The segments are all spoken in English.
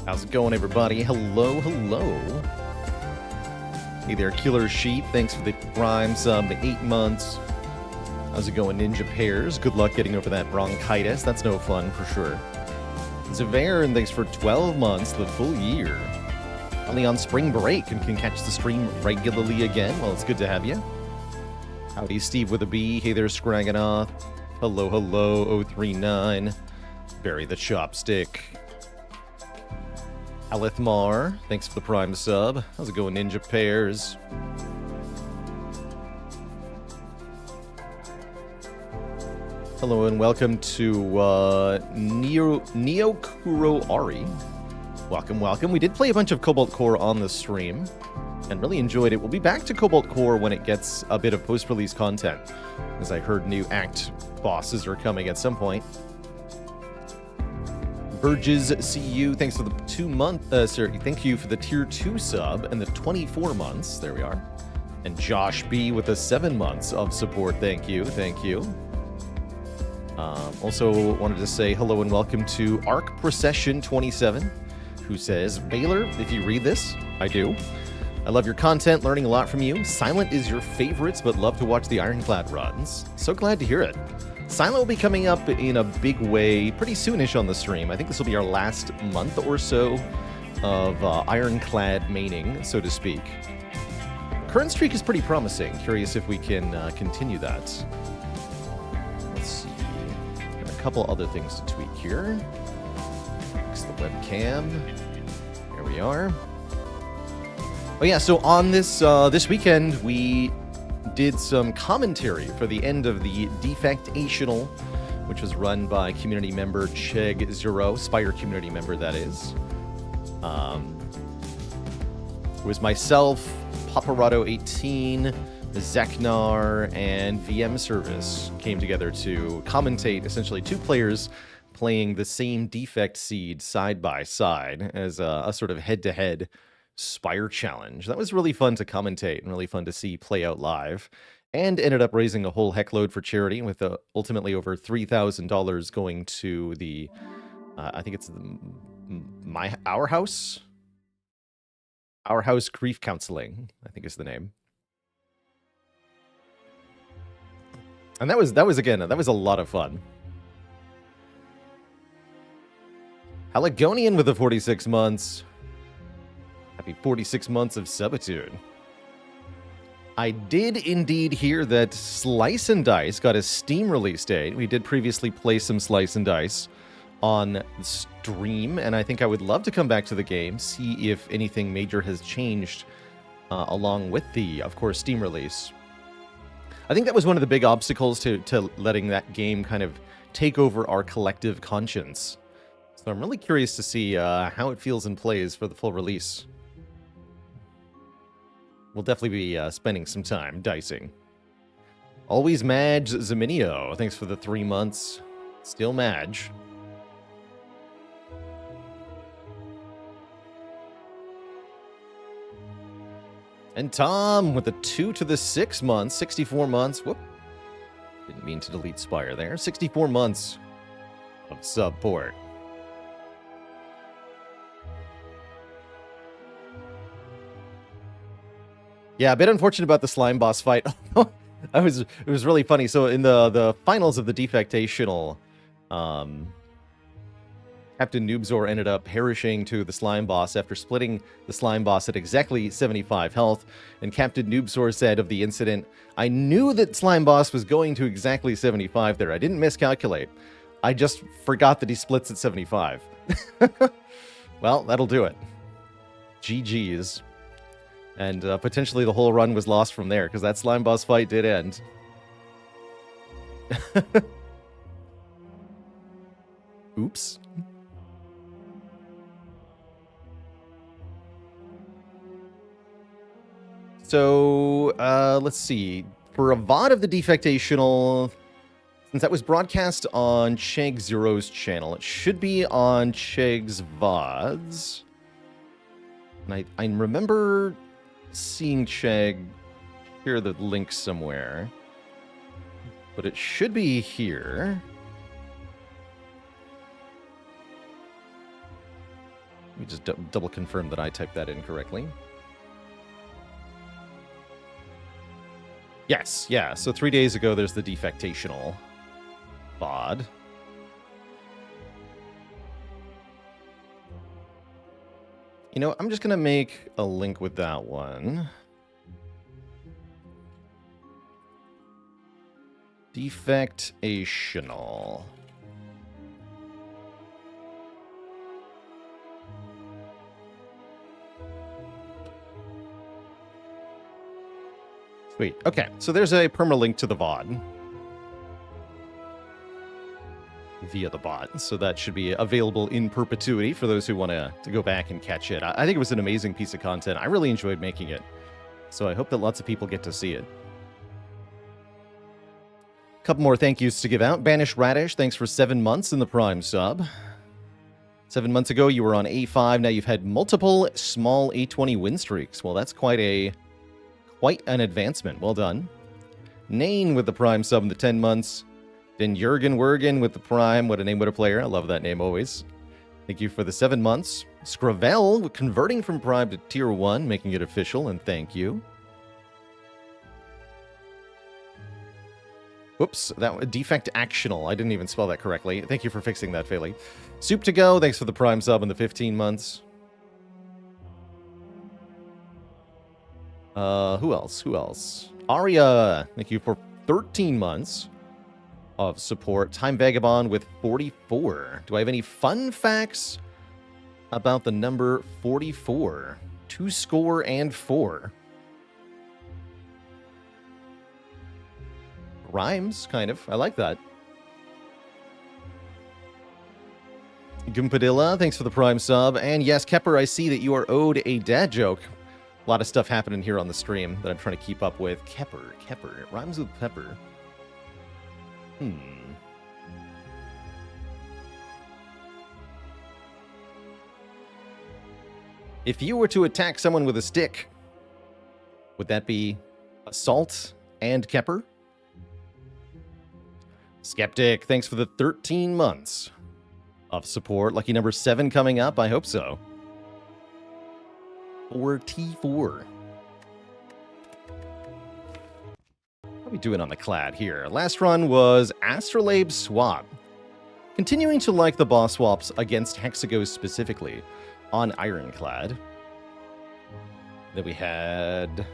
How's it going, everybody? Hello, hello. Hey there, Killer Sheep. Thanks for the Prime sub, the 8 months. How's it going, Ninja Pairs? Good luck getting over that bronchitis. That's no fun, for sure. Zavern, thanks for 12 months, the full year. Only on spring break and can catch the stream regularly again. Well, it's good to have you. Howdy, Steve with a B. Hey there, Scraganoth. Hello, hello, 039. Bury the chopstick. Alithmar, thanks for the Prime sub. How's it going, Ninja Pairs? Hello and welcome to Neokuro Ari. Welcome, welcome. We did play a bunch of Cobalt Core on the stream and really enjoyed it. We'll be back to Cobalt Core when it gets a bit of post-release content, as I heard new act bosses are coming at some point. Burges, see you. Thanks for the 2 month. Thank you for the tier 2 sub and the 24 months. There we are. And Josh B with the 7 months of support. Thank you. Thank you. Also wanted to say hello and welcome to Arc Procession 27, who says, Baylor, if you read this, I do. I love your content, learning a lot from you. Silent is your favorites, but love to watch the Ironclad runs. So glad to hear it. Silent will be coming up in a big way pretty soonish on the stream. I think this will be our last month or so of Ironclad maining, so to speak. Current streak is pretty promising. Curious if we can continue that. Let's see. Got a couple other things to tweak here. Fix the webcam. There we are. Oh yeah, so on this this weekend, we did some commentary for the end of the Defectational, which was run by community member Cheg0, Spire community member, that is. It was myself, Paparazzo18, Zeknar, and VM Service came together to commentate essentially two players playing the same Defect seed side by side as a sort of head-to-head Spire challenge. That was really fun to commentate and really fun to see play out live, and ended up raising a whole heckload for charity with ultimately over $3,000 going to the I think it's our house grief counseling, I think is the name. And that was a lot of fun. Haligonian with the 46 months. Happy 46 months of subitude. I did indeed hear that Slice and Dice got a Steam release date. We did previously play some Slice and Dice on stream, and I think I would love to come back to the game, see if anything major has changed along with the, of course, Steam release. I think that was one of the big obstacles to letting that game kind of take over our collective conscience. So I'm really curious to see how it feels and plays for the full release. We'll definitely be spending some time dicing. Always Madge Zaminio. Thanks for the 3 months. Still Madge. And Tom with the 2 to the 6 months. 64 months. Whoop. Didn't mean to delete Spire there. 64 months of support. Yeah, a bit unfortunate about the slime boss fight. It was really funny. So in the finals of the Defectational, Captain Noobzor ended up perishing to the slime boss after splitting the slime boss at exactly 75 health. And Captain Noobzor said of the incident, I knew that slime boss was going to exactly 75 there. I didn't miscalculate. I just forgot that he splits at 75. Well, that'll do it. GG's. And potentially the whole run was lost from there, because that slime boss fight did end. Oops. So, let's see. For a VOD of the Defectational, since that was broadcast on Cheg0's channel, it should be on Cheg's VODs. And I remember seeing Cheg share the link somewhere, but it should be here. Let me just double confirm that I typed that in correctly. Yes, yeah. So 3 days ago, there's the defectational VOD. You know, I'm just going to make a link with that one. Defectational. Sweet. Okay, so there's a permalink to the VOD via the bot, so that should be available in perpetuity for those who want to go back and catch it. I think it was an amazing piece of content. I really enjoyed making it, so I hope that lots of people get to see it. A couple more thank yous to give out. Banish Radish, thanks for 7 months in the Prime sub. 7 months ago, you were on A5. Now you've had multiple small A20 win streaks. Well, that's quite an advancement. Well done. Nain with the Prime sub in the 10 months. Then Jurgen Wergen with the Prime. What a name, what a player. I love that name always. Thank you for the 7 months. Scravel converting from Prime to Tier 1, making it official, and thank you. Whoops, that defect actional. I didn't even spell that correctly. Thank you for fixing that, Fayley. Soup to go, thanks for the Prime sub in the 15 months. Who else? Aria, thank you for 13 months of support. Time Vagabond with 44. Do I have any fun facts about the number 44? 2 score and 4. Rhymes, kind of. I like that. Gumpadilla, thanks for the Prime sub. And yes, Kepper, I see that you are owed a dad joke. A lot of stuff happening here on the stream that I'm trying to keep up with. Kepper. It rhymes with pepper. If you were to attack someone with a stick, would that be assault and Kepper? Skeptic, thanks for the 13 months of support. Lucky number 7 coming up. I hope so. 4T4. What are we doing on the clad here? Last run was Astrolabe Swap. Continuing to like the boss swaps against Hexagos specifically on Ironclad. Then we had...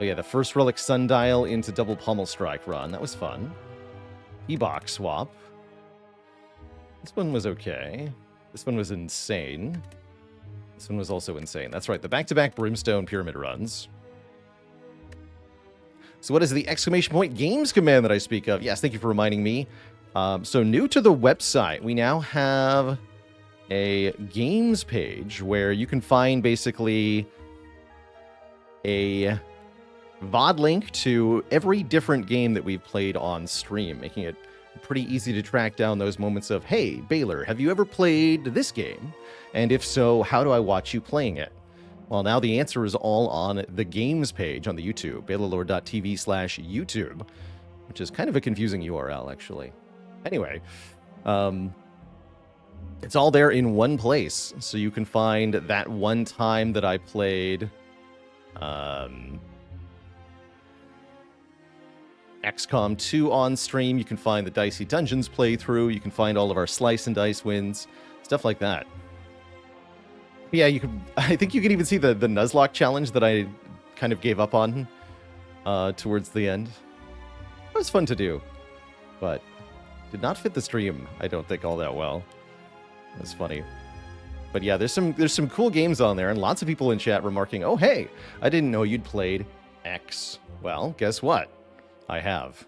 oh yeah, the first Relic Sundial into Double Pommel Strike run. That was fun. E-Box swap. This one was okay. This one was insane. This one was also insane. That's right, the back-to-back Brimstone Pyramid runs. So what is the exclamation point games command that I speak of? Yes, thank you for reminding me. So new to the website, we now have a games page where you can find basically a VOD link to every different game that we've played on stream, making it pretty easy to track down those moments of, hey, Baylor, have you ever played this game? And if so, how do I watch you playing it? Well, now the answer is all on the games page on the YouTube, baylorlord.tv/YouTube, which is kind of a confusing URL, actually. Anyway, it's all there in one place, so you can find that one time that I played XCOM 2 on stream. You can find the Dicey Dungeons playthrough. You can find all of our Slice and Dice wins, stuff like that. Yeah, you can. I think you can even see the Nuzlocke challenge that I kind of gave up on towards the end. It was fun to do, but did not fit the stream, I don't think, all that well. It was funny. But yeah, there's some cool games on there, and lots of people in chat remarking, oh, hey, I didn't know you'd played X. Well, guess what? I have.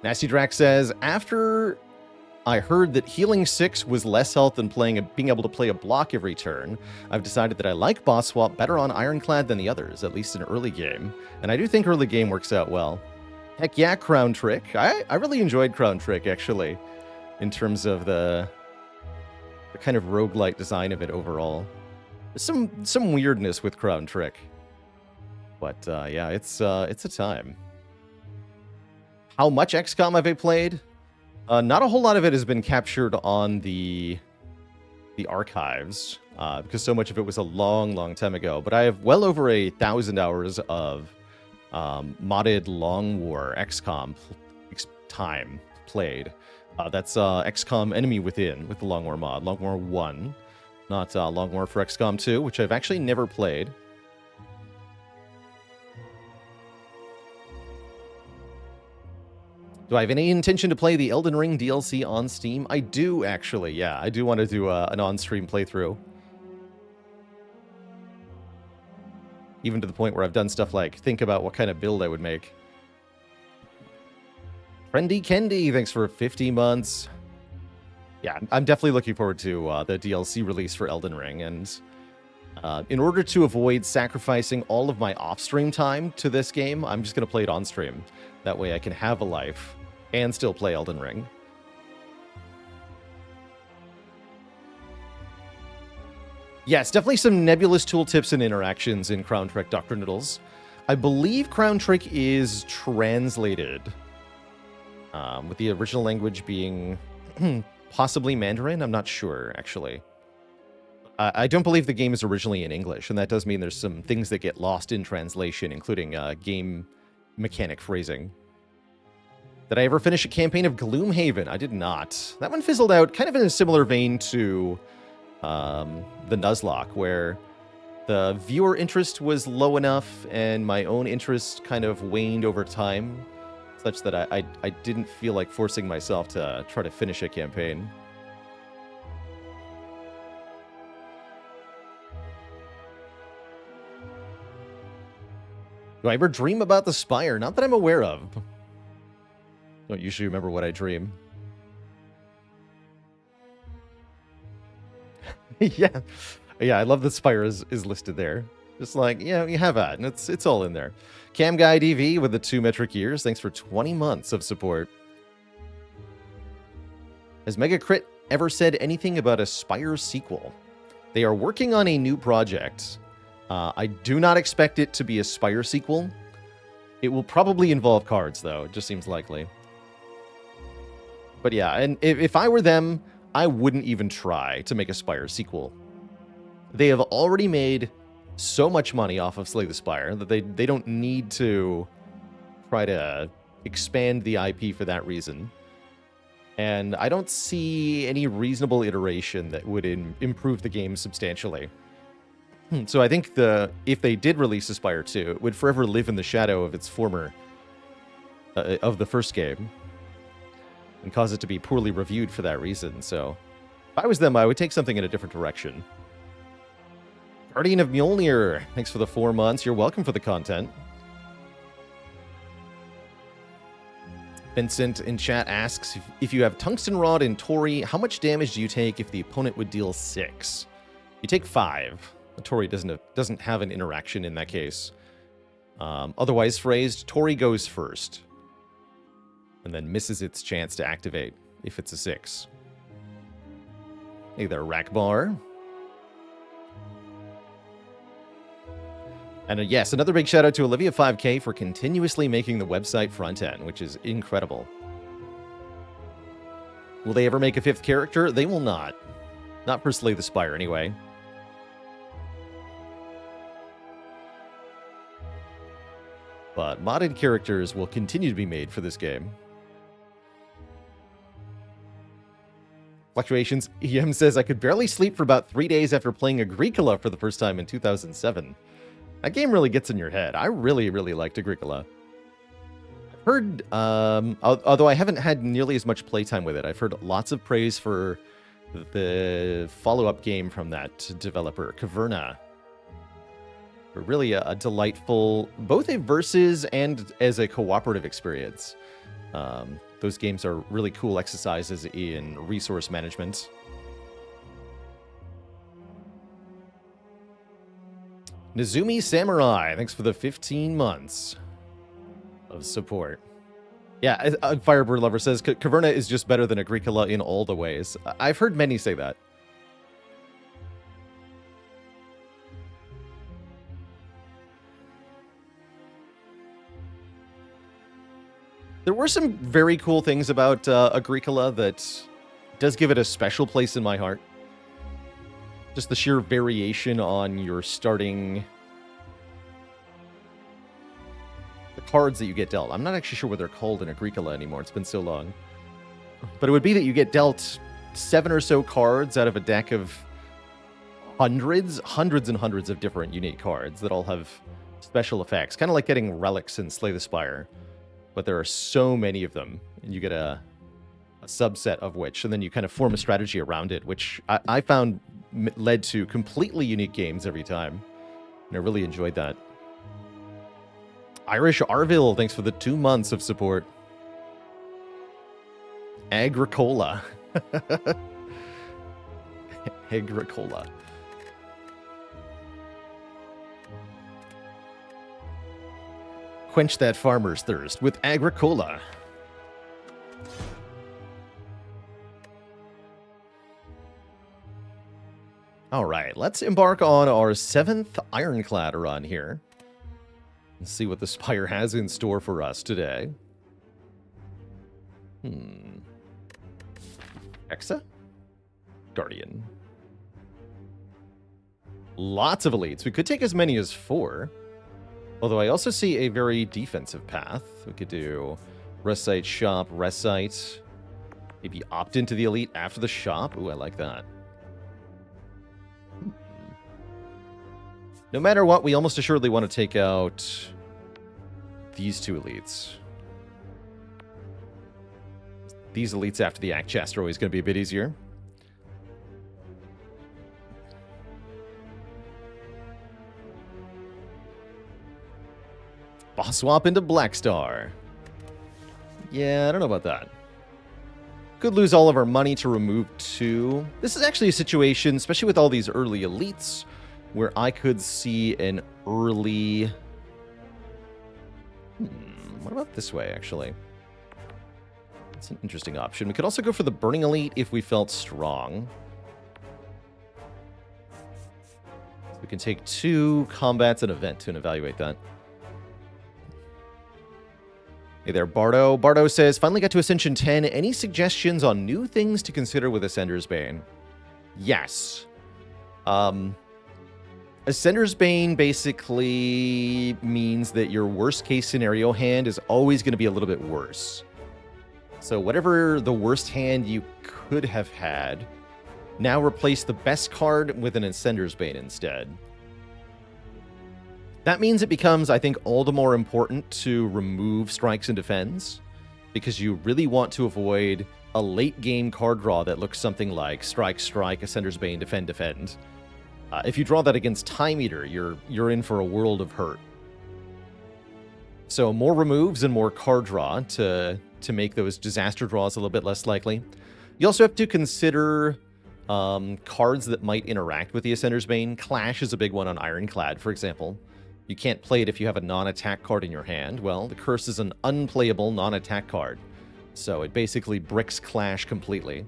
Nasty Drax says, after I heard that healing 6 was less health than being able to play a block every turn, I've decided that I like boss swap better on Ironclad than the others, at least in early game. And I do think early game works out well. Heck yeah, Crown Trick. I really enjoyed Crown Trick, actually, in terms of the kind of roguelite design of it overall. some weirdness with Crown Trick. But yeah, it's a time. How much XCOM have I played? Not a whole lot of it has been captured on the archives, because so much of it was a long time ago. But I have well over 1,000 hours of modded Long War XCOM time played. That's XCOM Enemy Within with the Long War mod. Long War 1, not Long War for XCOM 2, which I've actually never played. Do I have any intention to play the Elden Ring DLC on Steam? I do, actually. Yeah, I do want to do an on-stream playthrough. Even to the point where I've done stuff like think about what kind of build I would make. Friendy Kendi, thanks for 50 months. Yeah, I'm definitely looking forward to the DLC release for Elden Ring. And in order to avoid sacrificing all of my off-stream time to this game, I'm just going to play it on-stream. That way I can have a life and still play Elden Ring. Yes, definitely some nebulous tooltips and interactions in Crown Trick Dr. Noodles. I believe Crown Trick is translated, with the original language being possibly Mandarin. I'm not sure, actually. I don't believe the game is originally in English, and that does mean there's some things that get lost in translation, including game mechanic phrasing. Did I ever finish a campaign of Gloomhaven? I did not. That one fizzled out kind of in a similar vein to the Nuzlocke, where the viewer interest was low enough and my own interest kind of waned over time, such that I didn't feel like forcing myself to try to finish a campaign. Do I ever dream about the Spire? Not that I'm aware of. Don't usually remember what I dream. Yeah. Yeah, I love the Spire is listed there. Just like, yeah, you have that, and it's all in there. Cam Guy DV with the 2 metric years. Thanks for 20 months of support. Has Mega Crit ever said anything about a Spire sequel? They are working on a new project. I do not expect it to be a Spire sequel. It will probably involve cards, though. It just seems likely. But yeah, and if I were them, I wouldn't even try to make a Spire sequel. They have already made so much money off of Slay the Spire that they don't need to try to expand the IP for that reason. And I don't see any reasonable iteration that would improve the game substantially. So I think if they did release Spire 2, it would forever live in the shadow of its former, of the first game, and cause it to be poorly reviewed for that reason. So if I was them, I would take something in a different direction. Guardian of Mjolnir, thanks for the 4 months. You're welcome for the content. Vincent in chat asks, if you have Tungsten Rod and Tori, how much damage do you take if the opponent would deal 6? You take 5. Tori doesn't have an interaction in that case. Otherwise phrased, Tori goes first, and then misses its chance to activate if it's a 6. Hey there, Rackbar. And yes, another big shout out to Olivia 5K for continuously making the website front end, which is incredible. Will they ever make a 5th character? They will not. Not for Slay the Spire, anyway. But modded characters will continue to be made for this game. Fluctuations, EM says, I could barely sleep for about 3 days after playing Agricola for the first time in 2007. That game really gets in your head. I really, really liked Agricola. I've heard, although I haven't had nearly as much playtime with it, I've heard lots of praise for the follow-up game from that developer, Caverna. Really a delightful, both a versus and as a cooperative experience. Those games are really cool exercises in resource management. Nezumi Samurai, thanks for the 15 months of support. Yeah, Firebird Lover says, Caverna is just better than Agricola in all the ways. I've heard many say that. There were some very cool things about Agricola that does give it a special place in my heart. Just the sheer variation on your starting... the cards that you get dealt. I'm not actually sure what they're called in Agricola anymore. It's been so long. But it would be that you get dealt 7 or so cards out of a deck of hundreds and hundreds of different unique cards that all have special effects. Kind of like getting relics in Slay the Spire. But there are so many of them, and you get a subset of which, and then you kind of form a strategy around it, which I found led to completely unique games every time. And I really enjoyed that. Irish Arville, thanks for the 2 months of support. Agricola. Agricola. Quench that farmer's thirst with Agricola. All right, let's embark on our 7th Ironclad run here. Let's see what the Spire has in store for us today. Hexa? Guardian. Lots of elites. We could take as many as 4. Although I also see a very defensive path. We could do Recite, Shop, Recite. Maybe opt into the elite after the shop. Ooh, I like that. No matter what, we almost assuredly want to take out these 2 elites. These elites after the Act Chest are always going to be a bit easier. Boss swap into Black Star. Yeah, I don't know about that. Could lose all of our money to remove 2. This is actually a situation, especially with all these early elites, where I could see an early... what about this way, actually? That's an interesting option. We could also go for the Burning Elite if we felt strong. We can take 2 combats and event to evaluate that. Hey there, Bardo. Bardo says, finally got to Ascension 10. Any suggestions on new things to consider with Ascender's Bane? Yes. Ascender's Bane basically means that your worst case scenario hand is always going to be a little bit worse. So whatever the worst hand you could have had, now replace the best card with an Ascender's Bane instead. That means it becomes, I think, all the more important to remove strikes and defends, because you really want to avoid a late game card draw that looks something like strike, strike, Ascender's Bane, defend, defend. If you draw that against Time Eater, you're in for a world of hurt. So more removes and more card draw to make those disaster draws a little bit less likely. You also have to consider cards that might interact with the Ascender's Bane. Clash is a big one on Ironclad, for example. You can't play it if you have a non-attack card in your hand. Well, the Curse is an unplayable non-attack card, so it basically bricks Clash completely.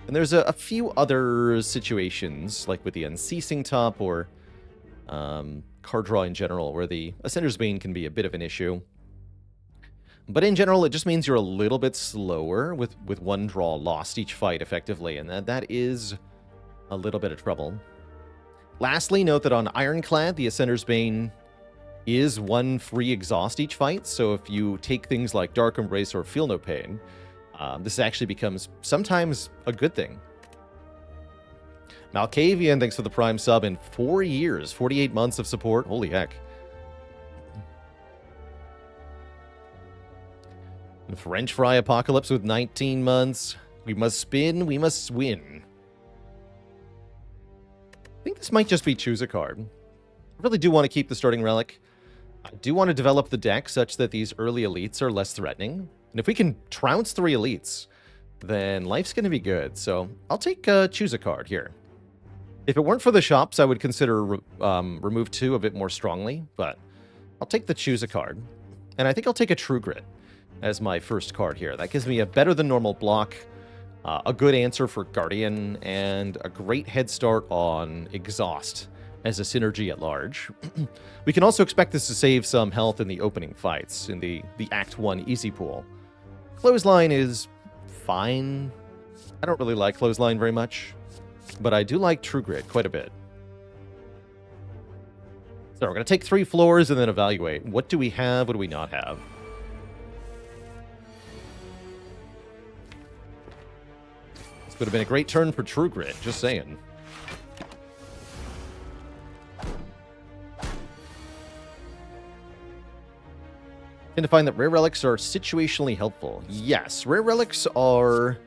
And there's a few other situations, like with the Unceasing Top or card draw in general, where the Ascender's Bane can be a bit of an issue. But in general, it just means you're a little bit slower with 1 draw lost each fight, effectively, and that is a little bit of trouble. Lastly, note that on Ironclad, the Ascender's Bane is 1 free exhaust each fight, so if you take things like Dark Embrace or Feel No Pain, this actually becomes sometimes a good thing. Malkavian, thanks for the Prime sub in 4 years, 48 months of support. Holy heck. And French Fry Apocalypse with 19 months. We must spin, we must win. I think this might just be choose a card. I really do want to keep the starting relic. I do want to develop the deck such that these early elites are less threatening. And if we can trounce 3 elites, then life's going to be good. So I'll take choose a card here. If it weren't for the shops, I would consider remove 2 a bit more strongly, but I'll take the choose a card. And I think I'll take a True Grit as my first card here. That gives me a better than normal block, a good answer for Guardian, and a great head start on Exhaust as a synergy at large. We can also expect this to save some health in the opening fights, in the Act 1 easy pool. Clothesline is fine. I don't really like Clothesline very much, but I do like True Grit quite a bit. So we're going to take 3 floors and then evaluate. What do we have? What do we not have? This would have been a great turn for True Grit, just saying. Tend to find that rare relics are situationally helpful. Yes, rare relics are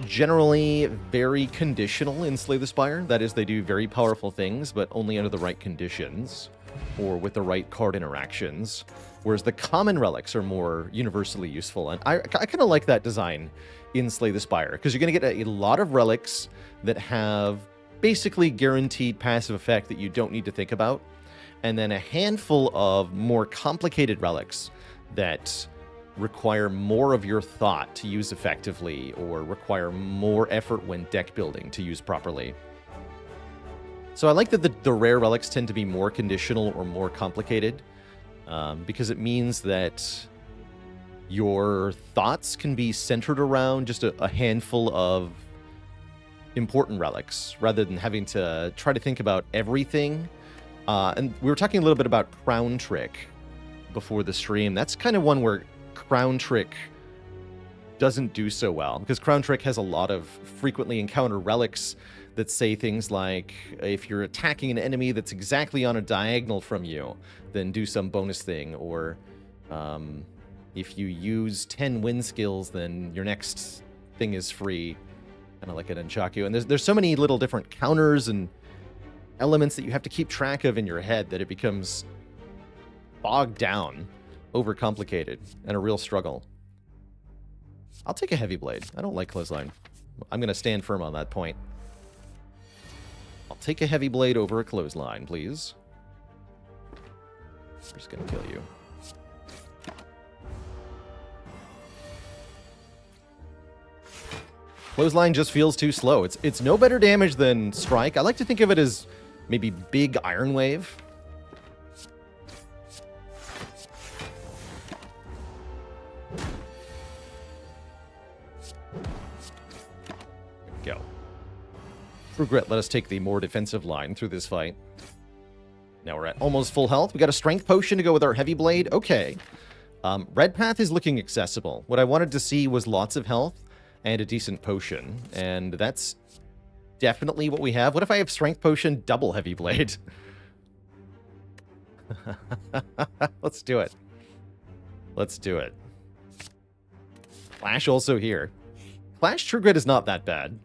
generally very conditional in Slay the Spire. That is, they do very powerful things, but only under the right conditions or with the right card interactions. Whereas the common relics are more universally useful. And I kind of like that design in Slay the Spire, because you're going to get a lot of relics that have basically guaranteed passive effect that you don't need to think about. And then a handful of more complicated relics that require more of your thought to use effectively, or require more effort when deck building to use properly. So I like that the rare relics tend to be more conditional or more complicated, because it means that your thoughts can be centered around just a handful of important relics, rather than having to try to think about everything. And we were talking a little bit about Crown Trick before the stream. That's kind of one where Crown Trick doesn't do so well, because Crown Trick has a lot of frequently encountered relics that say things like, if you're attacking an enemy that's exactly on a diagonal from you, then do some bonus thing, or if you use 10 win skills, then your next thing is free, kind of like an Nunchaku. And there's so many little different counters and elements that you have to keep track of in your head that it becomes bogged down, overcomplicated, and a real struggle. I'll take a Heavy Blade. I don't like Clothesline. I'm going to stand firm on that point. I'll take a Heavy Blade over a Clothesline, please. I'm just going to kill you. Clothesline just feels too slow. It's no better damage than Strike. I like to think of it as maybe big Iron Wave. There we go. True Grit, let us take the more defensive line through this fight. Now we're at almost full health. We got a Strength Potion to go with our Heavy Blade. Okay. Red Path is looking accessible. What I wanted to see was lots of health and a decent potion, and that's definitely what we have. What if I have Strength Potion, double Heavy Blade? Let's do it. Let's do it. Clash also here. Clash True Grit is not that bad.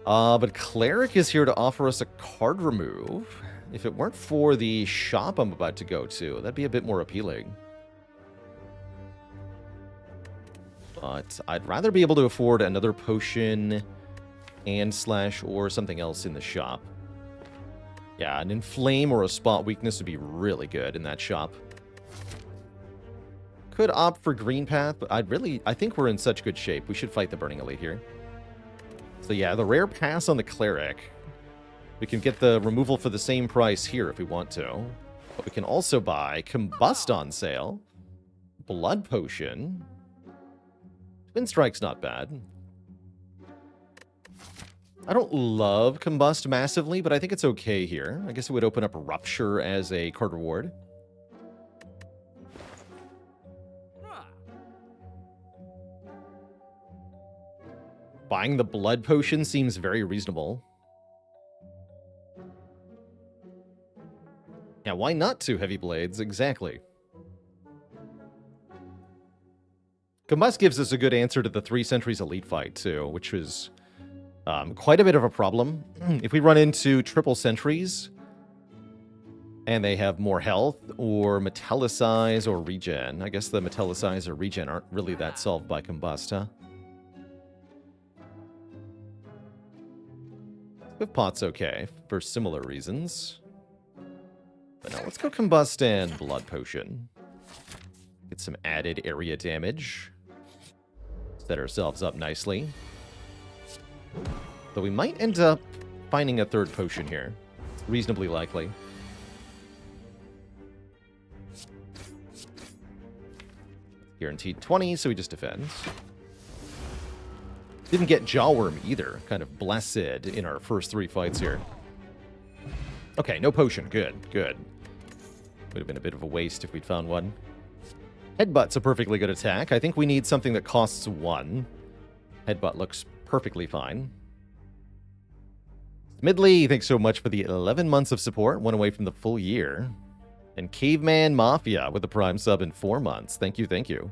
But Cleric is here to offer us a card remove. If it weren't for the shop I'm about to go to, that'd be a bit more appealing. But I'd rather be able to afford another potion and slash or something else in the shop. Yeah, an Inflame or a Spot Weakness would be really good in that shop. Could opt for Green Path, but I think we're in such good shape. We should fight the Burning Elite here. So yeah, the rare pass on the Cleric. We can get the removal for the same price here if we want to. But we can also buy Combust on sale, Blood Potion. Twin Strike's not bad. I don't love Combust massively, but I think it's okay here. I guess it would open up Rupture as a card reward. Buying the Blood Potion seems very reasonable. Yeah, why not 2 Heavy Blades? Exactly. Combust gives us a good answer to the 3 Sentries Elite fight, too, which was quite a bit of a problem. If we run into triple Sentries, and they have more health, or Metallicize, or Regen. I guess the Metallicize or Regen aren't really that solved by Combust, huh? Swift Pot's okay, for similar reasons. But now let's go Combust and Blood Potion. Get some added area damage. Set ourselves up nicely. Though we might end up finding a third potion here. Reasonably likely. Guaranteed 20, so he just defends. Didn't get Jawworm either. Kind of blessed in our first 3 fights here. Okay, no potion. Good, good. Would have been a bit of a waste if we'd found one. Headbutt's a perfectly good attack. I think we need something that costs 1. Headbutt looks perfectly fine. Midley, thanks so much for the 11 months of support. 1 away from the full year. And Caveman Mafia with the Prime sub in 4 months. Thank you, thank you.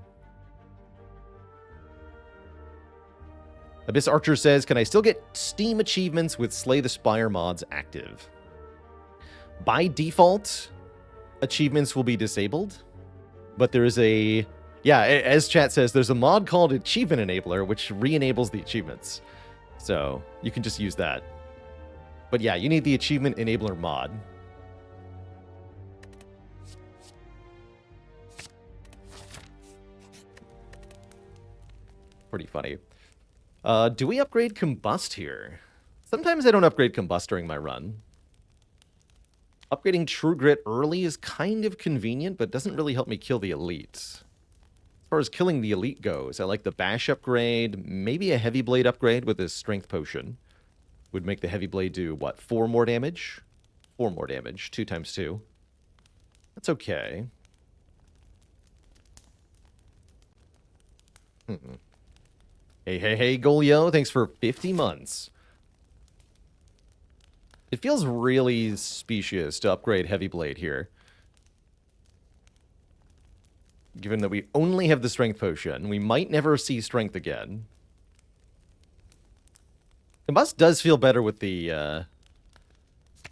Abyss Archer says, can I still get Steam achievements with Slay the Spire mods active? By default, achievements will be disabled. But there is a... Yeah, as chat says, there's a mod called Achievement Enabler, which re-enables the achievements. So, you can just use that. But yeah, you need the Achievement Enabler mod. Pretty funny. Do we upgrade Combust here? Sometimes I don't upgrade Combust during my run. Upgrading True Grit early is kind of convenient, but doesn't really help me kill the elite. As far as killing the elite goes, I like the Bash upgrade, maybe a Heavy Blade upgrade with his Strength Potion. Would make the Heavy Blade do, what, 4 more damage? 4 more damage, 2 times 2. That's okay. Hey, Golio, thanks for 50 months. It feels really specious to upgrade Heavy Blade here. Given that we only have the Strength Potion, we might never see Strength again. Combust does feel better with the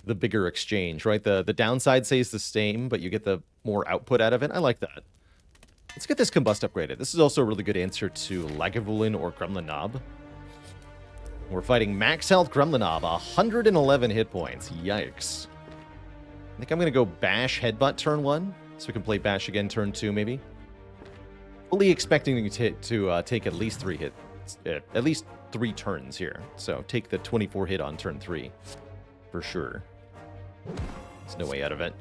bigger exchange, right? The downside stays the same, but you get the more output out of it. I like that. Let's get this Combust upgraded. This is also a really good answer to Lagavulin or Gremlin Knob. We're fighting max health Gremlin Knob, 111 hit points. Yikes. I think I'm going to go Bash Headbutt turn 1, so we can play Bash again turn 2, maybe. Fully expecting to take at least 3 hits, at least 3 turns here. So take the 24 hit on turn 3, for sure. There's no way out of it.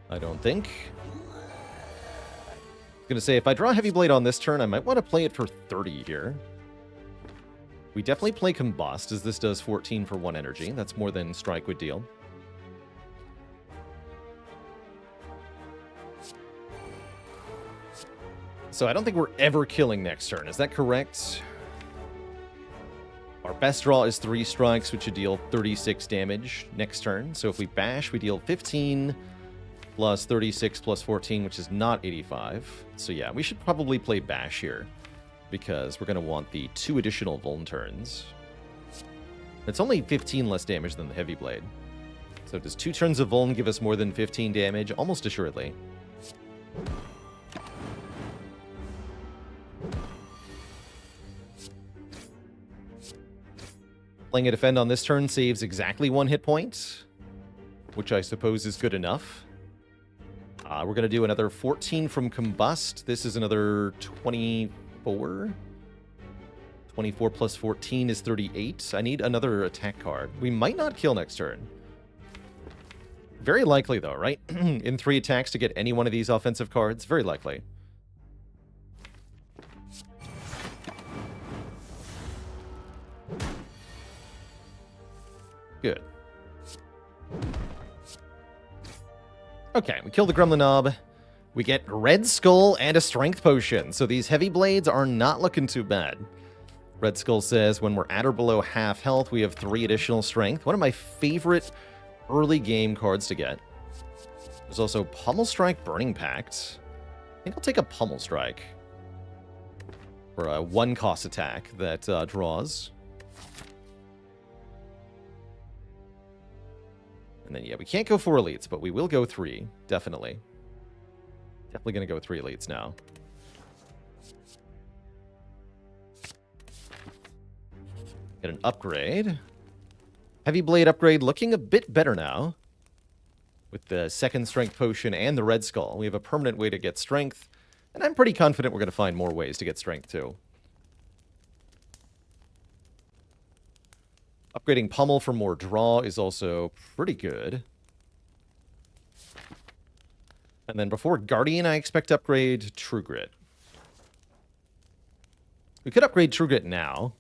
I don't think. I was going to say, if I draw Heavy Blade on this turn, I might want to play it for 30 here. We definitely play Combust, as this does 14 for 1 energy. That's more than Strike would deal. So I don't think we're ever killing next turn. Is that correct? Our best draw is 3 strikes, which would deal 36 damage next turn. So if we bash, we deal 15 plus 36 plus 14, which is not 85. So yeah, we should probably play bash here, because we're going to want the 2 additional Vuln turns. It's only 15 less damage than the Heavy Blade. So does 2 turns of Vuln give us more than 15 damage? Almost assuredly. Playing a defend on this turn saves exactly 1 hit point, which I suppose is good enough. We're going to do another 14 from Combust. This is another 24. 24 plus 14 is 38. I need another attack card. We might not kill next turn. Very likely, though, right? In 3 attacks to get any one of these offensive cards. Very likely. Good. Okay, we kill the Gremlin Knob. We get Red Skull and a Strength Potion. So these Heavy Blades are not looking too bad. Red Skull says when we're at or below half health, we have 3 additional strength. One of my favorite early game cards to get. There's also Pummel Strike, Burning Pact. I think I'll take a Pummel Strike for a 1-cost attack that draws. And then, yeah, we can't go 4 elites, but we will go 3. Definitely. Definitely going to go 3 elites now. Get an upgrade. Heavy Blade upgrade looking a bit better now. With the 2nd Strength Potion and the Red Skull. We have a permanent way to get Strength. And I'm pretty confident we're going to find more ways to get Strength, too. Upgrading Pummel for more draw is also pretty good. And then before Guardian, I expect to upgrade True Grit. We could upgrade True Grit now.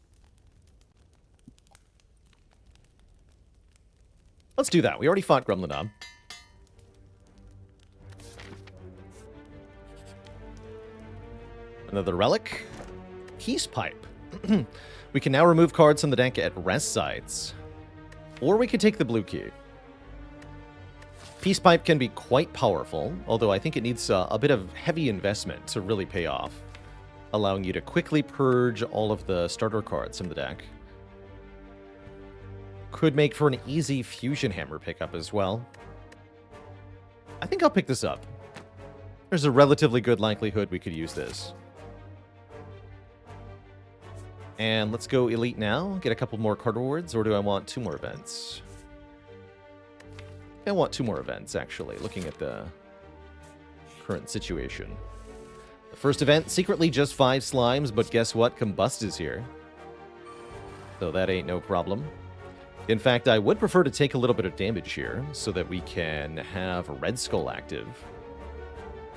Let's do that. We already fought Gremlinob. Another relic. Peace Pipe. We can now remove cards from the deck at rest sites. Or we could take the blue key. Peace Pipe can be quite powerful, although I think it needs a bit of heavy investment to really pay off, allowing you to quickly purge all of the starter cards from the deck. Could make for an easy Fusion Hammer pickup as well. I think I'll pick this up. There's a relatively good likelihood we could use this. And let's go Elite now, get a couple more card rewards, or do I want 2 more events? I want 2 more events, actually, looking at the current situation. The first event, secretly just 5 slimes, but guess what? Combust is here. So that ain't no problem. In fact, I would prefer to take a little bit of damage here, so that we can have Red Skull active.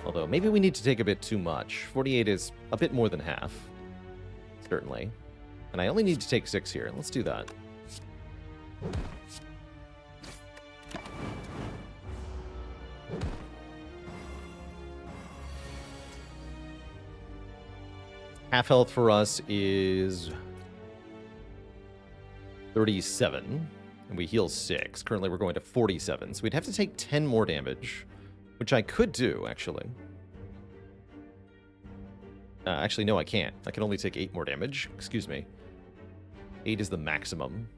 Although, maybe we need to take a bit too much. 48 is a bit more than half. Certainly. And I only need to take 6 here. Let's do that. Half health for us is 37, and we heal 6. Currently, we're going to 47, so we'd have to take 10 more damage, which I could do, actually. Actually, no, I can't. I can only take 8 more damage. Excuse me. 8 is the maximum.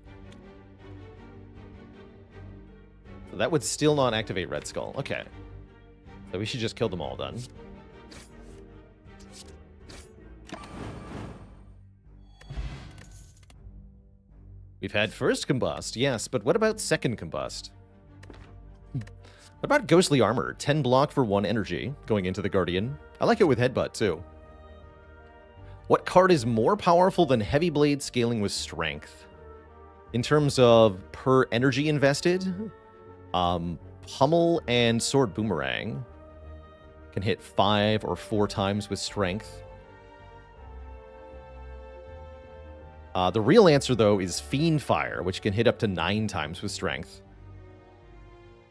So that would still not activate Red Skull. Okay. So we should just kill them all, then. We've had first Combust, yes, but what about second Combust? What about Ghostly Armor? 10 block for 1 energy, going into the Guardian. I like it with Headbutt, too. What card is more powerful than Heavy Blade scaling with Strength? In terms of per energy invested, Pummel and Sword Boomerang can hit 5 or 4 times with Strength. The real answer, though, is Fiend Fire, which can hit up to 9 times with Strength.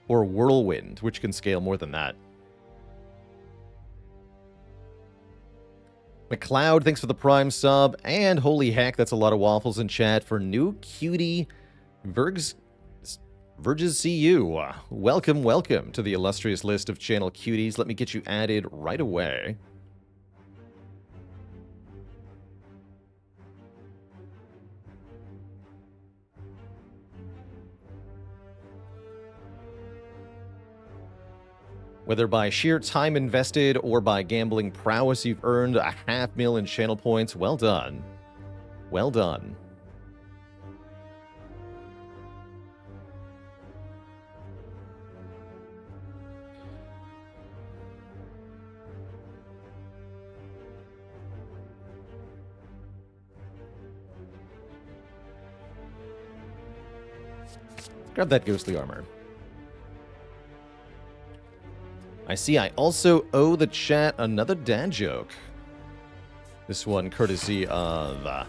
Or Whirlwind, which can scale more than that. McLeod, thanks for the Prime sub. And holy heck, that's a lot of waffles in chat for new cutie Verges CU. Welcome, welcome to the illustrious list of channel cuties. Let me get you added right away. Whether by sheer time invested or by gambling prowess, you've earned a 500,000 in channel points. Well done. Well done. Grab that Ghostly Armor. I see I also owe the chat another dad joke. This one courtesy of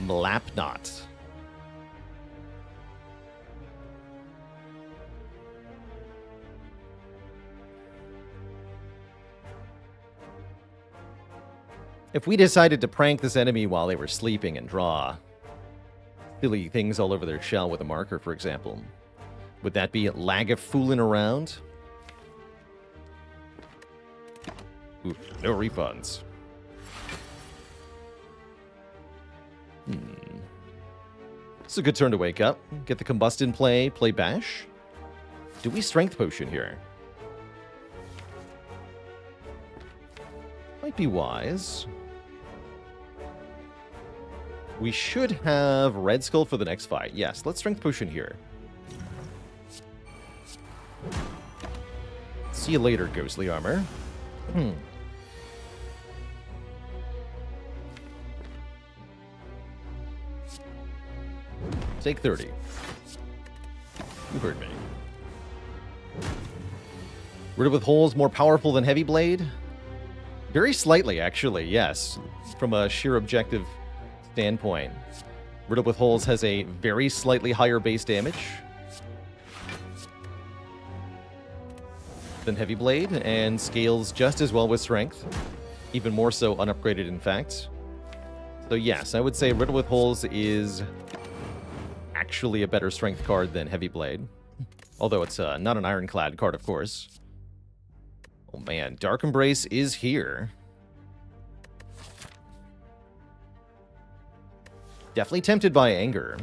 Mlapnot. If we decided to prank this enemy while they were sleeping and draw silly things all over their shell with a marker, for example, would that be lag of fooling around? Oof, no refunds. It's a good turn to wake up. Get the Combust in play, play Bash. Do we Strength Potion here? Might be wise. We should have Red Skull for the next fight. Yes, let's Strength Potion here. See you later, Ghostly Armor. take 30. You heard me. Riddle with Holes more powerful than Heavy Blade? Very slightly, actually, yes. From a sheer objective standpoint. Riddle with Holes has a very slightly higher base damage than Heavy Blade, and scales just as well with Strength. Even more so unupgraded, in fact. So yes, I would say Riddle with Holes is actually a better Strength card than Heavy Blade. Although it's not an Ironclad card, of course. Oh man, Dark Embrace is here. Definitely tempted by Anger.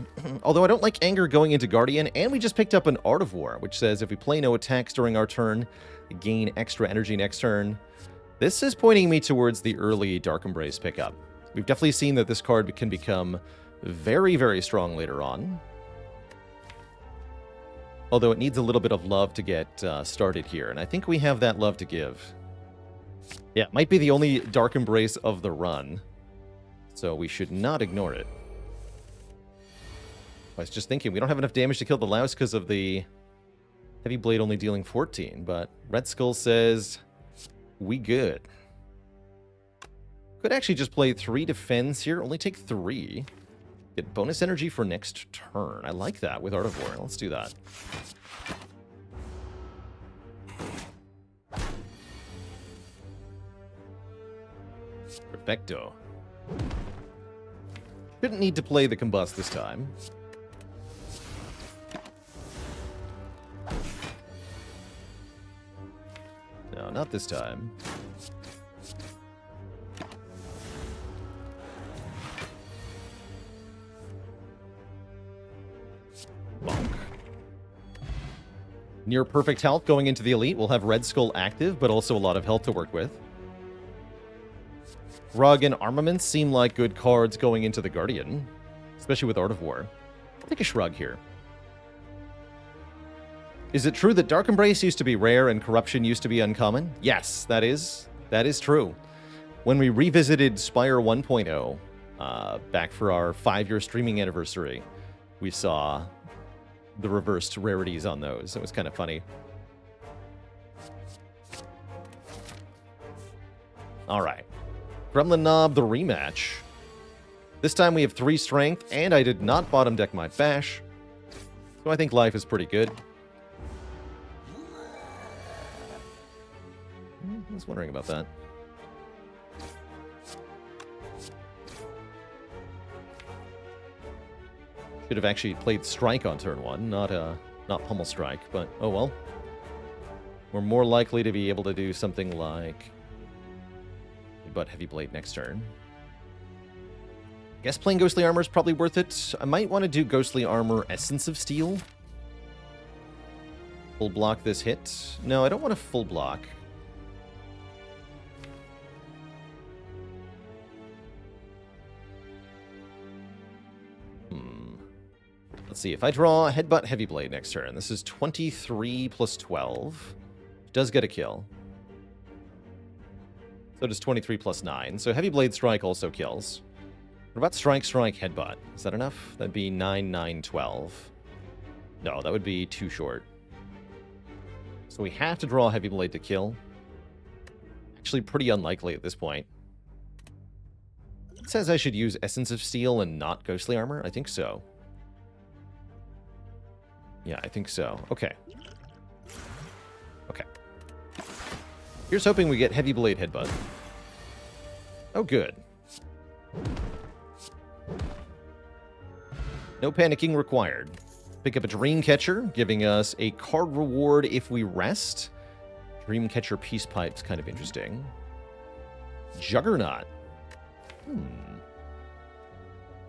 Although I don't like Anger going into Guardian, and we just picked up an Art of War, which says if we play no attacks during our turn, gain extra energy next turn. This is pointing me towards the early Dark Embrace pickup. We've definitely seen that this card can become very, very strong later on. Although it needs a little bit of love to get started here, and I think we have that love to give. Yeah, it might be the only Dark Embrace of the run, so we should not ignore it. I was just thinking, we don't have enough damage to kill the louse because of the Heavy Blade only dealing 14, but Red Skull says we good. Could actually just play 3 defense here, only take 3. Get bonus energy for next turn. I like that with Art of War. Let's do that. Perfecto. Didn't need to play the Combust this time. No, not this time. Bonk. Near perfect health going into the Elite. We'll have Red Skull active, but also a lot of health to work with. Rug and Armaments seem like good cards going into the Guardian, especially with Art of War. I'll take a shrug here. Is it true that Dark Embrace used to be rare and Corruption used to be uncommon? Yes, that is true. When we revisited Spire 1.0 back for our 5-year streaming anniversary, we saw the reversed rarities on those. It was kind of funny. All right. Gremlin Knob, the rematch. This time we have 3 strength, and I did not bottom deck my bash. So I think life is pretty good. I was wondering about that. Should have actually played Strike on turn 1, not Pummel Strike, but oh well. We're more likely to be able to do something like Heavy Blade next turn. Guess playing Ghostly Armor is probably worth it. I might want to do Ghostly Armor Essence of Steel. Full block this hit. No, I don't want to full block. Let's see, if I draw Headbutt Heavy Blade next turn, this is 23 plus 12. Does get a kill. So does 23 plus 9. So Heavy Blade Strike also kills. What about Strike, Strike, Headbutt? Is that enough? That'd be 9, 9, 12. No, that would be too short. So we have to draw Heavy Blade to kill. Actually pretty unlikely at this point. It says I should use Essence of Steel and not Ghostly Armor? I think so. Yeah, I think so. Okay. Okay. Here's hoping we get Heavy Blade Headbutt. Oh, good. No panicking required. Pick up a Dreamcatcher, giving us a card reward if we rest. Dreamcatcher Peace Pipe's kind of interesting. Juggernaut.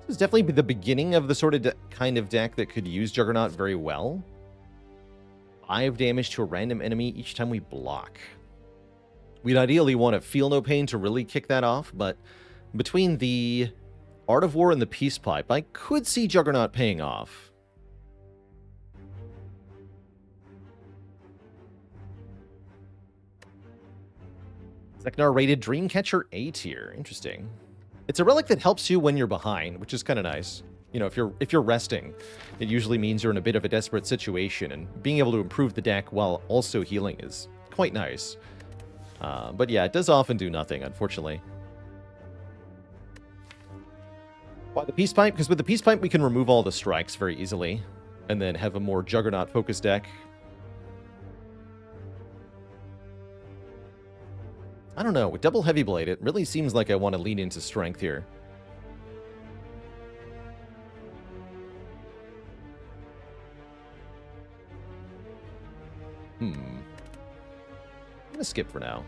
This is definitely the beginning of the sort of kind of deck that could use Juggernaut very well. 5 damage to a random enemy each time we block. We'd ideally want to Feel No Pain to really kick that off, but between the Art of War and the Peace Pipe, I could see Juggernaut paying off. Zeknar rated Dreamcatcher A tier. Interesting. It's a relic that helps you when you're behind, which is kind of nice. You know, if you're resting, it usually means you're in a bit of a desperate situation, and being able to improve the deck while also healing is quite nice. But yeah, it does often do nothing, unfortunately. Why the Peace Pipe? Because with the Peace Pipe, we can remove all the strikes very easily, and then have a more Juggernaut-focused deck. I don't know, with Double Heavy Blade, it really seems like I want to lean into Strength here. I'm gonna skip for now.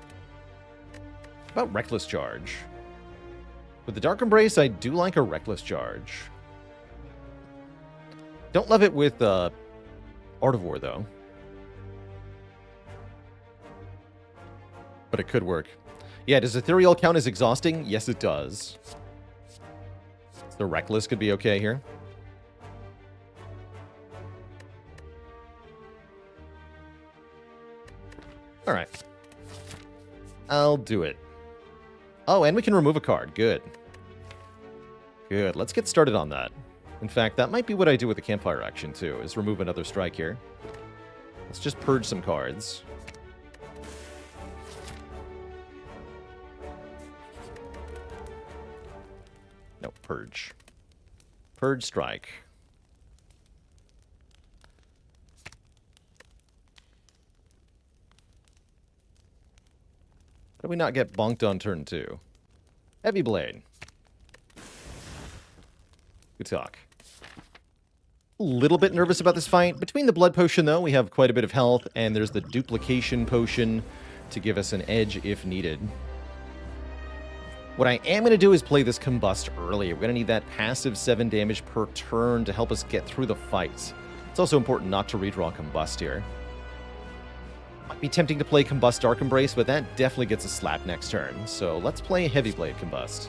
How about Reckless Charge? With the Dark Embrace, I do like a Reckless Charge. Don't love it with Art of War, though. But it could work. Yeah, does Ethereal count as exhausting? Yes, it does. So Reckless could be okay here. Alright. I'll do it. Oh, and we can remove a card. Good. Good. Let's get started on that. In fact, that might be what I do with the Campfire action, too, is remove another strike here. Let's just purge some cards. No, purge. Purge strike. How do we not get bonked on turn 2? Heavy Blade. Good talk. A little bit nervous about this fight. Between the Blood Potion, though, we have quite a bit of health, and there's the Duplication Potion to give us an edge if needed. What I am going to do is play this Combust early. We're going to need that passive 7 damage per turn to help us get through the fight. It's also important not to redraw Combust here. Might be tempting to play Combust Dark Embrace, but that definitely gets a slap next turn. So let's play Heavy Blade Combust.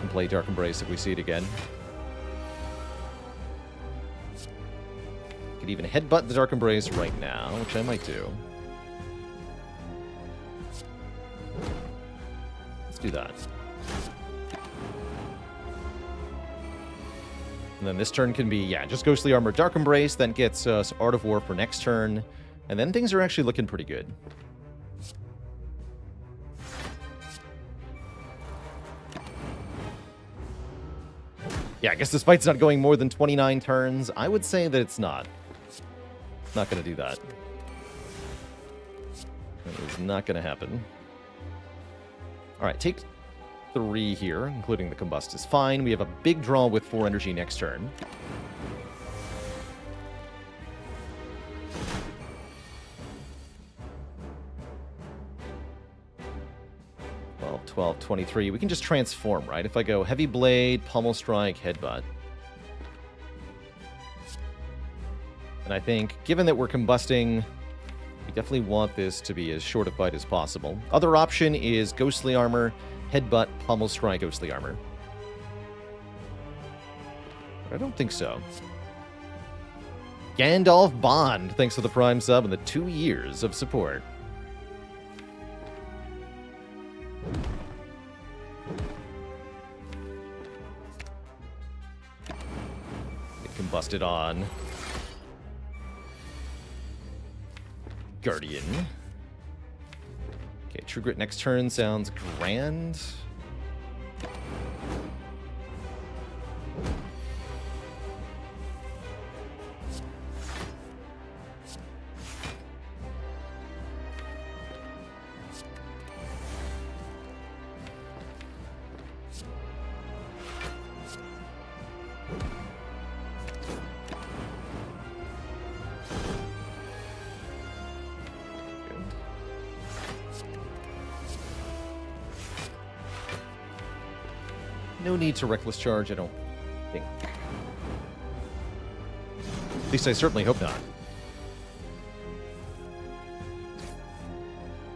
And play Dark Embrace if we see it again. Could even headbutt the Dark Embrace right now, which I might do. Let's do that. And then this turn can be, yeah, just Ghostly Armor, Dark Embrace, then gets us Art of War for next turn. And then things are actually looking pretty good. Yeah, I guess this fight's not going more than 29 turns. I would say that it's not. Not going to do that. That is not going to happen. All right, take 3 here, including the Combust is fine. We have a big draw with 4 energy next turn. Well, 12, 23. We can just transform, right? If I go Heavy Blade, Pummel Strike, Headbutt. And I think, given that we're combusting, we definitely want this to be as short a fight as possible. Other option is Ghostly Armor, Headbutt, Pummel Strike, Ghostly Armor. But I don't think so. Gandalf Bond, thanks for the Prime sub and the 2 years of support. Get combusted on. Guardian. Okay, True Grit next turn sounds grand. No need to Reckless Charge, I don't think. At least I certainly hope not.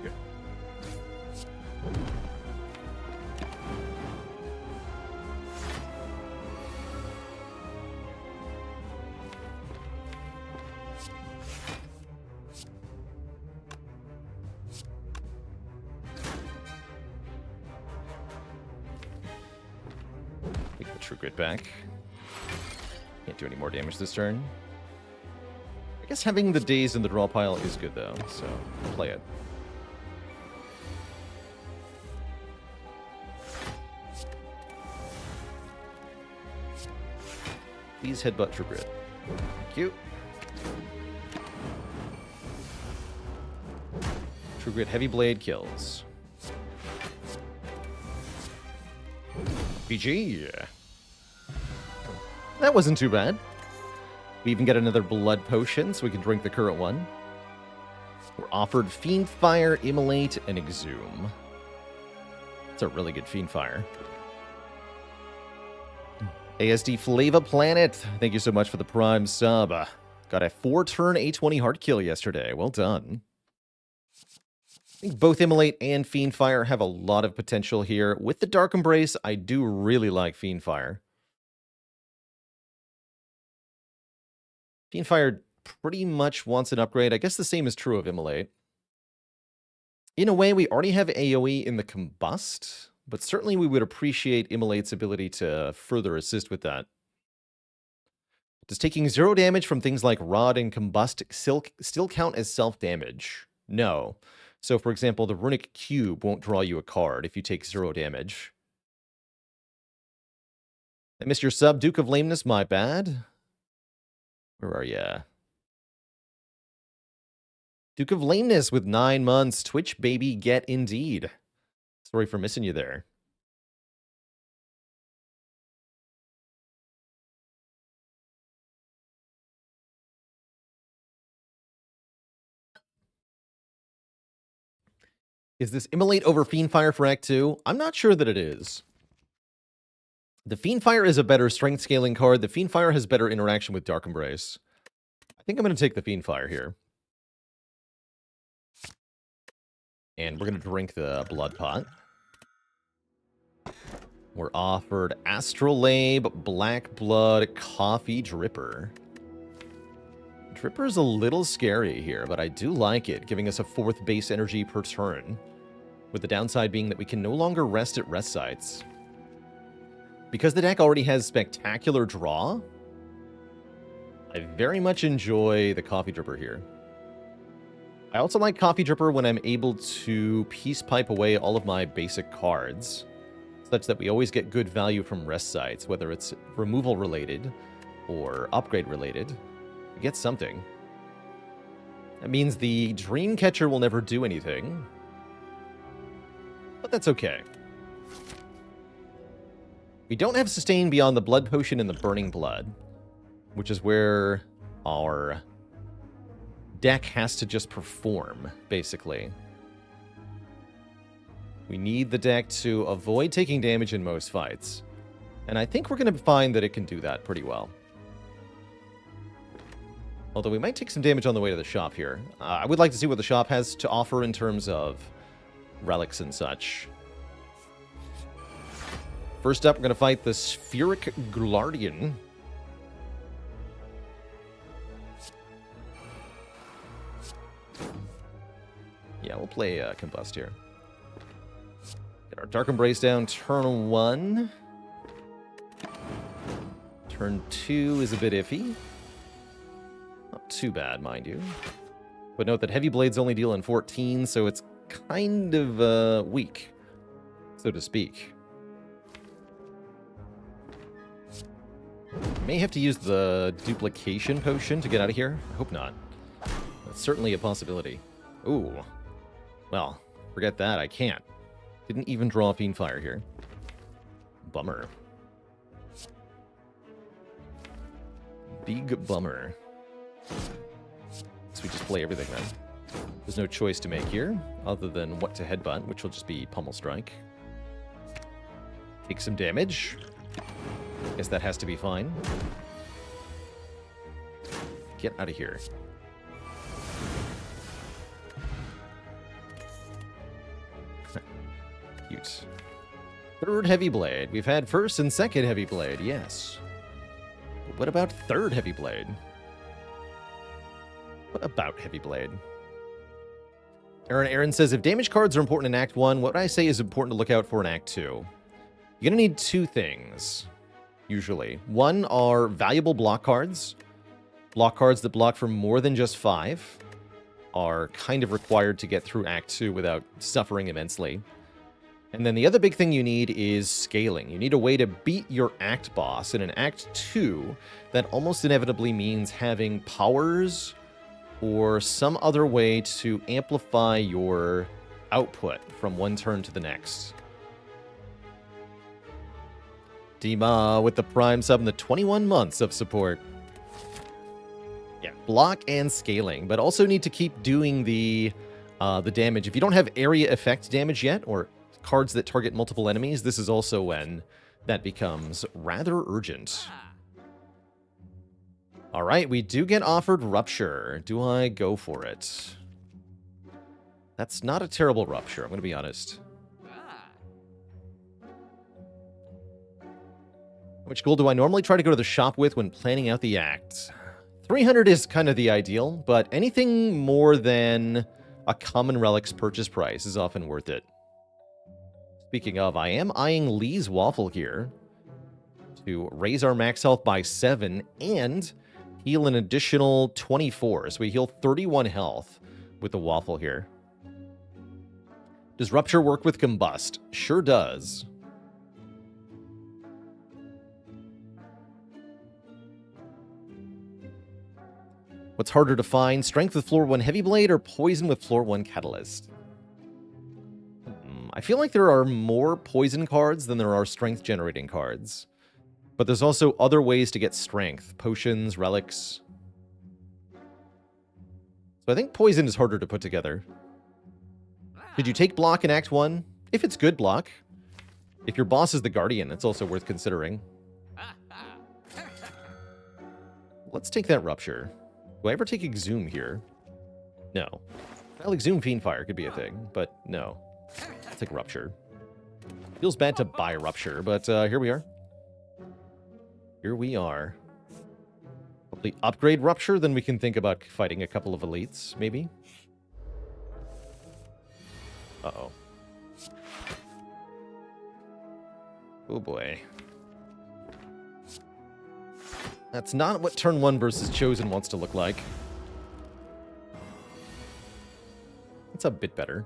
Good. True Grit back. Can't do any more damage this turn. I guess having the daze in the draw pile is good, though, so play it. Please headbutt True Grit. Thank you. True Grit Heavy Blade kills. PG. That wasn't too bad. We even get another blood potion, so we can drink the current one. We're offered Fiend Fire, Immolate, and Exhume. It's a really good Fiend Fire. ASD Flava Planet, thank you so much for the Prime sub. Got a 4-turn A20 hard kill yesterday. Well done. I think both Immolate and Fiend Fire have a lot of potential here. With the Dark Embrace, I do really like Fiend Fire. Fiend Fire pretty much wants an upgrade. I guess the same is true of Immolate. In a way, we already have AoE in the Combust, but certainly we would appreciate Immolate's ability to further assist with that. Does taking 0 damage from things like Rod and Combust still count as self-damage? No. So, for example, the Runic Cube won't draw you a card if you take 0 damage. I missed your sub, Duke of Lameness, my bad. Where are ya? Duke of Lameness with 9 months. Twitch baby, get indeed. Sorry for missing you there. Is this Immolate over Fiend Fire for Act 2? I'm not sure that it is. The Fiend Fire is a better strength scaling card. The Fiend Fire has better interaction with Dark Embrace. I think I'm going to take the Fiend Fire here. And we're going to drink the Blood Pot. We're offered Astrolabe, Black Blood, Coffee Dripper. Dripper's a little scary here, but I do like it, giving us a 4th base energy per turn. With the downside being that we can no longer rest at rest sites. Because the deck already has spectacular draw, I very much enjoy the Coffee Dripper here. I also like Coffee Dripper when I'm able to Peace Pipe away all of my basic cards, such that we always get good value from rest sites, whether it's removal related or upgrade related. We get something. That means the Dreamcatcher will never do anything, but that's okay. We don't have sustain beyond the Blood Potion and the Burning Blood, which is where our deck has to just perform, basically. We need the deck to avoid taking damage in most fights, and I think we're going to find that it can do that pretty well. Although we might take some damage on the way to the shop here. I would like to see what the shop has to offer in terms of relics and such. First up, we're going to fight the Spheric Guardian. Yeah, we'll play Combust here. Get our Dark Embrace down turn 1. Turn 2 is a bit iffy. Not too bad, mind you. But note that Heavy Blades only deal in 14, so it's kind of weak, so to speak. May have to use the Duplication Potion to get out of here. I hope not. That's certainly a possibility. Ooh. Well, forget that. I can't. Didn't even draw Fiend Fire here. Bummer. Big bummer. So we just play everything then. There's no choice to make here, other than what to headbutt, which will just be Pummel Strike. Take some damage. Guess that has to be fine. Get out of here. Cute. Third Heavy Blade. We've had first and second Heavy Blade, yes. But what about third Heavy Blade? What about Heavy Blade? Aaron says, if damage cards are important in Act 1, what I say is important to look out for in Act 2. You're going to need 2 things. usually. One are valuable block cards. Block cards that block for more than just 5 are kind of required to get through Act 2 without suffering immensely. And then the other big thing you need is scaling. You need a way to beat your Act boss. And in Act 2, that almost inevitably means having powers or some other way to amplify your output from one turn to the next. Dima with the Prime sub and the 21 months of support. Yeah, block and scaling, but also need to keep doing the damage. If you don't have area effect damage yet, or cards that target multiple enemies, this is also when that becomes rather urgent. All right, we do get offered Rupture. Do I go for it? That's not a terrible Rupture, I'm going to be honest. Which gold do I normally try to go to the shop with when planning out the act? 300 is kind of the ideal, but anything more than a common relic's purchase price is often worth it. Speaking of, I am eyeing Lee's Waffle here to raise our max health by 7 and heal an additional 24. So we heal 31 health with the Waffle here. Does Rupture work with Combust? Sure does. What's harder to find? Strength with Floor 1 Heavy Blade or Poison with Floor 1 Catalyst? I feel like there are more poison cards than there are strength generating cards. But there's also other ways to get strength. Potions, relics. So I think poison is harder to put together. Could you take block in Act 1? If it's good block. If your boss is the Guardian, it's also worth considering. Let's take that Rupture. Do I ever take Exhume here? No. Well, Exhume Fiendfire could be a thing, but no. I'll take Rupture. Feels bad to buy Rupture, but here we are. Here we are. Hopefully upgrade Rupture, then we can think about fighting a couple of elites, maybe. Uh-oh. Oh boy. That's not what turn 1 versus Chosen wants to look like. It's a bit better.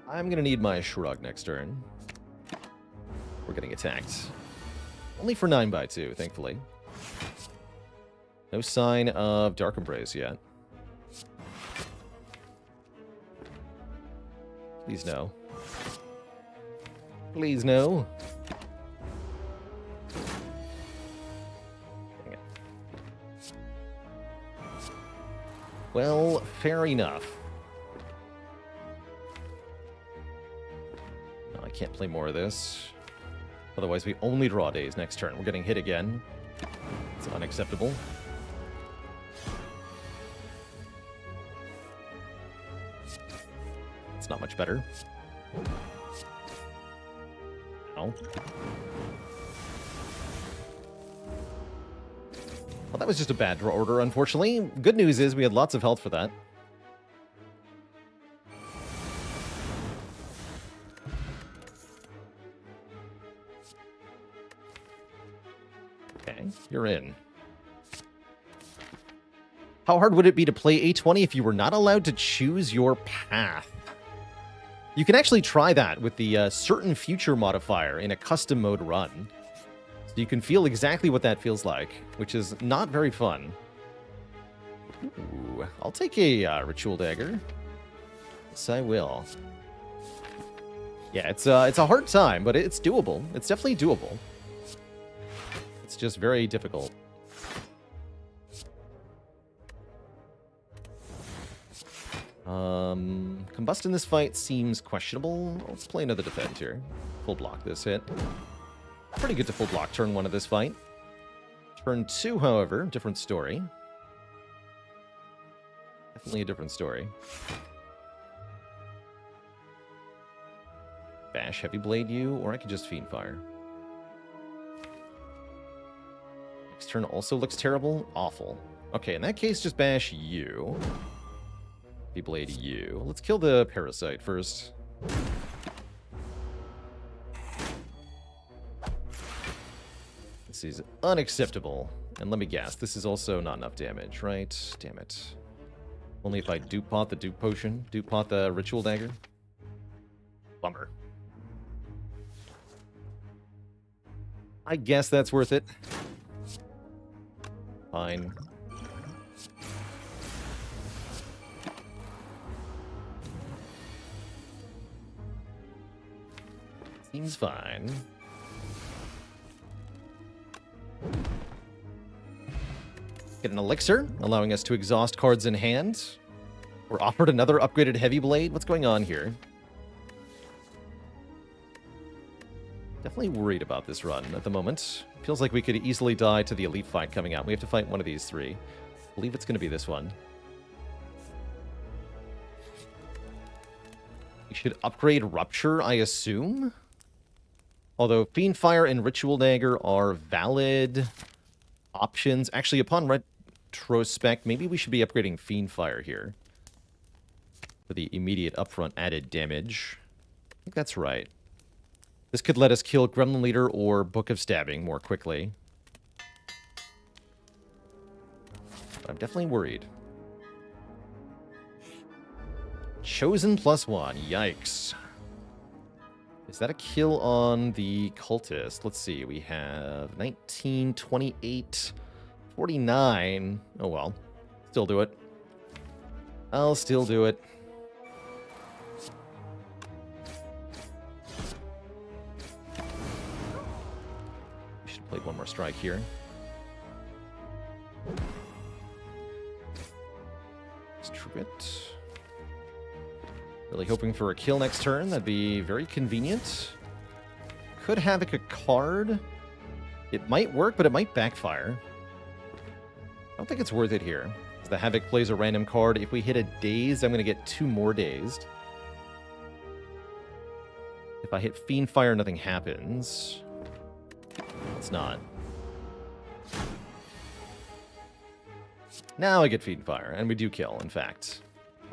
I'm gonna need my Shrug next turn. We're getting attacked. Only for 9x2, thankfully. No sign of Dark Embrace yet. Please no. Please no. Dang it. Well, fair enough. No, I can't play more of this. Otherwise, we only draw days next turn. We're getting hit again. It's unacceptable. It's not much better. Well, that was just a bad draw order, unfortunately. Good news is we had lots of health for that. Okay, you're in. How hard would it be to play A20 if you were not allowed to choose your path? You can actually try that with the certain future modifier in a custom mode run. So you can feel exactly what that feels like, which is not very fun. Ooh, I'll take a Ritual Dagger. Yes, I will. Yeah, it's a hard time, but it's doable. It's definitely doable. It's just very difficult. Combust in this fight seems questionable. Let's play another defend here. Full block this hit. Pretty good to full block turn 1 of this fight. Turn 2, however, different story. Definitely a different story. Bash Heavy Blade you, or I could just Fiendfire. Next turn also looks terrible. Awful. Okay, in that case, just bash you. Heavy Blade you. Let's kill the Parasite first. This is unacceptable. And let me guess, this is also not enough damage, right? Damn it. Only if I dupe pot the dupe potion, dupe pot the ritual dagger. Bummer. I guess that's worth it. Fine. Seems fine. Get an elixir, allowing us to exhaust cards in hand. We're offered another upgraded heavy blade. What's going on here? Definitely worried about this run at the moment. Feels like we could easily die to the elite fight coming out. We have to fight one of these three. I believe it's going to be this one. We should upgrade Rupture, I assume? Although Fiendfire and Ritual Dagger are valid options. Actually, upon retrospect, maybe we should be upgrading Fiendfire here for the immediate upfront added damage. I think that's right. This could let us kill Gremlin Leader or Book of Stabbing more quickly. But I'm definitely worried. Chosen +1. Yikes. Is that a kill on the cultist? Let's see. We have 19, 28, 49. Oh well. Still do it. I'll still do it. We should play one more strike here. Let's true it. Really hoping for a kill next turn. That'd be very convenient. Could Havoc a card. It might work, but it might backfire. I don't think it's worth it here. The Havoc plays a random card. If we hit a Dazed, I'm going to get 2 more Dazed. If I hit Fiendfire, nothing happens. It's not. Now I get Fiendfire, and we do kill, in fact.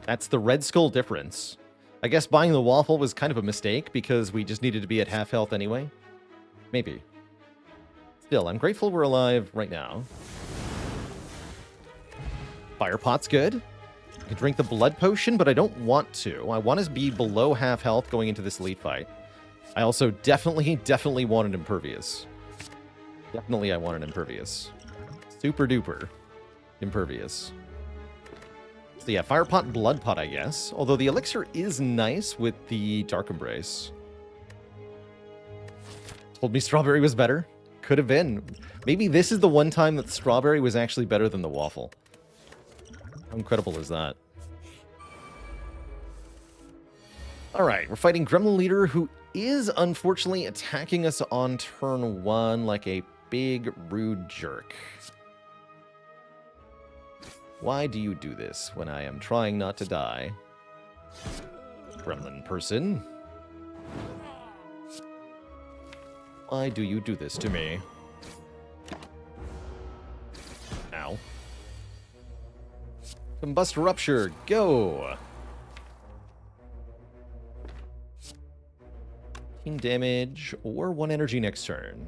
That's the Red Skull difference. I guess buying the waffle was kind of a mistake because we just needed to be at half health anyway. Maybe. Still, I'm grateful we're alive right now. Fire pot's good. I can drink the blood potion, but I don't want to. I want to be below half health going into this elite fight. I also definitely want an impervious. Definitely I want an impervious. Super duper impervious. So yeah, Fire Pot and Blood Pot, I guess. Although the elixir is nice with the Dark Embrace. Told me Strawberry was better. Could have been. Maybe this is the one time that Strawberry was actually better than the waffle. How incredible is that? Alright, we're fighting Gremlin Leader, who is unfortunately attacking us on turn 1 like a big, rude jerk. Why do you do this when I am trying not to die? Gremlin person. Why do you do this to me? Ow. Combust Rupture, go! Team damage or 1 energy next turn.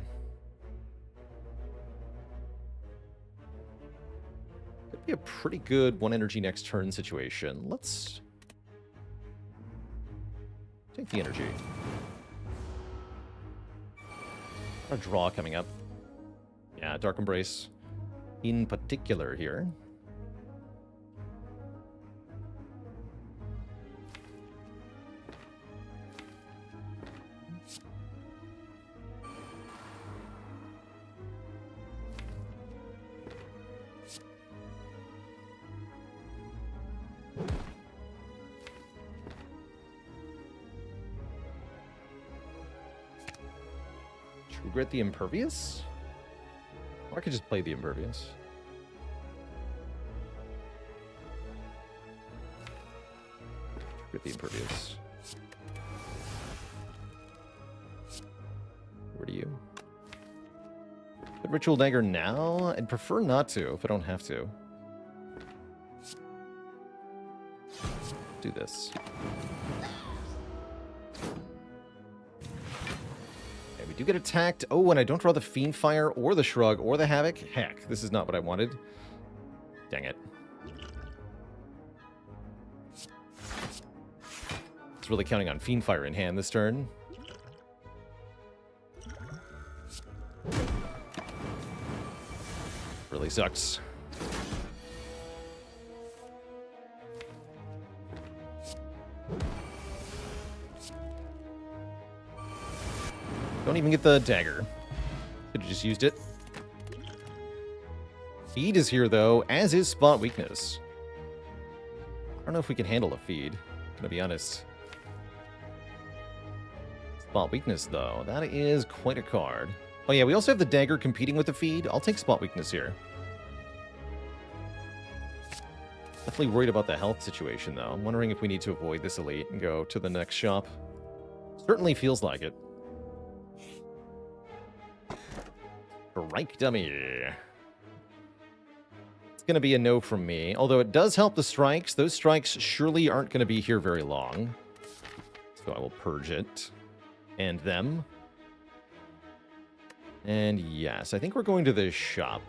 Could be a pretty good 1 energy next turn situation. Let's take the energy. A draw coming up. Yeah, Dark Embrace in particular here. Regret the Impervious? Or I could just play the Impervious. Regret the Impervious. Where do you? Put Ritual Dagger now? I'd prefer not to, if I don't have to. Do this. do get attacked. Oh, and I don't draw the Fiend Fire or the Shrug or the Havoc. Heck, this is not what I wanted. Dang it. It's really counting on Fiend Fire in hand this turn. Really sucks. Don't even get the dagger. Could have just used it. Feed is here, though, as is Spot Weakness. I don't know if we can handle a feed, gonna be honest. Spot Weakness, though. That is quite a card. Oh, yeah, we also have the dagger competing with the feed. I'll take Spot Weakness here. Definitely worried about the health situation, though. I'm wondering if we need to avoid this elite and go to the next shop. Certainly feels like it. Strike Dummy. It's going to be a no from me, although it does help the strikes. Those strikes surely aren't going to be here very long. So I will purge it. And them. And yes, I think we're going to the shop.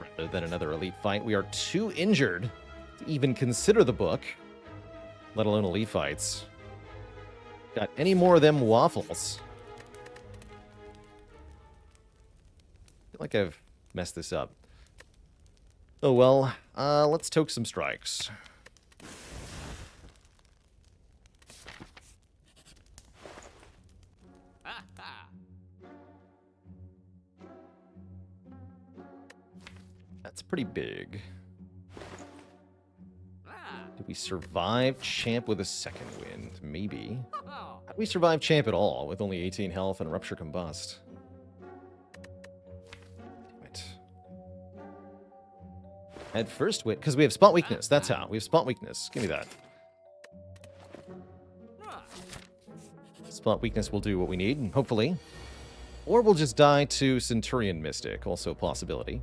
Rather than another elite fight. We are too injured to even consider the book, let alone elite fights. Got any more of them waffles? I feel like I've messed this up. Oh well, let's toke some strikes. That's pretty big. Did we survive Champ with a second wind? Maybe. How do we survive Champ at all with only 18 health and Rupture Combust? Damn it. At first wit, because we have Spot Weakness. That's how. We have Spot Weakness. Give me that. Spot Weakness will do what we need, hopefully. Or we'll just die to Centurion Mystic. Also a possibility.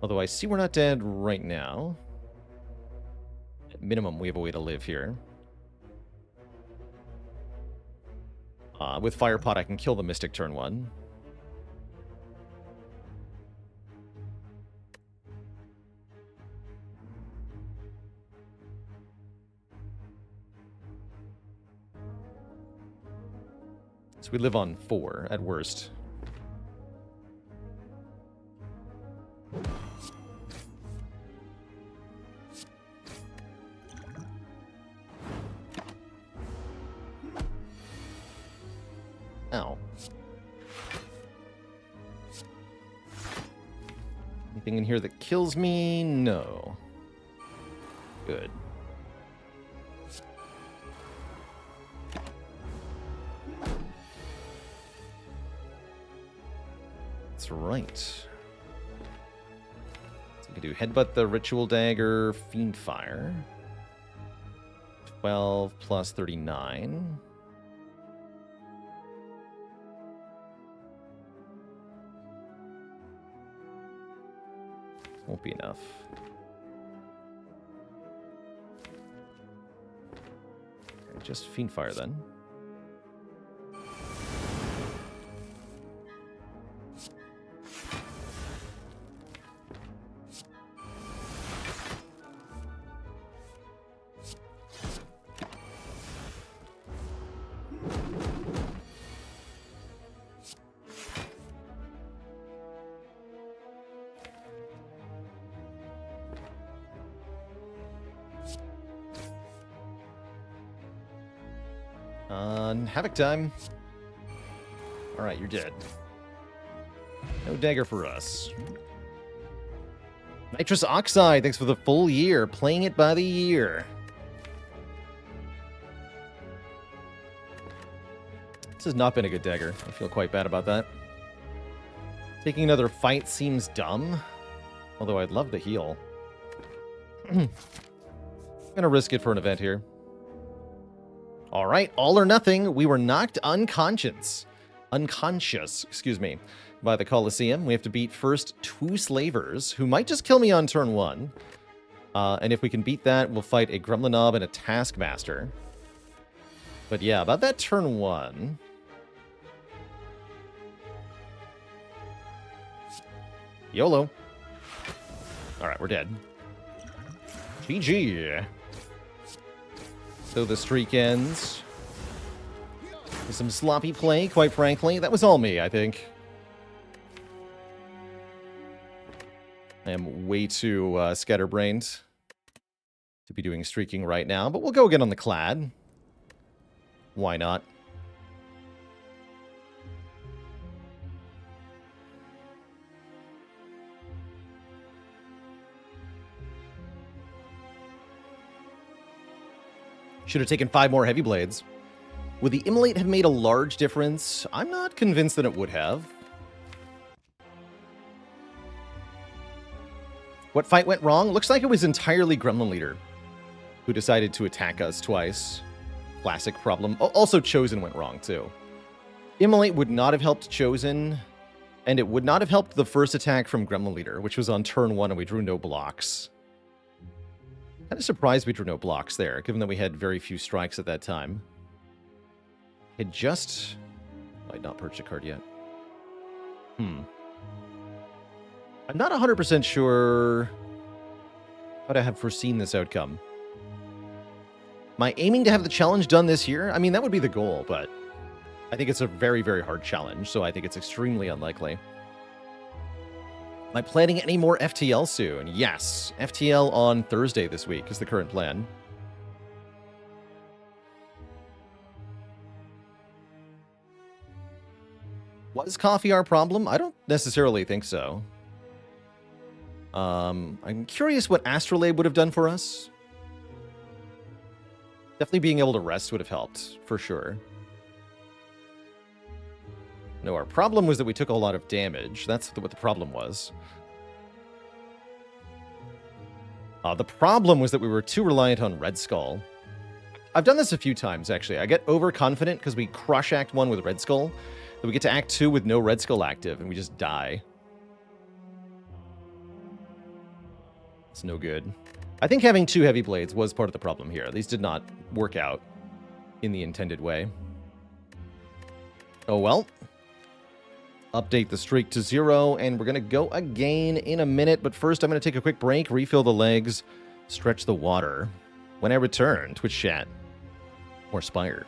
Although I see we're not dead right now. At minimum, we have a way to live here. With Firepot, I can kill the Mystic turn 1. So we live on 4 at worst. Ow. Anything in here that kills me? No. Good. That's right. So we can do Headbutt the Ritual Dagger, Fiend Fire. 12 plus 39. Won't be enough. Okay, just Fiend Fire then. Havoc time. Alright, you're dead. No dagger for us. Nitrous Oxide, thanks for the full year. Playing it by the year. This has not been a good dagger. I feel quite bad about that. Taking another fight seems dumb. Although I'd love the heal. I'm gonna risk it for an event here. All right, all or nothing. We were knocked unconscious, excuse me, by the Colosseum. We have to beat first 2 slavers, who might just kill me on turn 1. And if we can beat that, we'll fight a Gremlin Knob and a Taskmaster. But yeah, about that turn 1, YOLO. All right, we're dead. GG. So the streak ends. With some sloppy play, quite frankly. That was all me, I think. I am way too scatterbrained to be doing streaking right now, but we'll go again on the Clad. Why not? Should have taken 5 more heavy blades. Would the Immolate have made a large difference? I'm not convinced that it would have. What fight went wrong? Looks like it was entirely Gremlin Leader who decided to attack us twice. Classic problem. Also, Chosen went wrong, too. Immolate would not have helped Chosen, and it would not have helped the first attack from Gremlin Leader, which was on turn 1, and we drew no blocks. Kind of surprised we drew no blocks there, given that we had very few strikes at that time. Had just... I'd not purchased a card yet. I'm not 100% sure how to have foreseen this outcome. Am I aiming to have the challenge done this year? I mean, that would be the goal, but I think it's a very, very hard challenge, so I think it's extremely unlikely. Am I planning any more FTL soon? Yes. FTL on Thursday this week is the current plan. Was coffee our problem? I don't necessarily think so. I'm curious what Astrolabe would have done for us. Definitely being able to rest would have helped, for sure. No, our problem was that we took a lot of damage. That's what the problem was. The problem was that we were too reliant on Red Skull. I've done this a few times, actually. I get overconfident because we crush Act 1 with Red Skull. Then we get to Act 2 with no Red Skull active, and we just die. It's no good. I think having 2 heavy blades was part of the problem here. These did not work out in the intended way. Oh well. Update the streak to 0, and we're going to go again in a minute. But first, I'm going to take a quick break, refill the legs, stretch the water. When I return, Twitch chat, more Spire.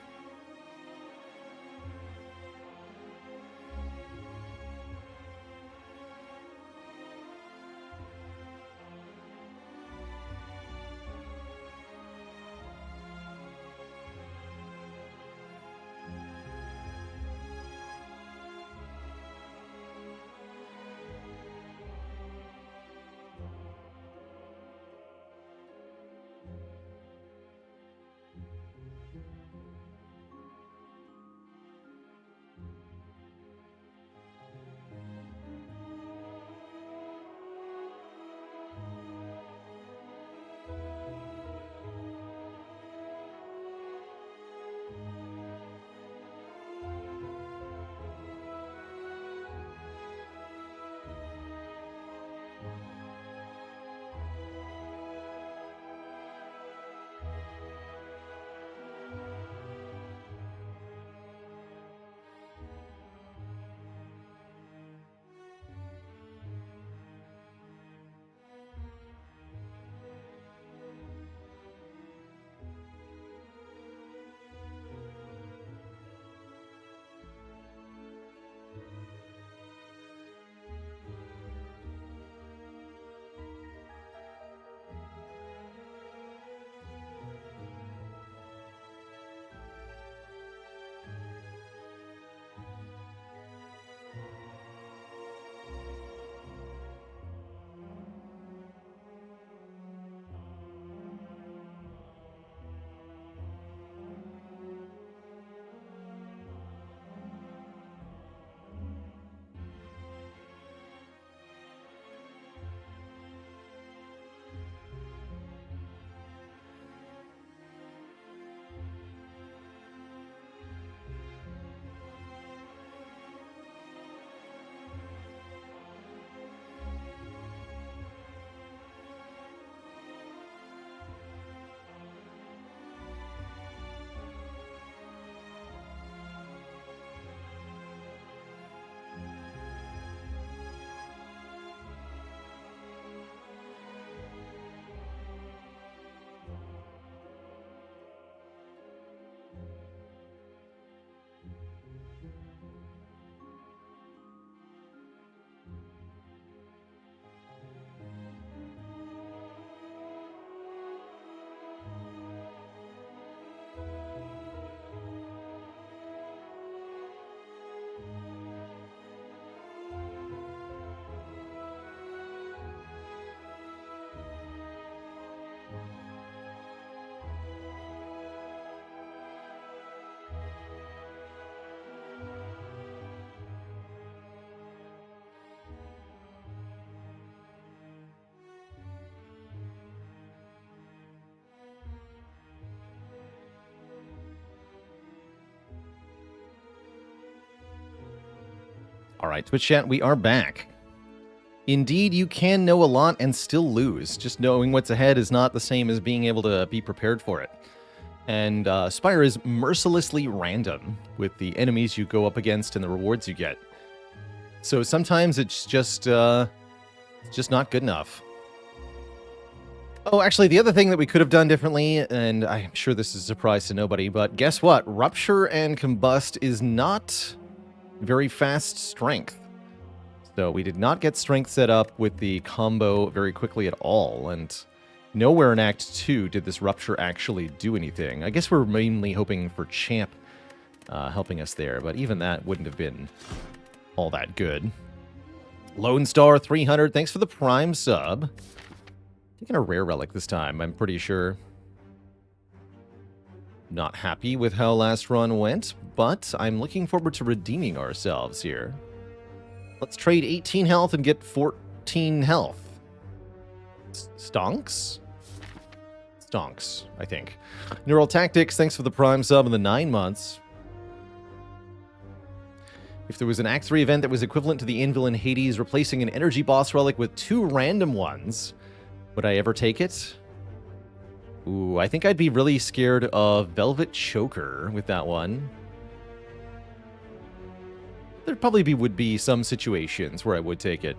All right, Twitch chat, we are back. Indeed, you can know a lot and still lose. Just knowing what's ahead is not the same as being able to be prepared for it. And Spire is mercilessly random with the enemies you go up against and the rewards you get. So sometimes it's just not good enough. Oh, actually, the other thing that we could have done differently, and I'm sure this is a surprise to nobody, but guess what? Rupture and Combust is not very fast strength. So we did not get strength set up with the combo very quickly at all, and nowhere in Act 2 did this Rupture actually do anything. I guess we're mainly hoping for Champ helping us there, but even that wouldn't have been all that good. Lone Star 300, thanks for the Prime sub. Taking a rare relic this time, I'm pretty sure. Not happy with how last run went, but I'm looking forward to redeeming ourselves here. Let's trade 18 health and get 14 health. Stonks? Stonks, I think. Neural Tactics, thanks for the Prime sub and the 9 months. If there was an Act 3 event that was equivalent to the Anvil in Hades replacing an energy boss relic with 2 random ones, would I ever take it? Ooh, I think I'd be really scared of Velvet Choker with that one. There probably would be some situations where I would take it.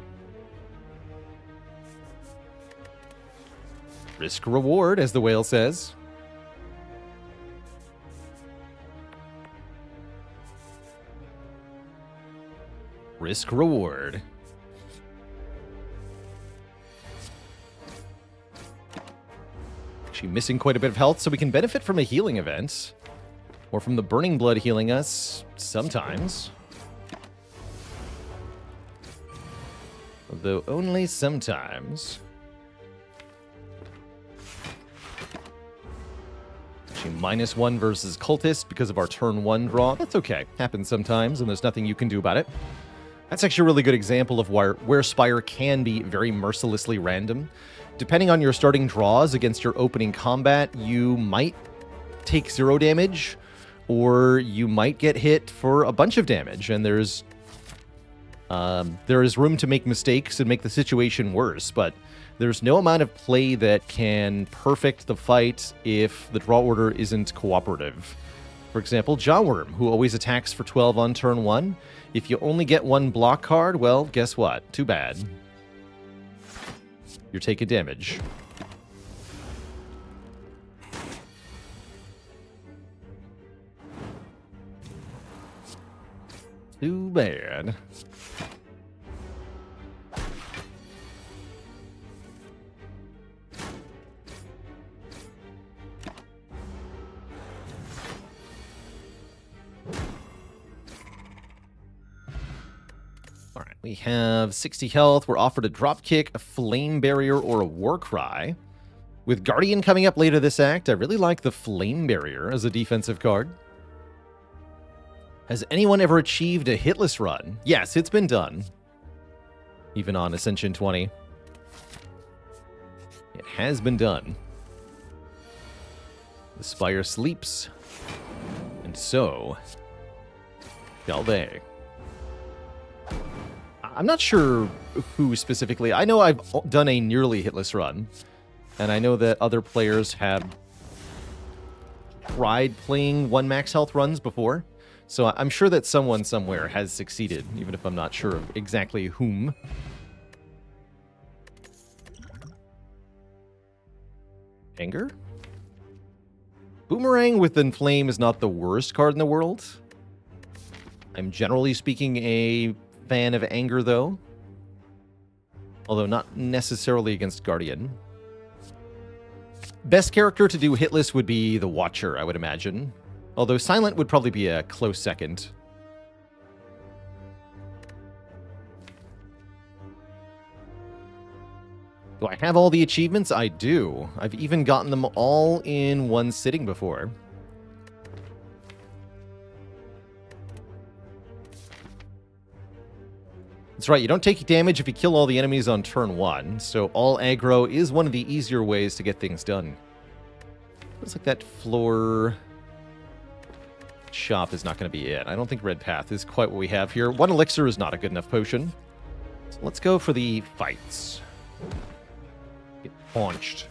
Risk reward, as the whale says. Risk reward. Actually missing quite a bit of health, so we can benefit from a healing event. Or from the Burning Blood healing us sometimes. Though only sometimes. Actually, -1 versus Cultist because of our turn 1 draw. That's okay. Happens sometimes, and there's nothing you can do about it. That's actually a really good example of where Spire can be very mercilessly random. Depending on your starting draws against your opening combat, you might take 0 damage, or you might get hit for a bunch of damage, and there is room to make mistakes and make the situation worse, but there's no amount of play that can perfect the fight if the draw order isn't cooperative. For example, Jawworm, who always attacks for 12 on turn 1. If you only get 1 block card, well, guess what? Too bad. You're taking damage. Too bad. Alright, we have 60 health. We're offered a Dropkick, a Flame Barrier, or a Warcry. With Guardian coming up later this act, I really like the Flame Barrier as a defensive card. Has anyone ever achieved a hitless run? Yes, it's been done. Even on Ascension 20. It has been done. The Spire sleeps. And so shall they. I'm not sure who specifically. I know I've done a nearly hitless run, and I know that other players have tried playing 1 max health runs before, so I'm sure that someone somewhere has succeeded, even if I'm not sure of exactly whom. Anger? Boomerang with Inflame is not the worst card in the world. I'm generally speaking a fan of Anger, though. Although not necessarily against Guardian. Best character to do hitless would be the Watcher, I would imagine. Although Silent would probably be a close second. Do I have all the achievements? I do. I've even gotten them all in one sitting before. That's right, you don't take damage if you kill all the enemies on turn 1, so all aggro is one of the easier ways to get things done. Looks like that floor shop is not going to be it. I don't think Red Path is quite what we have here. 1 elixir is not a good enough potion. So let's go for the fights. Get paunched.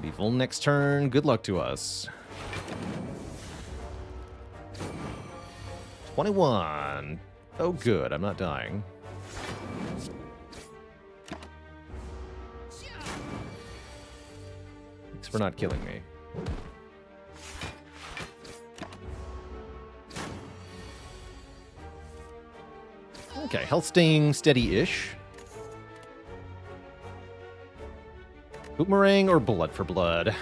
Be full next turn. Good luck to us. 21. Oh, good. I'm not dying. Thanks for not killing me. Okay, health staying steady-ish. Boomerang or blood for blood?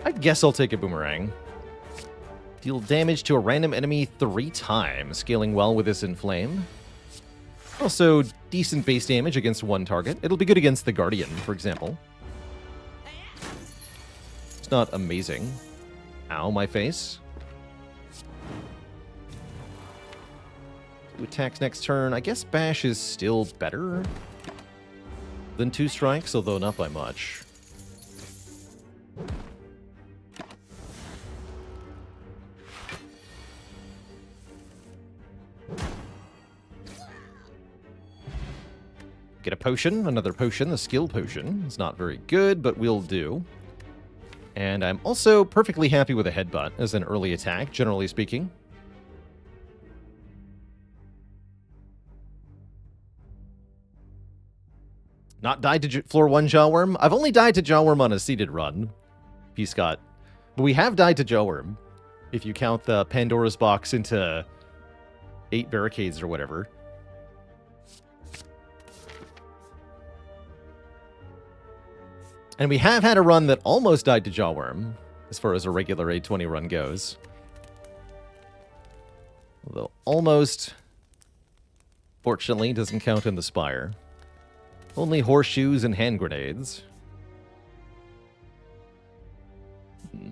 I guess I'll take a boomerang. Deal damage to a random enemy 3 times, scaling well with this Inflame. Also, decent base damage against 1 target. It'll be good against the Guardian, for example. It's not amazing. Ow, my face. 2 attacks next turn. I guess Bash is still better than 2 strikes, although not by much. Get a potion, another potion, the skill potion. It's not very good, but will do. And I'm also perfectly happy with a headbutt as an early attack, generally speaking. Not died to floor 1 Jawworm? I've only died to Jawworm on a seeded run, P-Scott. But we have died to Jawworm, if you count the Pandora's box into 8 barricades or whatever. And we have had a run that almost died to Jawworm, as far as a regular 820 run goes. Although almost, fortunately, doesn't count in the Spire. Only horseshoes and hand grenades.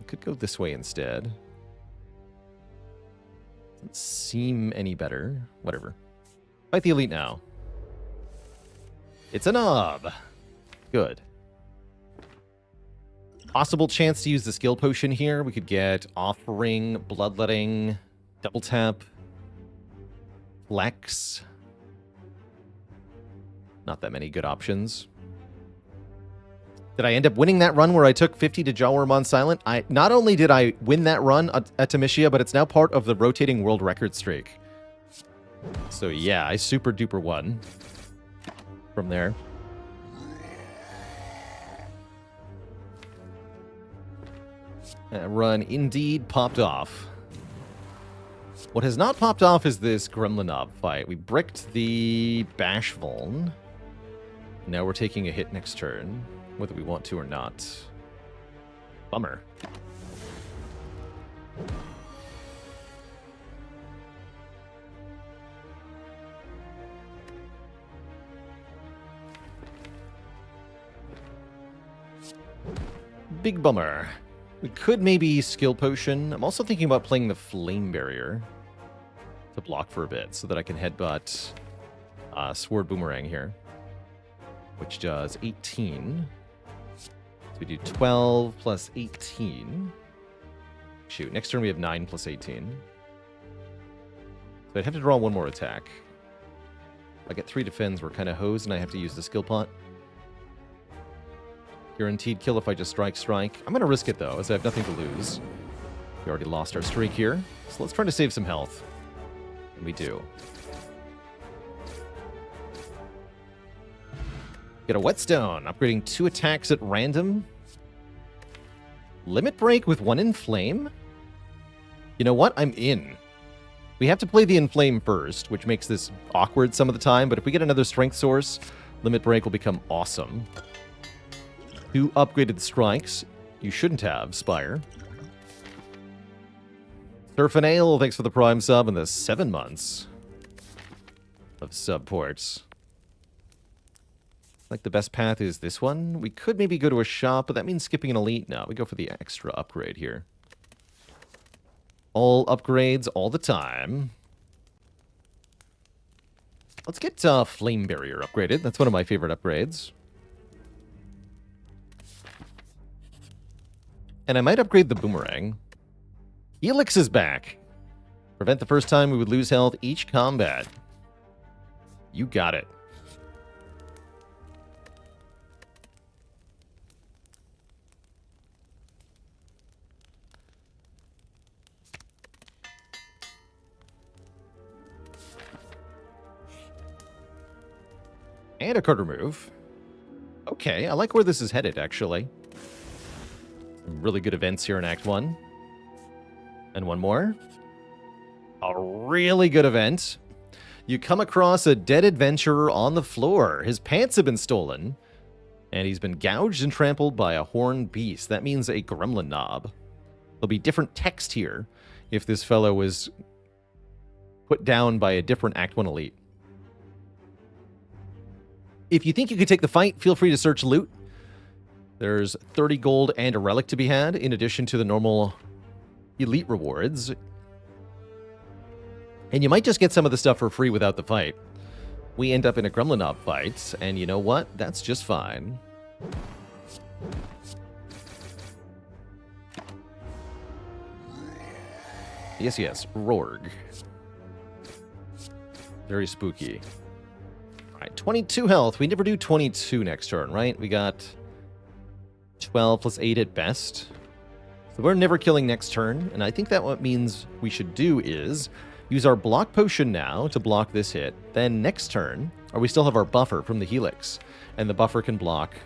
Could go this way instead. Doesn't seem any better. Whatever. Fight the elite now. It's a knob. Good. Possible chance to use the skill potion here. We could get Offering, Bloodletting, Double Tap, Flex. Not that many good options. Did I end up winning that run where I took 50 to Jawworm on Silent? Not only did I win that run at Tamishia, but it's now part of the rotating world record streak. So yeah, I super duper won from there. That run indeed popped off. What has not popped off is this Gremlinob fight. We bricked the Bash Vuln. Now we're taking a hit next turn, whether we want to or not. Bummer. Big bummer. We could maybe skill potion. I'm also thinking about playing the Flame Barrier to block for a bit so that I can headbutt Sword Boomerang here, which does 18. So we do 12 plus 18. Shoot, next turn we have 9 plus 18. So I'd have to draw 1 more attack. If I get 3 defends, we're kind of hosed, and I have to use the skill pot. Guaranteed kill if I just strike. I'm going to risk it, though, as I have nothing to lose. We already lost our streak here, so let's try to save some health. And we do. Get a Whetstone, upgrading 2 attacks at random. Limit Break with 1 Inflame? You know what? I'm in. We have to play the Inflame first, which makes this awkward some of the time, but if we get another Strength Source, Limit Break will become awesome. 2 upgraded strikes. You shouldn't have, Spire. Surf and Ale, thanks for the Prime sub and the 7 months of subports. Like the best path is this one. We could maybe go to a shop, but that means skipping an elite. No, we go for the extra upgrade here. All upgrades all the time. Let's get Flame Barrier upgraded. That's one of my favorite upgrades. And I might upgrade the boomerang. Helix is back. Prevent the first time we would lose health each combat. You got it. And a card remove. Okay, I like where this is headed, actually. Some really good events here in Act 1. And one more. A really good event. You come across a dead adventurer on the floor. His pants have been stolen. And he's been gouged and trampled by a horned beast. That means a gremlin knob. There'll be different text here if this fellow was put down by a different Act 1 elite. If you think you could take the fight, feel free to search loot. There's 30 gold and a relic to be had, in addition to the normal elite rewards. And you might just get some of the stuff for free without the fight. We end up in a gremlin knob fight, and you know what? That's just fine. Yes, Rorg. Very spooky. Alright, 22 health. We never do 22 next turn, right? We got 12 plus 8 at best. So we're never killing next turn, and I think that what means we should do is use our block potion now to block this hit. Then next turn, or we still have our buffer from the Helix, and the buffer can block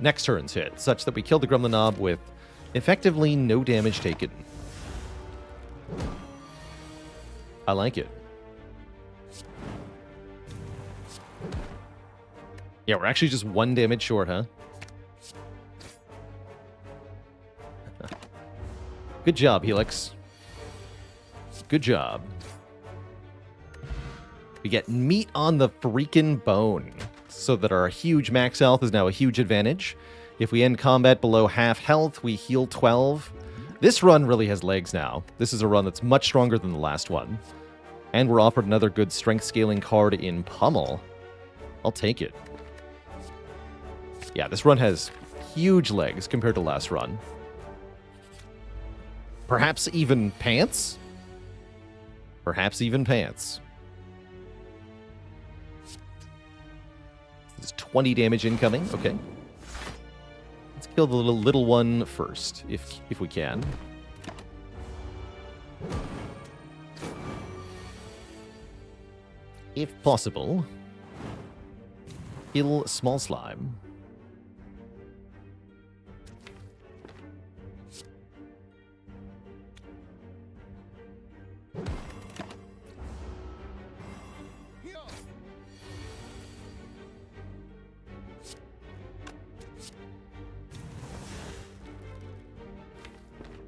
next turn's hit, such that we kill the Gremlin Knob with effectively no damage taken. I like it. Yeah, we're actually just 1 damage short, huh? Good job, Helix. Good job. We get meat on the freaking bone, so that our huge max health is now a huge advantage. If we end combat below half health, we heal 12. This run really has legs now. This is a run that's much stronger than the last one. And we're offered another good strength scaling card in Pummel. I'll take it. Yeah, this run has huge legs compared to last run. Perhaps even pants? Perhaps even pants. This is 20 damage incoming. Okay. Let's kill the little one first, if we can. If possible, kill small slime.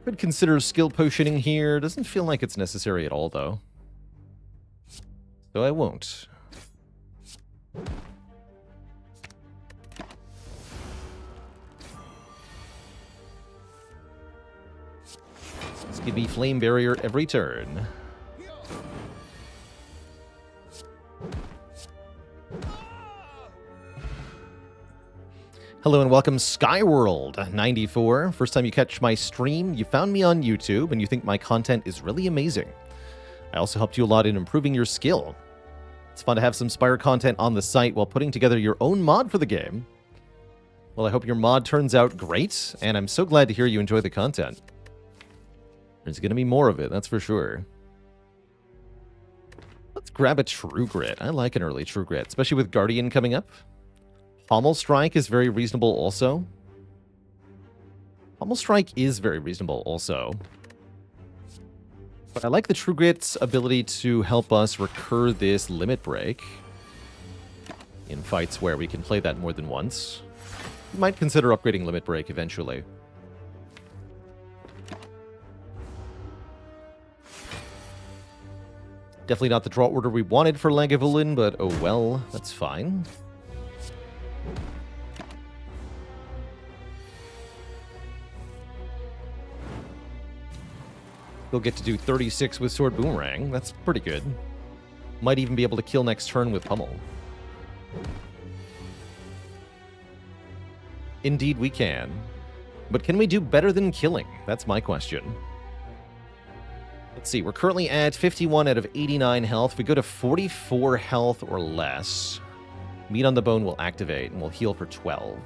Could consider skill potioning here. Doesn't feel like it's necessary at all, though. So I won't. Let's give me Flame Barrier every turn. Hello and welcome, Skyworld94. First time you catch my stream, you found me on YouTube and you think my content is really amazing. I also helped you a lot in improving your skill. It's fun to have some Spire content on the site while putting together your own mod for the game. Well, I hope your mod turns out great, and I'm so glad to hear you enjoy the content. There's going to be more of it, that's for sure. Let's grab a True Grit. I like an early True Grit, especially with Guardian coming up. Pommel Strike is very reasonable also. Pommel Strike is very reasonable also. But I like the True Grit's ability to help us recur this Limit Break in fights where we can play that more than once. We might consider upgrading Limit Break eventually. Definitely not the draw order we wanted for Lagavulin, but oh well, that's fine. We'll get to do 36 with Sword Boomerang. That's pretty good. Might even be able to kill next turn with Pummel. Indeed we can. But can we do better than killing? That's my question. Let's see, we're currently at 51 out of 89 health. If we go to 44 health or less, Meat on the Bone will activate, and we'll heal for 12.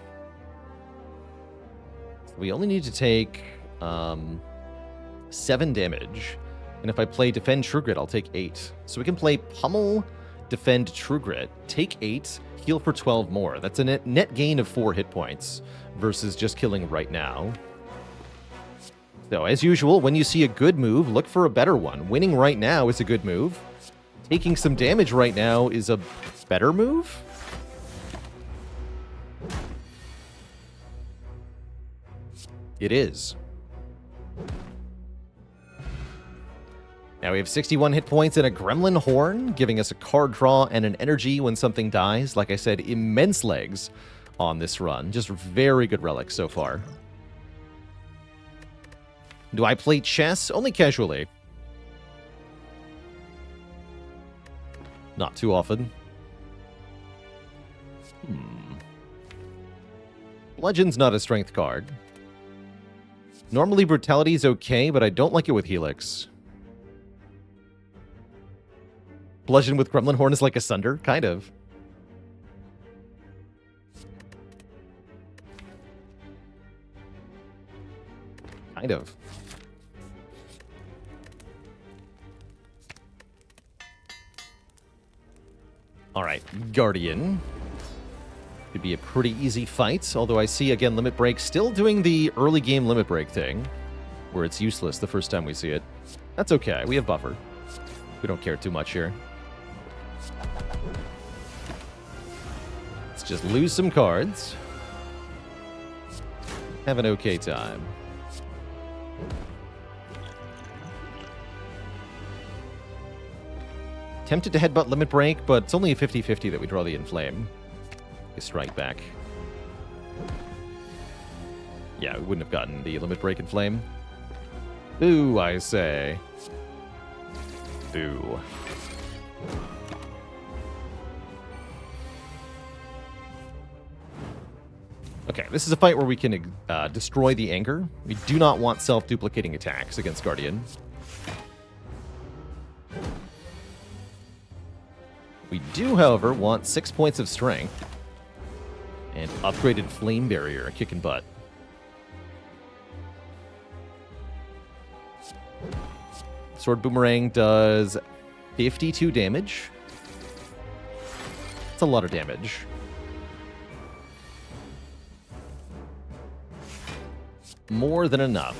So we only need to take 7 damage. And if I play Defend True Grit, I'll take 8. So we can play Pummel, Defend True Grit, take 8, heal for 12 more. That's a net gain of 4 hit points versus just killing right now. So, as usual, when you see a good move, look for a better one. Winning right now is a good move. Taking some damage right now is a better move. It is. Now we have 61 hit points and a Gremlin Horn, giving us a card draw and an energy when something dies. Like I said, immense legs on this run. Just very good relics so far. Do I play chess? Only casually. Not too often. Bludgeon's not a strength card. Normally Brutality's okay, but I don't like it with Helix. Bludgeon with Gremlin Horn is like Asunder? Kind of. Kind of. Alright, Guardian. Could be a pretty easy fight, although I see, again, Limit Break still doing the early game Limit Break thing, where it's useless the first time we see it. That's okay, we have buffer. We don't care too much here. Let's just lose some cards. Have an okay time. Tempted to headbutt Limit Break, but it's only a 50-50 that we draw the Inflame. A strike back. Yeah, we wouldn't have gotten the Limit Break Inflame. Boo, I say. Boo. Okay, this is a fight where we can destroy the Anger. We do not want self-duplicating attacks against Guardian. We do, however, want 6 points of strength and upgraded Flame Barrier, kicking butt. Sword Boomerang does 52 damage. That's a lot of damage. More than enough.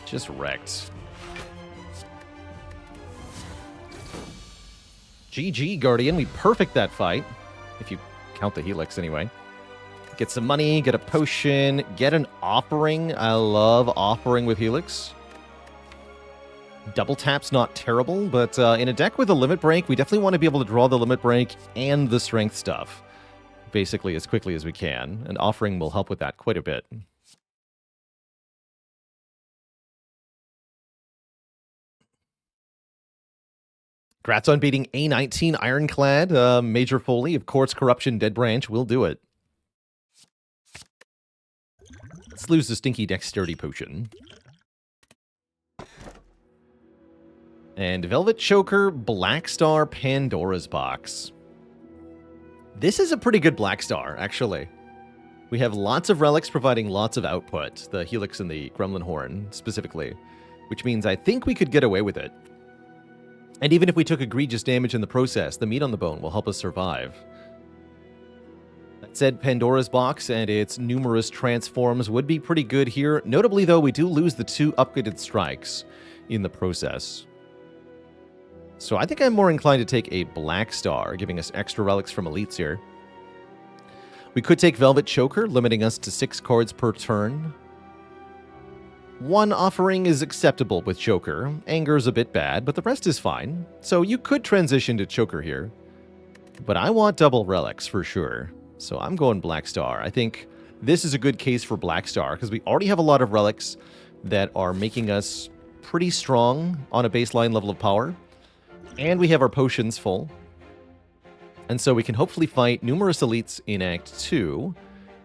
Just wrecked. GG, Guardian. We perfect that fight. If you count the Helix, anyway. Get some money, get a potion, get an Offering. I love Offering with Helix. Double tap's not terrible, but in a deck with a Limit Break, we definitely want to be able to draw the Limit Break and the Strength stuff, basically as quickly as we can. And Offering will help with that quite a bit. Congrats on beating A19 Ironclad. Major Foley, of course, Corruption, Dead Branch will do it. Let's lose the Stinky Dexterity Potion. And Velvet Choker, Black Star, Pandora's Box. This is a pretty good Black Star, actually. We have lots of relics providing lots of output. The Helix and the Gremlin Horn, specifically. Which means I think we could get away with it. And even if we took egregious damage in the process, the Meat on the Bone will help us survive. That said, Pandora's Box and its numerous transforms would be pretty good here. Notably, though, we do lose the 2 upgraded strikes in the process. So I think I'm more inclined to take a Black Star, giving us extra relics from elites here. We could take Velvet Choker, limiting us to 6 cards per turn. 1 Offering is acceptable with Choker. Anger's a bit bad, but the rest is fine. So you could transition to Choker here. But I want double relics for sure. So I'm going Black Star. I think this is a good case for Black Star because we already have a lot of relics that are making us pretty strong on a baseline level of power. And we have our potions full. And so we can hopefully fight numerous elites in Act 2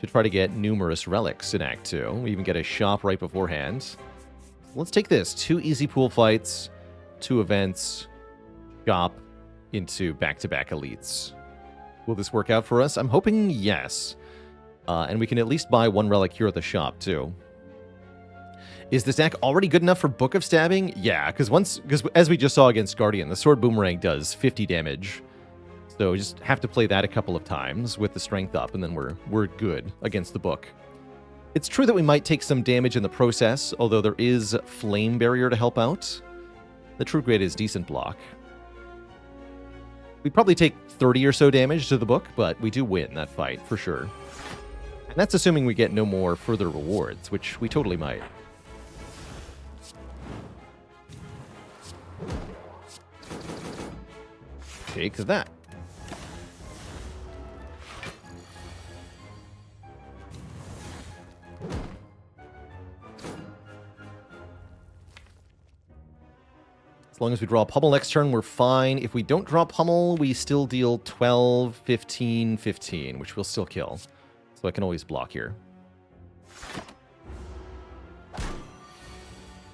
to try to get numerous relics in Act 2. We even get a shop right beforehand. Let's take this. 2 easy pool fights, 2 events, shop into back-to-back elites. Will this work out for us? I'm hoping yes. And we can at least buy 1 relic here at the shop, too. Is this deck already good enough for Book of Stabbing? Yeah, because as we just saw against Guardian, the Sword Boomerang does 50 damage. So we just have to play that a couple of times with the strength up, and then we're good against the book. It's true that we might take some damage in the process, although there is Flame Barrier to help out. The True Grid is decent block. We'd probably take 30 or so damage to the book, but we do win that fight, for sure. And that's assuming we get no more further rewards, which we totally might. Take that. As long as we draw Pummel next turn, we're fine. If we don't draw Pummel, we still deal 12, 15, 15, which will still kill. So I can always block here.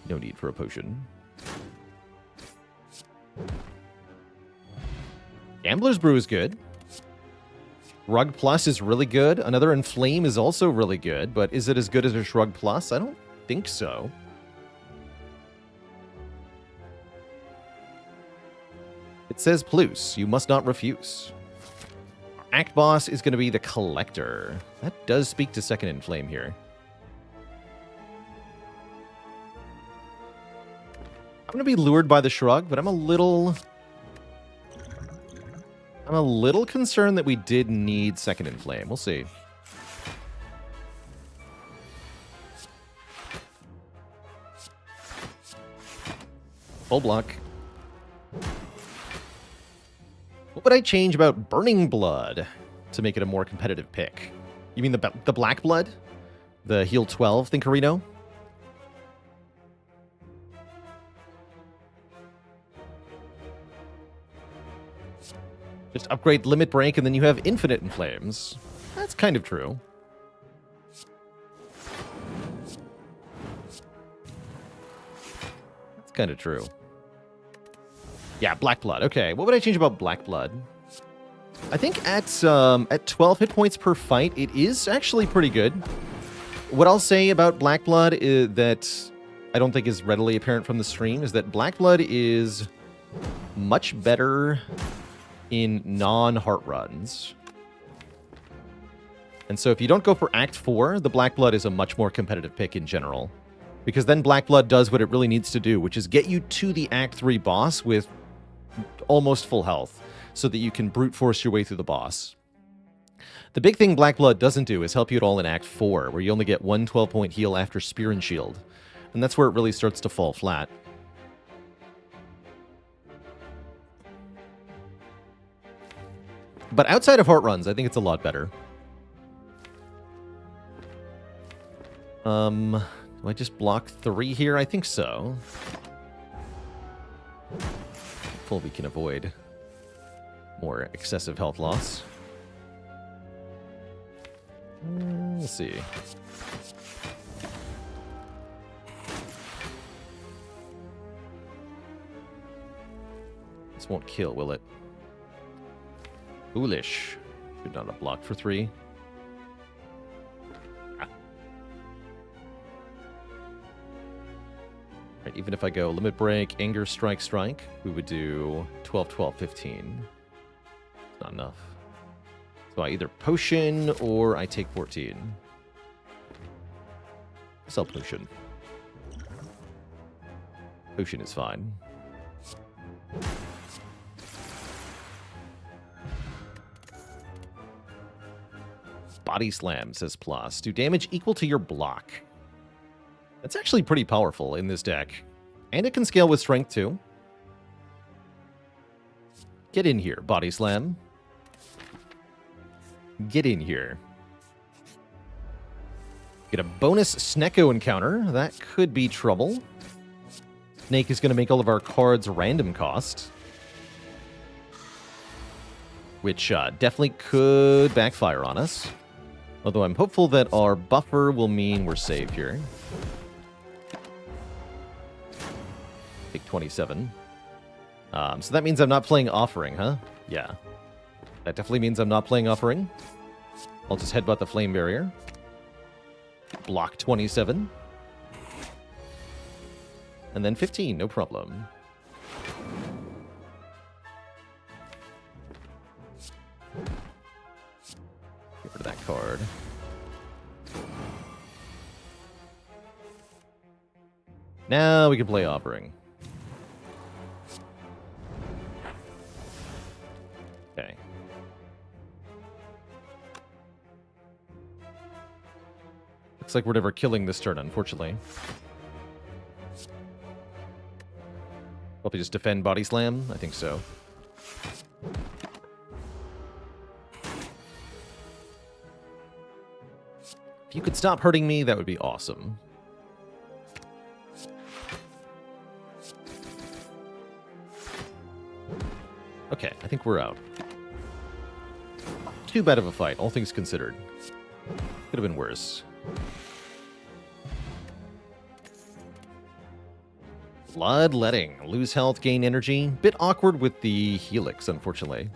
No need for a potion. Gambler's Brew is good. Shrug Plus is really good. Another Inflame is also really good, but is it as good as a Shrug Plus? I don't think so. It says Plus, you must not refuse. Our Act Boss is going to be the Collector. That does speak to second Inflame here. I'm going to be lured by the Shrug, but I'm a little concerned that we did need second Inflame. We'll see. Full block. What would I change about Burning Blood to make it a more competitive pick? You mean the Black Blood? The heal 12 Thinkerino? Just upgrade Limit Break and then you have infinite Inflames. That's kind of true. That's kind of true. Yeah, Black Blood. Okay, what would I change about Black Blood? I think at 12 hit points per fight, it is actually pretty good. What I'll say about Black Blood is that I don't think is readily apparent from the stream is that Black Blood is much better in non-heart runs. And so if you don't go for Act 4, the Black Blood is a much more competitive pick in general. Because then Black Blood does what it really needs to do, which is get you to the Act 3 boss with almost full health, so that you can brute force your way through the boss. The big thing Black Blood doesn't do is help you at all in Act 4, where you only get one 12-point heal after Spear and Shield. And that's where it really starts to fall flat. But outside of heart runs, I think it's a lot better. Do I just block 3 here? I think so. Hopefully we can avoid more excessive health loss. We'll see. This won't kill, will it? Foolish. Should not have blocked for 3. Right, even if I go Limit Break, Anger, Strike, Strike, we would do 12, 12, 15. Not enough. So I either Potion or I take 14. Sell Potion. Potion is fine. Body Slam, says Plus. Do damage equal to your block. That's actually pretty powerful in this deck. And it can scale with strength, too. Get in here, Body Slam. Get in here. Get a bonus Snecko encounter. That could be trouble. Snake is going to make all of our cards random cost. Which definitely could backfire on us. Although I'm hopeful that our buffer will mean we're safe here. Take 27. So that means I'm not playing Offering, huh? Yeah. That definitely means I'm not playing Offering. I'll just headbutt the Flame Barrier. Block 27. And then 15, no problem. Get rid of that card. Now we can play Offering. Okay. Looks like we're never killing this turn, unfortunately. Probably just defend Body Slam? I think so. If you could stop hurting me, that would be awesome. Okay, I think we're out. Too bad of a fight, all things considered. Could have been worse. Bloodletting. Lose health, gain energy. Bit awkward with the Helix, unfortunately.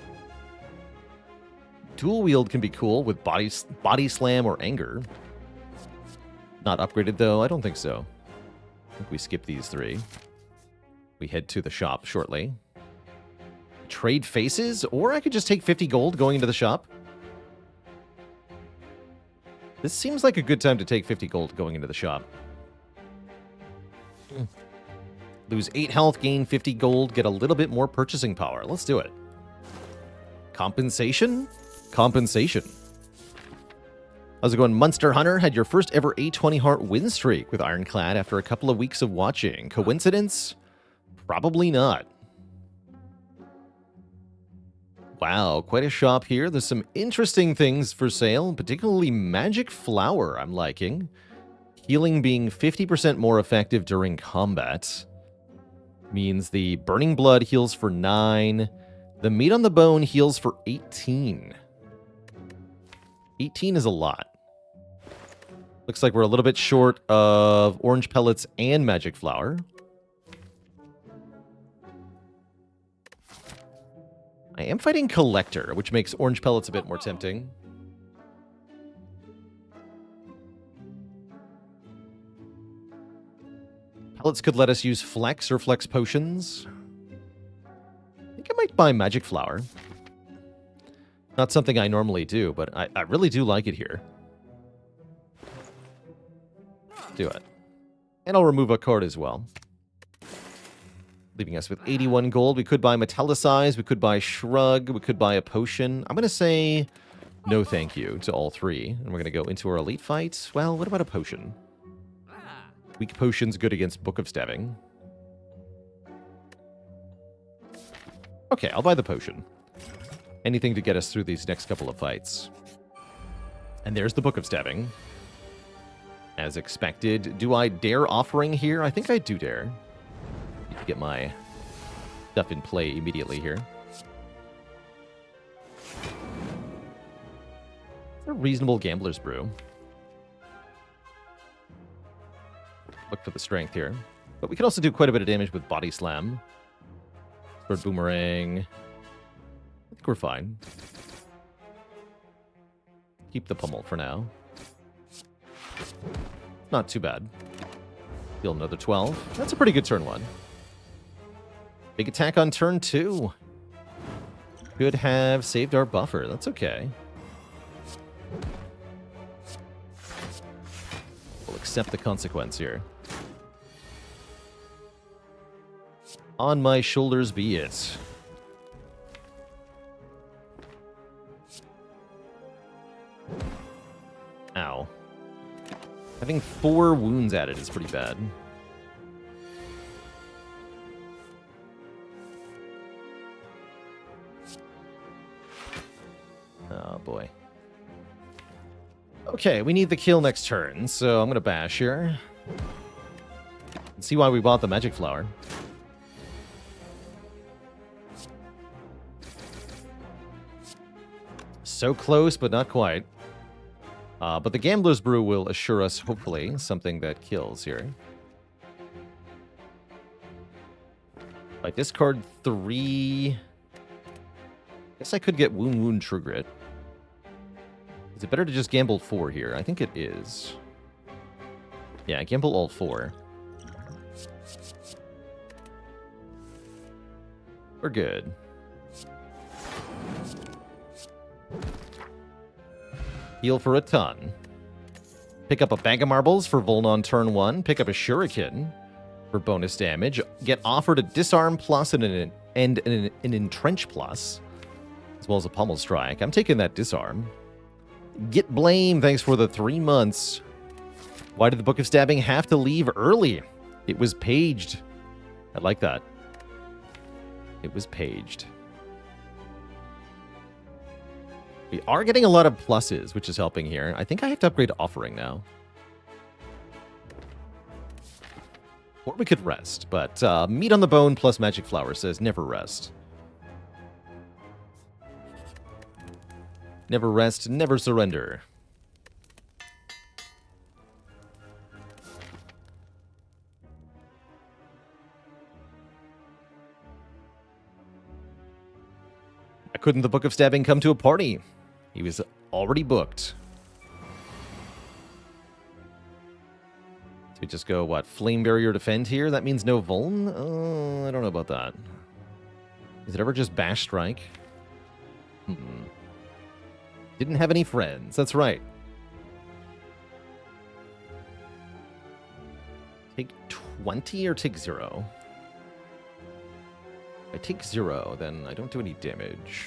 Dual wield can be cool with body slam or anger. Not upgraded, though? I don't think so. I think we skip these three. We head to the shop shortly. Trade faces? Or I could just take 50 gold going into the shop. This seems like a good time to take 50 gold going into the shop. Lose 8 health, gain 50 gold, get a little bit more purchasing power. Let's do it. Compensation? Compensation. How's it going? Monster Hunter had your first ever A20 heart win streak with Ironclad after a couple of weeks of watching. Coincidence? Probably not. Wow, quite a shop here. There's some interesting things for sale, particularly Magic Flower I'm liking. Healing being 50% more effective during combat. Means the Burning Blood heals for 9. The Meat on the Bone heals for 18. 18 is a lot. Looks like we're a little bit short of Orange Pellets and Magic Flower. I am fighting Collector, which makes Orange Pellets a bit more tempting. Pellets could let us use Flex or Flex Potions. I think I might buy Magic Flower. Not something I normally do, but I really do like it here. Do it. And I'll remove a card as well. Leaving us with 81 gold. We could buy Metallicize, we could buy Shrug, we could buy a potion. I'm going to say no thank you to all three. And we're going to go into our elite fight. Well, what about a potion? Weak potion's good against Book of Stabbing. Okay, I'll buy the potion. Anything to get us through these next couple of fights. And there's the Book of Stabbing. As expected. Do I dare Offering here? I think I do dare. Need to get my stuff in play immediately here. It's a reasonable Gambler's Brew. Look for the strength here. But we can also do quite a bit of damage with Body Slam. Sword Boomerang. I think we're fine. Keep the Pummel for now. Not too bad. Deal another 12. That's a pretty good turn 1. Big attack on turn 2. Could have saved our buffer. That's okay. We'll accept the consequence here. On my shoulders be it. Ow. Having 4 wounds added is pretty bad. Oh boy. Okay, we need the kill next turn, so I'm going to bash here. And see why we bought the Magic Flower. So close, but not quite. But the Gambler's Brew will assure us, hopefully, something that kills here. I discard 3. Guess I could get Wound Trigger it. Is it better to just gamble 4 here? I think it is. Yeah, gamble all 4. We're good. Heal for a ton. Pick up a bag of marbles for Vuln on turn 1. Pick up a Shuriken for bonus damage. Get offered a Disarm plus and an Entrench plus, as well as a Pummel Strike. I'm taking that Disarm. Get Blame, thanks for the 3 months. Why did the Book of Stabbing have to leave early? It was paged. I like that. It was paged. We are getting a lot of pluses, which is helping here. I think I have to upgrade to Offering now. Or we could rest, but Meat on the Bone plus Magic Flower says never rest. Never rest, never surrender. Couldn't the Book of Stabbing come to a party? He was already booked. So we just go, what, Flame Barrier Defend here? That means no Vuln? I don't know about that. Is it ever just Bash Strike? Didn't have any friends. That's right. Take 20 or take 0? If I take 0, then I don't do any damage.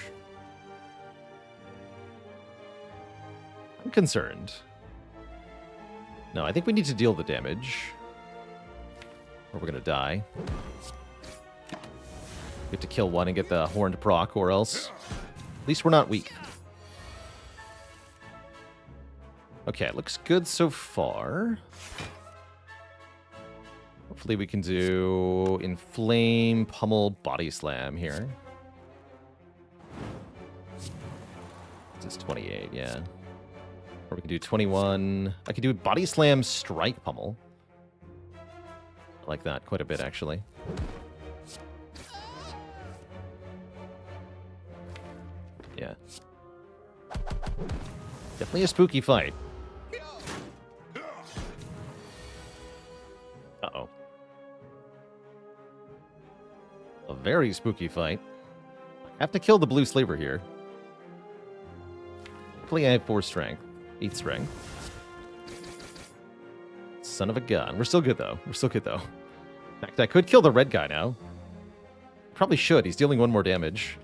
I'm concerned. No, I think we need to deal the damage. Or we're gonna die. We have to kill one and get the Horned proc, or else... At least we're not weak. Okay, it looks good so far. Hopefully we can do Inflame, Pummel, Body Slam here. This is 28, yeah. Or we can do 21. I can do Body Slam, Strike, Pummel. I like that quite a bit, actually. Yeah. Definitely a spooky fight. Uh-oh. A very spooky fight. I have to kill the blue slaver here. Hopefully I have 4 strength. 8 strength. Son of a gun. We're still good, though. We're still good, though. In fact, I could kill the red guy now. Probably should. He's dealing 1 more damage.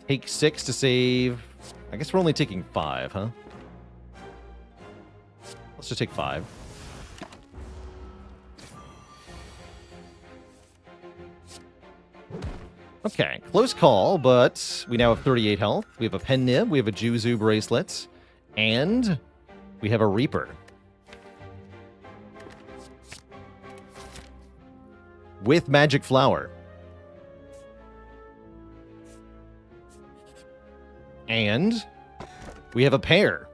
Take 6 to save. I guess we're only taking 5, huh? Let's just take 5. Okay, close call, but we now have 38 health. We have a Pen Nib, we have a Juzu bracelet, and we have a Reaper. With Magic Flower. And we have a pair,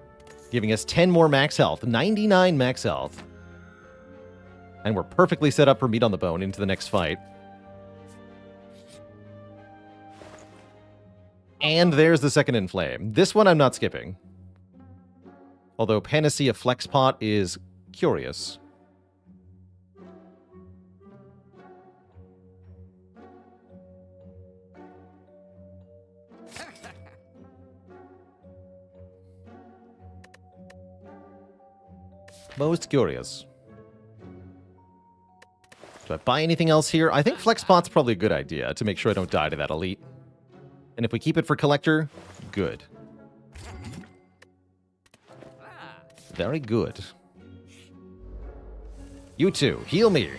giving us 10 more max health, 99 max health. And we're perfectly set up for Meat on the Bone into the next fight. And there's the second Inflame. This one I'm not skipping. Although Panacea Flex Pot is curious. Most curious. Do I buy anything else here? I think Flex Pot's probably a good idea to make sure I don't die to that elite. And if we keep it for Collector, good. Very good. You two, heal me.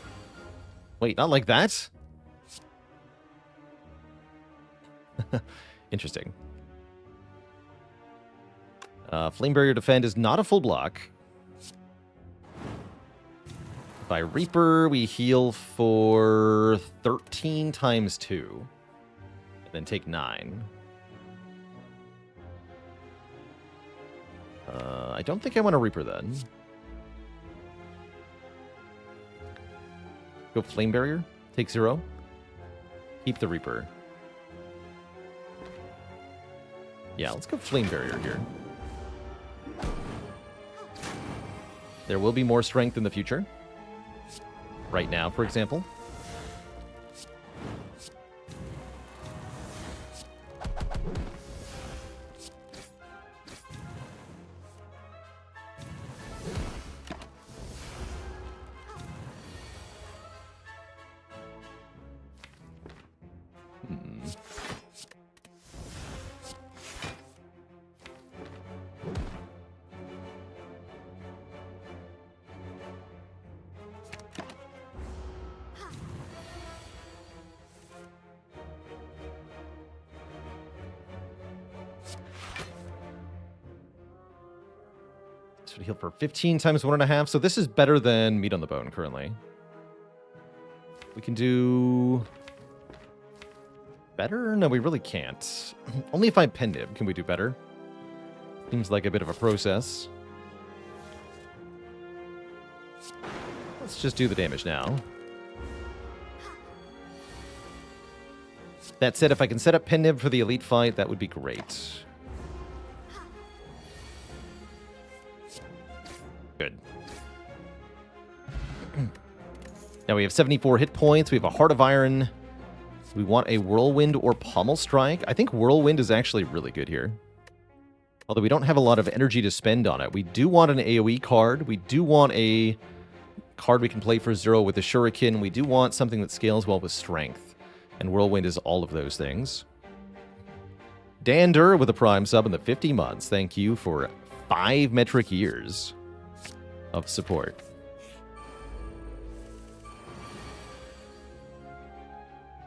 Wait, not like that? Interesting. Flame Barrier Defend is not a full block. By Reaper, we heal for 13 times 2. And then take 9. I don't think I want a Reaper then. Go Flame Barrier. Take 0. Keep the Reaper. Yeah, let's go Flame Barrier here. There will be more strength in the future. Right now, for example. This would heal for 15 times 1.5. So this is better than Meat on the Bone currently. We can do better? No, we really can't. Only if I pen nib can we do better. Seems like a bit of a process. Let's just do the damage now. That said, if I can set up pen nib for the elite fight, that would be great. Good. Now we have 74 hit points. We have a Heart of Iron. We want a Whirlwind or Pommel Strike. I think Whirlwind is actually really good here. Although we don't have a lot of energy to spend on it. We do want an AoE card. We do want a card we can play for 0 with the Shuriken. We do want something that scales well with Strength. And Whirlwind is all of those things. Dander with a Prime sub in the 50 months. Thank you for 5 metric years of support.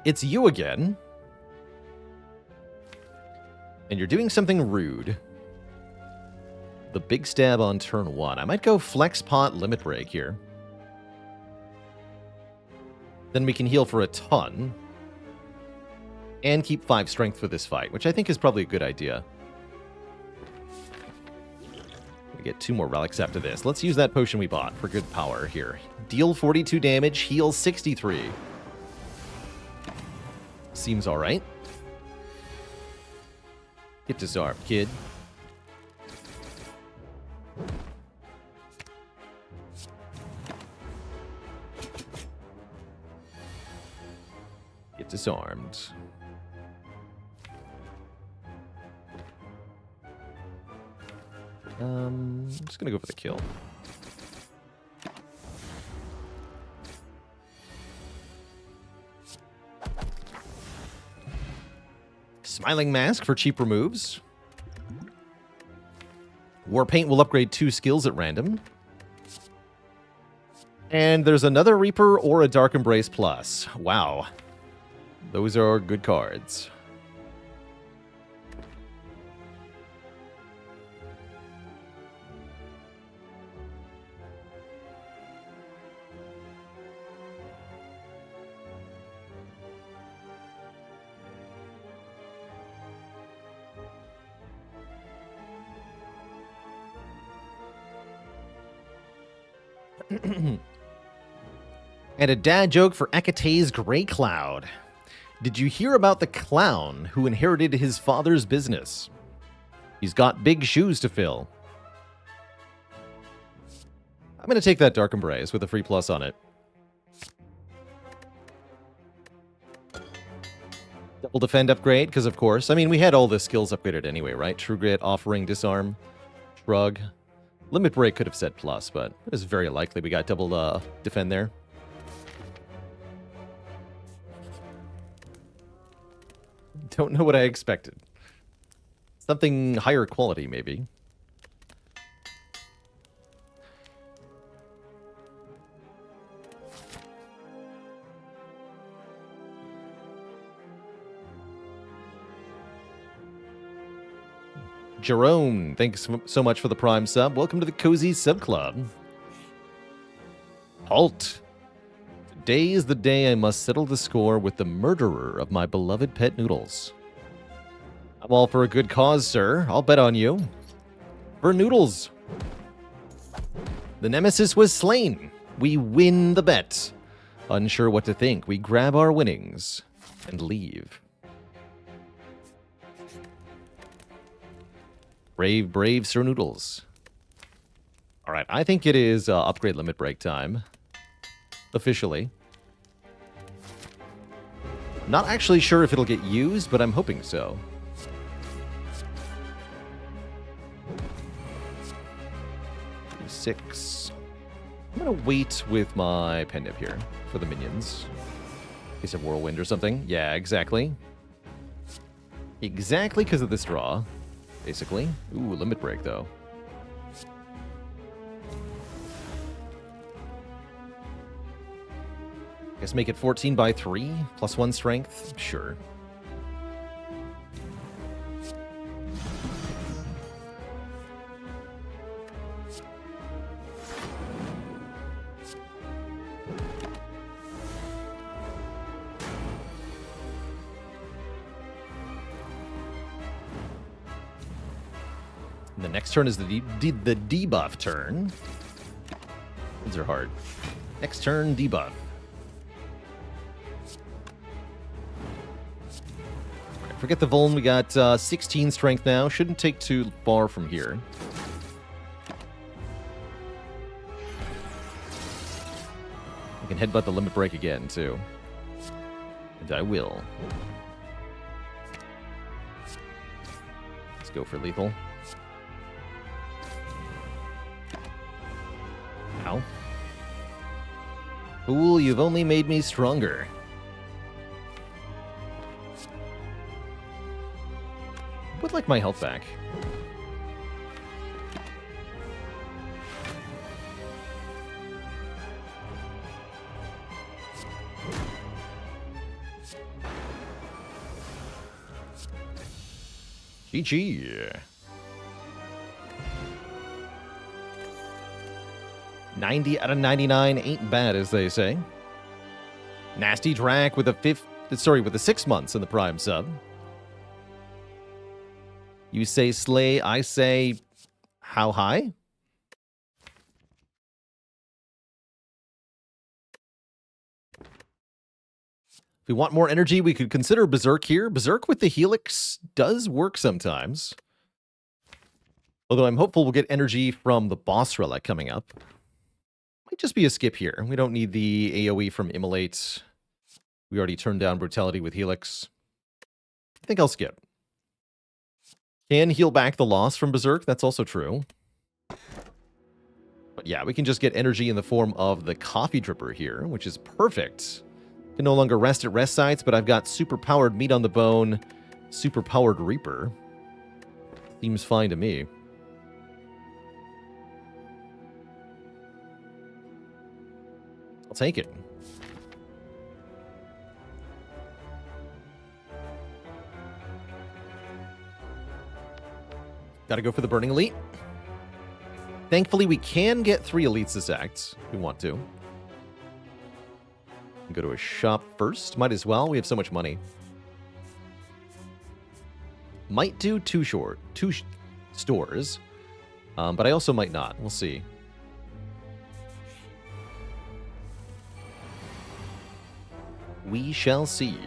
It's you again. And you're doing something rude. The big stab on turn 1. I might go Flex Pot Limit Break here. Then we can heal for a ton. And keep 5 strength for this fight, which I think is probably a good idea. Get 2 more relics after this. Let's use that potion we bought for good power here. Deal 42 damage, heal 63. Seems alright. Get disarmed, kid. Get disarmed. I'm just gonna go for the kill. Smiling Mask for cheap removes. War Paint will upgrade 2 skills at random. And there's another Reaper or a Dark Embrace Plus. Wow. Those are good cards. And a dad joke for Ekate's Grey Cloud. Did you hear about the clown who inherited his father's business? He's got big shoes to fill. I'm going to take that Dark Embrace with a free plus on it. Double defend upgrade, because of course. I mean, we had all the skills upgraded anyway, right? True Grit, Offering, Disarm, Shrug. Limit Break could have said plus, but it was very likely we got double defend there. Don't know what I expected. Something higher quality, maybe. Jerome, thanks so much for the Prime sub. Welcome to the Cozy Sub Club. Halt. Today is the day I must settle the score with the murderer of my beloved pet Noodles. I'm all for a good cause, sir. I'll bet on you. For Noodles. The nemesis was slain. We win the bet. Unsure what to think, we grab our winnings and leave. Brave, brave Sir Noodles. All right, I think it is upgrade limit break time. Officially. Not actually sure if it'll get used, but I'm hoping so. Six. I'm going to wait with my pen nib here for the minions. In case of whirlwind or something. Yeah, exactly. Exactly because of this draw, basically. Ooh, limit break, though. Guess make it 14 by 3, plus 1 strength? Sure. The next turn is the debuff turn. These are hard. Next turn, debuff. Right, forget the Vuln. We got 16 strength now. Shouldn't take too far from here. I can headbutt the limit break again, too. And I will. Let's go for lethal. Ow. Fool, you've only made me stronger. I would like my health back. GG. 90 out of 99 ain't bad, as they say. Nasty Drac with a 6 months in the Prime sub. You say slay, I say how high? If we want more energy, we could consider Berserk here. Berserk with the Helix does work sometimes. Although I'm hopeful we'll get energy from the boss relic coming up. Might just be a skip here. We don't need the AoE from Immolate. We already turned down Brutality with Helix. I think I'll skip. Can heal back the loss from Berserk. That's also true. But yeah, we can just get energy in the form of the Coffee Dripper here, which is perfect. Can no longer rest at rest sites, but I've got super powered Meat on the Bone, super powered Reaper. Seems fine to me. I'll take it. Gotta go for the Burning Elite. Thankfully, we can get 3 elites this act if we want to. Go to a shop first. Might as well. We have so much money. Might do two stores. But I also might not. We'll see. We shall see.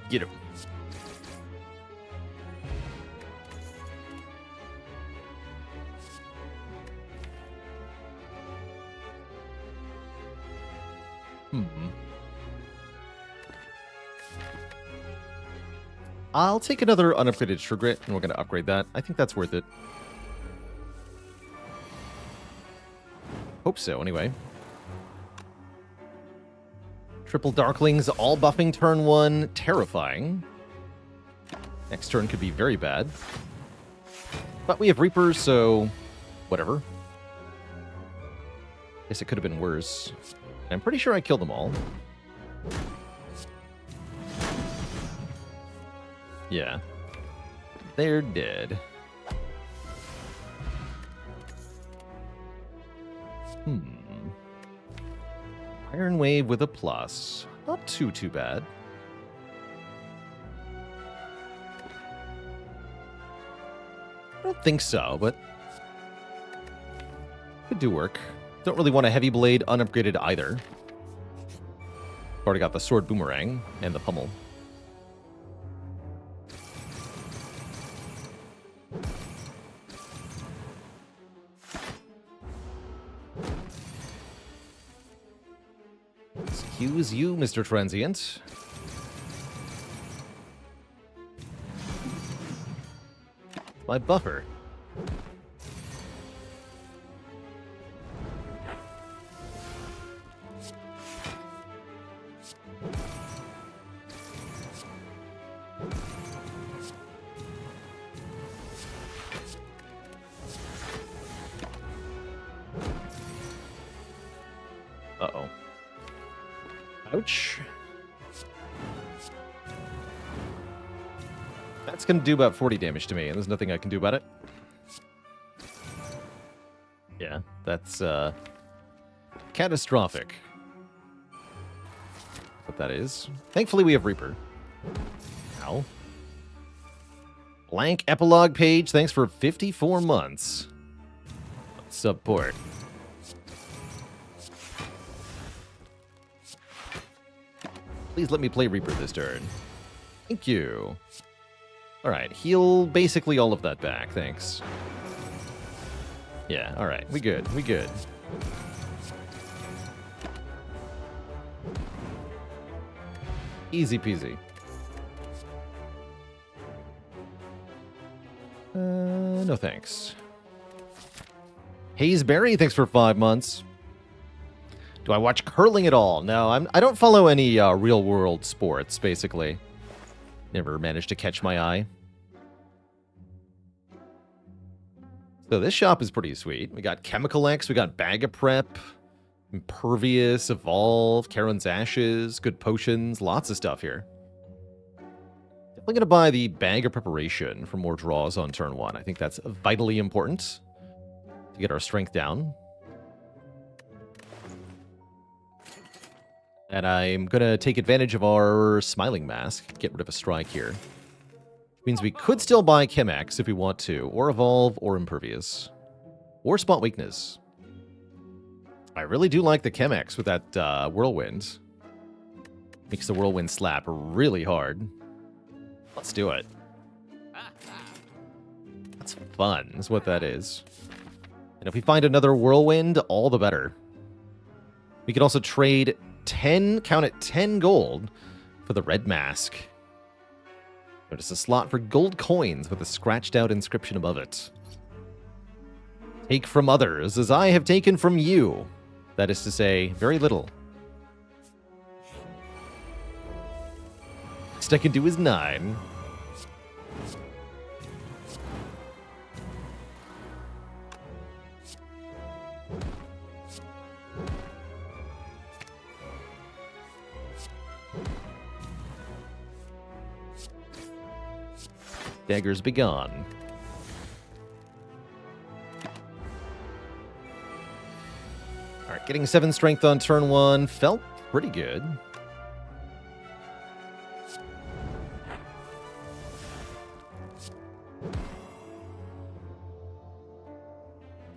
Get him. I'll take another unupgraded Sugar and we're going to upgrade that. I think that's worth it. Hope so, anyway. Triple Darklings, all buffing turn 1. Terrifying. Next turn could be very bad. But we have Reapers, so whatever. Guess it could have been worse. I'm pretty sure I killed them all. Yeah. They're dead. Iron Wave with a plus. Not too bad. I don't think so, but could do work. Don't really want a Heavy Blade unupgraded either. Already got the Sword Boomerang and the Pummel. Excuse you, Mr. Transient. My buffer. Uh-oh. Ouch. That's going to do about 40 damage to me, and there's nothing I can do about it. Yeah, that's, catastrophic. What that is. Thankfully, we have Reaper. Ow. Blank epilogue page, thanks for 54 months. Support. Please let me play Reaper this turn. Thank you. Alright, heal basically all of that back, thanks. Yeah, alright, we good, we good. Easy peasy. No thanks. Hazeberry, thanks for 5 months. Do I watch curling at all? No, I don't follow any real-world sports, basically. Never managed to catch my eye. So this shop is pretty sweet. We got Chemical X, we got Bag of Prep, Impervious, Evolve, Karen's Ashes, good potions, lots of stuff here. Definitely going to buy the Bag of Preparation for more draws on turn 1. I think that's vitally important to get our strength down. And I'm going to take advantage of our Smiling Mask, get rid of a strike here. Means we could still buy Chemex if we want to, or Evolve, or Impervious. Or Spot Weakness. I really do like the Chemex with that Whirlwind. Makes the Whirlwind slap really hard. Let's do it. That's fun, is what that is. And if we find another Whirlwind, all the better. We could also trade 10, count it, 10 gold for the red mask. Notice a slot for gold coins with a scratched out inscription above it. Take from others as I have taken from you. That is to say, very little. Next I can do is 9. Daggers be gone. Alright, getting 7 strength on turn 1 felt pretty good.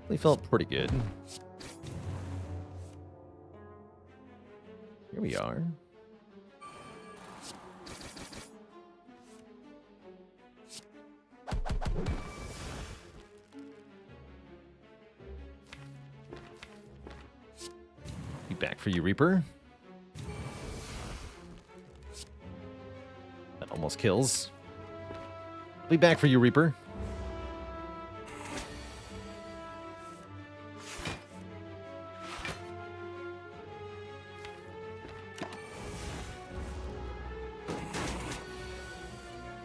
They felt pretty good. Here we are. Be back for you, Reaper. That almost kills. I'll be back for you, Reaper.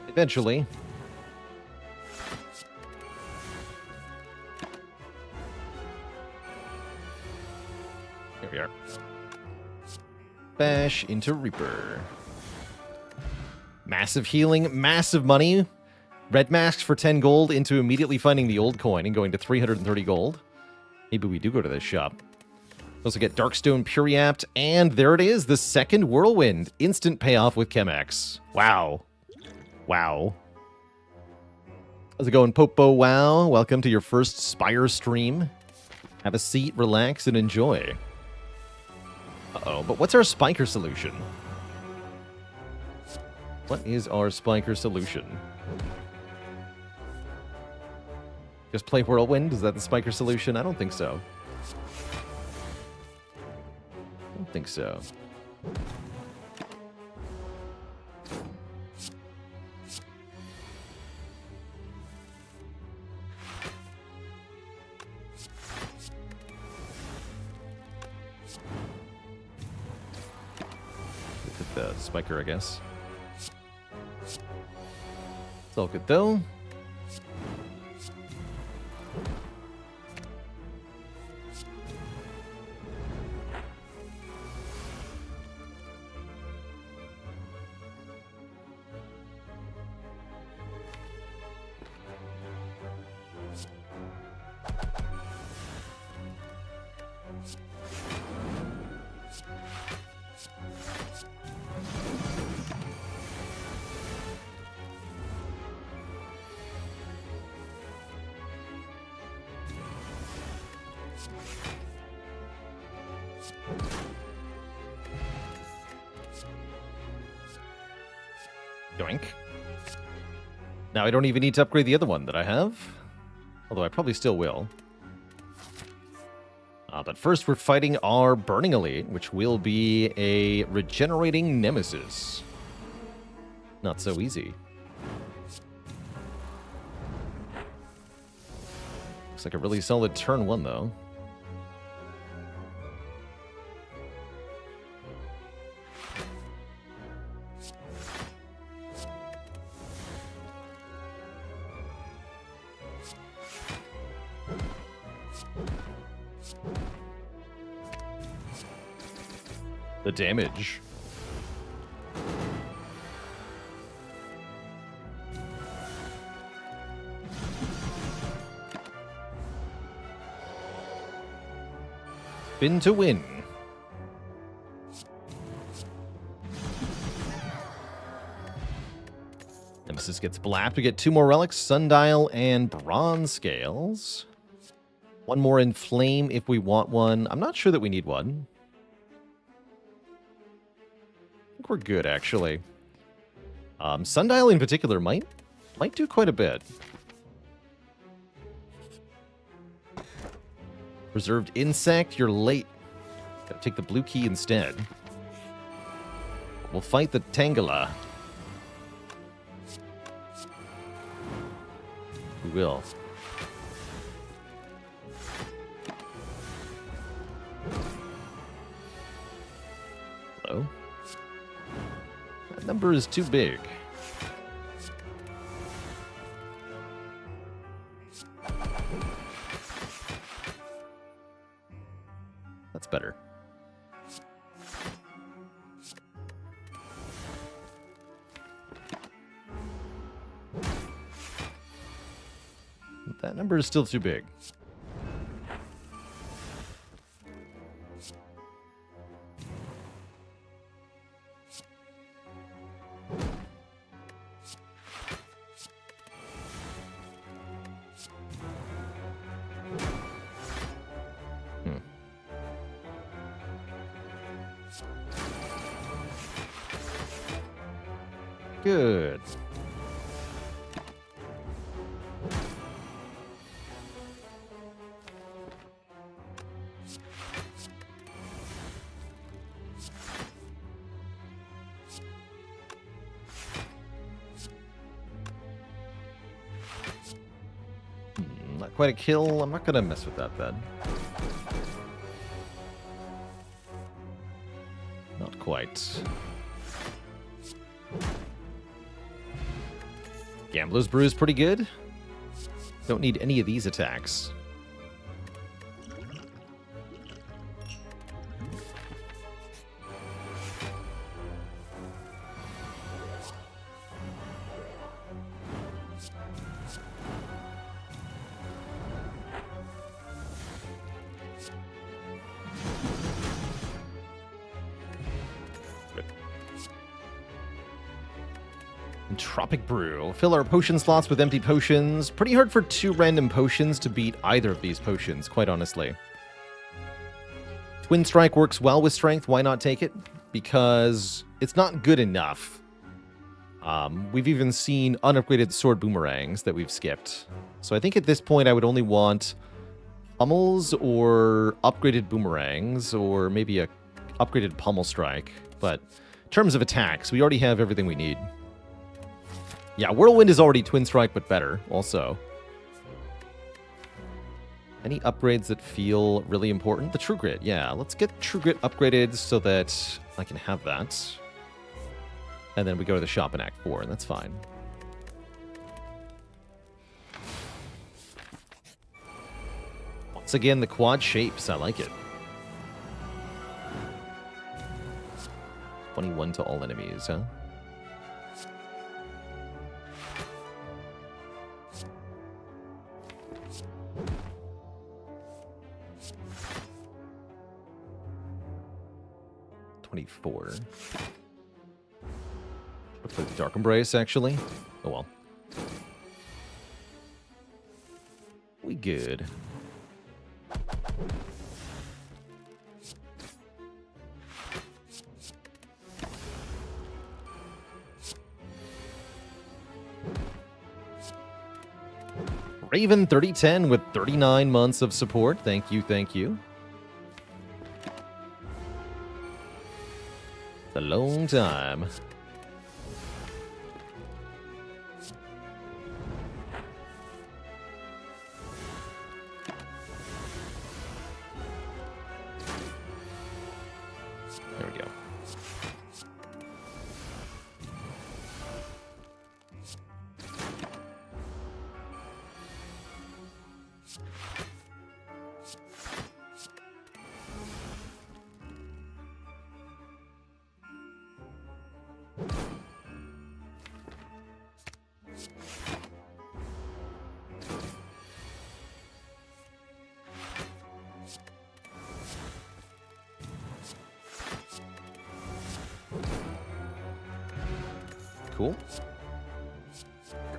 Eventually. Here we are. Bash into Reaper. Massive healing, massive money. Red masks for 10 gold into immediately finding the old coin and going to 330 gold. Maybe we do go to this shop. Also get Darkstone Puriapt, and there it is, the second Whirlwind. Instant payoff with Chemex. Wow. Wow. How's it going, Popo? Wow. Welcome to your first Spire stream. Have a seat, relax, and enjoy. Uh-oh, but what's our spiker solution? What is our spiker solution? Just play Whirlwind? Is that the spiker solution? I don't think so. I don't think so. Look at the spiker, I guess. It's all good, though. Yoink. Now I don't even need to upgrade the other one that I have. Although I probably still will. But first we're fighting our Burning Elite, which will be a regenerating nemesis. Not so easy. Looks like a really solid turn one, though. The damage. Spin to win. Nemesis gets blapped. We get 2 more relics, Sundial and Bronze Scales. 1 more in Flame if we want one. I'm not sure that we need one. I think we're good, actually. Sundial in particular might do quite a bit. Reserved Insect, you're late. Gotta take the blue key instead. We'll fight the Tangela. We will. Hello? That number is too big. That's better. That number is still too big. Good. quite a kill. I'm not going to mess with that then. Not quite. Gambler's Brew is pretty good. Don't need any of these attacks. Tropic Brew. Fill our potion slots with empty potions. Pretty hard for 2 random potions to beat either of these potions, quite honestly. Twin Strike works well with Strength. Why not take it? Because it's not good enough. We've even seen unupgraded sword boomerangs that we've skipped. So I think at this point I would only want pummels or upgraded boomerangs or maybe a upgraded pummel strike. But in terms of attacks, we already have everything we need. Yeah, Whirlwind is already Twin Strike, but better, also. Any upgrades that feel really important? The True Grit, yeah. Let's get True Grit upgraded so that I can have that. And then we go to the shop in Act 4, and that's fine. Once again, the quad shapes. I like it. 21 to all enemies, huh? Looks like the Dark Embrace, actually. Oh well. We good. Raven 3010 with 39 months of support. Thank you, thank you. A long time. There we go. Cool.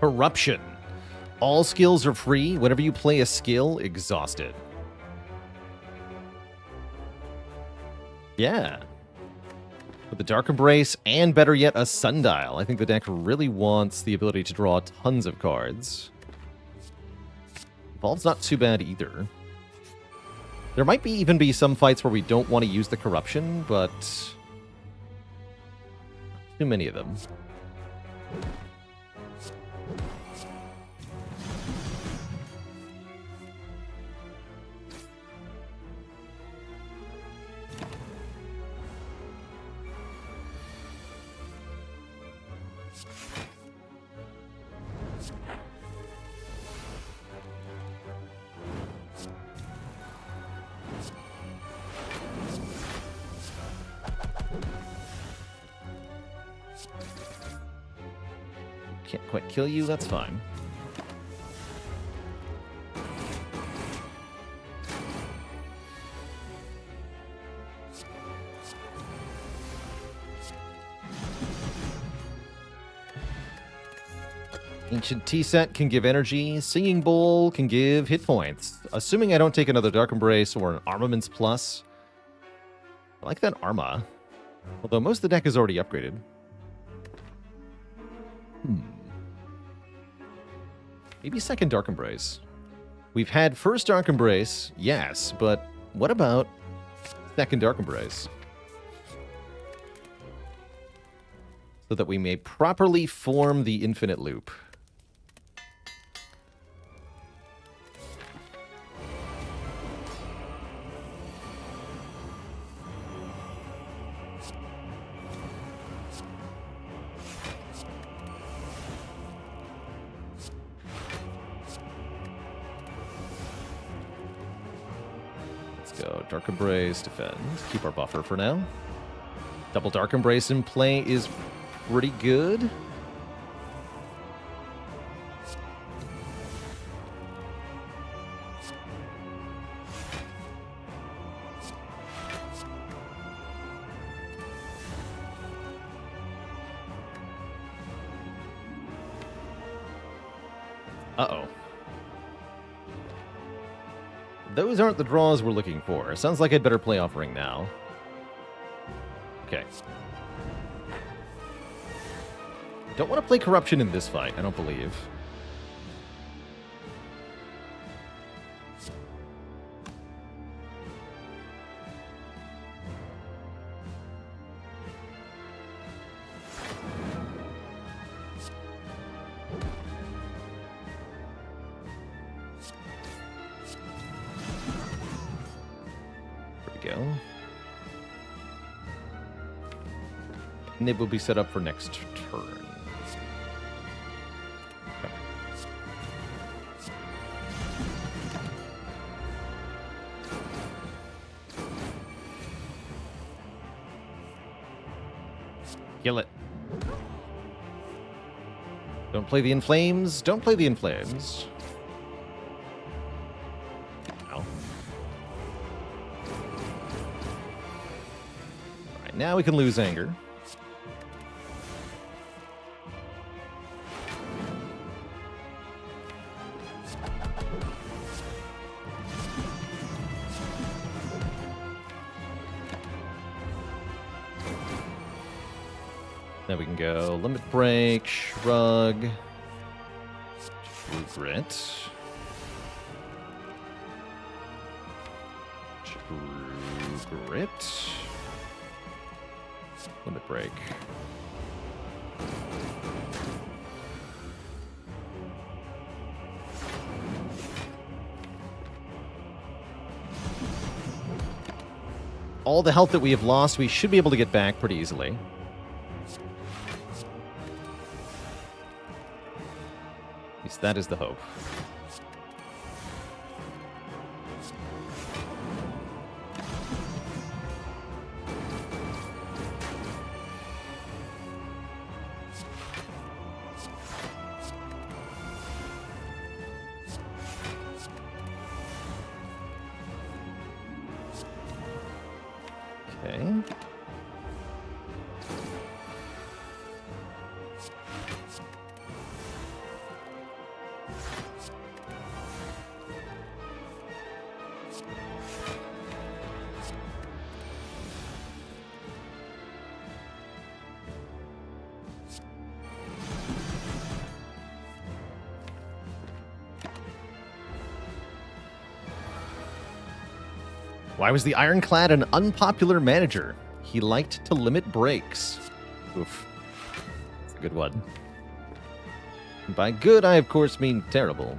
Corruption. All skills are free. Whenever you play a skill, exhausted. Yeah. With the Dark Embrace, and better yet, a Sundial. I think the deck really wants the ability to draw tons of cards. Evolve's not too bad either. There might even be some fights where we don't want to use the Corruption, but too many of them. Can't quite kill you, that's fine. Ancient Tea Set can give energy. Singing Bowl can give hit points. Assuming I don't take another Dark Embrace or an Armaments Plus. I like that Arma. Although most of the deck is already upgraded. Maybe second Dark Embrace. We've had first Dark Embrace, yes, but what about second Dark Embrace? So that we may properly form the infinite loop. Go Dark Embrace, defend. Keep our buffer for now. Double Dark Embrace in play is pretty good. Uh-oh. Those aren't the draws we're looking for. Sounds like I'd better play Offering now. Okay. Don't want to play Corruption in this fight, I don't believe. Go. Nib will be set up for next turn. Okay. Kill it. Don't play the Inflames. Don't play the Inflames. Now we can lose anger. Now we can go Limit Break, Shrug, True Grit, True Grit. Limit Break. All the health that we have lost, we should be able to get back pretty easily. At least that is the hope. Okay. Why was the Ironclad an unpopular manager? He liked to limit breaks. Oof. That's a good one. And by good, I of course mean terrible.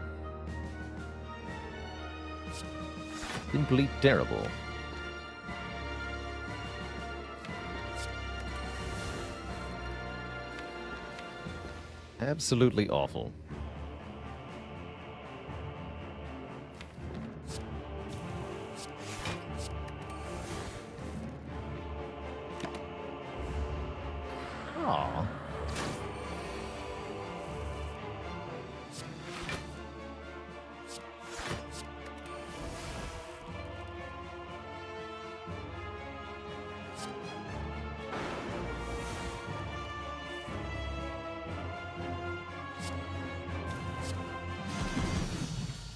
Simply terrible. Absolutely awful. Aw.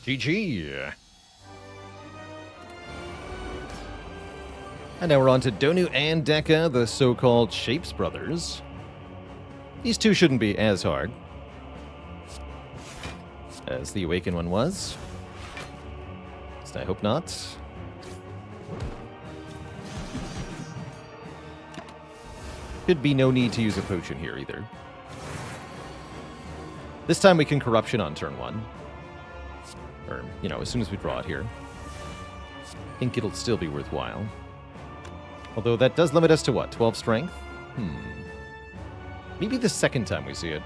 GG. And now we're on to Donu and Deka, the so-called Shapes brothers. These two shouldn't be as hard as the Awakened one was. At least I hope not. Should be no need to use a potion here either. This time we can Corruption on turn 1. Or, you know, as soon as we draw it here. I think it'll still be worthwhile. Although that does limit us to what, 12 strength? Maybe the second time we see it.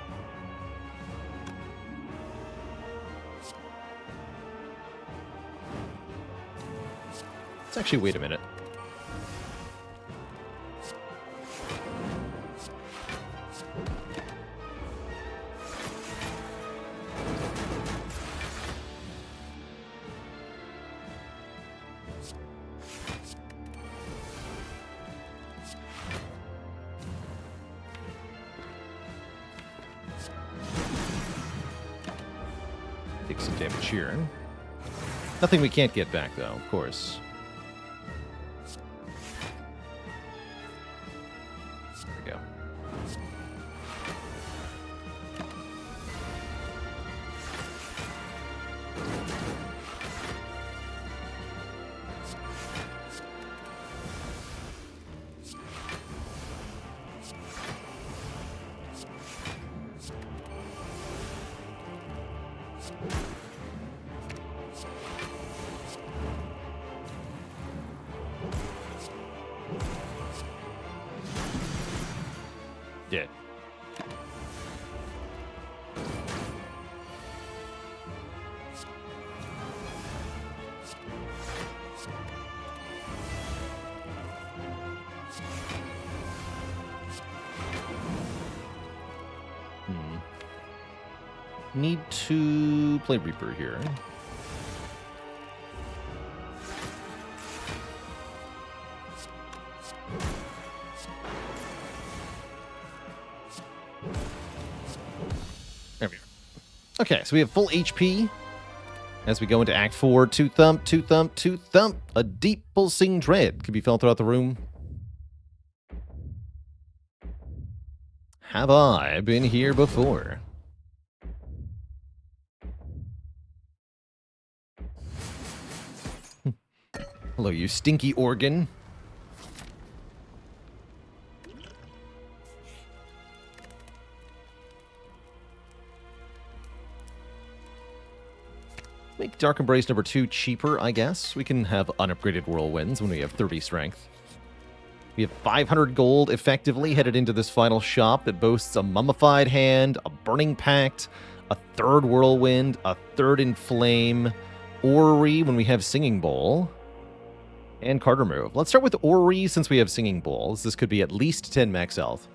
actually wait a minute. Take some damage here. Nothing we can't get back, though, of course. There we go. Dead. Need to play Reaper here. There we go. Okay, so we have full HP as we go into Act 4. Two thump, two thump, two thump. A deep pulsing dread can be felt throughout the room. Have I been here before? Hello, you stinky organ. Make Dark Embrace number 2 cheaper, I guess. We can have unupgraded Whirlwinds when we have 30 strength. We have 500 gold effectively headed into this final shop that boasts a Mummified Hand, a Burning Pact, a 3rd Whirlwind, a 3rd Inflame, Orrery when we have Singing Bowl, and card remove. Let's start with Orrery since we have Singing Bowls. This could be at least 10 max health.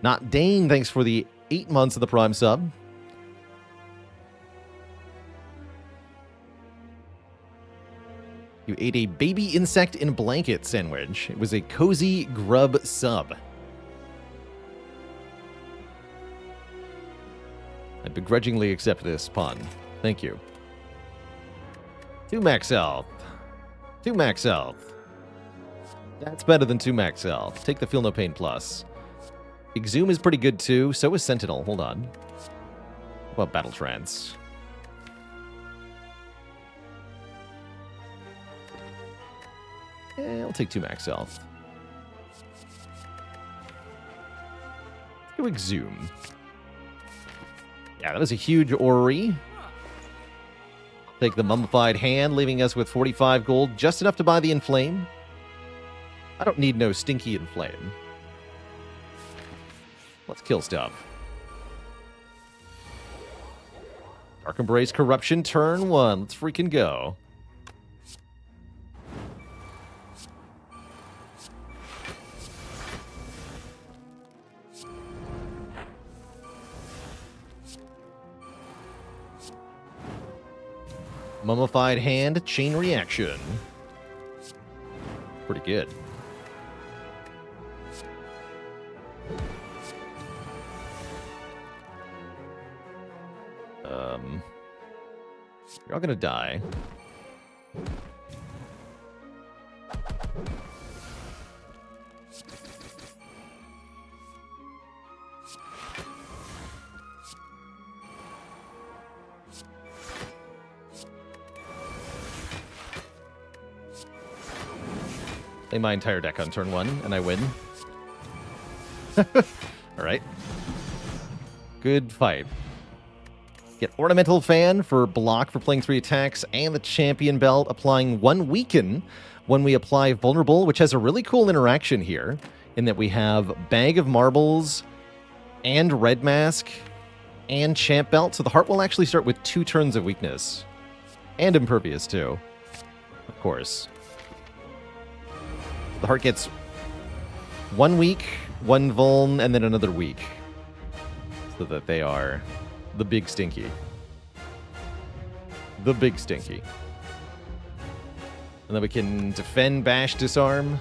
Not Dane, thanks for the 8 months of the Prime sub. You ate a baby insect in a blanket sandwich. It was a cozy grub sub. I begrudgingly accept this pun. Thank you. 2 max health. 2 max health. That's better than 2 max health. Take the Feel No Pain Plus. Exhume is pretty good too. So is Sentinel. Hold on. What about Battle Trance? Yeah, I'll take 2 max health. Let's go Exhume. Yeah, that was a huge Orrery. Take the Mummified Hand, leaving us with 45 gold, just enough to buy the Inflame. I don't need no stinky Inflame. Let's kill stuff. Dark Embrace Corruption, turn 1. Let's freaking go. Mummified Hand, Chain Reaction. Pretty good. You're all gonna die. Play my entire deck on turn 1, and I win. Alright. Good fight. Get Ornamental Fan for block for playing 3 attacks, and the Champion Belt applying 1 weaken when we apply Vulnerable, which has a really cool interaction here, in that we have Bag of Marbles, and Red Mask, and Champ Belt, so the Heart will actually start with 2 turns of weakness. And Impervious, too. Of course. The heart gets 1 week, 1 vuln, and then another week. So that they are the big stinky. The big stinky. And then we can defend, bash, disarm.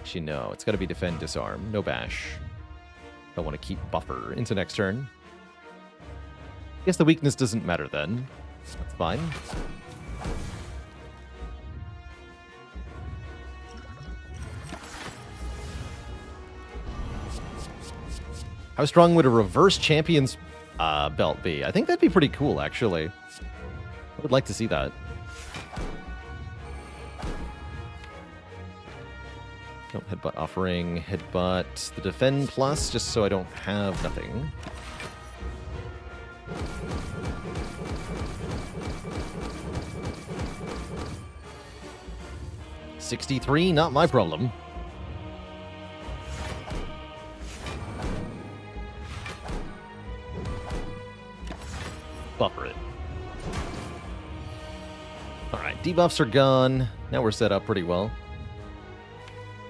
Actually, no. It's got to be defend, disarm. No bash. I want to keep buffer into next turn. Guess the weakness doesn't matter then. That's fine. How strong would a reverse champion's belt be? I think that'd be pretty cool, actually. I would like to see that. Don't headbutt offering, headbutt the defend plus, just so I don't have nothing. $63, not my problem. Buffer it. Alright, debuffs are gone. Now we're set up pretty well.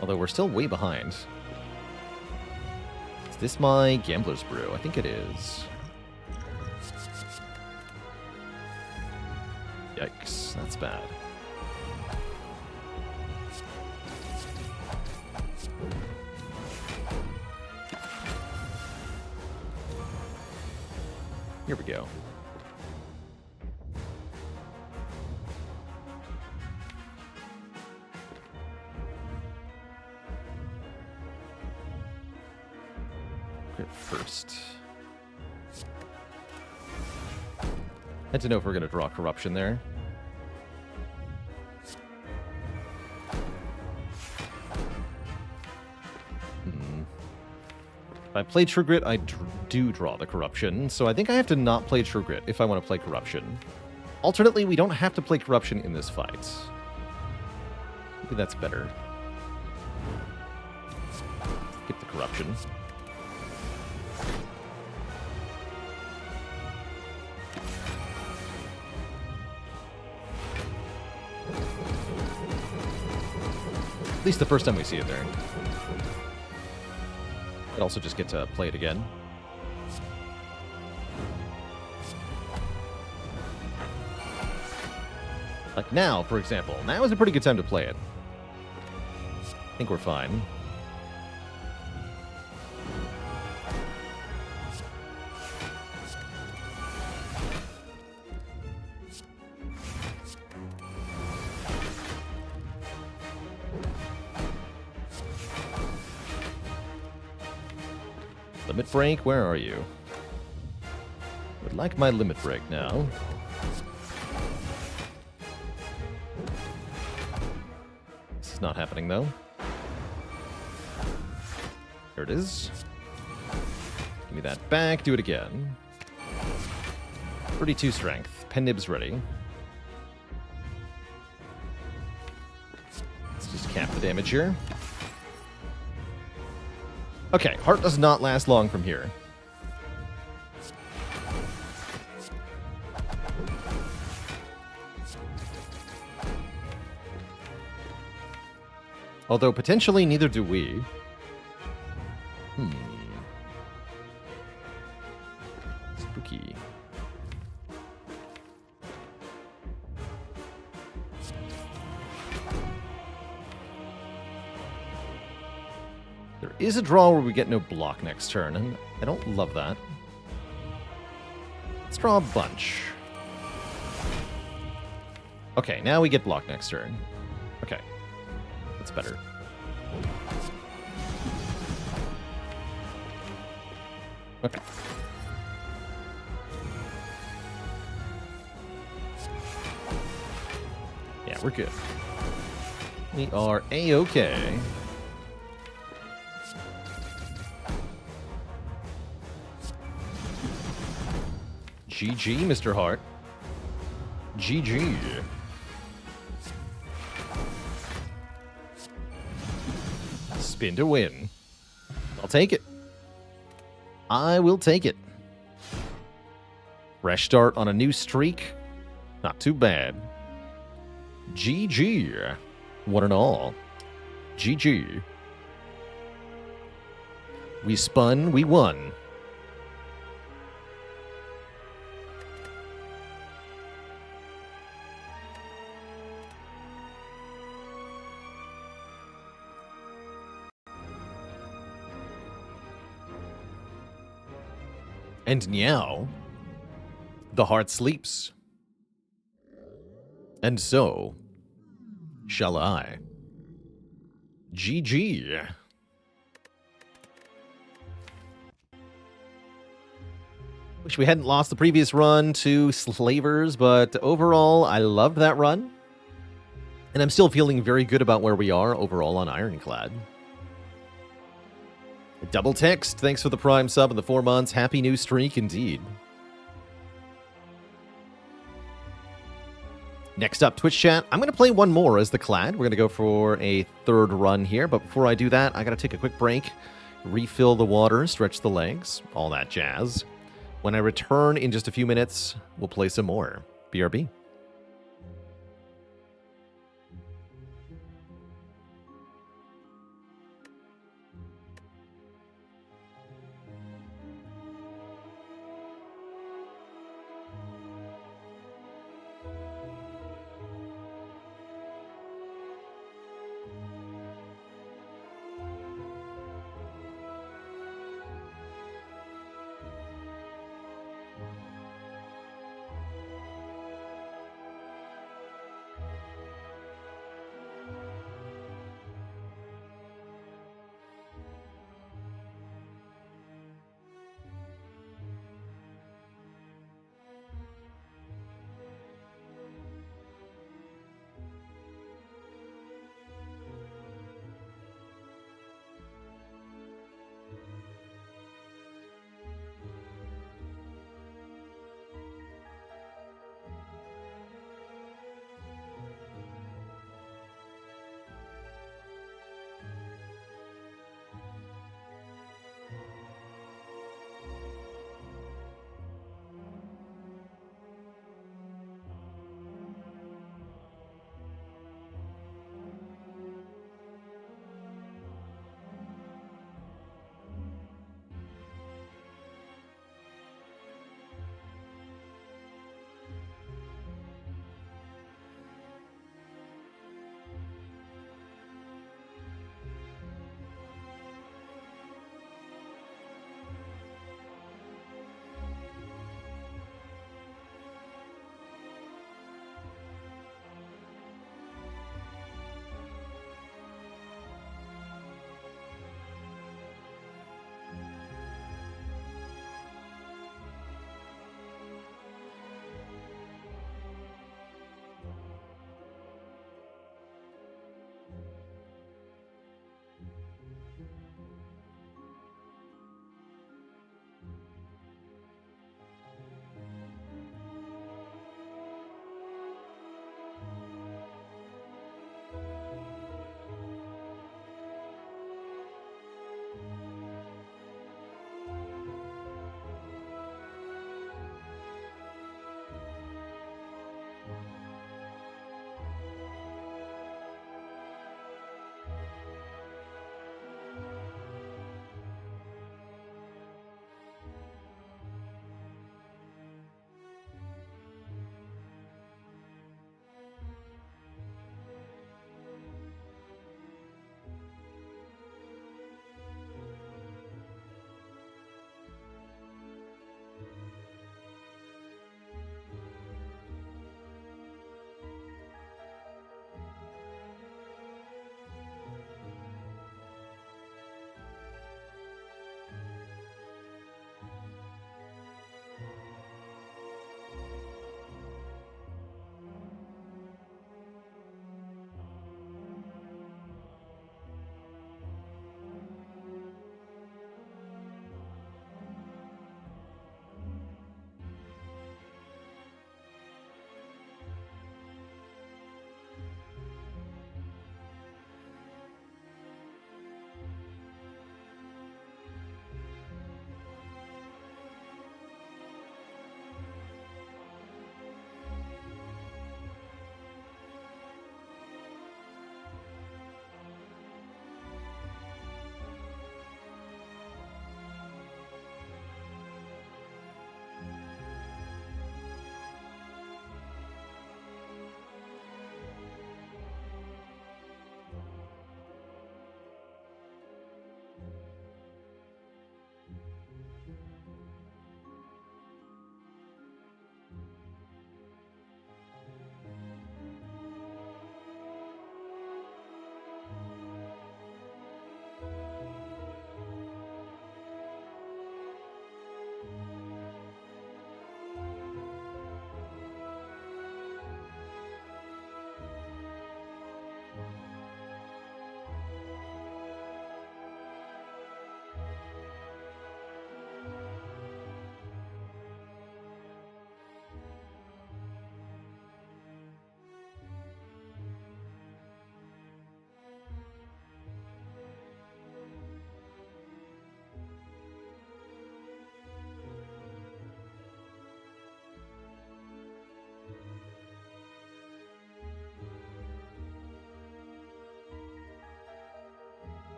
Although we're still way behind. Is this my Gambler's Brew? I think it is. Yikes, that's bad. Here we go. Crit first. Had to know if we're going to draw corruption there. If I play True Grit, I do draw the corruption, so I think I have to not play True Grit if I want to play corruption. Alternately, we don't have to play corruption in this fight. Maybe that's better. Skip the corruption. At least the first time we see it there. I'd also just get to play it again. Like now, for example. Now is a pretty good time to play it. I think we're fine. Limit break, where are you? Would like my limit break now. This is not happening though. There it is. Give me that back, do it again. 32 strength. Pen nibs ready. Let's just cap the damage here. Okay, heart does not last long from here. Although potentially neither do we. Spooky. There is a draw where we get no block next turn, and I don't love that. Let's draw a bunch. Okay, now we get block next turn. Okay. That's better. Okay. Yeah, we're good. We are A-okay. GG, Mr. Hart. GG. Spin to win. I'll take it. I will take it. Fresh start on a new streak. Not too bad. GG. One and all. GG. We spun, we won. And now, the heart sleeps. And so, shall I. GG. Wish we hadn't lost the previous run to Slavers, but overall, I loved that run. And I'm still feeling very good about where we are overall on Ironclad. Double Text, thanks for the Prime sub and the 4 months. Happy new streak indeed. Next up, Twitch chat. I'm going to play one more as the Clad. We're going to go for a third run here, but before I do that, I got to take a quick break, refill the water, stretch the legs, all that jazz. When I return in just a few minutes, we'll play some more. BRB.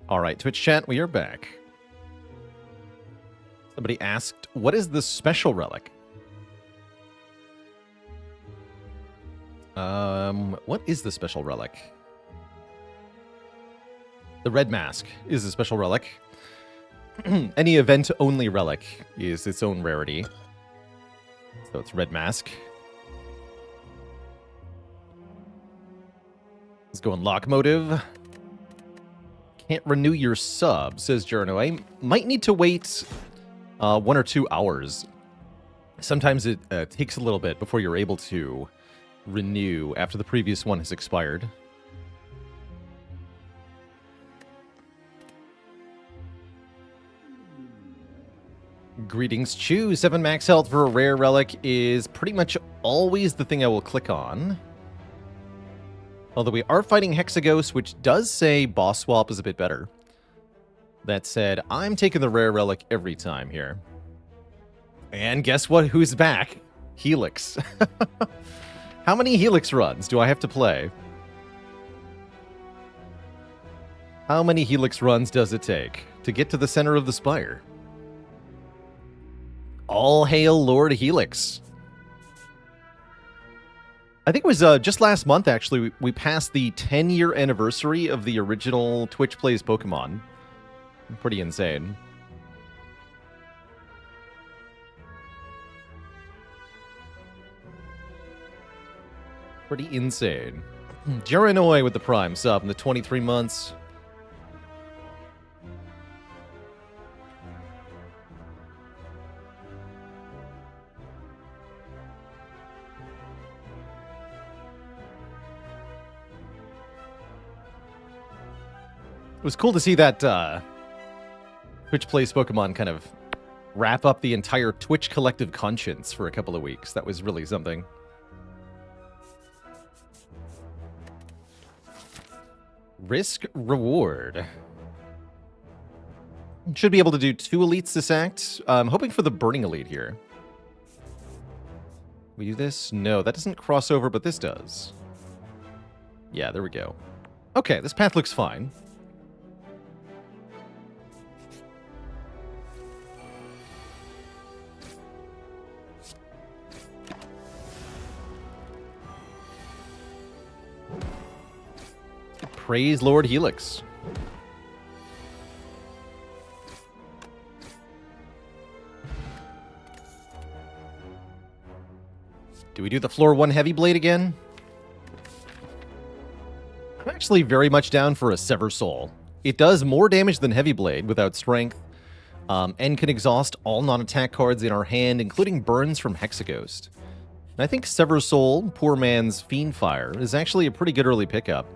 All right, Twitch chat, we are back. Somebody asked, what is the special relic? What is the special relic? The red mask is a special relic. Any event-only relic is its own rarity. So it's red mask. Let's go on locomotive. Can't renew your sub, says Journo. I might need to wait 1 or 2 hours. Sometimes it takes a little bit before you're able to renew after the previous one has expired. Greetings, Chew. 7 max health for a rare relic is pretty much always the thing I will click on. Although we are fighting Hexaghost, which does say boss swap is a bit better. That said, I'm taking the rare relic every time here. And guess what? Who's back? Helix. How many Helix runs do I have to play? How many Helix runs does it take to get to the center of the Spire? All hail Lord Helix. I think it was just last month, actually, we passed the 10-year anniversary of the original Twitch Plays Pokemon. Pretty insane. Pretty insane. Jaranoi with the Prime sub in the 23 months. It was cool to see that Twitch Plays Pokemon kind of wrap up the entire Twitch collective conscience for a couple of weeks. That was really something. Risk reward. Should be able to do 2 elites this act. I'm hoping for the Burning Elite here. We do this? No, that doesn't cross over, but this does. Yeah, there we go. Okay, this path looks fine. Praise Lord Helix. Do we do the floor 1 heavy blade again? I'm actually very much down for a Sever Soul. It does more damage than heavy blade without strength, and can exhaust all non-attack cards in our hand, including burns from Hexaghost. And I think Sever Soul, poor man's Fiendfire, is actually a pretty good early pickup.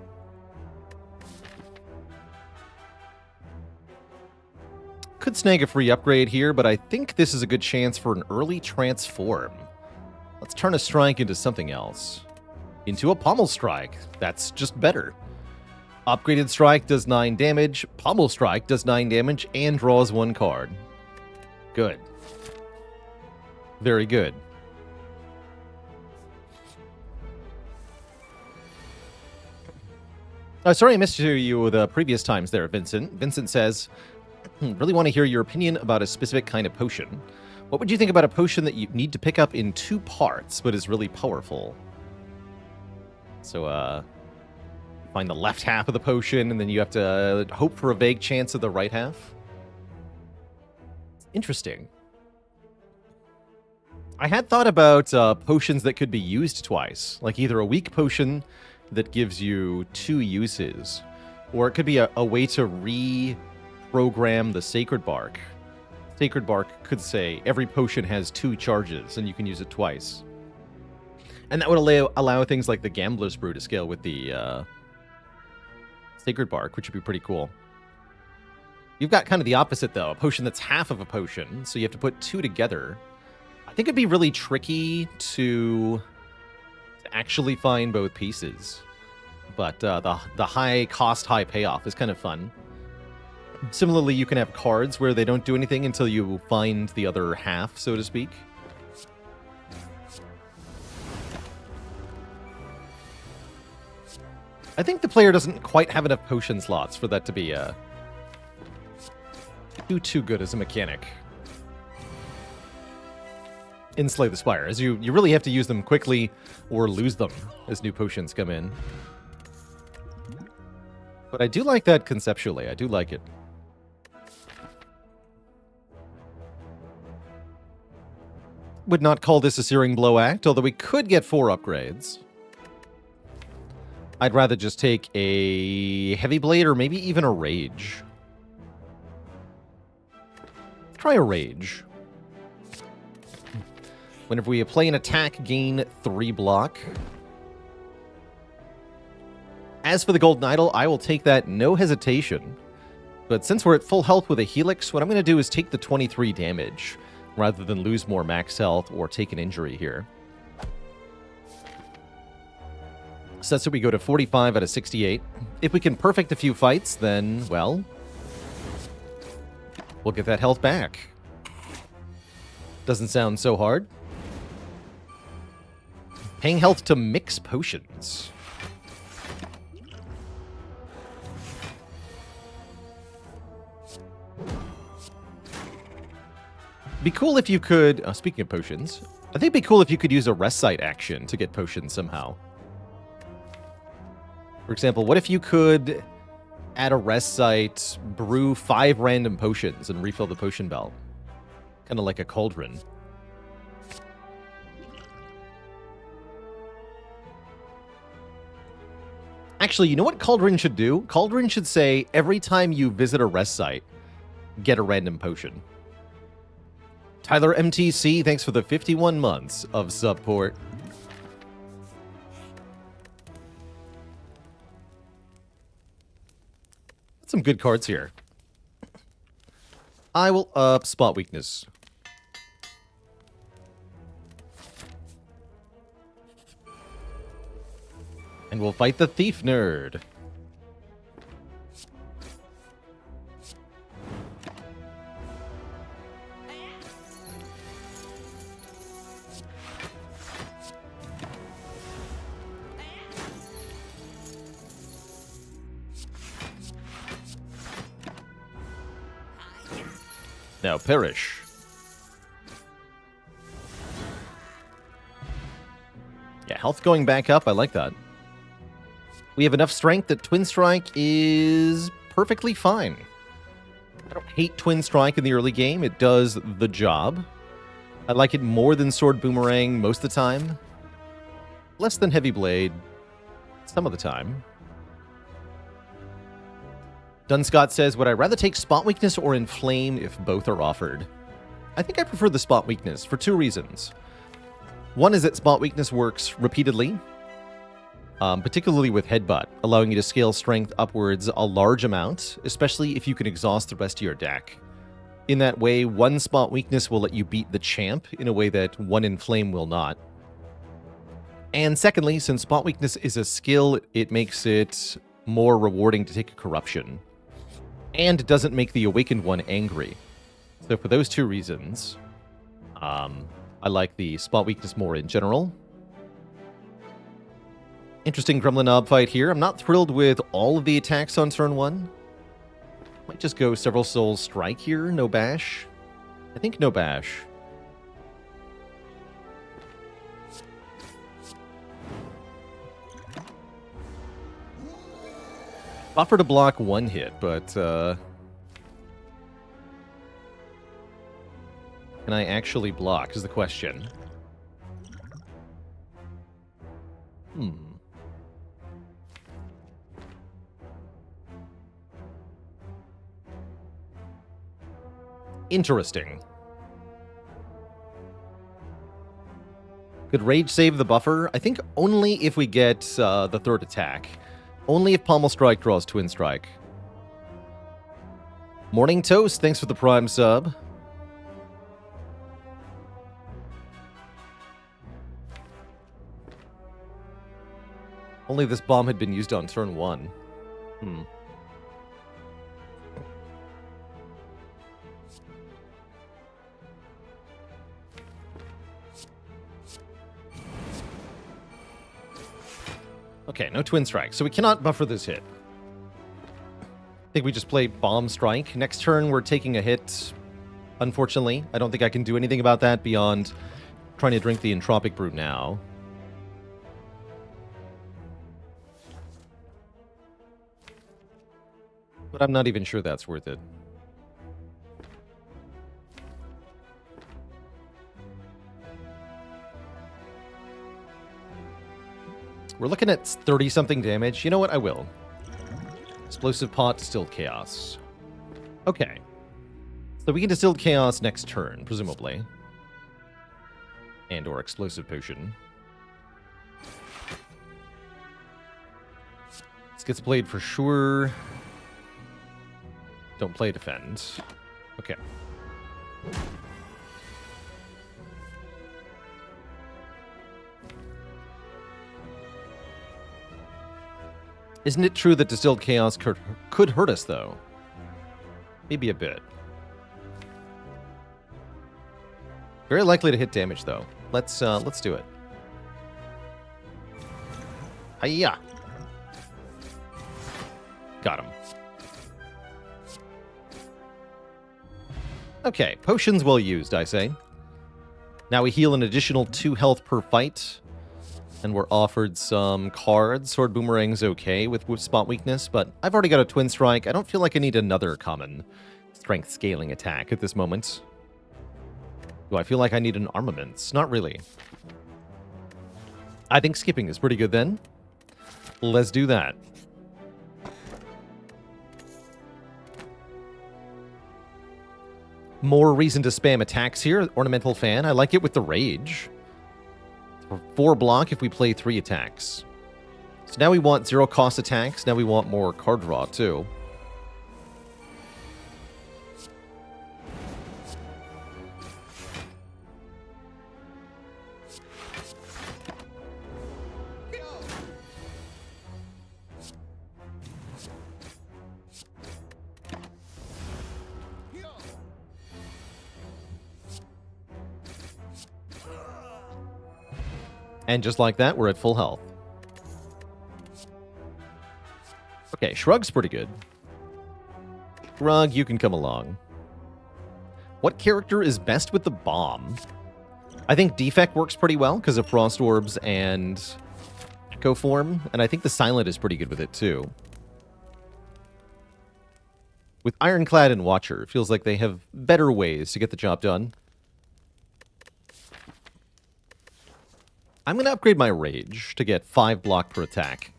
Could snag a free upgrade here, but I think this is a good chance for an early transform. Let's turn a strike into something else. Into a Pommel Strike. That's just better. Upgraded Strike does 9 damage, Pommel Strike does 9 damage, and draws 1 card. Good. Very good. Sorry I missed you the previous times there, Vincent. Vincent says, really want to hear your opinion about a specific kind of potion. What would you think about a potion that you need to pick up in 2 parts, but is really powerful? So, find the left half of the potion, and then you have to hope for a vague chance of the right half? Interesting. I had thought about potions that could be used twice, like either a weak potion that gives you 2 uses, or it could be a way to reprogram the Sacred Bark. Sacred Bark could say every potion has 2 charges, and you can use it twice. And that would allow things like the Gambler's Brew to scale with the Sacred Bark, which would be pretty cool. You've got kind of the opposite, though. A potion that's half of a potion, so you have to put 2 together. I think it'd be really tricky to actually find both pieces. But the high cost, high payoff is kind of fun. Similarly, you can have cards where they don't do anything until you find the other half, so to speak. I think the player doesn't quite have enough potion slots for that to be too good as a mechanic in Slay the Spire, as you really have to use them quickly or lose them as new potions come in. But I do like that conceptually. I do like it. Would not call this a Searing Blow Act, although we could get 4 upgrades. I'd rather just take a Heavy Blade or maybe even a Rage. Try a Rage. Whenever we play an attack, gain 3 block. As for the Golden Idol, I will take that no hesitation. But since we're at full health with a Helix, what I'm going to do is take the 23 damage, rather than lose more max health or take an injury here. So that's what we go to 45 out of 68. If we can perfect a few fights, then, well, we'll get that health back. Doesn't sound so hard. Paying health to mix potions. Be cool if you could, speaking of potions, I think it'd be cool if you could use a rest site action to get potions somehow. For example, what if you could, at a rest site, brew 5 random potions and refill the potion belt? Kind of like a cauldron. Actually, you know what Cauldron should do? Cauldron should say, every time you visit a rest site, get a random potion. Tyler MTC, thanks for the 51 months of support. Some good cards here. I will up Spot Weakness. And we'll fight the Thief Nerd. Now perish. Yeah, health going back up. I like that. We have enough strength that Twin Strike is perfectly fine. I don't hate Twin Strike in the early game. It does the job. I like it more than Sword Boomerang most of the time. Less than Heavy Blade some of the time. Dunscott says, would I rather take Spot Weakness or Inflame if both are offered? I think I prefer the Spot Weakness for 2 reasons. One is that Spot Weakness works repeatedly, particularly with Headbutt, allowing you to scale strength upwards a large amount, especially if you can exhaust the rest of your deck. In that way, 1 Spot Weakness will let you beat the champ in a way that 1 Inflame will not. And secondly, since Spot Weakness is a skill, it makes it more rewarding to take a Corruption. And it doesn't make the Awakened one angry. So for those 2 reasons, I like the Spot Weakness more in general. Interesting Gremlin Knob fight here. I'm not thrilled with all of the attacks on turn 1. Might just go several Souls Strike here. No bash. I think no bash. Buffer to block 1 hit, but can I actually block is the question. Interesting. Could Rage save the buffer? I think only if we get the 3rd attack. Only if Pommel Strike draws Twin Strike. Morning Toast, thanks for the Prime sub. Only this bomb had been used on turn 1. Okay, no Twin Strike, so we cannot buffer this hit. I think we just play Bomb Strike. Next turn, we're taking a hit. Unfortunately, I don't think I can do anything about that beyond trying to drink the Entropic Brew now. But I'm not even sure that's worth it. We're looking at 30-something damage. You know what? I will. Explosive Pot, Distilled Chaos. Okay. So we can Distilled Chaos next turn, presumably. And or Explosive Potion. This gets played for sure. Don't play Defend. Okay. Isn't it true that Distilled Chaos could hurt us, though? Maybe a bit. Very likely to hit damage, though. Let's do it. Hiya! Got him. Okay, potions well used, I say. Now we heal an additional 2 health per fight. And we're offered some cards. Sword Boomerang's okay with spot weakness, but I've already got a Twin Strike. I don't feel like I need another common strength scaling attack at this moment. Do I feel like I need an Armaments? Not really. I think skipping is pretty good then. Let's do that. More reason to spam attacks here. Ornamental Fan. I like it with the Rage. 4 block if we play 3 attacks. So now we want 0 cost attacks. Now we want more card draw too. And just like that, we're at full health. Okay, Shrug's pretty good. Shrug, you can come along. What character is best with the bomb? I think Defect works pretty well because of Frost Orbs and Echo Form, and I think the Silent is pretty good with it too. With Ironclad and Watcher, it feels like they have better ways to get the job done. I'm going to upgrade my Rage to get 5 block per attack.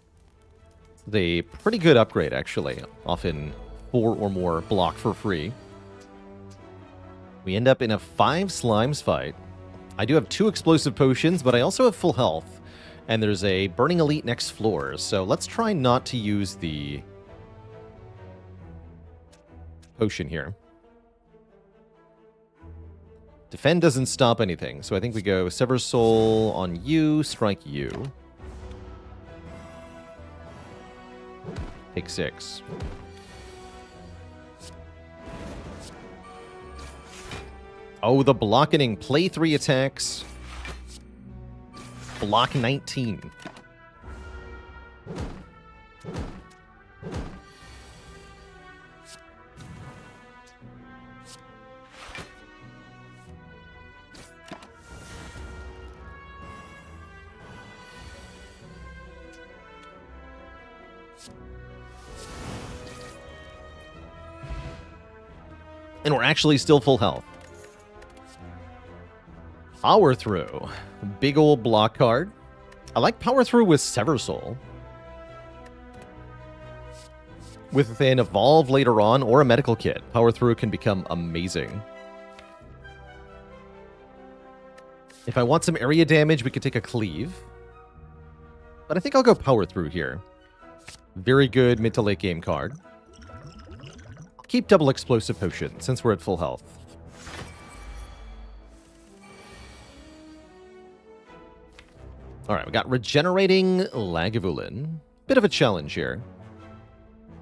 It's a pretty good upgrade, actually. Often 4 or more block for free. We end up in a 5 Slimes fight. I do have 2 Explosive Potions, but I also have full health. And there's a Burning Elite next floor, so let's try not to use the potion here. Defend doesn't stop anything, so I think we go Sever Soul on you, strike you. Take 6. Oh, the blocking. Play 3 attacks. Block 19. And we're actually still full health. Power Through. Big old block card. I like Power Through with Sever Soul. With an Evolve later on or a Medical Kit, Power Through can become amazing. If I want some area damage, we could take a Cleave. But I think I'll go Power Through here. Very good mid to late game card. Keep double Explosive Potion, since we're at full health. Alright, we got Regenerating Lagavulin. Bit of a challenge here.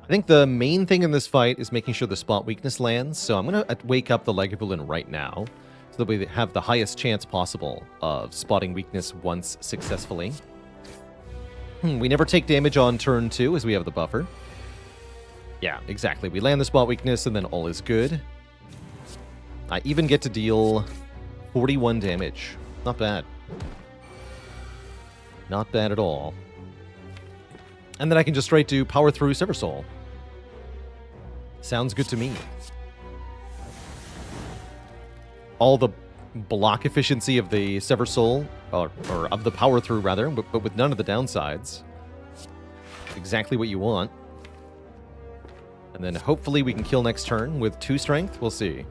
I think the main thing in this fight is making sure the spot weakness lands, so I'm going to wake up the Lagavulin right now, so that we have the highest chance possible of spotting weakness once successfully. We never take damage on turn 2, as we have the buffer. Yeah, exactly. We land the spot weakness, and then all is good. I even get to deal 41 damage. Not bad. Not bad at all. And then I can just straight do power through Sever Soul. Sounds good to me. All the block efficiency of the Sever Soul, or of the power through rather, but with none of the downsides. Exactly what you want. And then hopefully we can kill next turn with 2 strength. We'll see.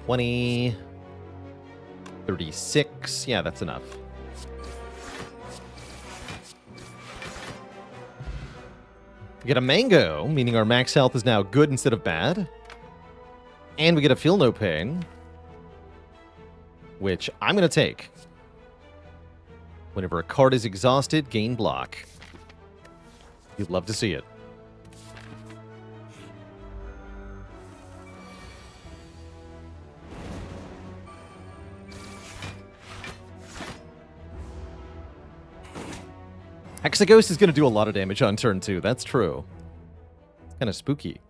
$20, 36. Yeah, that's enough. We get a mango, meaning our max health is now good instead of bad. And we get a feel no pain, which I'm going to take. Whenever a card is exhausted, gain block. You'd love to see it. Hexaghost is going to do a lot of damage on turn 2. That's true. It's kind of spooky,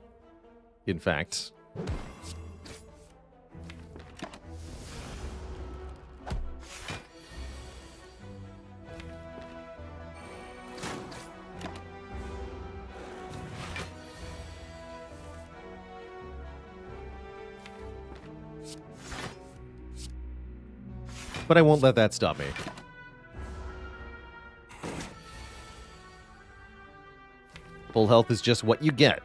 in fact. But I won't let that stop me. Full health is just what you get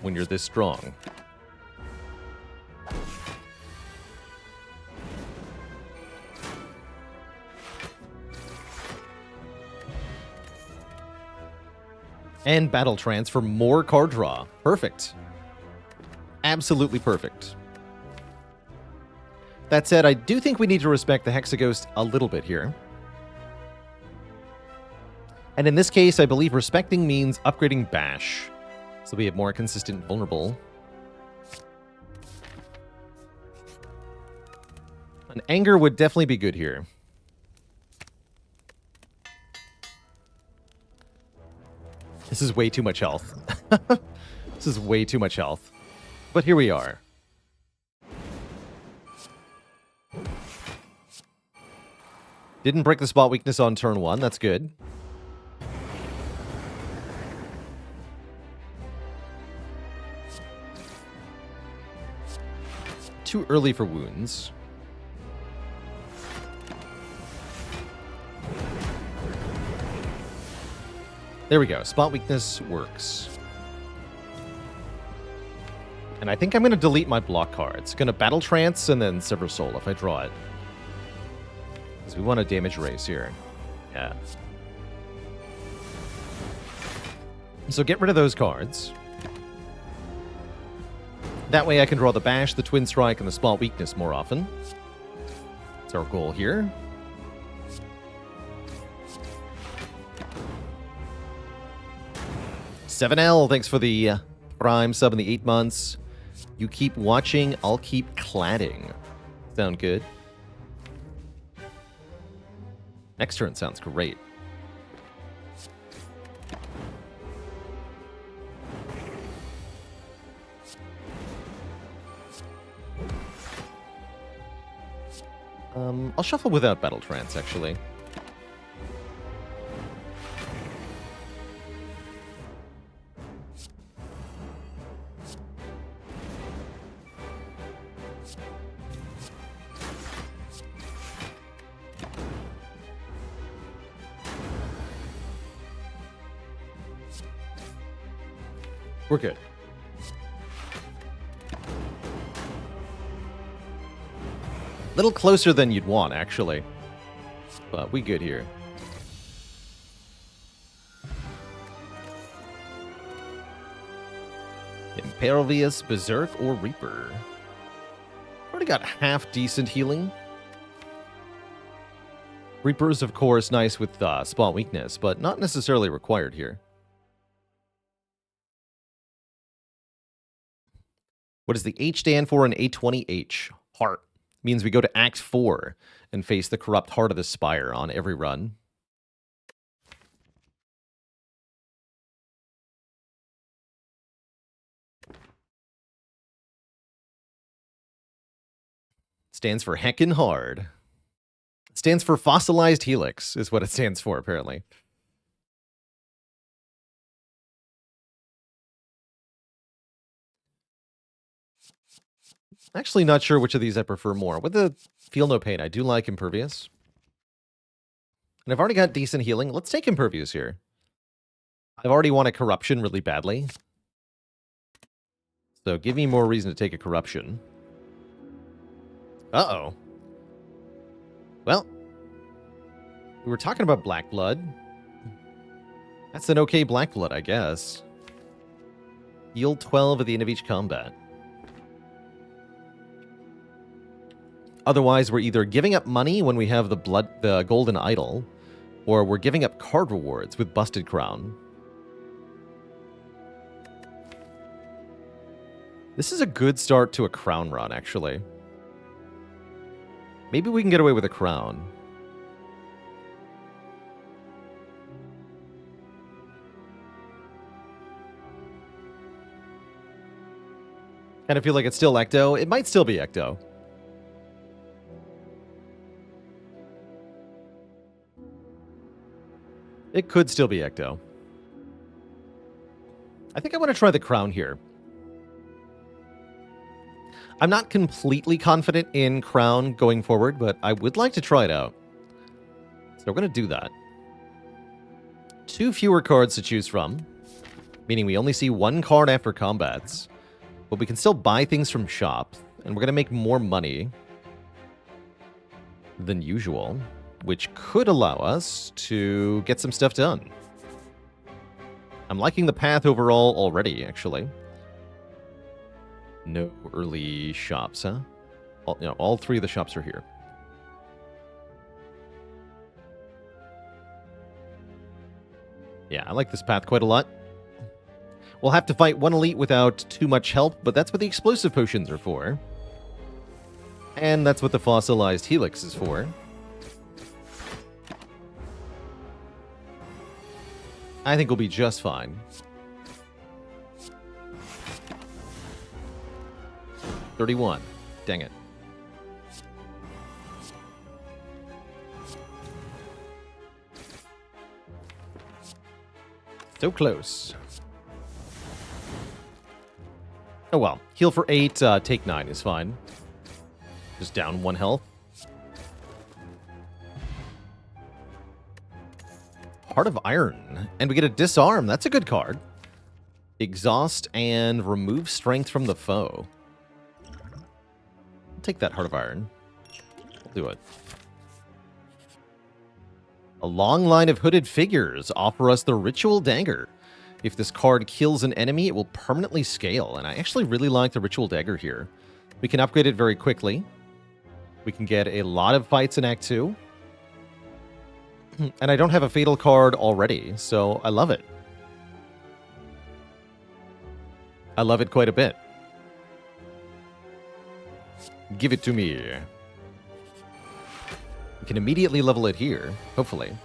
when you're this strong. And Battle Trance for more card draw. Perfect. Absolutely perfect. That said, I do think we need to respect the Hexaghost a little bit here. And in this case, I believe respecting means upgrading Bash. So we have more consistent vulnerable. An Anger would definitely be good here. This is way too much health. This is way too much health. But here we are. Didn't break the spot weakness on turn 1. That's good. Too early for wounds. There we go. Spot weakness works. And I think I'm going to delete my block cards. Going to Battle Trance and then Sever Soul if I draw it. Because we want a damage raise here. Yeah. So get rid of those cards. That way I can draw the Bash, the Twin Strike, and the Spot Weakness more often. That's our goal here. $7L, thanks for the Prime sub in the 8 months. You keep watching, I'll keep cladding. Sound good? Next turn sounds great. I'll shuffle without Battle Trance, actually. We're good. Little closer than you'd want, actually. But we good here. Impervious, Berserk, or Reaper. Already got half decent healing. Reaper's, of course, nice with spot weakness, but not necessarily required here. What does the H stand for in A20H? Heart. means we go to Act 4 and face the corrupt heart of the Spire on every run. Stands for heckin' hard. Stands for fossilized helix, is what it stands for, apparently. Actually, not sure which of these I prefer more. With the Feel No Pain, I do like Impervious. And I've already got decent healing. Let's take Impervious here. I've already won a Corruption really badly. So give me more reason to take a Corruption. Uh-oh. Well, we were talking about Black Blood. That's an okay Black Blood, I guess. Heal 12 at the end of each combat. Otherwise, we're either giving up money when we have the golden idol, or we're giving up card rewards with Busted Crown. This is a good start to a crown run, actually. Maybe we can get away with a crown. Kind of feel like it's still Ecto. It might still be Ecto. It could still be Ecto. I think I want to try the crown here. I'm not completely confident in crown going forward, but I would like to try it out. So we're going to do that. 2 fewer cards to choose from, meaning we only see 1 card after combats. But we can still buy things from shop, and we're going to make more money than usual, which could allow us to get some stuff done. I'm liking the path overall already, actually. No early shops, huh? All 3 of the shops are here. Yeah, I like this path quite a lot. We'll have to fight 1 elite without too much help, but that's what the explosive potions are for. And that's what the fossilized helix is for. I think we'll be just fine. 31. Dang it. So close. Oh well. Heal for 8, take 9 is fine. Just down 1 health. Heart of Iron. And we get a Disarm. That's a good card. Exhaust and remove strength from the foe. I'll take that Heart of Iron. I'll do it. A long line of hooded figures offer us the Ritual Dagger. If this card kills an enemy, it will permanently scale. And I actually really like the Ritual Dagger here. We can upgrade it very quickly. We can get a lot of fights in Act 2. And I don't have a Fatal card already, so I love it. I love it quite a bit. Give it to me. We can immediately level it here, hopefully.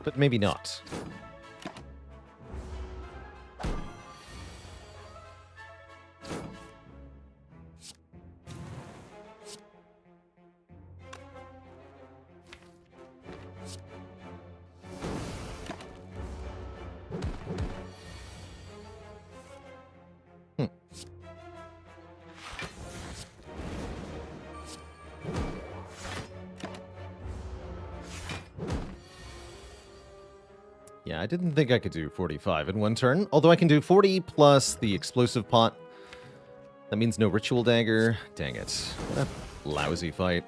But maybe not. Yeah, I didn't think I could do 45 in 1 turn, although I can do 40 plus the explosive pot. That means no Ritual Dagger. Dang it. What a lousy fight.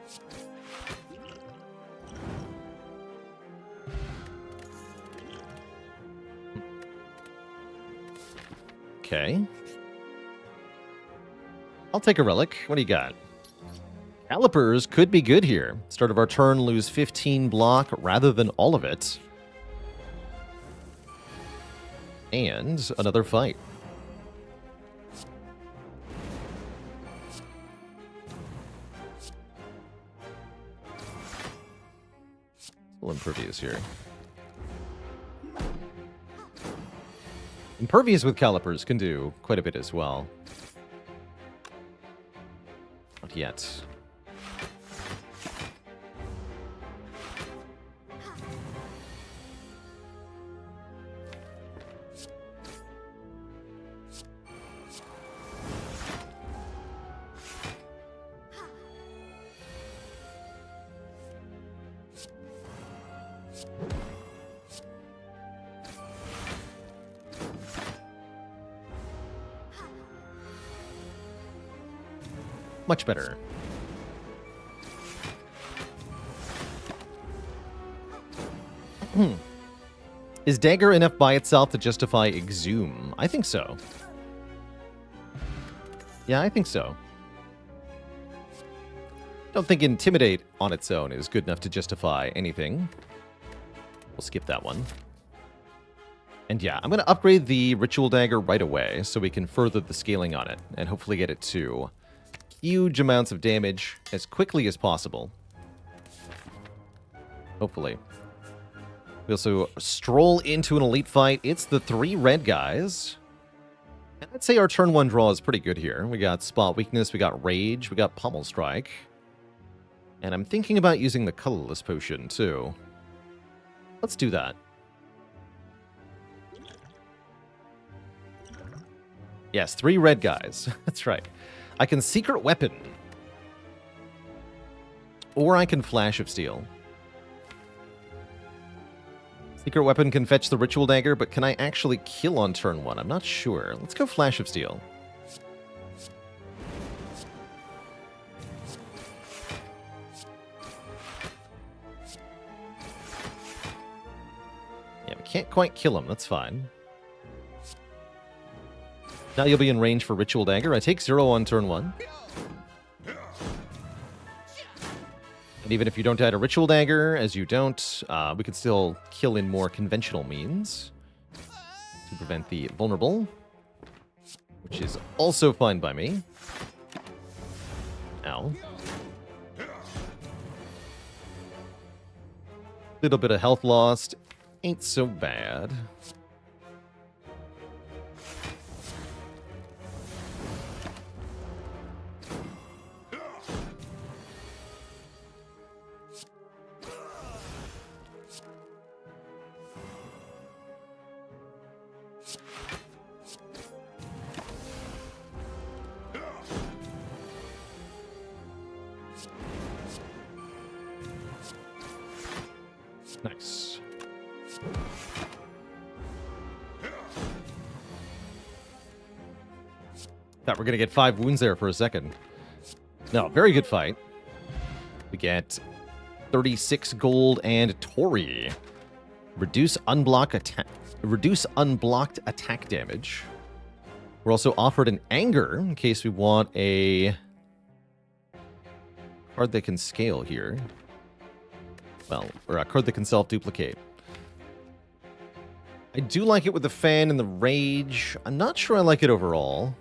Okay. I'll take a relic. What do you got? Calipers could be good here. Start of our turn, lose 15 block rather than all of it. And another fight. Still impervious here. Impervious with calipers can do quite a bit as well. Not yet. Much better. Is Dagger enough by itself to justify Exhume? I think so. Yeah, I think so. Don't think Intimidate on its own is good enough to justify anything. We'll skip that one. And yeah, I'm going to upgrade the Ritual Dagger right away so we can further the scaling on it and hopefully get it to huge amounts of damage as quickly as possible. Hopefully. We also stroll into an elite fight. It's the 3 red guys. And I'd say our turn 1 draw is pretty good here. We got Spot Weakness, we got Rage, we got Pommel Strike. And I'm thinking about using the Colorless Potion, too. Let's do that. Yes, 3 red guys. That's right. I can Secret Weapon. Or I can Flash of Steel. Secret Weapon can fetch the Ritual Dagger, but can I actually kill on turn 1? I'm not sure. Let's go Flash of Steel. Yeah, we can't quite kill him. That's fine. Now you'll be in range for Ritual Dagger. I take 0 on turn 1. And even if you don't add a Ritual Dagger, as you don't, we could still kill in more conventional means to prevent the vulnerable, which is also fine by me. Ow. Little bit of health lost. Ain't so bad. Nice. Thought we're going to get 5 wounds there for a second. No, very good fight. We get 36 gold and Tori. Reduce unblocked attack damage. We're also offered an Anger in case we want a card that can scale here. Well, or a card that can self-duplicate. I do like it with the Fan and the Rage. I'm not sure I like it overall.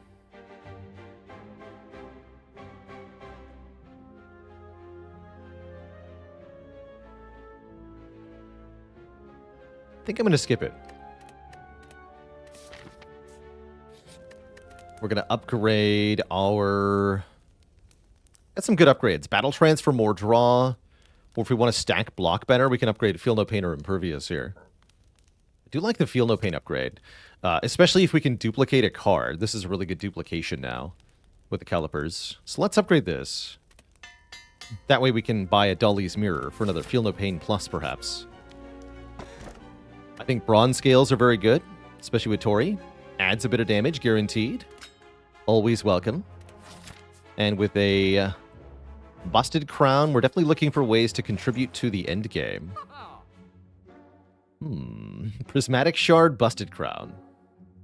I think I'm going to skip it. We're going to upgrade our... Got some good upgrades. Battle Trance for more draw. Or if we want to stack block better, we can upgrade Feel No Pain or Impervious here. I do like the Feel No Pain upgrade. Especially if we can duplicate a card. This is a really good duplication now with the calipers. So let's upgrade this. That way we can buy a Dolly's Mirror for another Feel No Pain plus, perhaps. I think Bronze Scales are very good, especially with Tori. Adds a bit of damage, guaranteed. Always welcome. And with a Busted Crown, we're definitely looking for ways to contribute to the end game. Prismatic Shard, Busted Crown.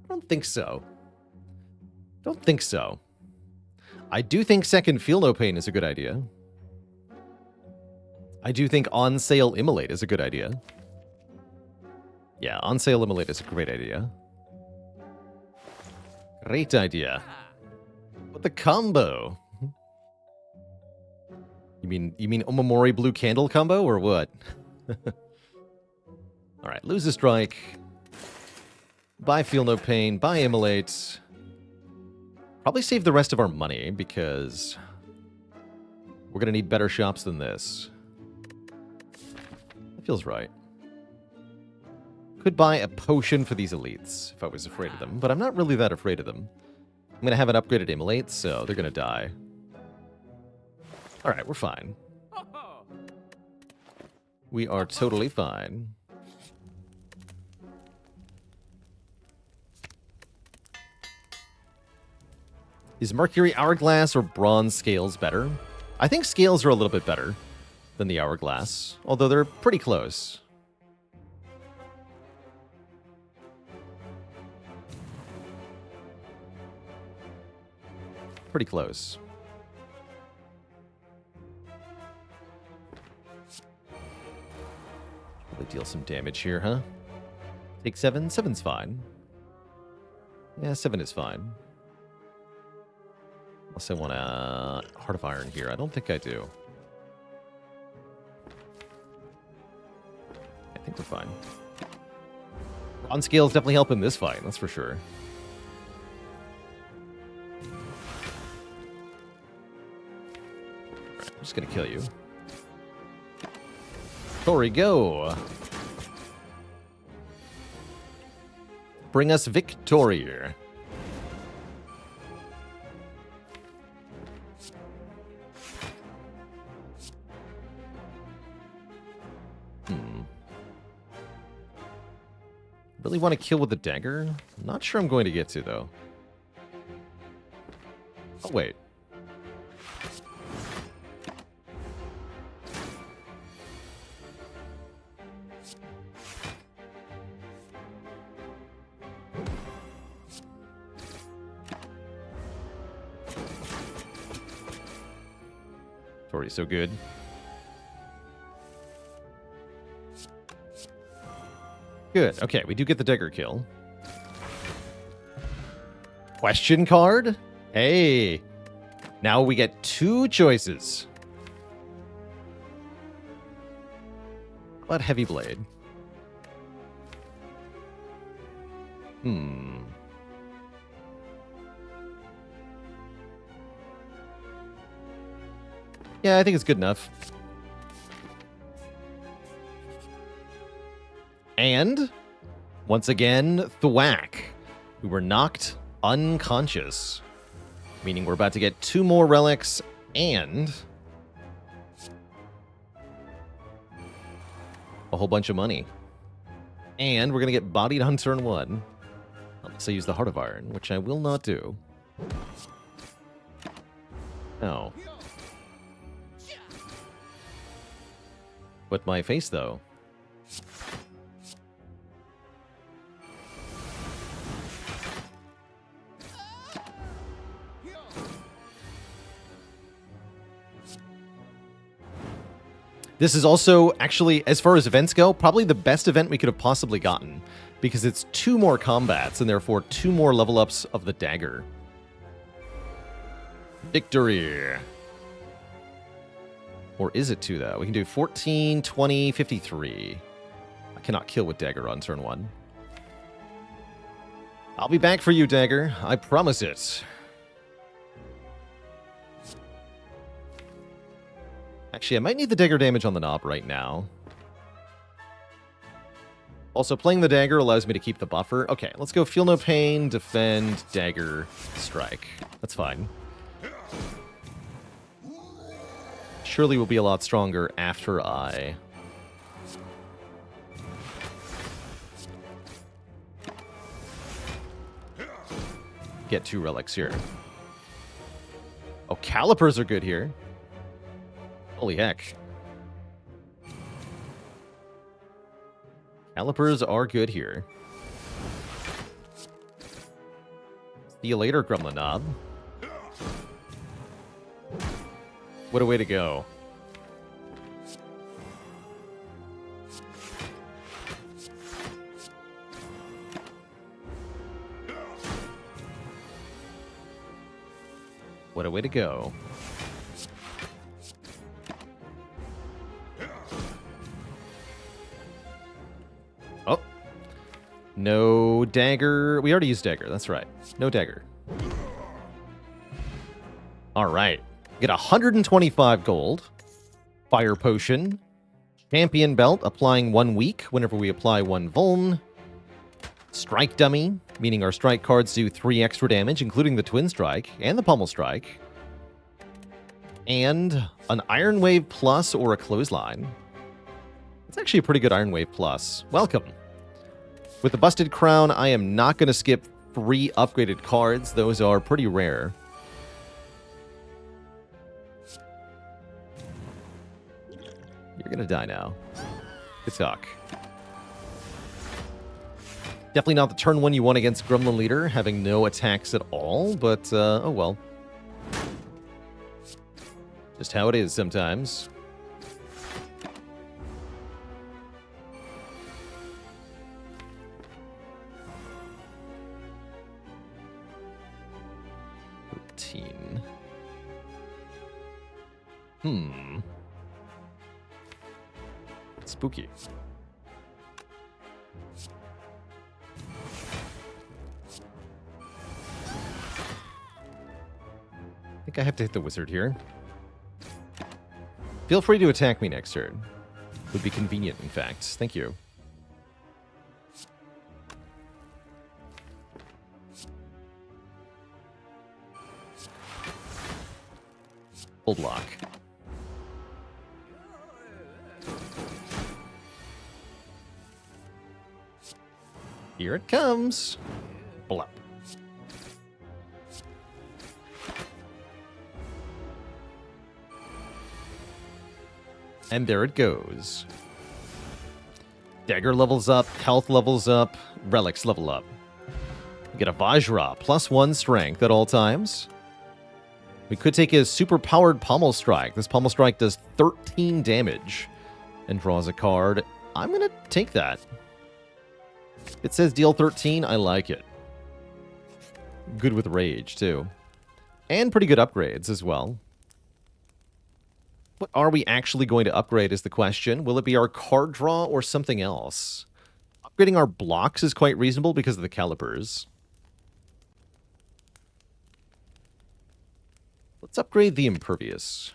I don't think so. Don't think so. I do think second Feel No Pain is a good idea. I do think on sale Immolate is a good idea. Yeah, on sale Immolate is a great idea. Great idea. But the combo. You mean Omamori Blue Candle combo or what? Alright, lose a strike. Buy Feel No Pain, buy Immolate. Probably save the rest of our money because we're gonna need better shops than this. That feels right. Could buy a potion for these elites if I was afraid of them, but I'm not really that afraid of them. I'm gonna have an upgraded Immolate, so they're gonna die. Alright, we're fine. We are totally fine. Is Mercury Hourglass or Bronze Scales better? I think Scales are a little bit better than the Hourglass, although they're pretty close. Pretty close. Probably deal some damage here, huh? Take 7? 7's fine. Yeah, 7 is fine. Unless I want a Heart of Iron here. I don't think I do. I think we're fine. Bronze Scales definitely help in this fight, that's for sure. Right, I'm just gonna kill you. Tori, go! Bring us victory. Really want to kill with the dagger? I'm not sure I'm going to get to, though. Oh, wait. Tori's so good. Good. Okay, we do get the dagger kill. Question card? Hey. Now we get 2 choices. How about Heavy Blade? Yeah, I think it's good enough. And, once again, thwack. We were knocked unconscious. Meaning we're about to get 2 more relics and a whole bunch of money. And we're going to get bodied on turn 1. Unless I use the Heart of Iron, which I will not do. Oh. But my face, though. This is also, actually, as far as events go, probably the best event we could have possibly gotten. Because it's 2 more combats, and therefore 2 more level ups of the dagger. Victory! Or is it 2, though? We can do 14, 20, 53. I cannot kill with dagger on turn 1. I'll be back for you, dagger. I promise it. Actually, I might need the dagger damage on the knob right now. Also, playing the dagger allows me to keep the buffer. Okay, let's go Feel No Pain, Defend, Dagger, Strike. That's fine. Surely we'll be a lot stronger after I get 2 relics here. Oh, calipers are good here. Holy heck. Calipers are good here. See you later, Gremlin Knob. What a way to go. What a way to go. Oh. No dagger. We already used dagger. That's right. No dagger. All right. Get 125 gold. Fire potion. Champion belt, applying 1 week whenever we apply 1 vuln. Strike dummy, meaning our strike cards do 3 extra damage, including the twin strike and the pommel strike. And an Iron Wave plus or a clothesline. It's actually a pretty good Iron Wave plus. Welcome. With the busted crown, I am not going to skip 3 upgraded cards. Those are pretty rare. You're going to die now. Good talk. Definitely not the turn 1 you won against Gremlin Leader, having no attacks at all, but, oh well. Just how it is sometimes. Spooky. I think I have to hit the wizard here. Feel free to attack me next turn. Would be convenient, in fact. Thank you. Full block. Here it comes. Blop. And there it goes. Dagger levels up, health levels up, relics level up. You get a Vajra, +1 strength at all times. We could take his super-powered Pommel Strike. This Pommel Strike does 13 damage and draws a card. I'm going to take that. It says deal 13. I like it. Good with rage, too. And pretty good upgrades as well. What are we actually going to upgrade is the question. Will it be our card draw or something else? Upgrading our blocks is quite reasonable because of the calipers. Let's upgrade the Impervious.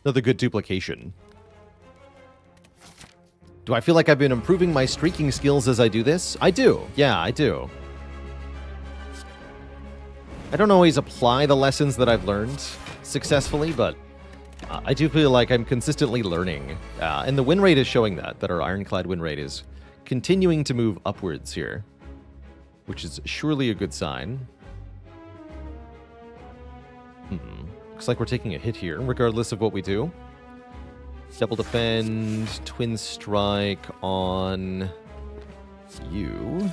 Another good duplication. Do I feel like I've been improving my streaking skills as I do this? I do. Yeah, I do. I don't always apply the lessons that I've learned successfully, but I do feel like I'm consistently learning. And the win rate is showing that our Ironclad win rate is continuing to move upwards here, which is surely a good sign. Looks like we're taking a hit here, regardless of what we do. Double defend, twin strike on you.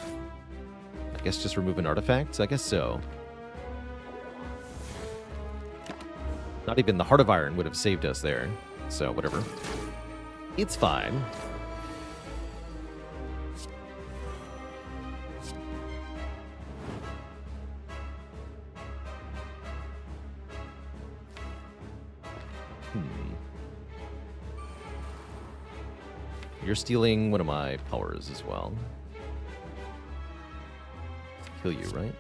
I guess just remove an artifact? I guess so. Not even the Heart of Iron would have saved us there. So, whatever. It's fine. You're stealing one of my powers as well. Kill you, right?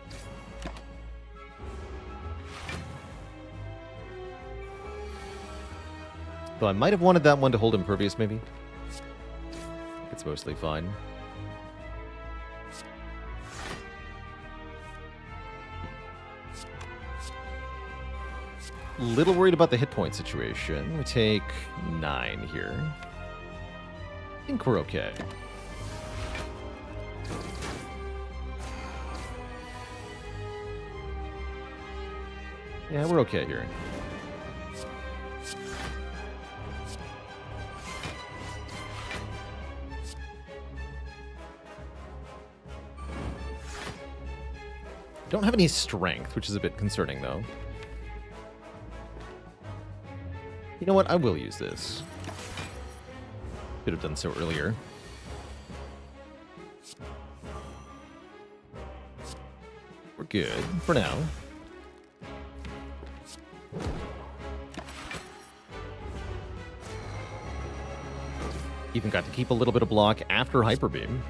Though I might have wanted that one to hold Impervious, maybe. It's mostly fine. Little worried about the hit point situation. We take 9 here. I think we're okay. Yeah, we're okay here. Don't have any strength, which is a bit concerning, though. You know what? I will use this. Could have done so earlier. We're good for now. Even got to keep a little bit of block after Hyper Beam.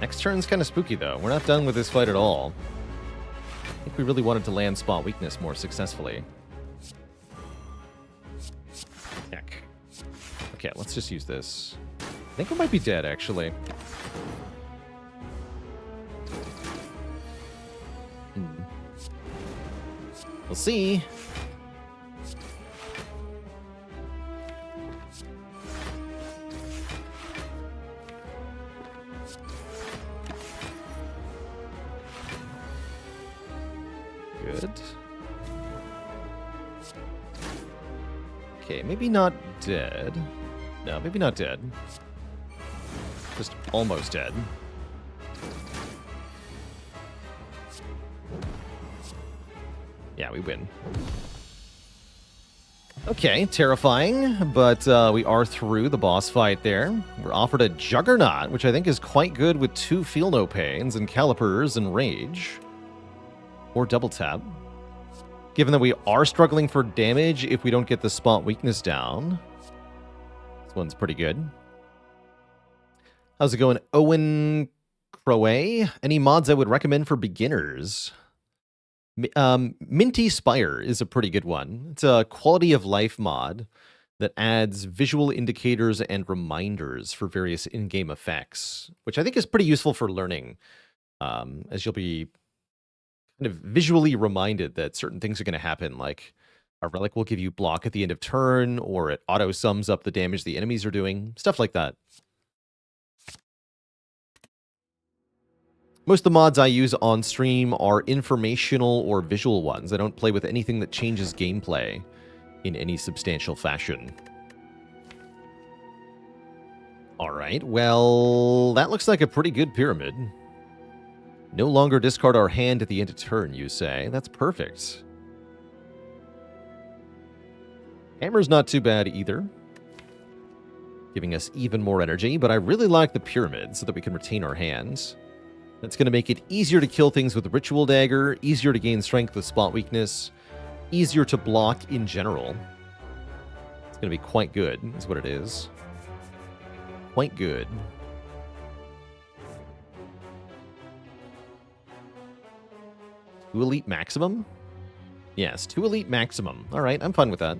Next turn's kind of spooky, though. We're not done with this fight at all. I think we really wanted to land spot weakness more successfully. Heck. Okay, let's just use this. I think we might be dead, actually. We'll see. Good. Okay, maybe not dead. No, maybe not dead. Just almost dead. Yeah, we win. Okay, terrifying, but we are through the boss fight there. We're offered a Juggernaut, which I think is quite good with 2 Feel No Pains and Calipers and Rage. Or Double Tap. Given that we are struggling for damage if we don't get the spot weakness down. This one's pretty good. How's it going, Owen Crowe? Any mods I would recommend for beginners? Minty Spire is a pretty good one. It's a quality of life mod that adds visual indicators and reminders for various in-game effects, which I think is pretty useful for learning, as you'll be kind of visually reminded that certain things are going to happen, like a relic will give you block at the end of turn, or it auto sums up the damage the enemies are doing, stuff like that. Most of the mods I use on stream are informational or visual ones. I don't play with anything that changes gameplay in any substantial fashion. All right, well, that looks like a pretty good pyramid. No longer discard our hand at the end of turn, you say. That's perfect. Hammer's not too bad either, giving us even more energy, but I really like the pyramid so that we can retain our hands. That's going to make it easier to kill things with Ritual Dagger, easier to gain strength with Spot Weakness, easier to block in general. It's going to be quite good, is what it is. Quite good. Two Elite Maximum? Yes, 2 Elite Maximum. All right, I'm fine with that.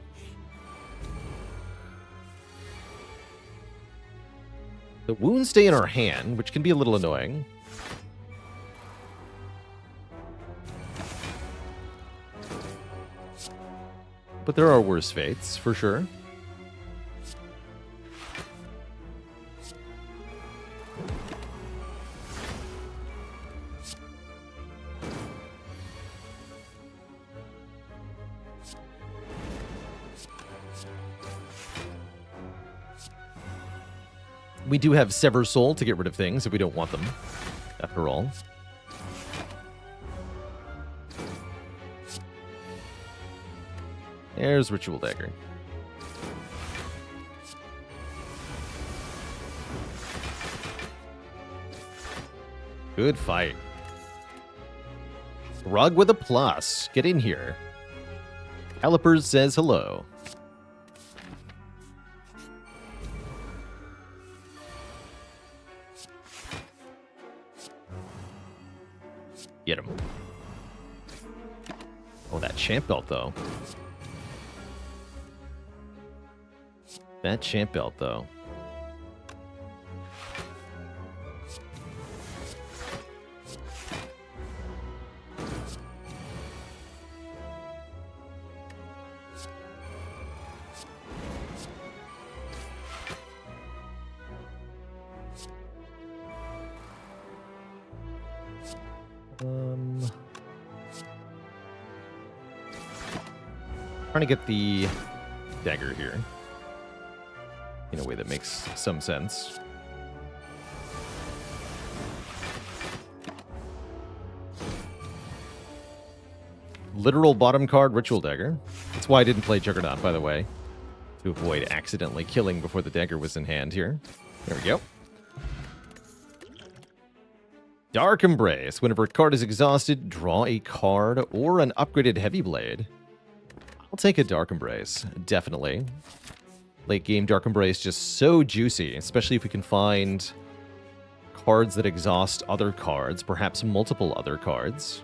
The wounds stay in our hand, which can be a little annoying. But there are worse fates, for sure. We do have Sever Soul to get rid of things if we don't want them, after all. There's Ritual Dagger. Good fight. Rug with a plus. Get in here. Calipers says hello. Get him. Oh, that champ belt, though. That champ belt, though. Trying to get the dagger here in a way that makes some sense. Literal bottom card Ritual Dagger. That's why I didn't play Juggernaut, by the way, to avoid accidentally killing before the dagger was in hand here. There we go. Dark Embrace. Whenever a card is exhausted, draw a card or an upgraded Heavy Blade. I'll take a Dark Embrace, definitely. Late game Dark Embrace just so juicy, especially if we can find cards that exhaust other cards, perhaps multiple other cards.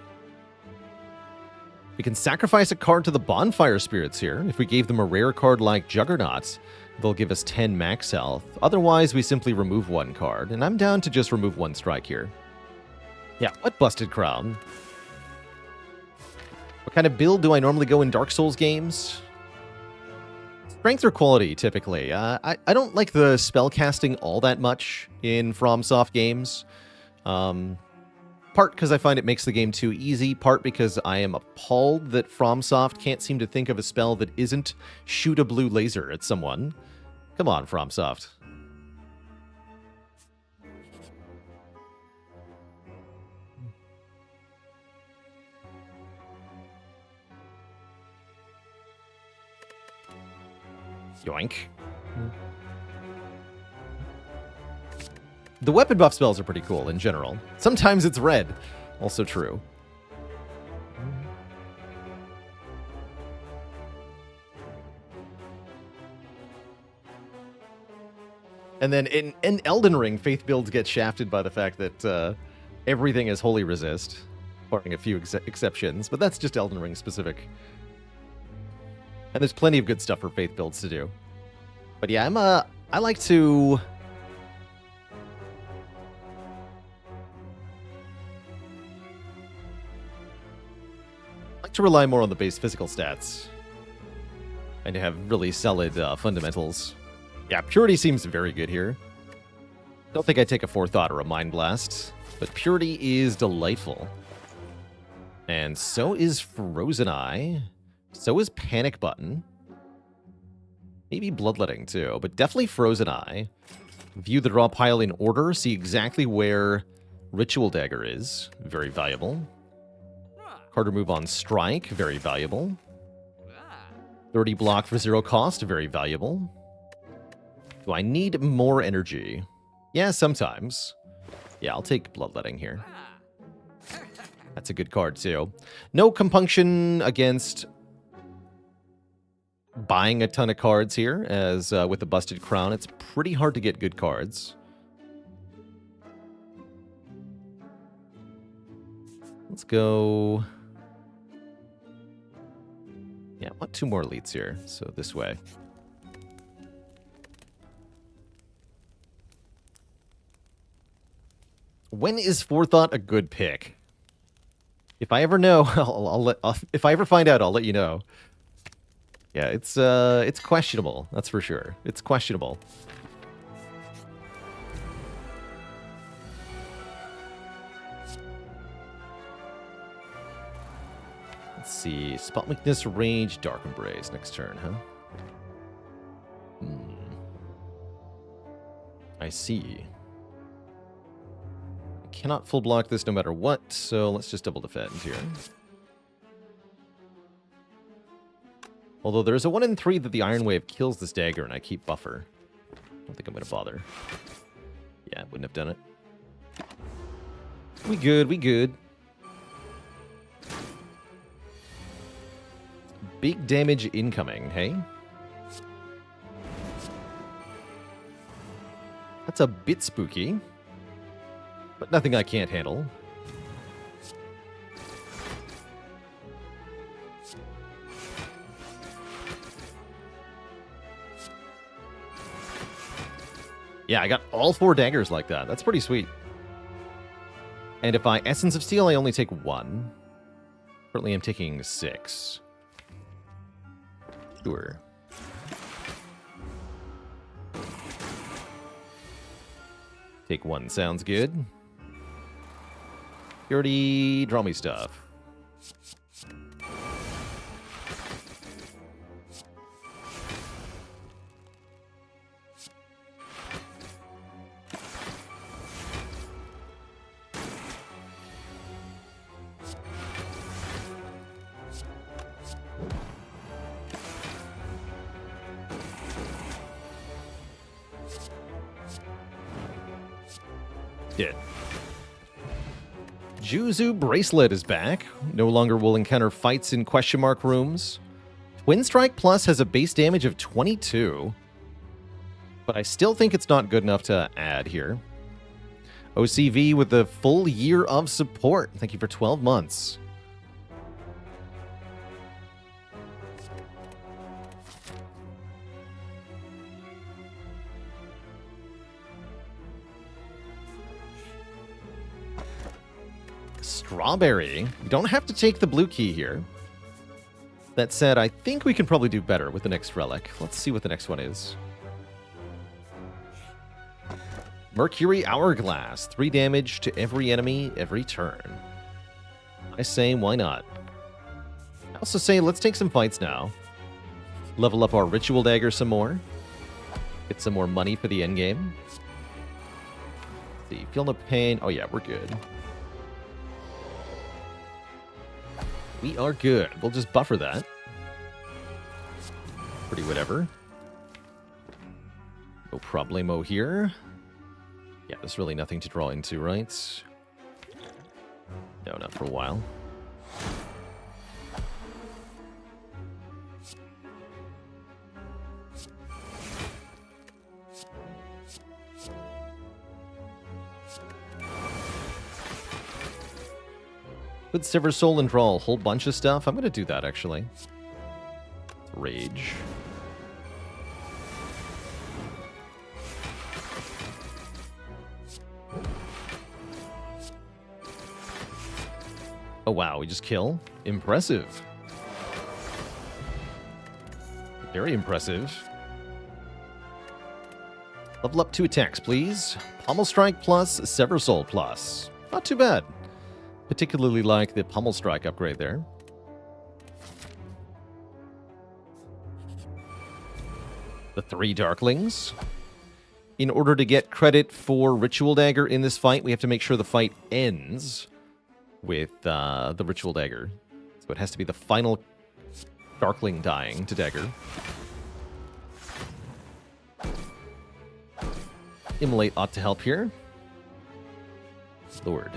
We can sacrifice a card to the Bonfire Spirits here. If we gave them a rare card like Juggernaut, they'll give us 10 max health. Otherwise, we simply remove one card, and I'm down to just remove one strike here. Yeah, what Busted Crown? What kind of build do I normally go in Dark Souls games? Strength or quality, typically. I don't like the spell casting all that much in FromSoft games. Part because I find it makes the game too easy, part because I am appalled that FromSoft can't seem to think of a spell that isn't shoot a blue laser at someone. Come on, FromSoft. Yoink. The weapon buff spells are pretty cool in general. Sometimes it's red. Also true. And then in Elden Ring, Faith builds get shafted by the fact that everything is holy resist, barring a few exceptions, but that's just Elden Ring specific. And there's plenty of good stuff for Faith builds to do. But yeah, I like to... rely more on the base physical stats and to have really solid fundamentals. Yeah, Purity seems very good here. Don't think I'd take a Forethought or a Mind Blast, but Purity is delightful. And so is Frozen Eye. So is Panic Button. Maybe Bloodletting too, but definitely Frozen Eye. View the draw pile in order, see exactly where Ritual Dagger is. Very valuable. Card remove on Strike, very valuable. 30 block for 0 cost, very valuable. Do I need more energy? Yeah, sometimes. Yeah, I'll take Bloodletting here. That's a good card, too. No compunction against buying a ton of cards here, as with the Busted Crown, it's pretty hard to get good cards. Let's go... Yeah, I want 2 more elites here, so this way. When is Forethought a good pick? If I ever know, if I ever find out, I'll let you know. Yeah, it's questionable, that's for sure. It's questionable. Let's see. Spot Weakness, Rage, Dark Embrace next turn, huh? I see. I cannot full block this no matter what, so let's just double defend here. Although there's a 1 in 3 that the Iron Wave kills this dagger and I keep buffer. I don't think I'm going to bother. Yeah, wouldn't have done it. We good, we good. Big damage incoming, hey? That's a bit spooky, but nothing I can't handle. Yeah, I got all 4 daggers like that. That's pretty sweet. And if I Essence of Steel, I only take 1. Currently, I'm taking 6. Sure. Take 1 sounds good. Purity, draw me stuff. Did. Juzu Bracelet is back. No longer will encounter fights in question mark rooms. Twin Strike Plus has a base damage of 22. But I still think it's not good enough to add here. OCV with the full year of support. Thank you for 12 months. Strawberry. You don't have to take the blue key here. That said, I think we can probably do better with the next relic. Let's see what the next one is. Mercury Hourglass. 3 damage to every enemy every turn. I say, why not? I also say, let's take some fights now. Level up our Ritual Dagger some more. Get some more money for the endgame. See, feel no pain. Oh yeah, we're good. We are good. We'll just buffer that. Pretty whatever. No problemo here. Yeah, there's really nothing to draw into, right? No, not for a while. Put Silver Soul and draw a whole bunch of stuff. I'm going to do that, actually. Rage. Oh, wow. We just kill? Impressive. Very impressive. Level up 2 attacks, please. Pommel Strike plus, Sever Soul plus. Not too bad. Particularly like the Pommel Strike upgrade there. The 3 Darklings. In order to get credit for Ritual Dagger in this fight, we have to make sure the fight ends with the Ritual Dagger. So it has to be the final Darkling dying to Dagger. Immolate ought to help here. Lord.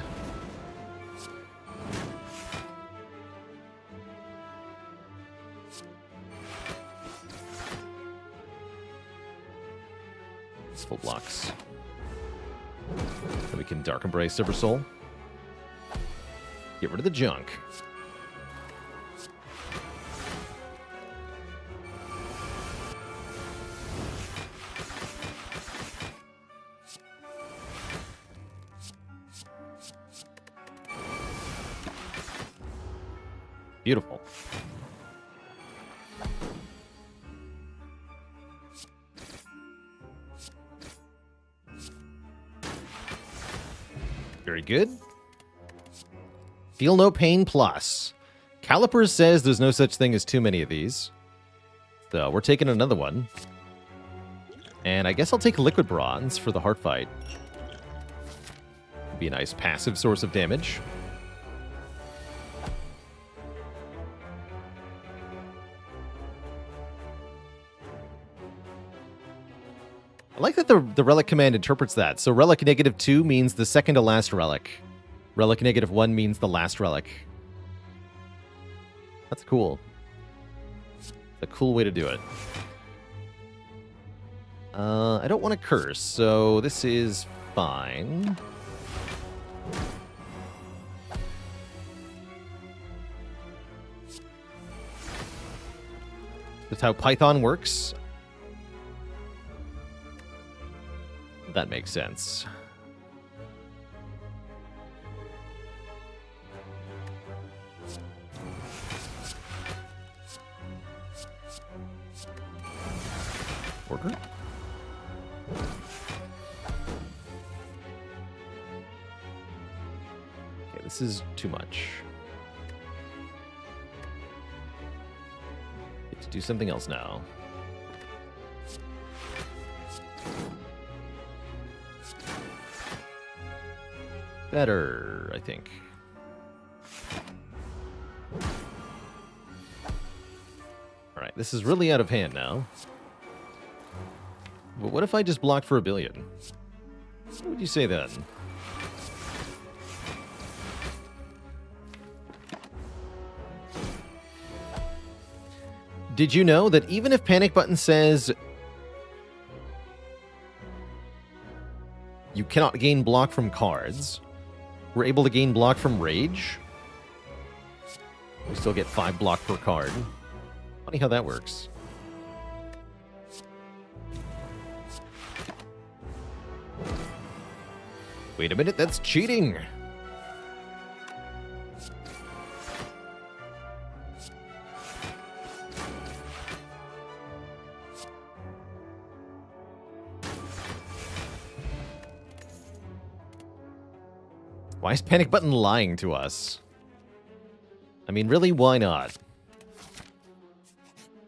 Full blocks. Then we can Dark Embrace Silver Soul. Get rid of the junk. Beautiful. Very good. Feel no pain plus. Calipers says there's no such thing as too many of these. So we're taking another one. And I guess I'll take Liquid Bronze for the heart fight. Be a nice passive source of damage. I like that the relic command interprets that. So relic -2 means the second to last relic. Relic -1 means the last relic. That's cool. A cool way to do it. I don't want to curse, so this is fine. That's how Python works. That makes sense. Order. Okay, this is too much. Get to do something else now. Better, I think. Alright, this is really out of hand now. But what if I just blocked for a billion? What would you say then? Did you know that even if panic button says you cannot gain block from cards, we're able to gain block from rage? We still get 5 block per card. Funny how that works. Wait a minute, that's cheating! Why is Panic Button lying to us? I mean, really, why not?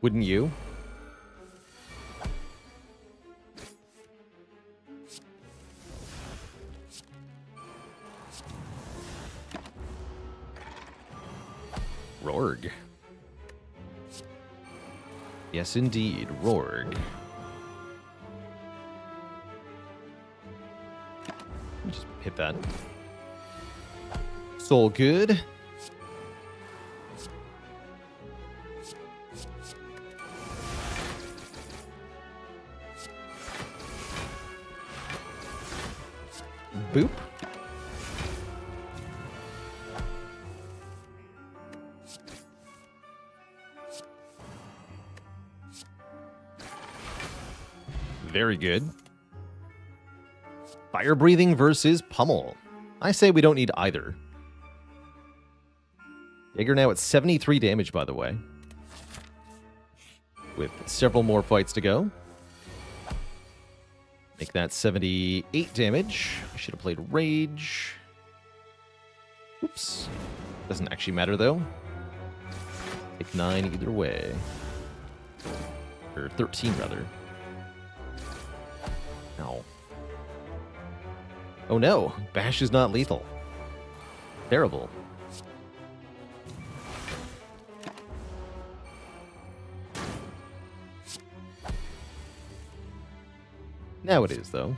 Wouldn't you? Rorg. Yes, indeed, Rorg. Just hit that. Soul good. Boop. Very good. Fire breathing versus pummel. I say we don't need either. Jaeger now at 73 damage, by the way. With several more fights to go. Make that 78 damage. I should have played Rage. Oops. Doesn't actually matter, though. Take 9 either way. Or 13, rather. Ow. Oh no, Bash is not lethal. Terrible. Now it is, though.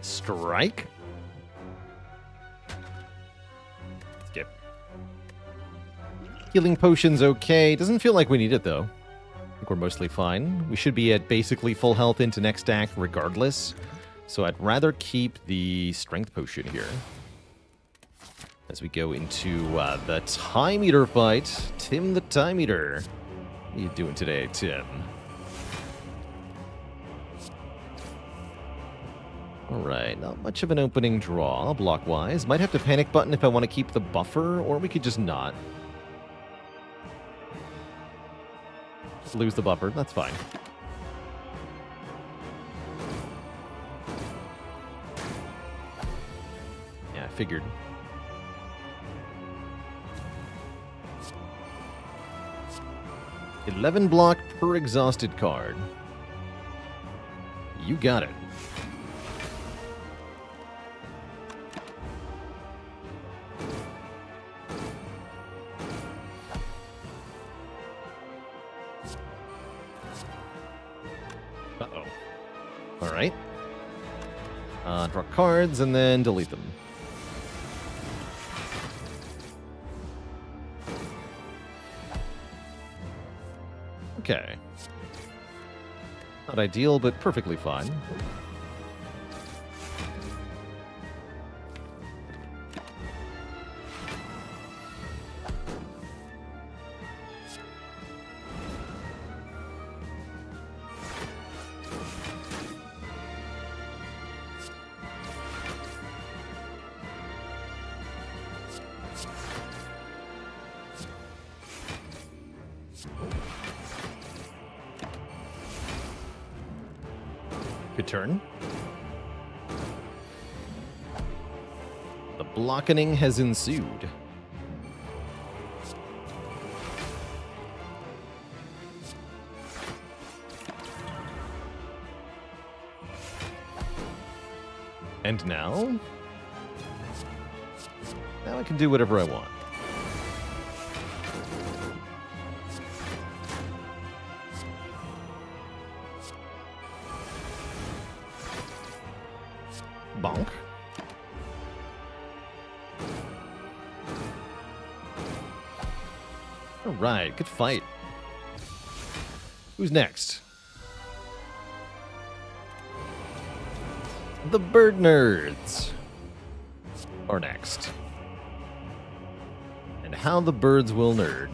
Strike? Skip. Healing potion's okay. Doesn't feel like we need it, though. I think we're mostly fine. We should be at basically full health into next act regardless. So I'd rather keep the strength potion here. As we go into the Time Eater fight. Tim the Time Eater. What are you doing today, Tim? Alright, not much of an opening draw, block-wise. Might have to panic button if I want to keep the buffer, or we could just not. Just lose the buffer, that's fine. Yeah, I figured. $11 block per exhausted card. You got it. Alright. Draw cards and then delete them. Okay. Not ideal, but perfectly fine. Good turn. The blockening has ensued. And now? Now I can do whatever I want. Bonk. Alright, good fight. Who's next? The bird nerds are next. And how the birds will nerd.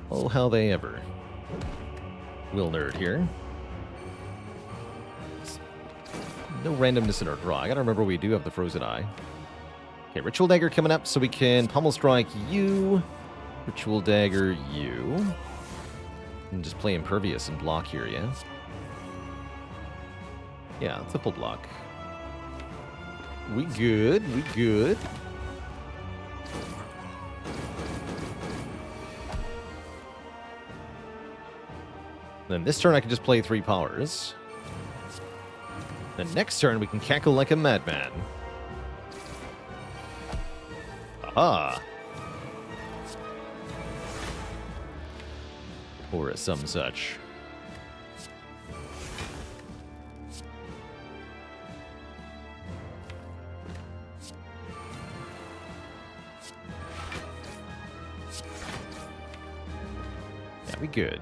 Oh, how they ever will nerd here. No randomness in our draw. I gotta remember we do have the Frozen Eye. Okay, Ritual Dagger coming up so we can Pummel Strike you. Ritual Dagger you. And just play Impervious and block here, yeah? Yeah, triple block. We good, we good. Then this turn I can just play 3 powers. The next turn we can cackle like a madman. Aha! Or some such. Yeah, we good.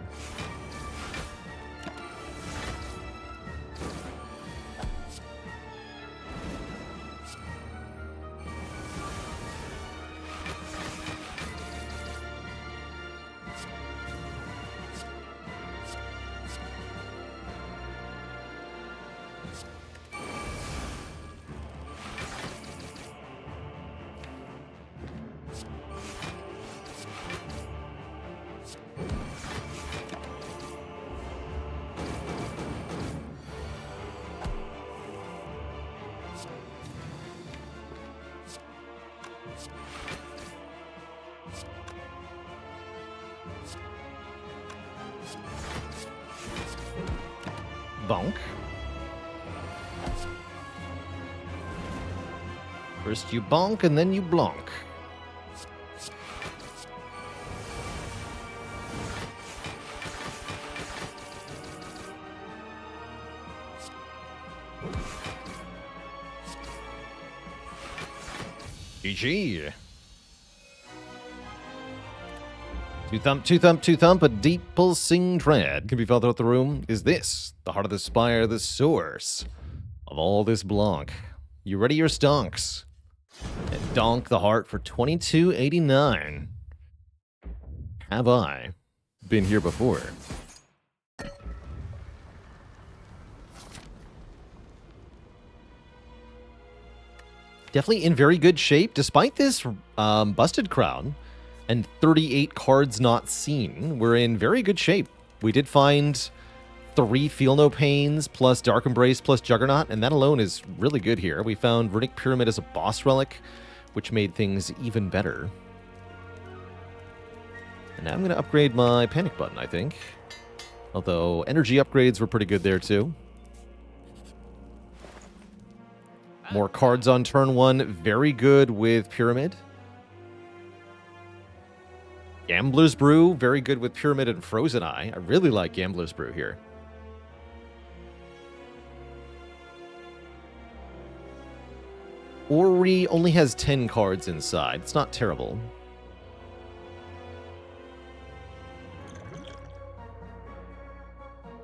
Bonk. First you bonk and then you blonk. GG. Two thump, a deep pulsing tread can be felt throughout the room. Is this the heart of the Spire, the source of all this Blanc? You ready your stonks? And donk the heart for 2289. Have I been here before? Definitely in very good shape, despite this busted crown. And 38 cards not seen. We're in very good shape. We did find 3 Feel No Pains, plus Dark Embrace, plus Juggernaut, and that alone is really good here. We found Runic Pyramid as a boss relic, which made things even better. And now I'm going to upgrade my Panic button, I think. Although energy upgrades were pretty good there, too. More cards on turn 1. Very good with Pyramid. Gambler's Brew, very good with Pyramid and Frozen Eye. I really like Gambler's Brew here. Ori only has 10 cards inside. It's not terrible.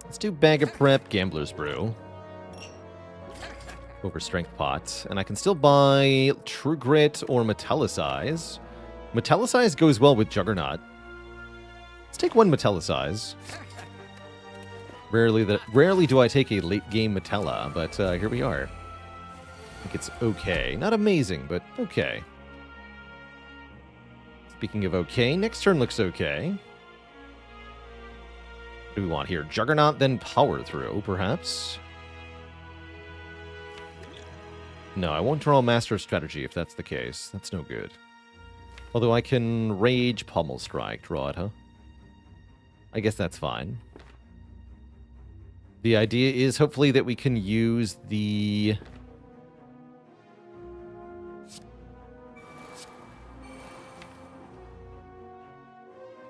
Let's do Bag of Prep, Gambler's Brew. Over Strength Pot. And I can still buy True Grit or Metallicize. Metallicize goes well with Juggernaut. Let's take 1 Metallicize. Rarely do I take a late game Metalla, but here we are. I think it's okay. Not amazing, but okay. Speaking of okay, next turn looks okay. What do we want here? Juggernaut, then Power Through, perhaps? No, I won't draw Master of Strategy if that's the case. That's no good. Although I can Rage Pummel Strike, draw it, huh? I guess that's fine. The idea is hopefully that we can use the...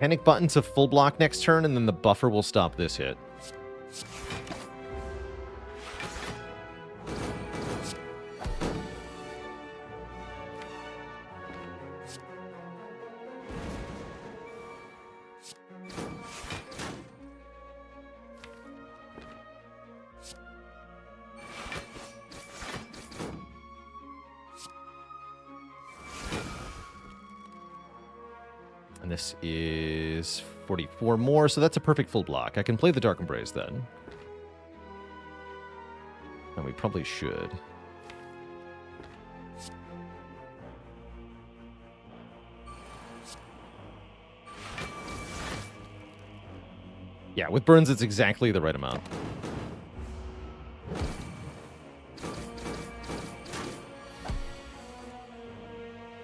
panic button to full block next turn, and then the buffer will stop this hit. And this is 44 more, so that's a perfect full block. I can play the Dark Embrace then. And we probably should. Yeah, with burns, it's exactly the right amount.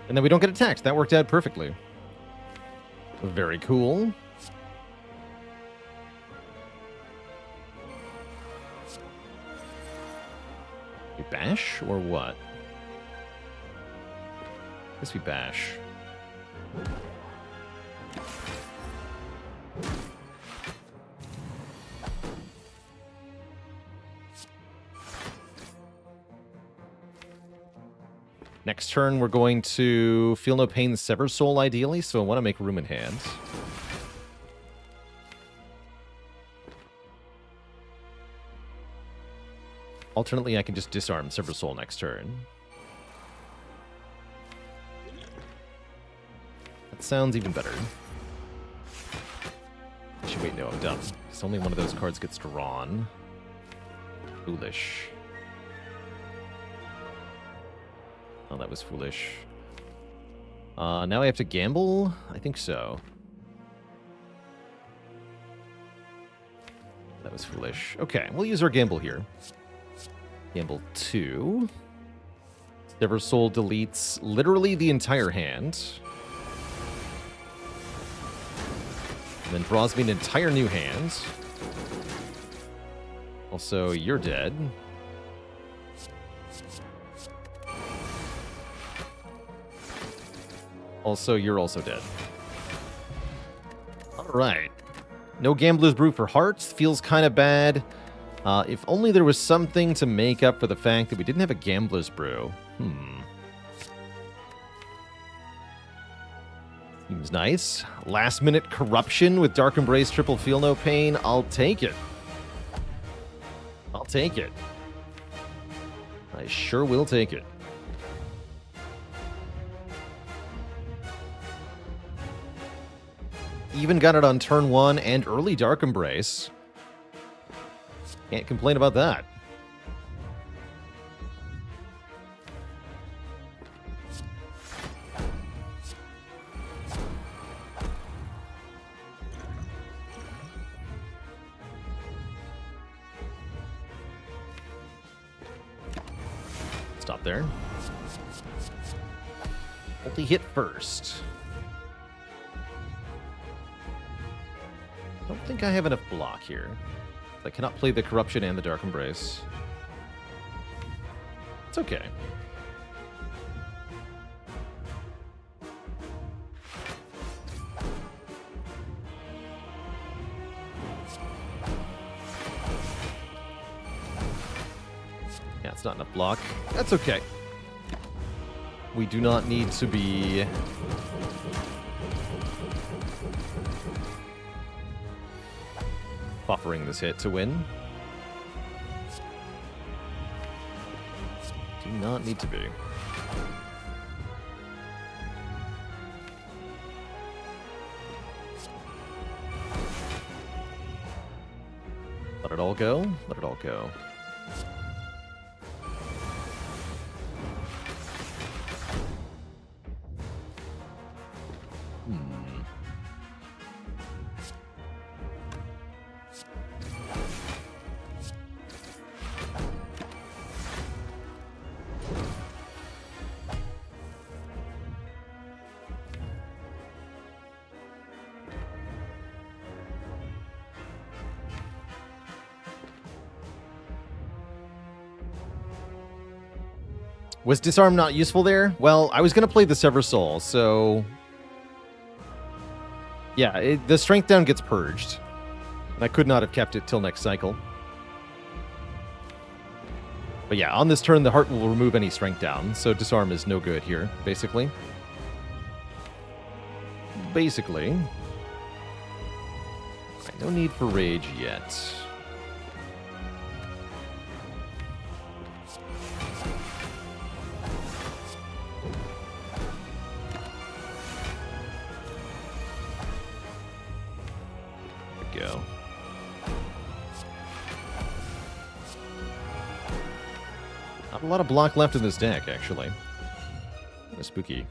And then we don't get attacked. That worked out perfectly. Very cool. We bash or what? I guess we bash. Next turn, we're going to Feel No Pain, Sever Soul, ideally, so I want to make room in hand. Alternately, I can just disarm Sever Soul next turn. That sounds even better. Actually, wait, no, I'm dumb. Because only one of those cards gets drawn. Foolish. Oh, that was foolish. Now I have to gamble? I think so. That was foolish. Okay, we'll use our gamble here. Gamble 2. Sever Soul deletes literally the entire hand. And then draws me an entire new hand. Also, you're dead. Also, you're also dead. Alright. No Gambler's Brew for Hearts. Feels kind of bad. If only there was something to make up for the fact that we didn't have a Gambler's Brew. Seems nice. Last minute Corruption with Dark Embrace, triple Feel No Pain. I'll take it. I'll take it. I sure will take it. Even got it on turn 1 and early Dark Embrace. Can't complain about that. Stop there. Multi-hit first. I don't think I have enough block here. I cannot play the Corruption and the Dark Embrace. It's okay. Yeah, it's not enough block. That's okay. We do not need to be... buffering this hit to win. Do not need to be. Let it all go. Let it all go. Was disarm not useful there? Well, I was going to play the Sever Soul, so... Yeah, the strength down gets purged. And I could not have kept it till next cycle. But yeah, on this turn, the heart will remove any strength down, so disarm is no good here, basically. Basically. No need for rage yet. Go. Not a lot of block left in this deck, actually. Kind of spooky.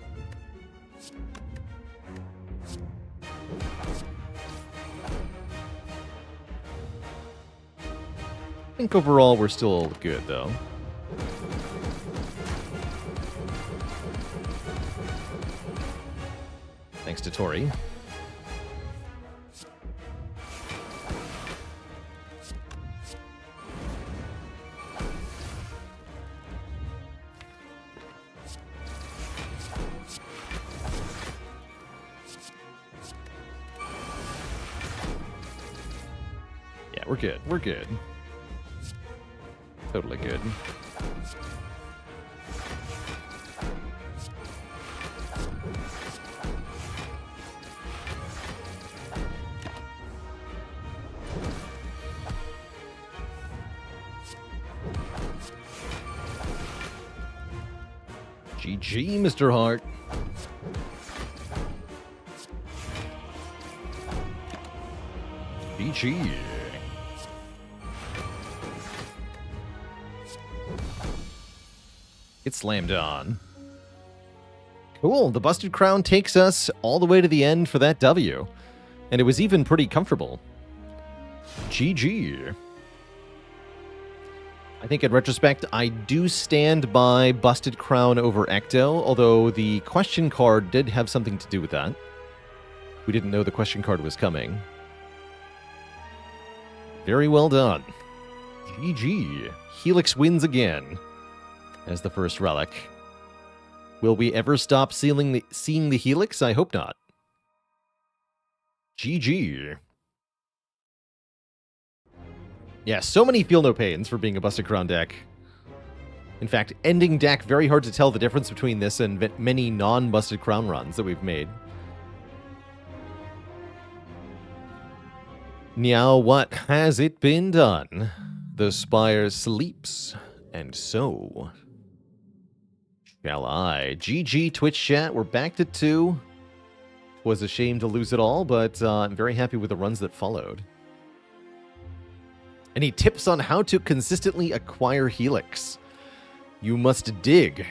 I think overall we're still good, though. Thanks to Tori. Yeah, we're good. We're good. Totally good. GG, Mr. Hart. GG. Get slammed on. Cool. The Busted Crown takes us all the way to the end for that W. And it was even pretty comfortable. GG. I think in retrospect, I do stand by Busted Crown over Ecto, although the question card did have something to do with that. We didn't know the question card was coming. Very well done. GG. Helix wins again as the first relic. Will we ever stop seeing the Helix? I hope not. GG. Yeah, so many Feel No Pains for being a Busted Crown deck. In fact, ending deck, very hard to tell the difference between this and many non-Busted Crown runs that we've made. Now, what has it been done? The Spire sleeps, and so shall I. GG Twitch chat, we're back to 2. Was a shame to lose it all, but I'm very happy with the runs that followed. Any tips on how to consistently acquire Helix? You must dig.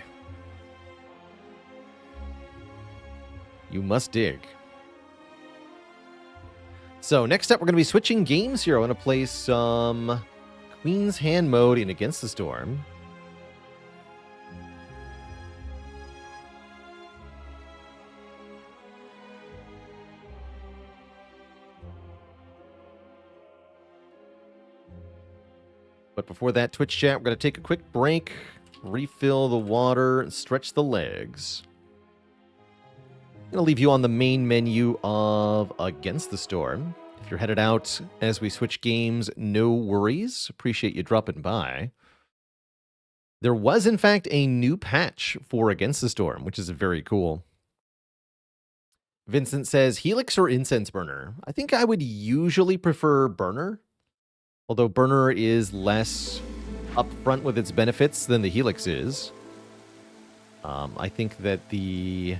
You must dig. So next up, we're going to be switching games here. I want to play some Queen's Hand mode in Against the Storm. But before that, Twitch chat, we're going to take a quick break, refill the water, and stretch the legs. I'm going to leave you on the main menu of Against the Storm. If you're headed out as we switch games, no worries. Appreciate you dropping by. There was, in fact, a new patch for Against the Storm, which is very cool. Vincent says, Helix or Incense Burner? I think I would usually prefer Burner. Although Burner is less upfront with its benefits than the Helix is. I think that the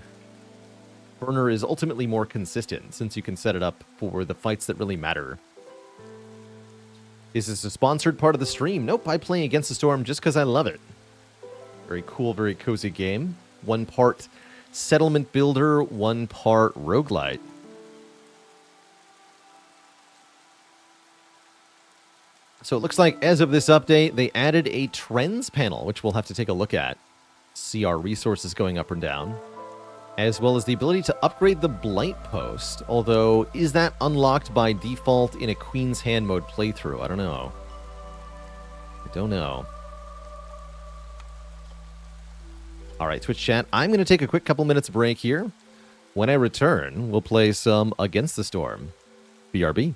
Burner is ultimately more consistent, since you can set it up for the fights that really matter. Is this a sponsored part of the stream? Nope, I play Against the Storm just because I love it. Very cool, very cozy game. 1 part settlement builder, 1 part roguelite. So it looks like as of this update, they added a trends panel, which we'll have to take a look at. See our resources going up and down. As well as the ability to upgrade the Blight Post. Although, is that unlocked by default in a Queen's Hand mode playthrough? I don't know. I don't know. All right, Twitch chat, I'm going to take a quick couple minutes break here. When I return, we'll play some Against the Storm. BRB.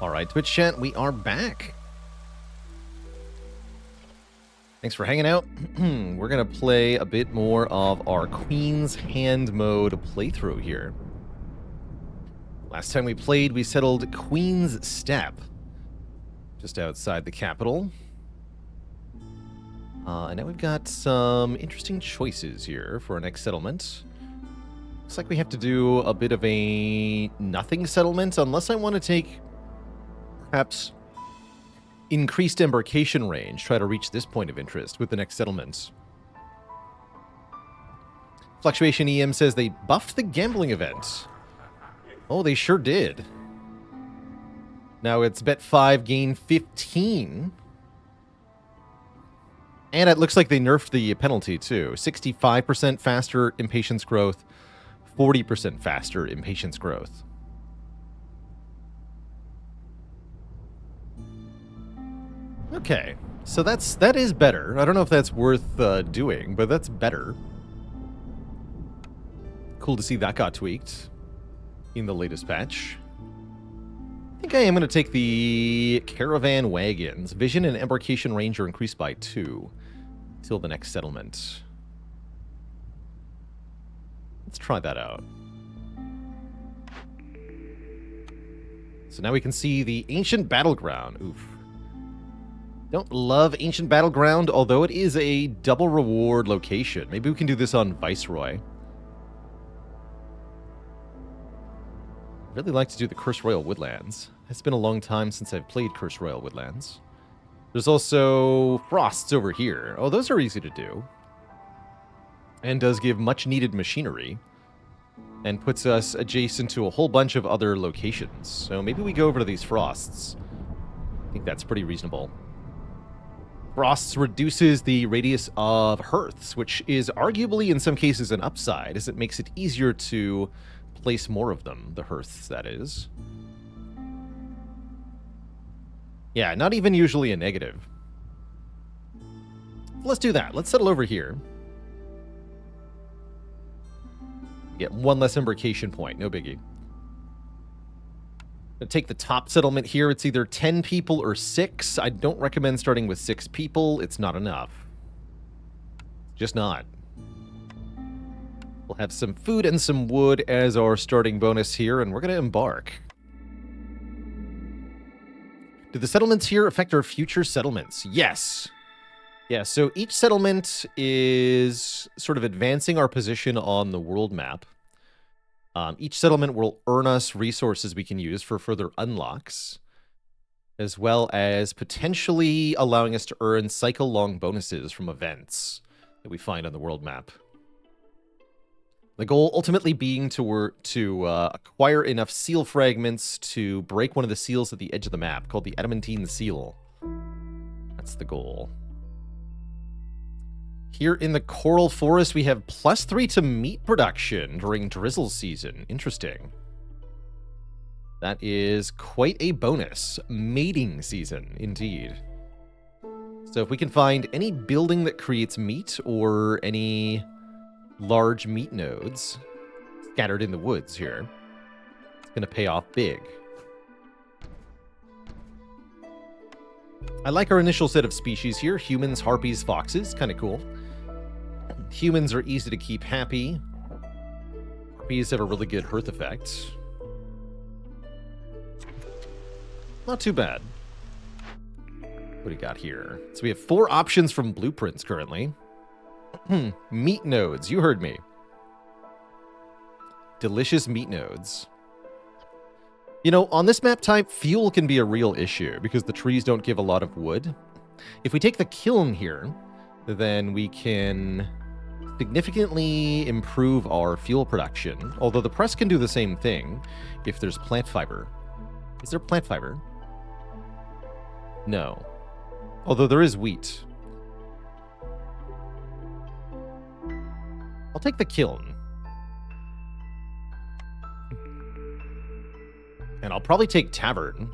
All right, Twitch chat, we are back. Thanks for hanging out. We're going to play a bit more of our Queen's Hand mode playthrough here. Last time we played, we settled Queen's Step, just outside the capital. And now we've got some interesting choices here for our next settlement. Looks like we have to do a bit of a nothing settlement, unless I want to take perhaps increased embarkation range, try to reach this point of interest with the next settlement. Fluctuation EM says they buffed the gambling event. Oh, they sure did. Now it's bet 5, gain 15. And it looks like they nerfed the penalty, too. 65% faster impatience growth, 40% faster impatience growth. Okay, so that is better. I don't know if that's worth doing, but that's better. Cool to see that got tweaked in the latest patch. I think I am going to take the caravan wagons. Vision and embarkation range are increased by 2 till the next settlement. Let's try that out. So now we can see the ancient battleground. Oof. Don't love ancient battleground, although it is a double reward location. Maybe we can do this on Viceroy. Really like to do the Curse Royal Woodlands. It's been a long time since I've played Curse Royal Woodlands. There's also Frosts over here. Oh, those are easy to do. And does give much needed machinery. And puts us adjacent to a whole bunch of other locations. So maybe we go over to these Frosts. I think that's pretty reasonable. Frosts reduces the radius of hearths, which is arguably in some cases an upside, as it makes it easier to place more of them, the hearths, that is. Yeah, not even usually a negative. Let's do that. Let's settle over here. Get one less embarkation point, no biggie. Gonna take the top settlement here. It's either 10 people or 6. I don't recommend starting with 6 people. It's not enough. Just not. We'll have some food and some wood as our starting bonus here, and we're going to embark. Do the settlements here affect our future settlements? Yes. Yeah, so each settlement is sort of advancing our position on the world map. Each settlement will earn us resources we can use for further unlocks, as well as potentially allowing us to earn cycle-long bonuses from events that we find on the world map. The goal ultimately being to acquire enough seal fragments to break one of the seals at the edge of the map, called the Adamantine Seal. That's the goal. Here in the Coral Forest, we have +3 to meat production during drizzle season. Interesting. That is quite a bonus. Mating season, indeed. So if we can find any building that creates meat or any large meat nodes scattered in the woods here, it's going to pay off big. I like our initial set of species here. Humans, harpies, foxes. Kind of cool. Humans are easy to keep happy. Harpies have a really good hearth effect. Not too bad. What do you got here? So we have 4 options from blueprints currently. Meat nodes. You heard me. Delicious meat nodes. You know, on this map type, fuel can be a real issue because the trees don't give a lot of wood. If we take the kiln here, then we can significantly improve our fuel production, although the press can do the same thing if there's plant fiber. Is there plant fiber? No. Although there is wheat. I'll take the kiln. And I'll probably take Tavern.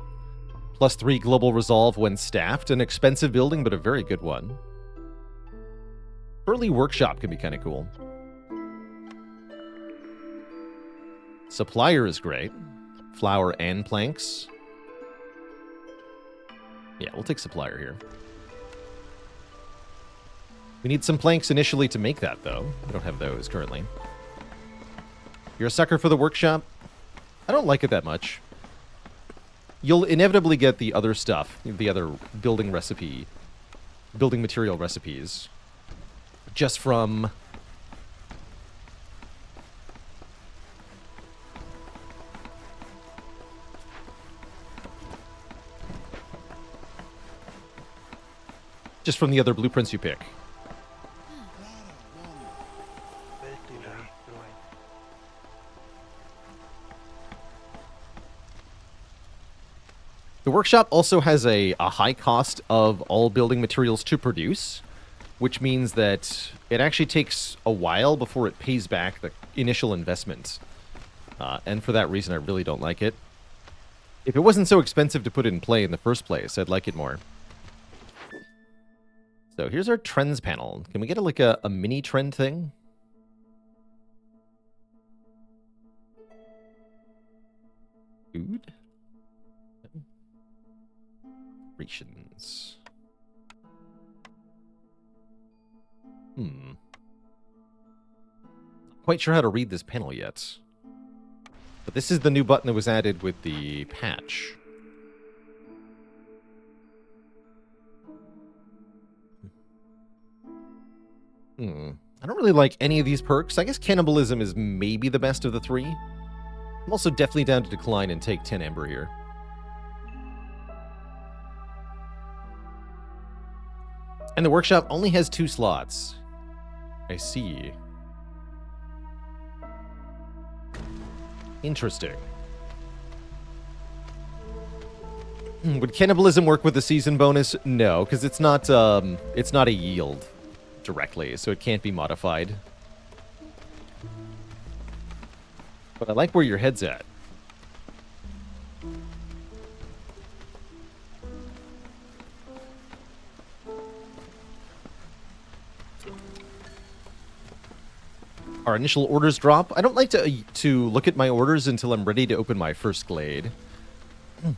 +3 global resolve when staffed. An expensive building, but a very good one. Early workshop can be kind of cool. Supplier is great. Flour and planks. Yeah, we'll take supplier here. We need some planks initially to make that, though. We don't have those currently. You're a sucker for the workshop? I don't like it that much. You'll inevitably get the other stuff, the other building material recipes, just from... just from the other blueprints you pick. The workshop also has a high cost of all building materials to produce, which means that it actually takes a while before it pays back the initial investment. And for that reason, I really don't like it. If it wasn't so expensive to put in play in the first place, I'd like it more. So here's our trends panel. Can we get a mini trend thing? Food? Rations. Not quite sure how to read this panel yet. But this is the new button that was added with the patch. I don't really like any of these perks. I guess cannibalism is maybe the best of the three. I'm also definitely down to decline and take 10 Ember here. And the workshop only has 2 slots. I see. Interesting. Would cannibalism work with the season bonus? No, because it's not a yield directly, so it can't be modified. But I like where your head's at. Our initial orders drop. I don't like to look at my orders until I'm ready to open my first glade.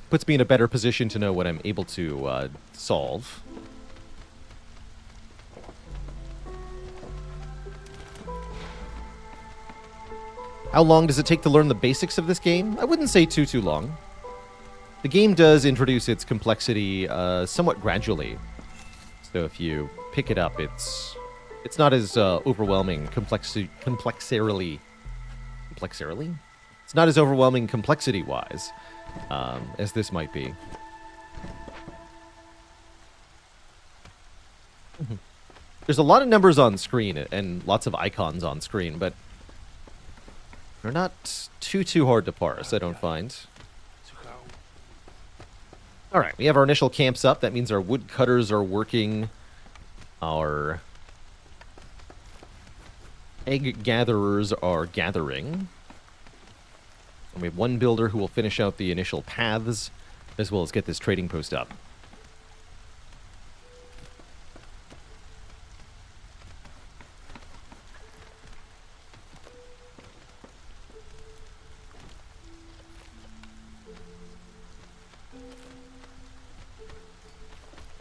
Puts me in a better position to know what I'm able to solve. How long does it take to learn the basics of this game? I wouldn't say too long. The game does introduce its complexity somewhat gradually. So if you pick it up, it's not as overwhelming complexarily. It's not as overwhelming complexity-wise as this might be. There's a lot of numbers on screen and lots of icons on screen, but they're not too hard to parse, I don't find. Alright, we have our initial camps up. That means our woodcutters are working. Our egg gatherers are gathering. And we have one builder who will finish out the initial paths, as well as get this trading post up.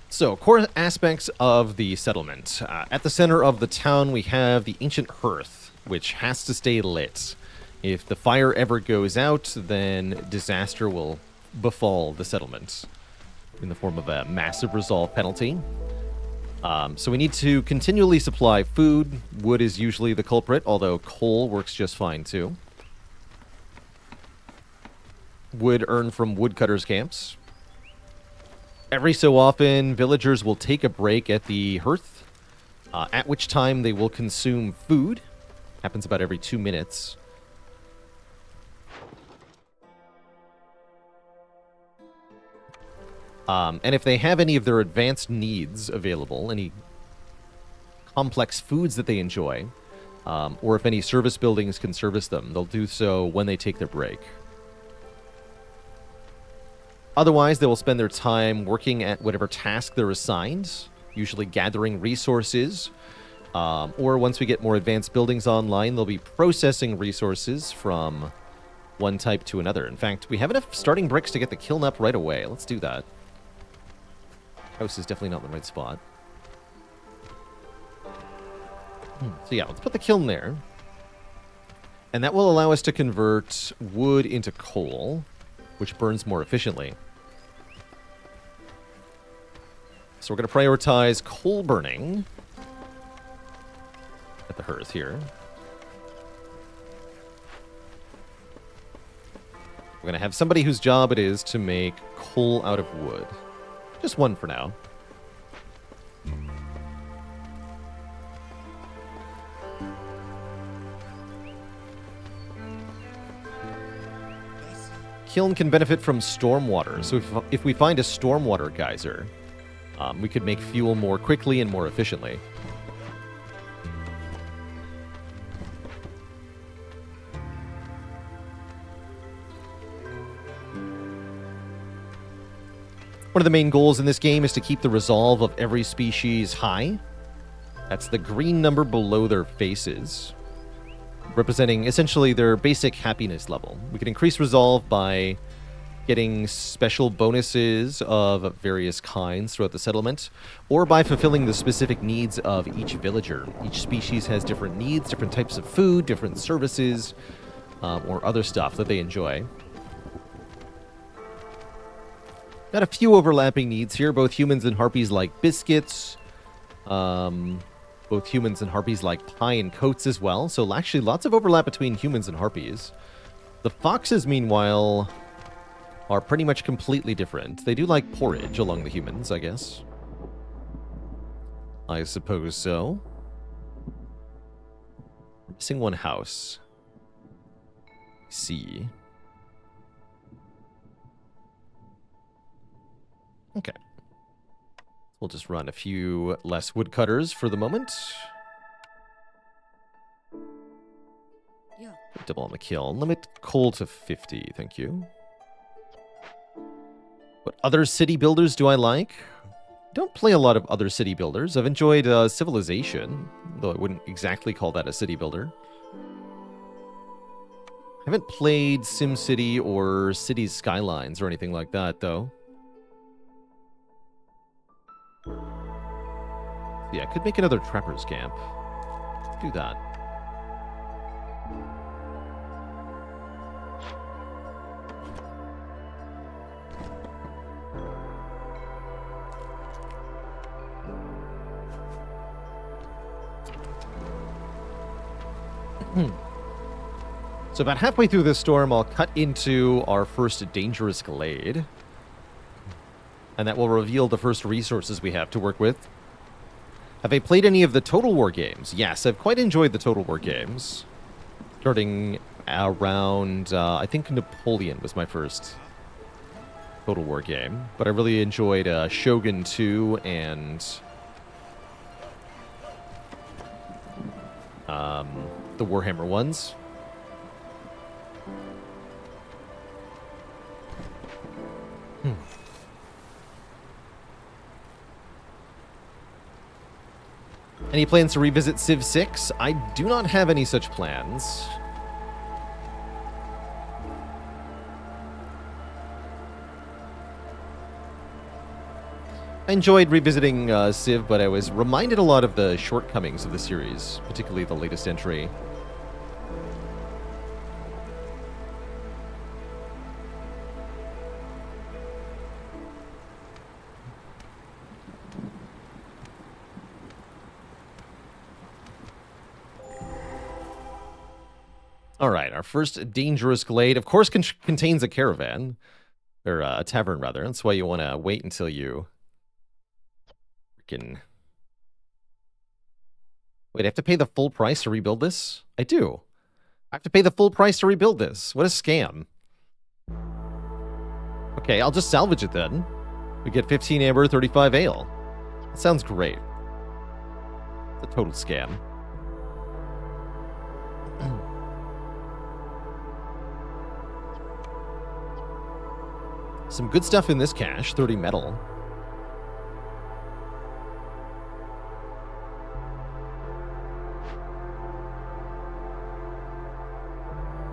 So, core aspects of the settlement. At the center of the town, we have the ancient hearth, which has to stay lit. If the fire ever goes out, then disaster will befall the settlement in the form of a massive resolve penalty. So we need to continually supply food. Wood is usually the culprit, although coal works just fine too. Wood earned from woodcutters' camps. Every so often, villagers will take a break at the hearth, at which time they will consume food. Happens about every 2 minutes. And if they have any of their advanced needs available, any complex foods that they enjoy, or if any service buildings can service them, they'll do so when they take their break. Otherwise, they will spend their time working at whatever task they're assigned, usually gathering resources, or once we get more advanced buildings online, they'll be processing resources from one type to another. In fact, we have enough starting bricks to get the kiln up right away. Let's do that. House is definitely not the right spot. So yeah, let's put the kiln there. And that will allow us to convert wood into coal, which burns more efficiently. So we're going to prioritize coal burning at the hearth here. We're going to have somebody whose job it is to make coal out of wood. Just one for now. Kiln can benefit from stormwater, so if we find a stormwater geyser, we could make fuel more quickly and more efficiently. One of the main goals in this game is to keep the resolve of every species high. That's the green number below their faces, representing essentially their basic happiness level. We can increase resolve by getting special bonuses of various kinds throughout the settlement, or by fulfilling the specific needs of each villager. Each species has different needs, different types of food, different services, or other stuff that they enjoy. Got a few overlapping needs here. Both humans and harpies like biscuits. Both humans and harpies like pie and coats as well. So actually lots of overlap between humans and harpies. The foxes, meanwhile, are pretty much completely different. They do like porridge along the humans, I guess. I suppose so. Missing one house. See. Okay. We'll just run a few less woodcutters for the moment. Yeah. Double on the kiln. Limit coal to 50, thank you. What other city builders do I like? Don't play a lot of other city builders. I've enjoyed Civilization, though I wouldn't exactly call that a city builder. I haven't played SimCity or Cities Skylines or anything like that, though. Yeah, I could make another trapper's camp. Do that. So about halfway through this storm, I'll cut into our first dangerous glade. And that will reveal the first resources we have to work with. Have I played any of the Total War games? Yes, I've quite enjoyed the Total War games. Starting around, I think Napoleon was my first Total War game. But I really enjoyed Shogun 2 and the Warhammer ones. Any plans to revisit Civ 6? I do not have any such plans. I enjoyed revisiting Civ, but I was reminded a lot of the shortcomings of the series, particularly the latest entry. All right, our first dangerous glade, of course, contains a caravan. Or a tavern, rather. That's why you want to wait until you... freaking... Wait, I have to pay the full price to rebuild this? I do. I have to pay the full price to rebuild this. What a scam. Okay, I'll just salvage it then. We get 15 amber, 35 ale. That sounds great. It's a total scam. Some good stuff in this cache, 30 metal.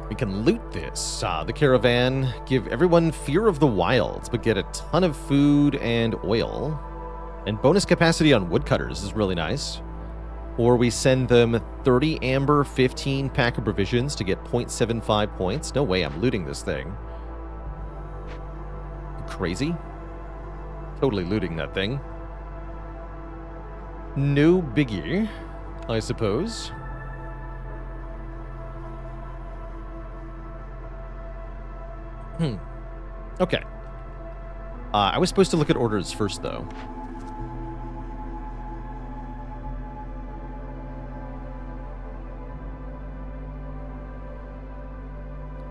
We can loot this. The caravan, give everyone fear of the wilds, but get a ton of food and oil. And bonus capacity on woodcutters is really nice. Or we send them 30 amber, 15 pack of provisions to get 0.75 points. No way I'm looting this thing. Crazy. Totally looting that thing. No biggie, I suppose. Okay. I was supposed to look at orders first, though.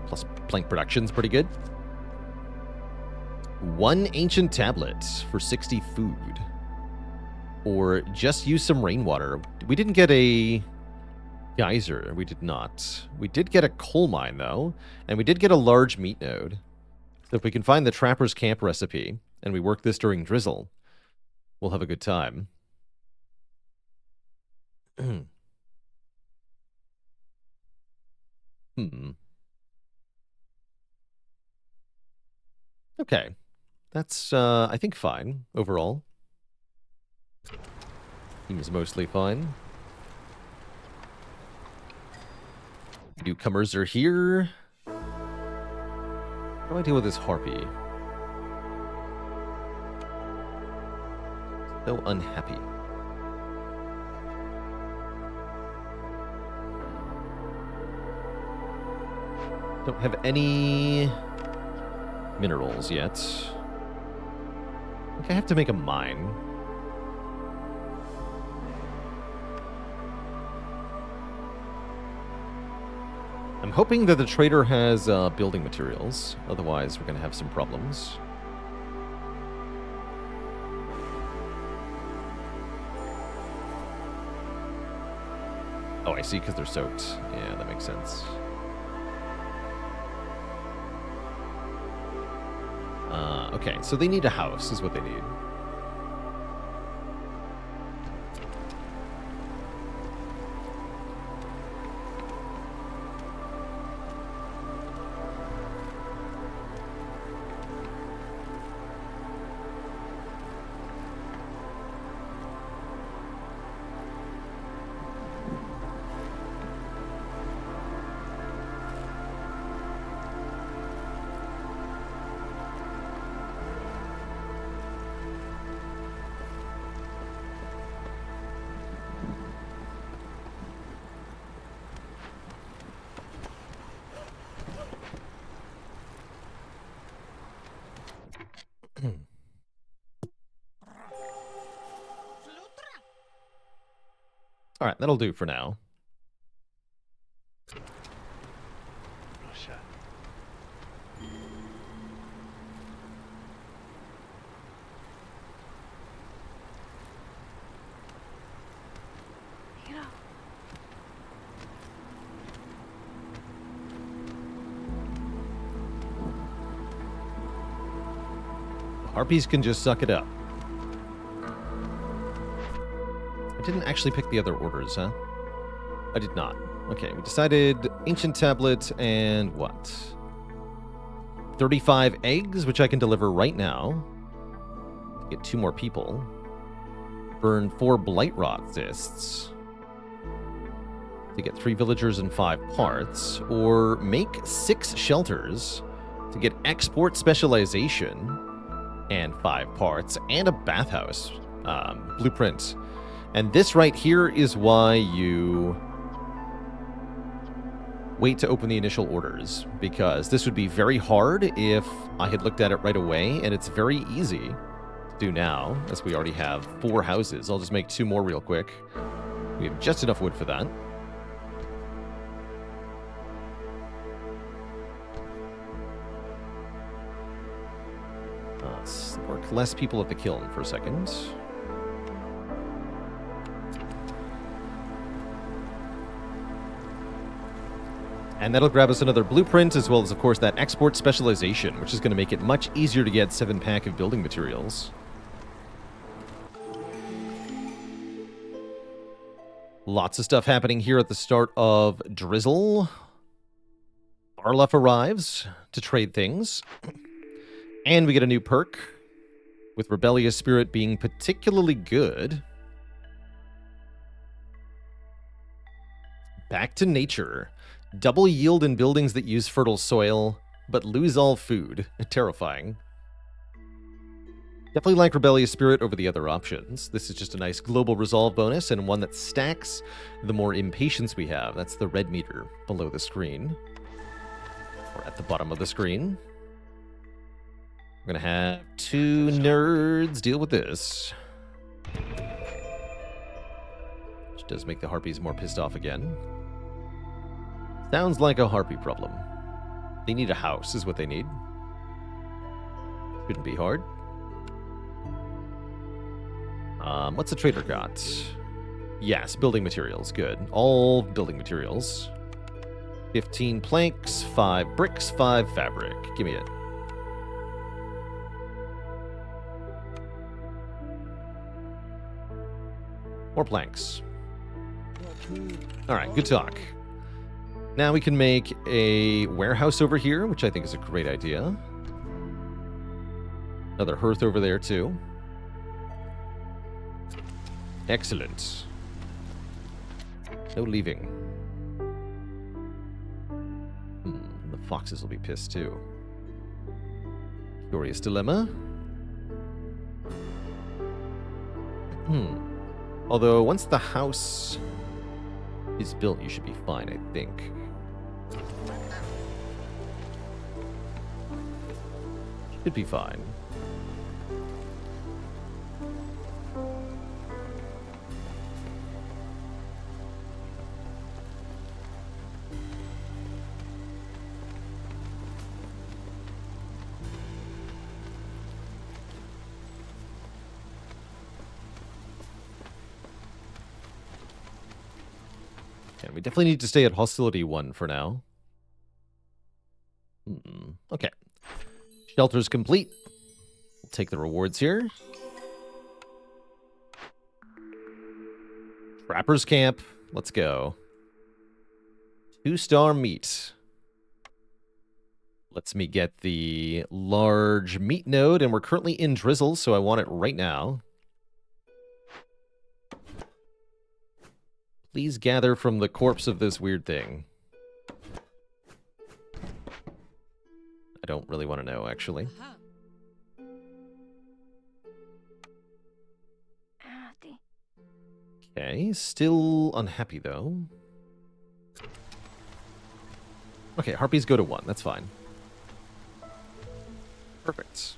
Plus, plank production's pretty good. 1 ancient tablet for 60 food. Or just use some rainwater. We didn't get a geyser. We did not. We did get a coal mine, though. And we did get a large meat node. So if we can find the Trapper's Camp recipe, and we work this during drizzle, we'll have a good time. Okay. That's, I think, fine, overall. Seems mostly fine. Newcomers are here. How do I deal with this harpy? So unhappy. Don't have any minerals yet. I think I have to make a mine. I'm hoping that the trader has building materials. Otherwise, we're going to have some problems. Oh, I see, because they're soaked. Yeah, that makes sense. Okay, so they need a house, is what they need. All right, that'll do for now. Harpies can just suck it up. I didn't actually pick the other orders, huh? I did not. Okay, we decided ancient tablet and what? 35 eggs, which I can deliver right now. To get 2 more people. Burn 4 blight rot cysts. To get 3 villagers and 5 parts. Or make 6 shelters to get export specialization and 5 parts and a bathhouse blueprint. And this right here is why you wait to open the initial orders, because this would be very hard if I had looked at it right away, and it's very easy to do now, as we already have 4 houses. I'll just make 2 more real quick. We have just enough wood for that. Let's work less people at the kiln for a second. And that'll grab us another blueprint, as well as, of course, that export specialization, which is going to make it much easier to get 7 pack of building materials. Lots of stuff happening here at the start of Drizzle. Arluff arrives to trade things. And we get a new perk. with Rebellious Spirit being particularly good. Back to nature. Double yield in buildings that use fertile soil, but lose all food. Terrifying. Definitely like Rebellious Spirit over the other options. This is just a nice global resolve bonus and one that stacks the more impatience we have. That's the red meter below the screen. Or at the bottom of the screen. We're going to have 2 nerds deal with this. Which does make the harpies more pissed off again. Sounds like a harpy problem. They need a house, is what they need. Shouldn't be hard. What's the trader got? Yes, building materials. Good. All building materials. 15 planks, 5 bricks, 5 fabric. Give me it. More planks. All right, good talk. Now we can make a warehouse over here, which I think is a great idea. Another hearth over there, too. Excellent. No leaving. The foxes will be pissed, too. Curious dilemma. Although, once the house is built, you should be fine, I think. Should be fine. We definitely need to stay at Hostility 1 for now. Okay. Shelter's complete. We'll take the rewards here. Trapper's Camp. Let's go. 2-star meat. Lets me get the large meat node, and we're currently in Drizzle, so I want it right now. Please gather from the corpse of this weird thing. I don't really want to know, actually. Okay, still unhappy, though. Okay, harpies go to 1. That's fine. Perfect.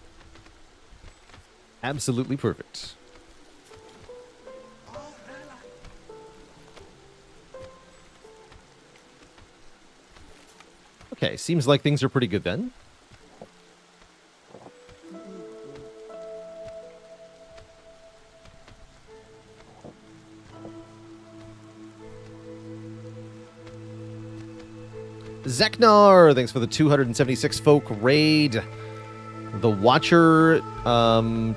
Absolutely perfect. Okay, seems like things are pretty good then. Zeknar, thanks for the 276 folk raid. The Watcher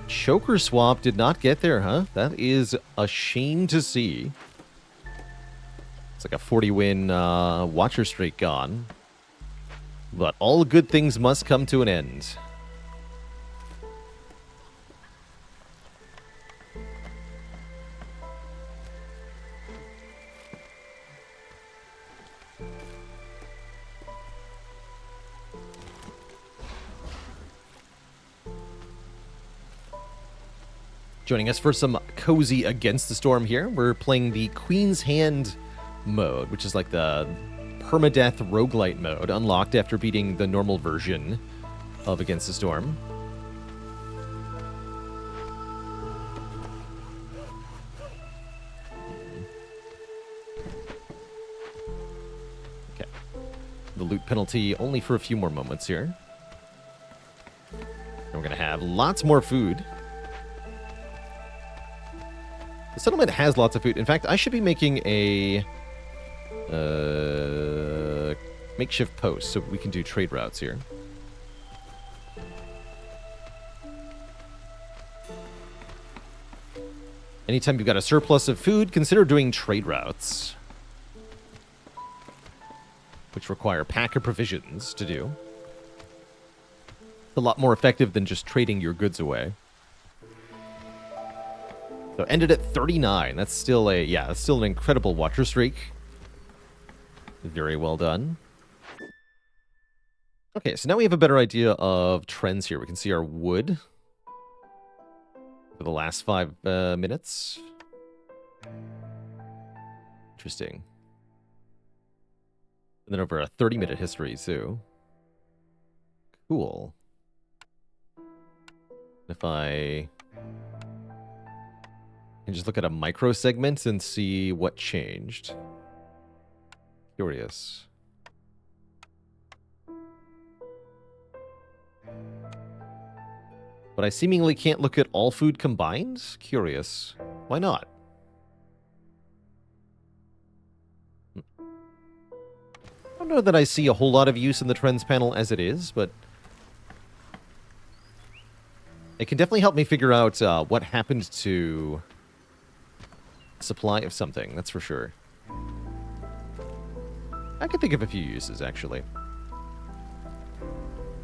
choker swap did not get there, huh? That is a shame to see. It's like a 40-win Watcher streak gone. But all good things must come to an end. Joining us for some cozy Against the Storm here, we're playing the Queen's Hand mode, which is like the permadeath roguelite mode, unlocked after beating the normal version of Against the Storm. Okay. The loot penalty only for a few more moments here. And we're going to have lots more food. The settlement has lots of food. In fact, I should be making a makeshift post so we can do trade routes here. Anytime you've got a surplus of food, consider doing trade routes, which require pack of provisions to do. It's a lot more effective than just trading your goods away. So ended at 39. That's still that's still an incredible watcher streak. Very well done. Okay, so now we have a better idea of trends here. We can see our wood for the last 5 minutes. Interesting. And then over a 30-minute history, too. Cool. If I can just look at a micro segment and see what changed. Curious. But I seemingly can't look at all food combined? Curious. Why not? I don't know that I see a whole lot of use in the trends panel as it is, but it can definitely help me figure out what happened to supply of something, that's for sure. I can think of a few uses, actually.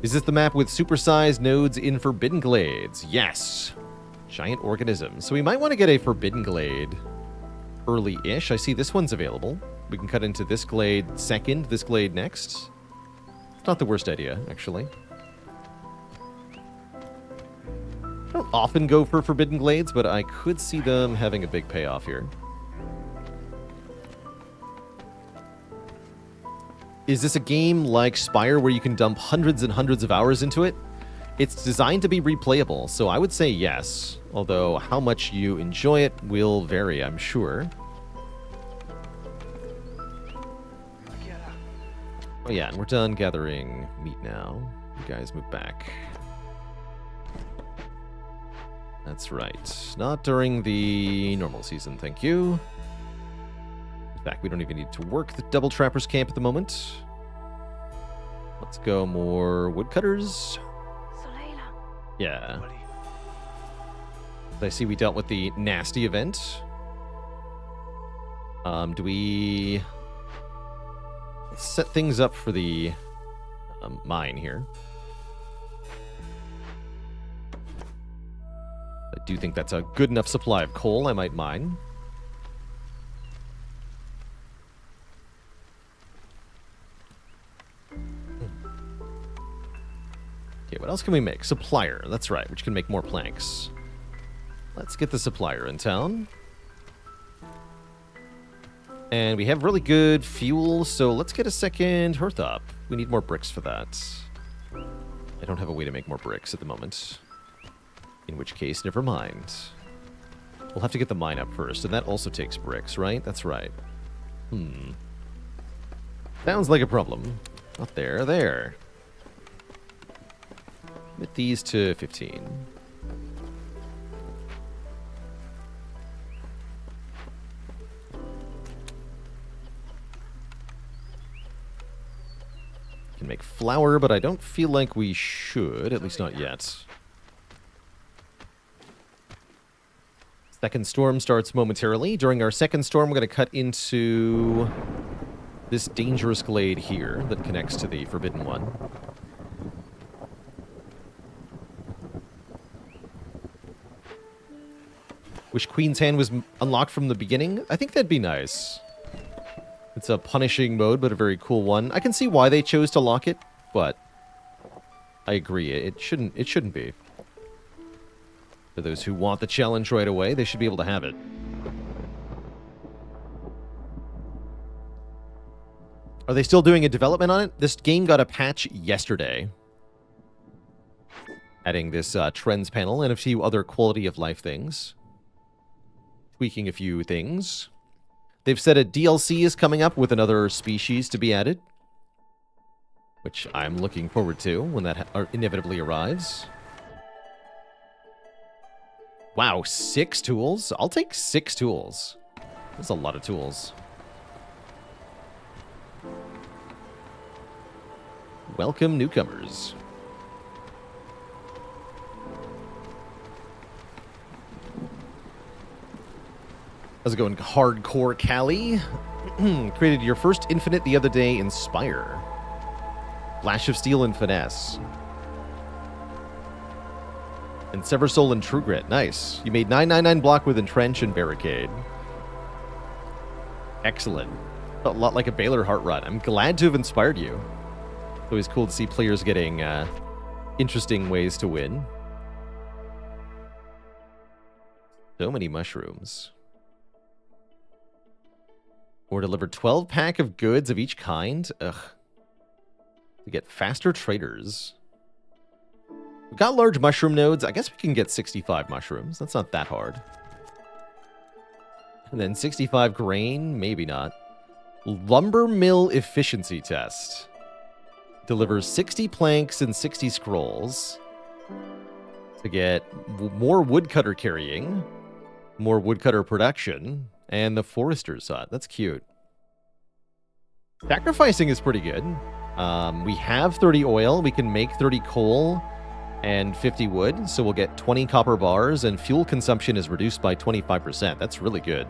Is this the map with supersized nodes in Forbidden Glades? Yes. Giant organisms. So we might want to get a Forbidden Glade early-ish. I see this one's available. We can cut into this glade second, this glade next. It's not the worst idea, actually. I don't often go for Forbidden Glades, but I could see them having a big payoff here. Is this a game like Spire where you can dump hundreds and hundreds of hours into it? It's designed to be replayable, so I would say yes. Although how much you enjoy it will vary, I'm sure. Oh yeah, and we're done gathering meat now. You guys move back. That's right. Not during the normal season, thank you. In fact, we don't even need to work the Double Trappers camp at the moment. Let's go more woodcutters. Yeah. I see we dealt with the nasty event. Do we... Let's set things up for the mine here. I do think that's a good enough supply of coal, I might mine. Okay, what else can we make? Supplier, that's right, which can make more planks. Let's get the supplier in town. And we have really good fuel, so let's get a second hearth up. We need more bricks for that. I don't have a way to make more bricks at the moment. In which case, never mind. We'll have to get the mine up first, and that also takes bricks, right? That's right. Sounds like a problem. Not there, there. Limit these to 15. Can make flour, but I don't feel like we should, at least not yet. Second storm starts momentarily. During our second storm, we're going to cut into this dangerous glade here that connects to the forbidden one. Wish Queen's Hand was unlocked from the beginning. I think that'd be nice. It's a punishing mode, but a very cool one. I can see why they chose to lock it, but I agree. It shouldn't be. For those who want the challenge right away, they should be able to have it. Are they still doing a development on it? This game got a patch yesterday. Adding this trends panel and a few other quality of life things. Tweaking a few things. They've said a DLC is coming up with another species to be added. Which I'm looking forward to when that inevitably arrives. Wow, 6 tools? I'll take 6 tools. That's a lot of tools. Welcome, newcomers. How's it going, Hardcore Callie? Created your first infinite the other day in Spire. Flash of Steel and Finesse. And Sever Soul and True Grit. Nice. You made 999 block with Entrench and Barricade. Excellent. A lot like a Baylor Heart Run. I'm glad to have inspired you. It's always cool to see players getting interesting ways to win. So many mushrooms. Or deliver 12 pack of goods of each kind. Ugh. To get faster traders. We've got large mushroom nodes. I guess we can get 65 mushrooms. That's not that hard. And then 65 grain. Maybe not. Lumber mill efficiency test. Delivers 60 planks and 60 scrolls. To get more woodcutter carrying. More woodcutter production. And the forester's hut. That's cute. Sacrificing is pretty good. We have 30 oil. We can make 30 coal and 50 wood. So we'll get 20 copper bars. And fuel consumption is reduced by 25%. That's really good.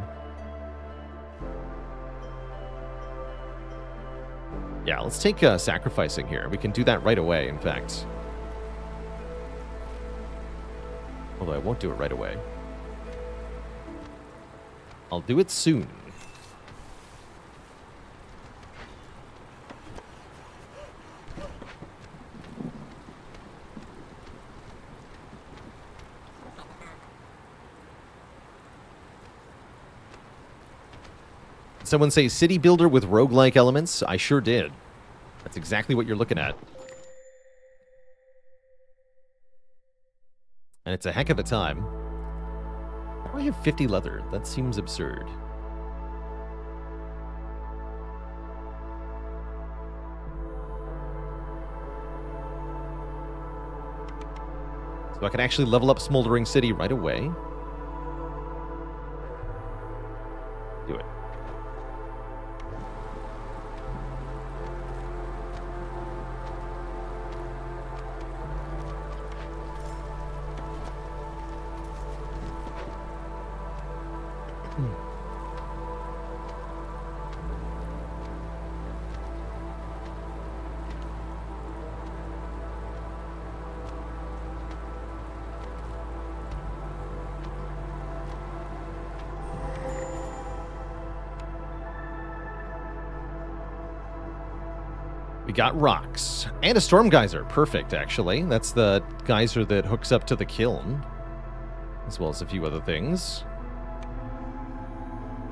Yeah, let's take sacrificing here. We can do that right away, in fact. Although I won't do it right away. I'll do it soon. Someone say city builder with roguelike elements. I sure did. That's exactly what you're looking at. And it's a heck of a time. How do I have 50 leather? That seems absurd. So I can actually level up Smoldering City right away. Do it. We got rocks. And a storm geyser. Perfect, actually. That's the geyser that hooks up to the kiln. As well as a few other things.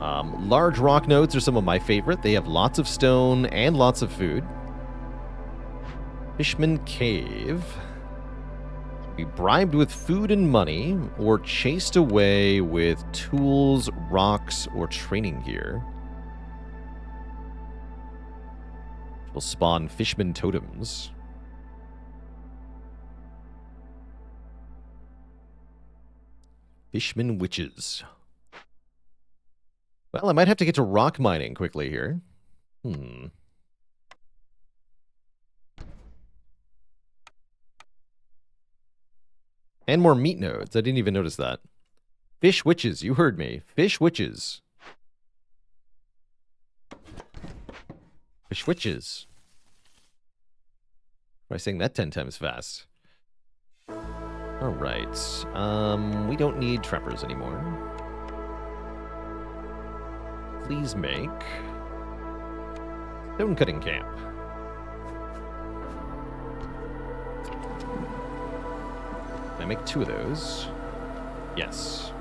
Large rock nodes are some of my favorite. They have lots of stone and lots of food. Fishman Cave. Be bribed with food and money, or chased away with tools, rocks, or training gear. Will spawn Fishman totems. Fishman witches. Well, I might have to get to rock mining quickly here. And more meat nodes. I didn't even notice that. Fish witches. You heard me. Fish witches. Fish witches. Try saying that 10 times fast. Alright. We don't need trappers anymore. Please make stone cutting camp. Can I make 2 of those? Yes.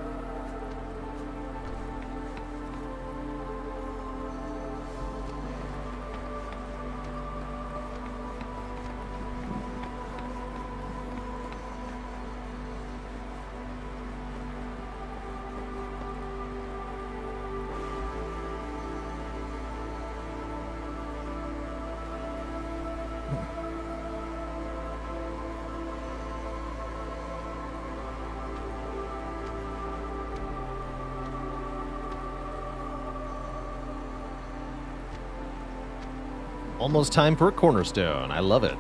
Almost time for a cornerstone. I love it.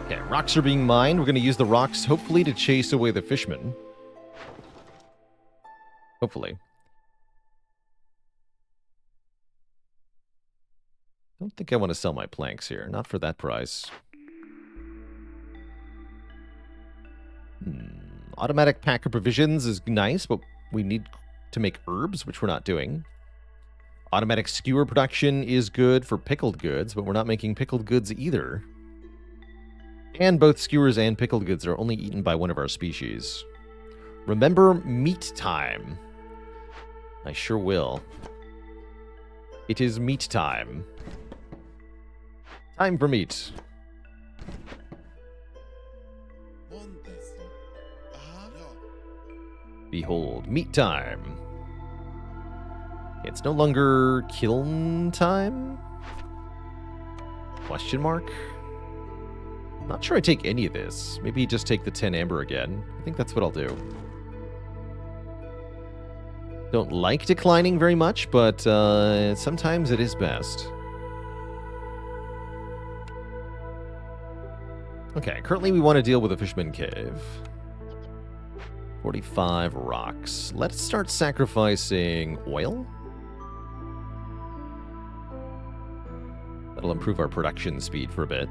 Okay. Rocks are being mined. We're going to use the rocks, hopefully, to chase away the fishmen. Hopefully. Don't think I want to sell my planks here. Not for that price. Automatic pack of provisions is nice, but we need to make herbs, which we're not doing. Automatic skewer production is good for pickled goods, but we're not making pickled goods either. And both skewers and pickled goods are only eaten by one of our species. Remember meat time. I sure will. It is meat time. Time for meat. Behold, meat time. It's no longer kiln time? Question mark? Not sure I take any of this. Maybe just take the 10 amber again. I think that's what I'll do. Don't like declining very much, but sometimes it is best. Okay, currently we want to deal with a Fisherman Cave. 45 rocks. Let's start sacrificing oil. That'll improve our production speed for a bit.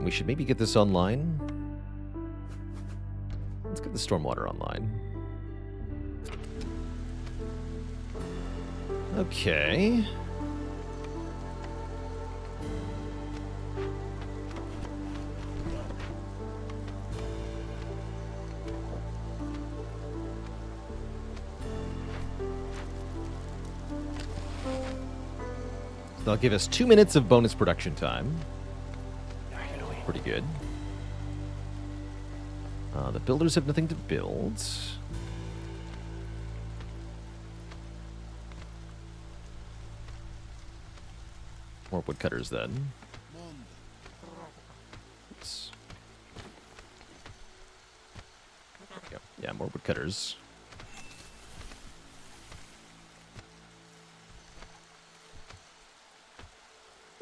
We should maybe get this online. Let's get the stormwater online. Okay. That'll give us 2 minutes of bonus production time. Pretty good. The builders have nothing to build. More woodcutters then. Oops. There we go. Yeah, more woodcutters.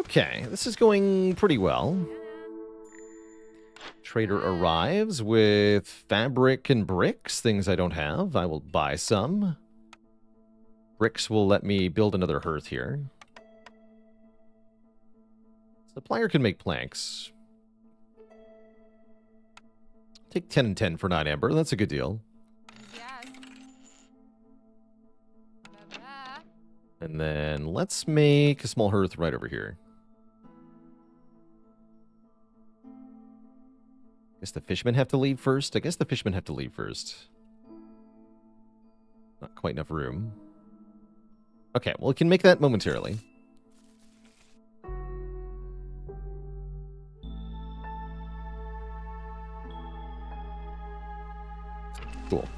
Okay, this is going pretty well. Trader arrives with fabric and bricks, things I don't have. I will buy some. Bricks will let me build another hearth here. Supplier can make planks. Take 10 and 10 for 9 amber. That's a good deal. And then let's make a small hearth right over here. Guess the fishermen have to leave first. I guess the fishermen have to leave first. Not quite enough room. Okay, well, we can make that momentarily. Cool.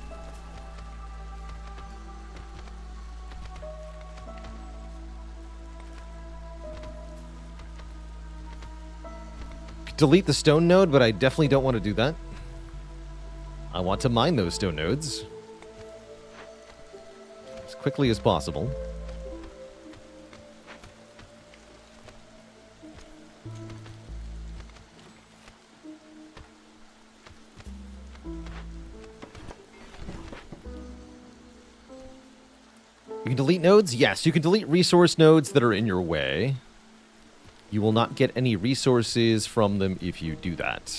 Delete the stone node, but I definitely don't want to do that. I want to mine those stone nodes as quickly as possible. You can delete nodes? Yes, you can delete resource nodes that are in your way. You will not get any resources from them if you do that.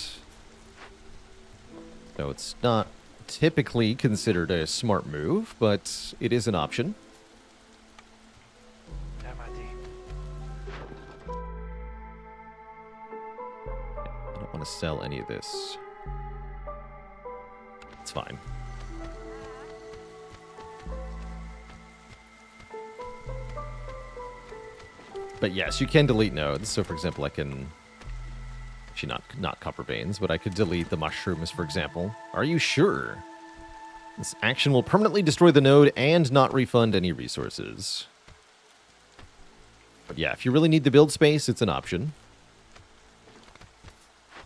So it's not typically considered a smart move, but it is an option. I don't want to sell any of this. It's fine. But yes, you can delete nodes. So, for example, I can... Actually, not copper veins, but I could delete the mushrooms, for example. Are you sure? This action will permanently destroy the node and not refund any resources. But yeah, if you really need the build space, it's an option.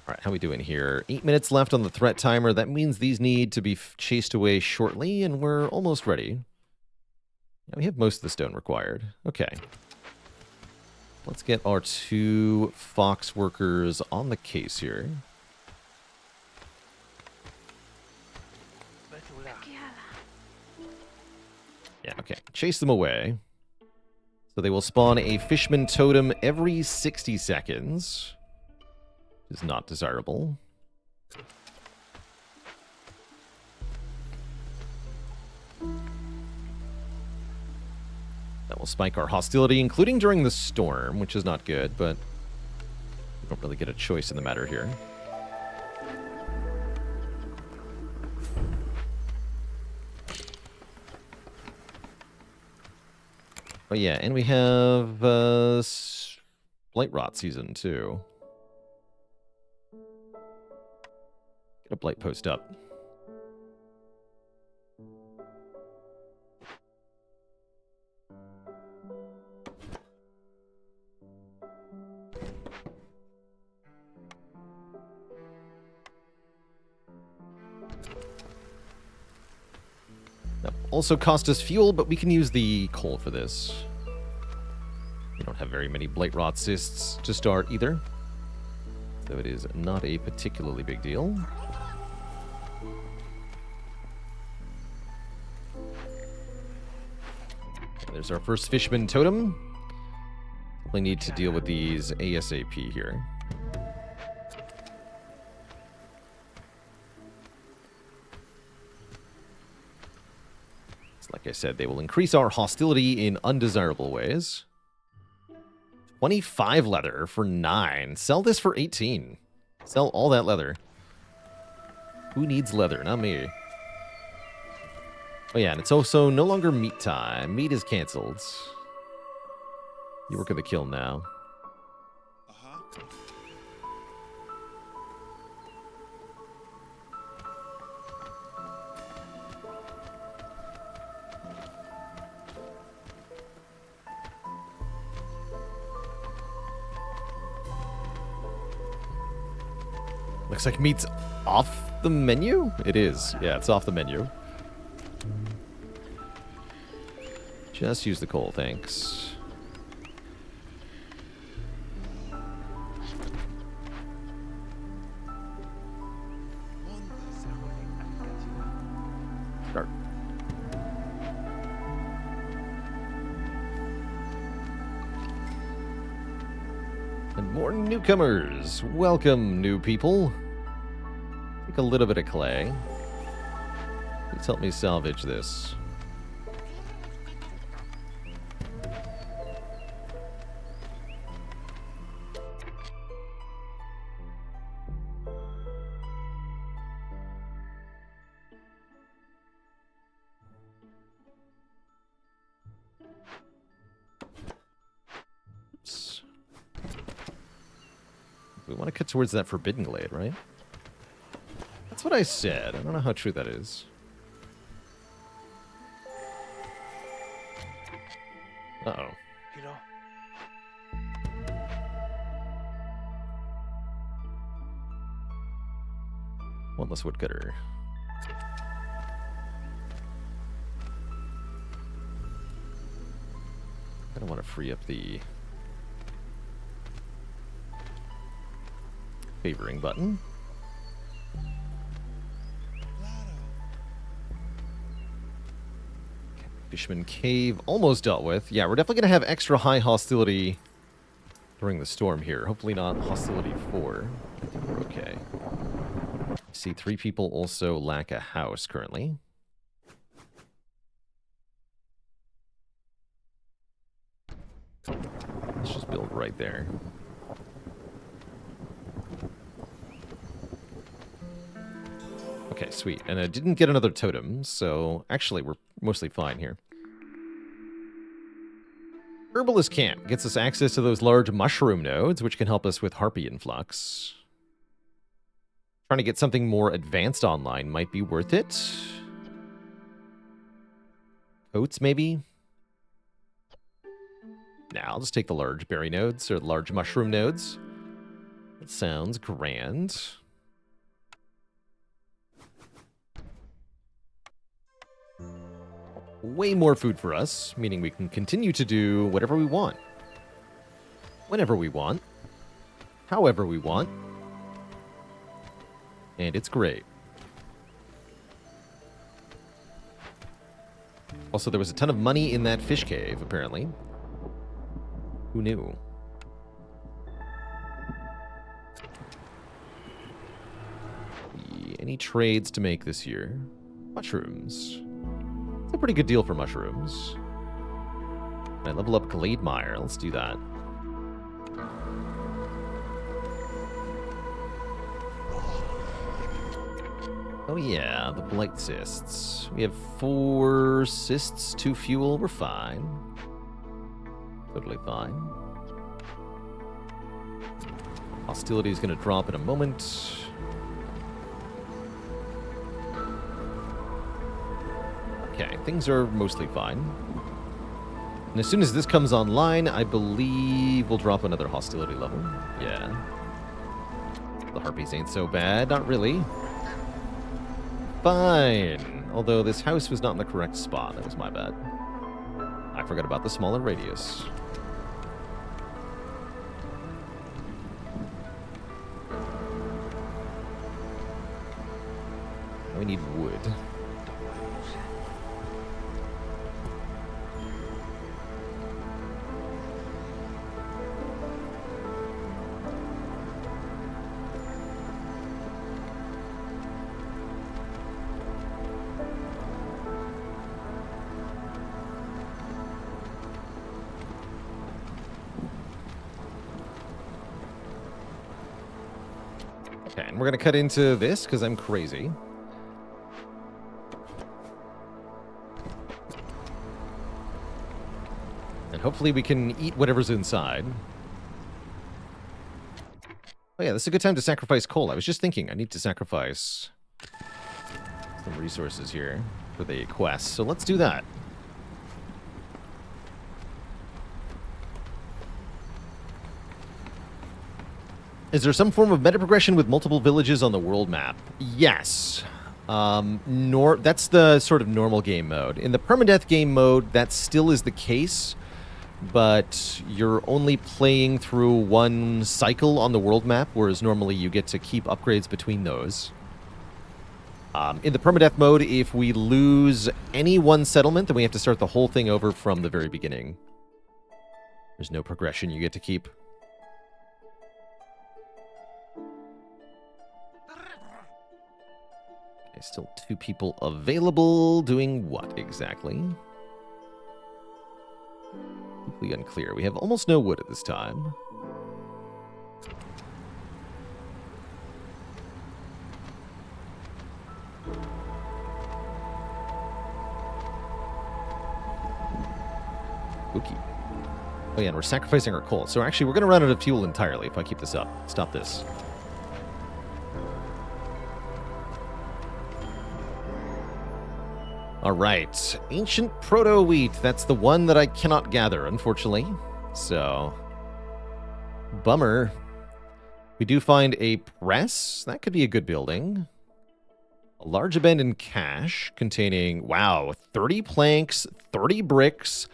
All right, how we doing here? 8 minutes left on the threat timer. That means these need to be chased away shortly, and we're almost ready. Yeah, we have most of the stone required. Okay. Let's get our 2 fox workers on the case here. Yeah, okay. Chase them away. So they will spawn a fishman totem every 60 seconds. Which is not desirable. That will spike our hostility, including during the storm, which is not good, but we don't really get a choice in the matter here. Oh yeah, and we have blight rot season too. Get a blight post up. That also cost us fuel, but we can use the coal for this. We don't have very many blight rot cysts to start either, so it is not a particularly big deal. There's our first fishman totem. We need to deal with these ASAP here. So like I said, they will increase our hostility in undesirable ways. 25 leather for 9. Sell this for 18. Sell all that leather. Who needs leather? Not me. Oh yeah, and it's also no longer meat time. Meat is canceled. You work at the kiln now. Looks like meat's off the menu? It is. Yeah, it's off the menu. Just use the coal, thanks. Start. And more newcomers. Welcome, new people. Take a little bit of clay. Please help me salvage this. We want to cut towards that forbidden glade, right? That's what I said. I don't know how true that is. Uh-oh. One less woodcutter. I don't want to free up the favoring button. Fishman Cave almost dealt with. Yeah, we're definitely going to have extra high hostility during the storm here. Hopefully not hostility 4. I think we're okay. I see 3 people also lack a house currently. Let's just build right there. Okay, sweet. And I didn't get another totem, so actually we're mostly fine here. Herbalist Camp gets us access to those large mushroom nodes, which can help us with harpy influx. Trying to get something more advanced online might be worth it. Oats, maybe? Nah, I'll just take the large berry nodes, or the large mushroom nodes. That sounds grand. way more food for us, meaning we can continue to do whatever we want. Whenever we want. However we want. And it's great. Also, there was a ton of money in that fish cave, apparently. Who knew? Any trades to make this year? Mushrooms. It's a pretty good deal for mushrooms. Can I level up Glademeyer? Let's do that. Oh yeah, the blight cysts. We have 4 cysts, 2 fuel. We're fine. Totally fine. Hostility is going to drop in a moment. Okay, things are mostly fine. And as soon as this comes online, I believe we'll drop another hostility level. Yeah. The harpies ain't so bad. Not really. Fine. Although this house was not in the correct spot. That was my bad. I forgot about the smaller radius. We need wood. Okay, and we're going to cut into this because I'm crazy. And hopefully we can eat whatever's inside. Oh yeah, this is a good time to sacrifice coal. I was just thinking I need to sacrifice some resources here for the quest. So let's do that. Is there some form of meta progression with multiple villages on the world map? Yes. That's the sort of normal game mode. In the permadeath game mode, that still is the case, but you're only playing through one cycle on the world map, whereas normally you get to keep upgrades between those. In the permadeath mode, if we lose any one settlement, then we have to start the whole thing over from the very beginning. There's no progression you get to keep. Okay, still 2 people available. Doing what exactly? Completely unclear. We have almost no wood at this time. Spooky. Oh yeah, and we're sacrificing our coal. So actually, we're going to run out of fuel entirely if I keep this up. Stop this. All right. Ancient proto-wheat. That's the one that I cannot gather, unfortunately. So, bummer. We do find a press. That could be a good building. A large abandoned cache containing, wow, 30 planks, 30 bricks,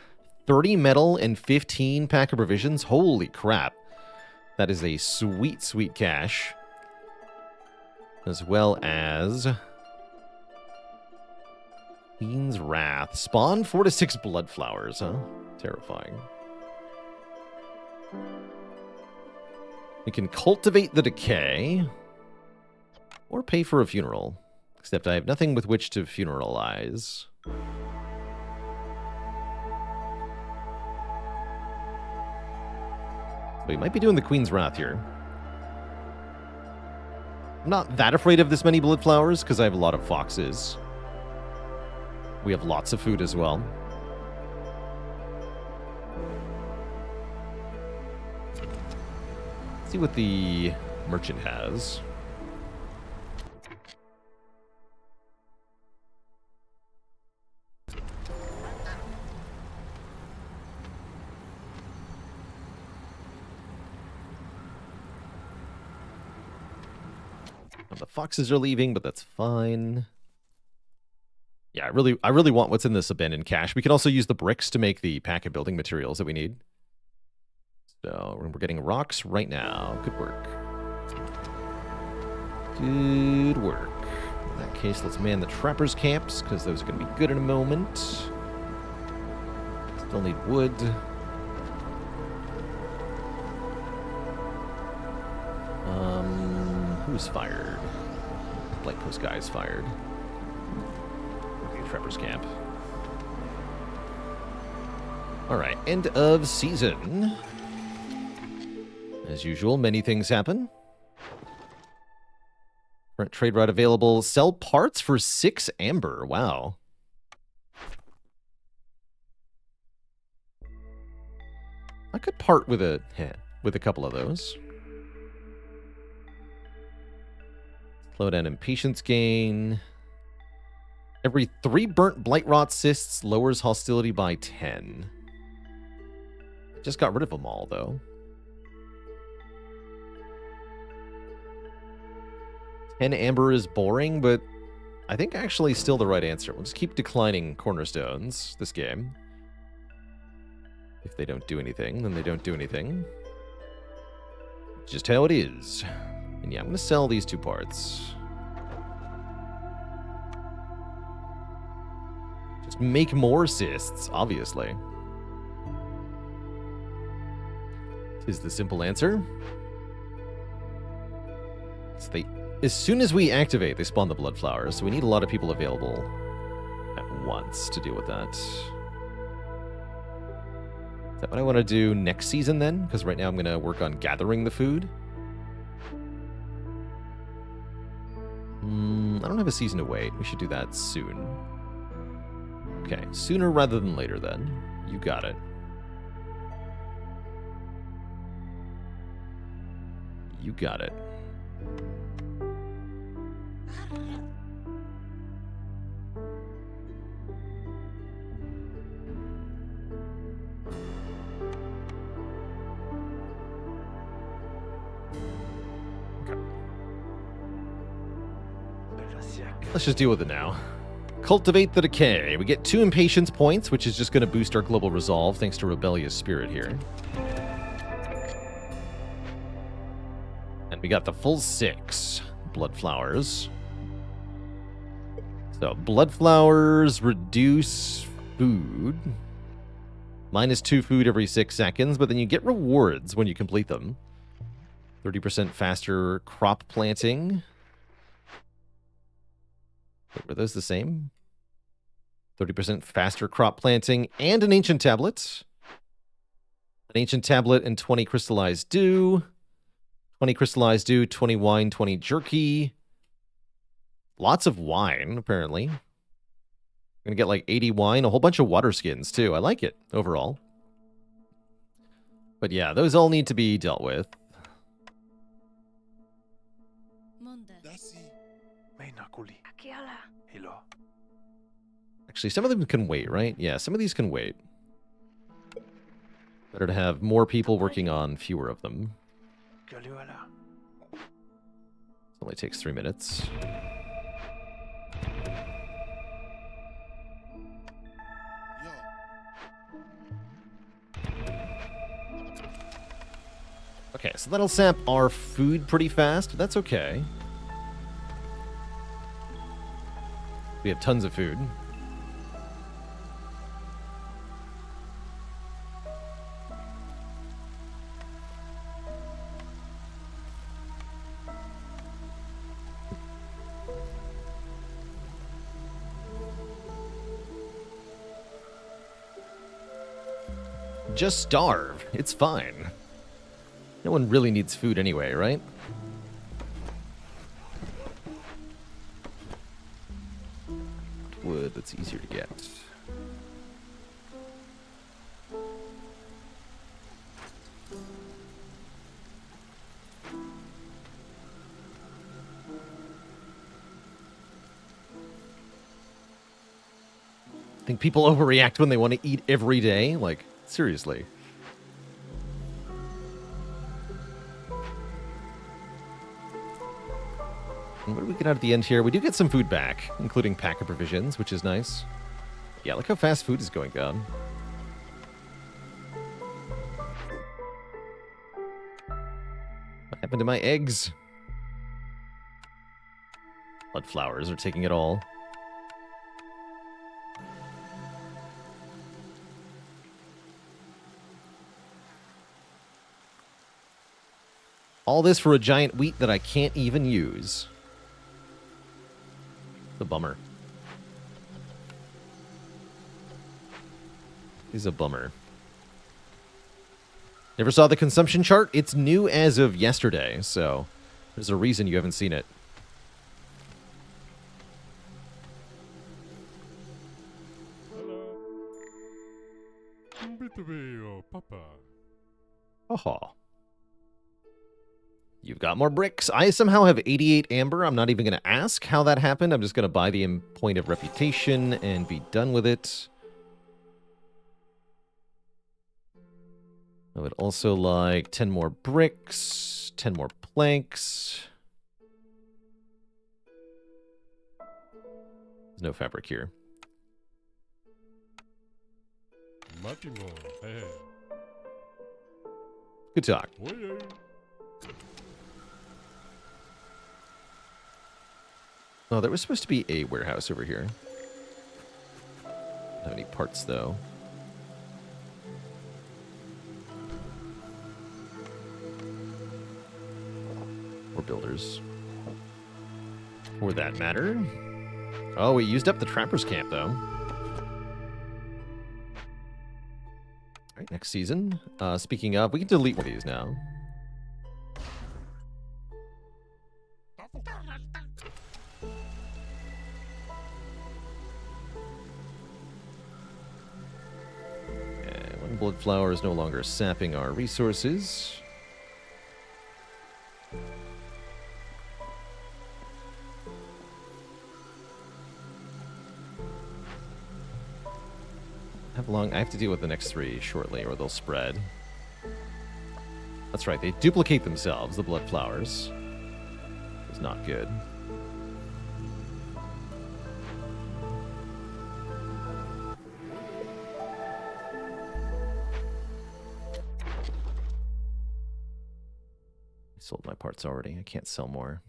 30 metal, and 15 pack of provisions. Holy crap. That is a sweet, sweet cache. As well as Queen's Wrath. Spawn 4 to 6 blood flowers, huh? Terrifying. We can cultivate the decay. Or pay for a funeral. Except I have nothing with which to funeralize. We might be doing the Queen's Wrath here. I'm not that afraid of this many blood flowers, because I have a lot of foxes. We have lots of food as well. Let's see what the merchant has. Well, the foxes are leaving, but that's fine. Yeah, I really want what's in this abandoned cache. We can also use the bricks to make the pack of building materials that we need. So we're getting rocks right now. Good work. Good work. In that case, let's man the trappers' camps, because those are going to be good in a moment. Still need wood. Who's fired? Light post guy's fired. Okay, trappers' camp. All right, end of season. As usual, many things happen. Current trade route available. Sell parts for 6 amber. Wow. I could part with a couple of those. Slow down impatience gain. Every 3 burnt blight rot cysts lowers hostility by 10. Just got rid of them all, though. 10 amber is boring, but I think actually still the right answer. We'll just keep declining cornerstones this game. If they don't do anything, then they don't do anything. Just how it is. And yeah, I'm going to sell these 2 parts. Just make more cysts, obviously. Is the simple answer. So as soon as we activate, they spawn the blood flowers, so we need a lot of people available at once to deal with that. Is that what I want to do next season then? Because right now I'm going to work on gathering the food. I don't have a season to wait. We should do that soon. Okay, sooner rather than later then. You got it. You got it. Let's just deal with it now. Cultivate the Decay. We get 2 impatience points, which is just going to boost our global resolve thanks to Rebellious Spirit here. And we got the full 6 blood flowers. So blood flowers reduce food. -2 food every 6 seconds, but then you get rewards when you complete them. 30% faster crop planting. Wait, were those the same? 30% faster crop planting and an ancient tablet. An ancient tablet and 20 crystallized dew. 20 crystallized dew, 20 wine, 20 jerky. Lots of wine, apparently. I'm gonna get like 80 wine, a whole bunch of water skins too. I like it overall. But yeah, those all need to be dealt with. Actually, some of them can wait, right? Yeah, some of these can wait. Better to have more people working on fewer of them. It only takes 3 minutes. Okay, so that'll sap our food pretty fast, but that's okay. We have tons of food. Just starve. It's fine. No one really needs food anyway, right? Wood that's easier to get. I think people overreact when they want to eat every day. Like, seriously. And what do we get out at the end here? We do get some food back, including pack of provisions, which is nice. Yeah, look how fast food is going down. What happened to my eggs? Blood flowers are taking it all. All this for a giant wheat that I can't even use. The bummer. Is a bummer. Never saw the consumption chart? It's new as of yesterday, so there's a reason you haven't seen it. Aha. You've got more bricks. I somehow have 88 amber. I'm not even going to ask how that happened. I'm just going to buy the point of reputation and be done with it. I would also like 10 more bricks, 10 more planks. There's no fabric here. Good talk. Oh, there was supposed to be a warehouse over here. Don't have any parts, though. Or builders. For that matter. Oh, we used up the trapper's camp, though. Alright, next season. Speaking of, we can delete one of these now. One blood flower is no longer sapping our resources. I have to deal with the next 3 shortly, or they'll spread. That's right, they duplicate themselves, the blood flowers. It's not good. I sold my parts already. I can't sell more.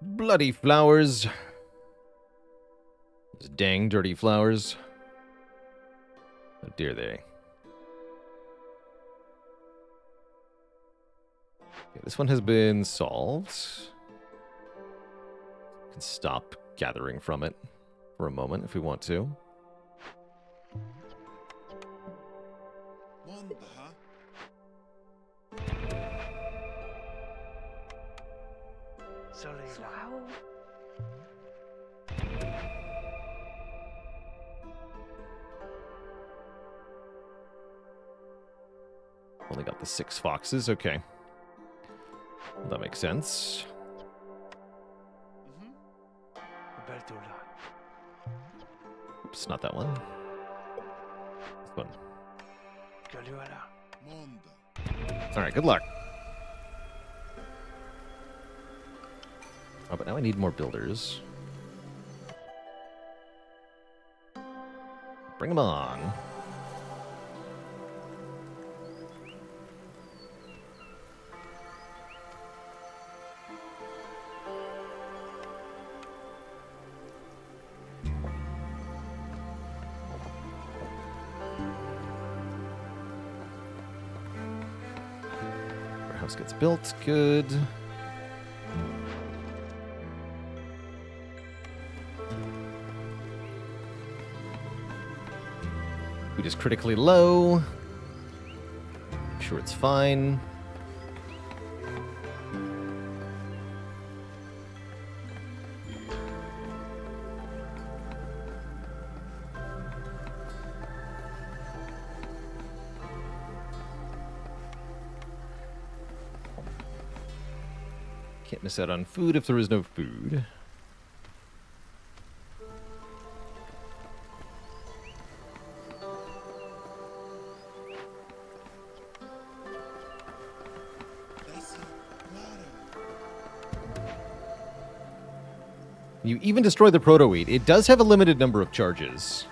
Bloody flowers. Those dang dirty flowers. How dare they? Okay, this one has been solved. We can stop gathering from it for a moment if we want to. Only got the 6 foxes, okay. Well, that makes sense. Oops, not that one. This one. Alright, good luck. Oh, but now I need more builders. Bring them on. Warehouse gets built, good. Food is critically low. I'm sure it's fine. Can't miss out on food if there is no food. You even destroy the proto-wheat. It does have a limited number of charges.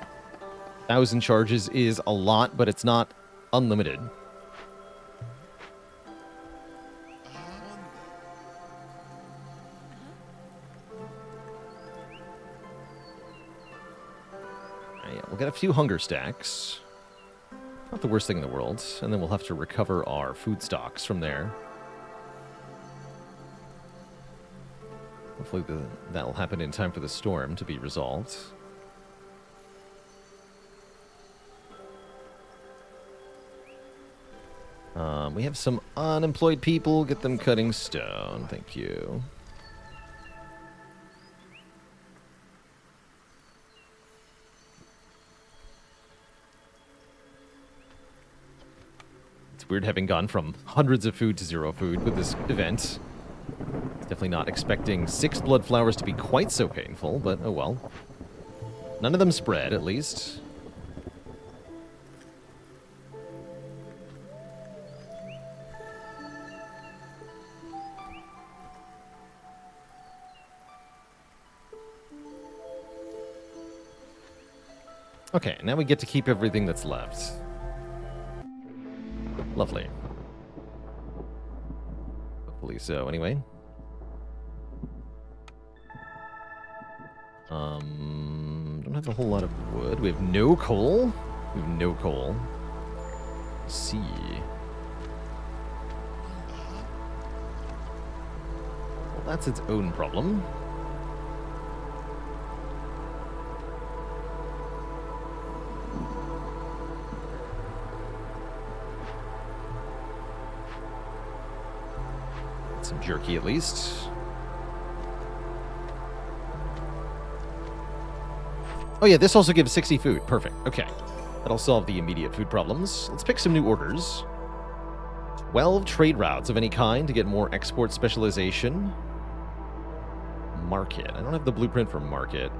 1,000 charges is a lot, but it's not unlimited. Yeah, we'll get a few hunger stacks. Not the worst thing in the world. And then we'll have to recover our food stocks from there. Hopefully that'll happen in time for the storm to be resolved. We have some unemployed people. Get them cutting stone. Thank you. It's weird having gone from hundreds of food to 0 food with this event. Definitely not expecting 6 blood flowers to be quite so painful, but oh well. None of them spread, at least. Okay, now we get to keep everything that's left. Lovely. Hopefully so, anyway. Don't have a whole lot of wood. We have no coal. We have no coal. Let's see. Well, that's its own problem. Some jerky at least. Oh yeah, this also gives 60 food. Perfect. Okay. That'll solve the immediate food problems. Let's pick some new orders. 12 trade routes of any kind to get more export specialization. Market. I don't have the blueprint for market.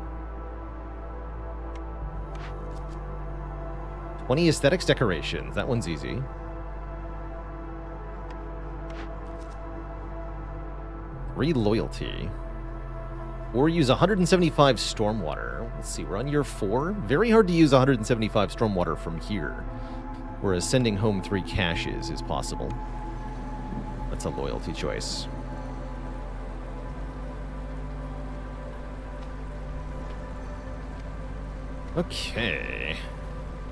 20 aesthetics decorations. That one's easy. Loyalty. Or use 175 stormwater. Let's see, we're on year 4. Very hard to use 175 stormwater from here. Whereas sending home 3 caches is possible. That's a loyalty choice. Okay.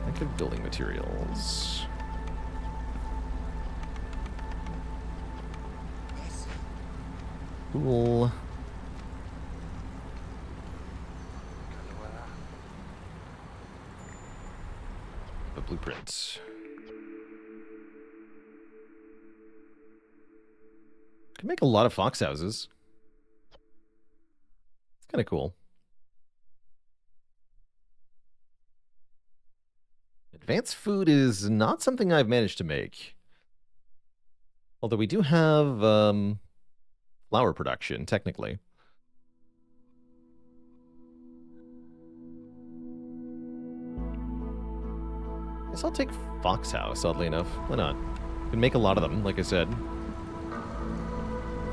Think of building materials. Cool. The blueprints. Can make a lot of fox houses. It's kind of cool. Advanced food is not something I've managed to make. Although we do have flour production, technically. Guess I'll take Fox House, oddly enough. Why not? Can make a lot of them, like I said.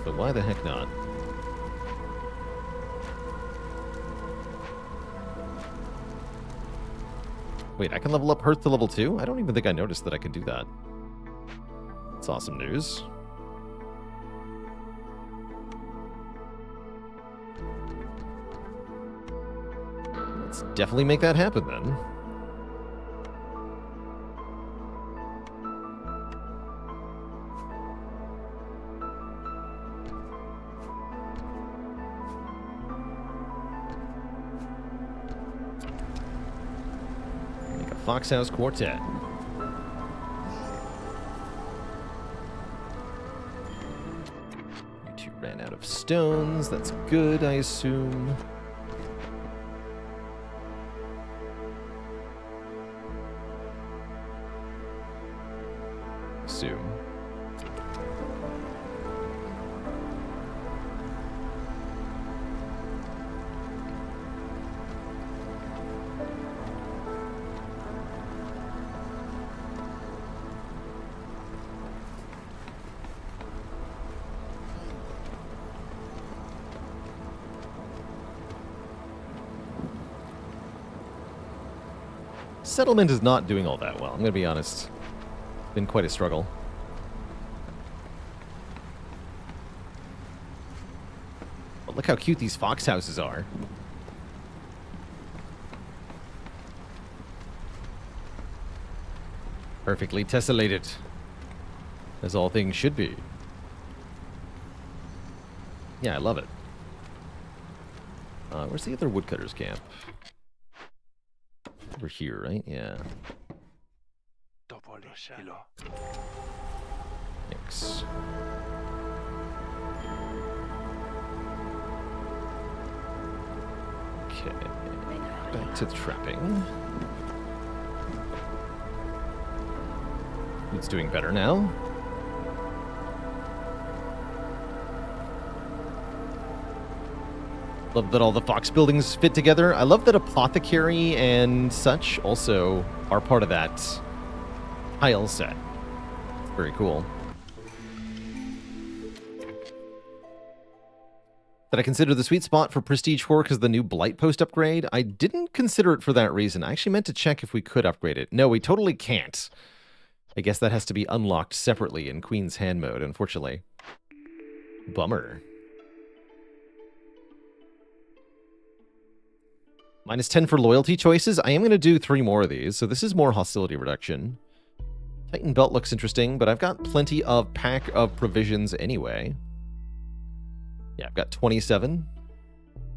So why the heck not? Wait, I can level up Hearth to level 2? I don't even think I noticed that I could do that. That's awesome news. Let's definitely make that happen then. Make a Fox House Quartet. You two ran out of stones. That's good, I assume. Settlement is not doing all that well, I'm going to be honest. Been quite a struggle. But look how cute these fox houses are. Perfectly tessellated. As all things should be. Yeah, I love it. Where's the other woodcutter's camp? Over here, right? Yeah. Thanks. Okay. Back to trapping. It's doing better now. Love that all the fox buildings fit together. I love that apothecary and such also are part of that tile set. Very cool. Did I consider the sweet spot for Prestige 4 because of the new Blight Post upgrade? I didn't consider it for that reason. I actually meant to check if we could upgrade it. No, we totally can't. I guess that has to be unlocked separately in Queen's Hand mode, unfortunately. Bummer. -10 for loyalty choices. I am going to do 3 more of these, so this is more hostility reduction. Titan belt looks interesting, but I've got plenty of pack of provisions anyway. Yeah, I've got 27.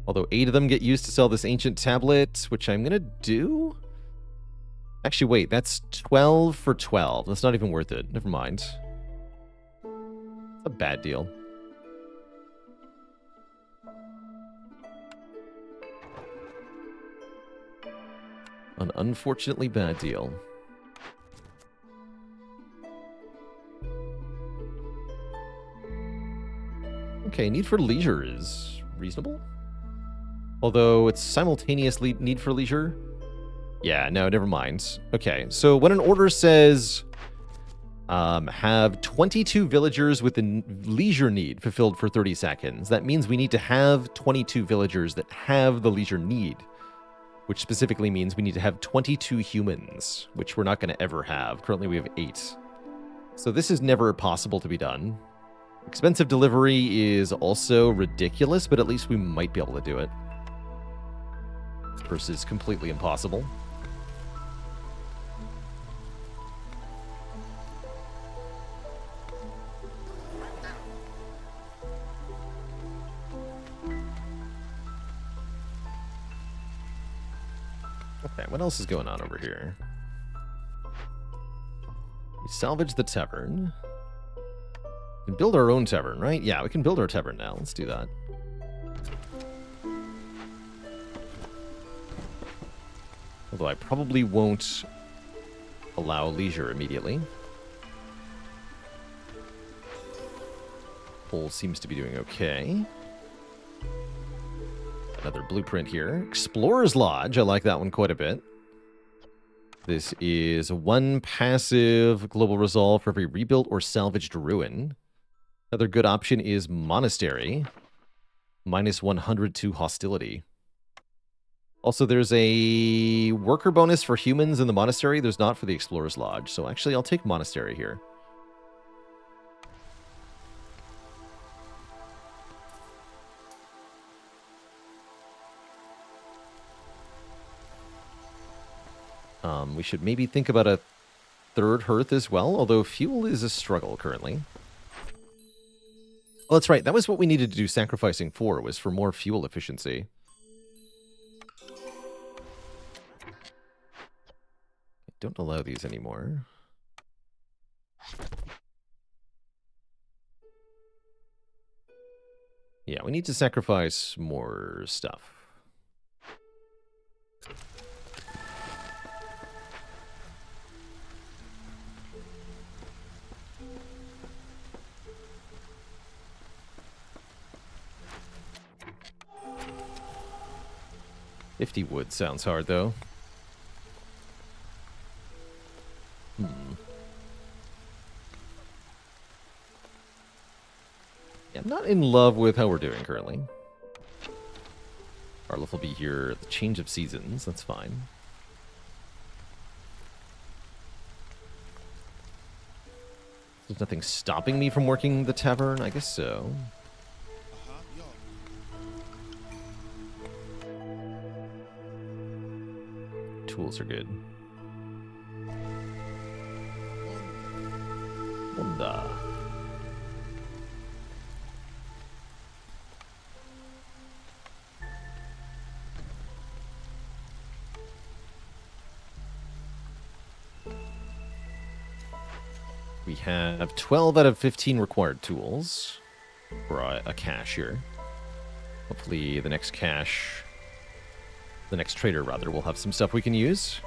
Although 8 of them get used to sell this ancient tablet, which I'm going to do. Actually, wait, that's 12 for 12. That's not even worth it. Never mind. It's a bad deal. An unfortunately bad deal. Okay, need for leisure is reasonable. Although it's simultaneously need for leisure. Yeah, no, never mind. Okay, so when an order says have 22 villagers with a leisure need fulfilled for 30 seconds, that means we need to have 22 villagers that have the leisure need. Which specifically means we need to have 22 humans, which we're not going to ever have. Currently we have 8. So this is never possible to be done. Expensive delivery is also ridiculous, but at least we might be able to do it. Versus completely impossible. Okay, what else is going on over here? We salvage the tavern. We can build our own tavern, right? Yeah, we can build our tavern now. Let's do that. Although I probably won't allow leisure immediately. Pole seems to be doing okay. Another blueprint here. Explorer's Lodge. I like that one quite a bit. This is 1 passive global resolve for every rebuilt or salvaged ruin. Another good option is Monastery. -100 to hostility. Also, there's a worker bonus for humans in the monastery. There's not for the Explorer's Lodge. So actually, I'll take Monastery here. We should maybe think about a 3rd hearth as well, although fuel is a struggle currently. Oh, that's right. That was what we needed to do sacrificing for, was for more fuel efficiency. Don't allow these anymore. Yeah, we need to sacrifice more stuff. $50 wood sounds hard, though. Yeah, I'm not in love with how we're doing currently. Arleth will be here at the change of seasons. That's fine. There's nothing stopping me from working the tavern? I guess so. Tools are good. Wanda. We have 12 out of 15 required tools for a cache here. Hopefully the next cache, the next trader rather, will have some stuff we can use.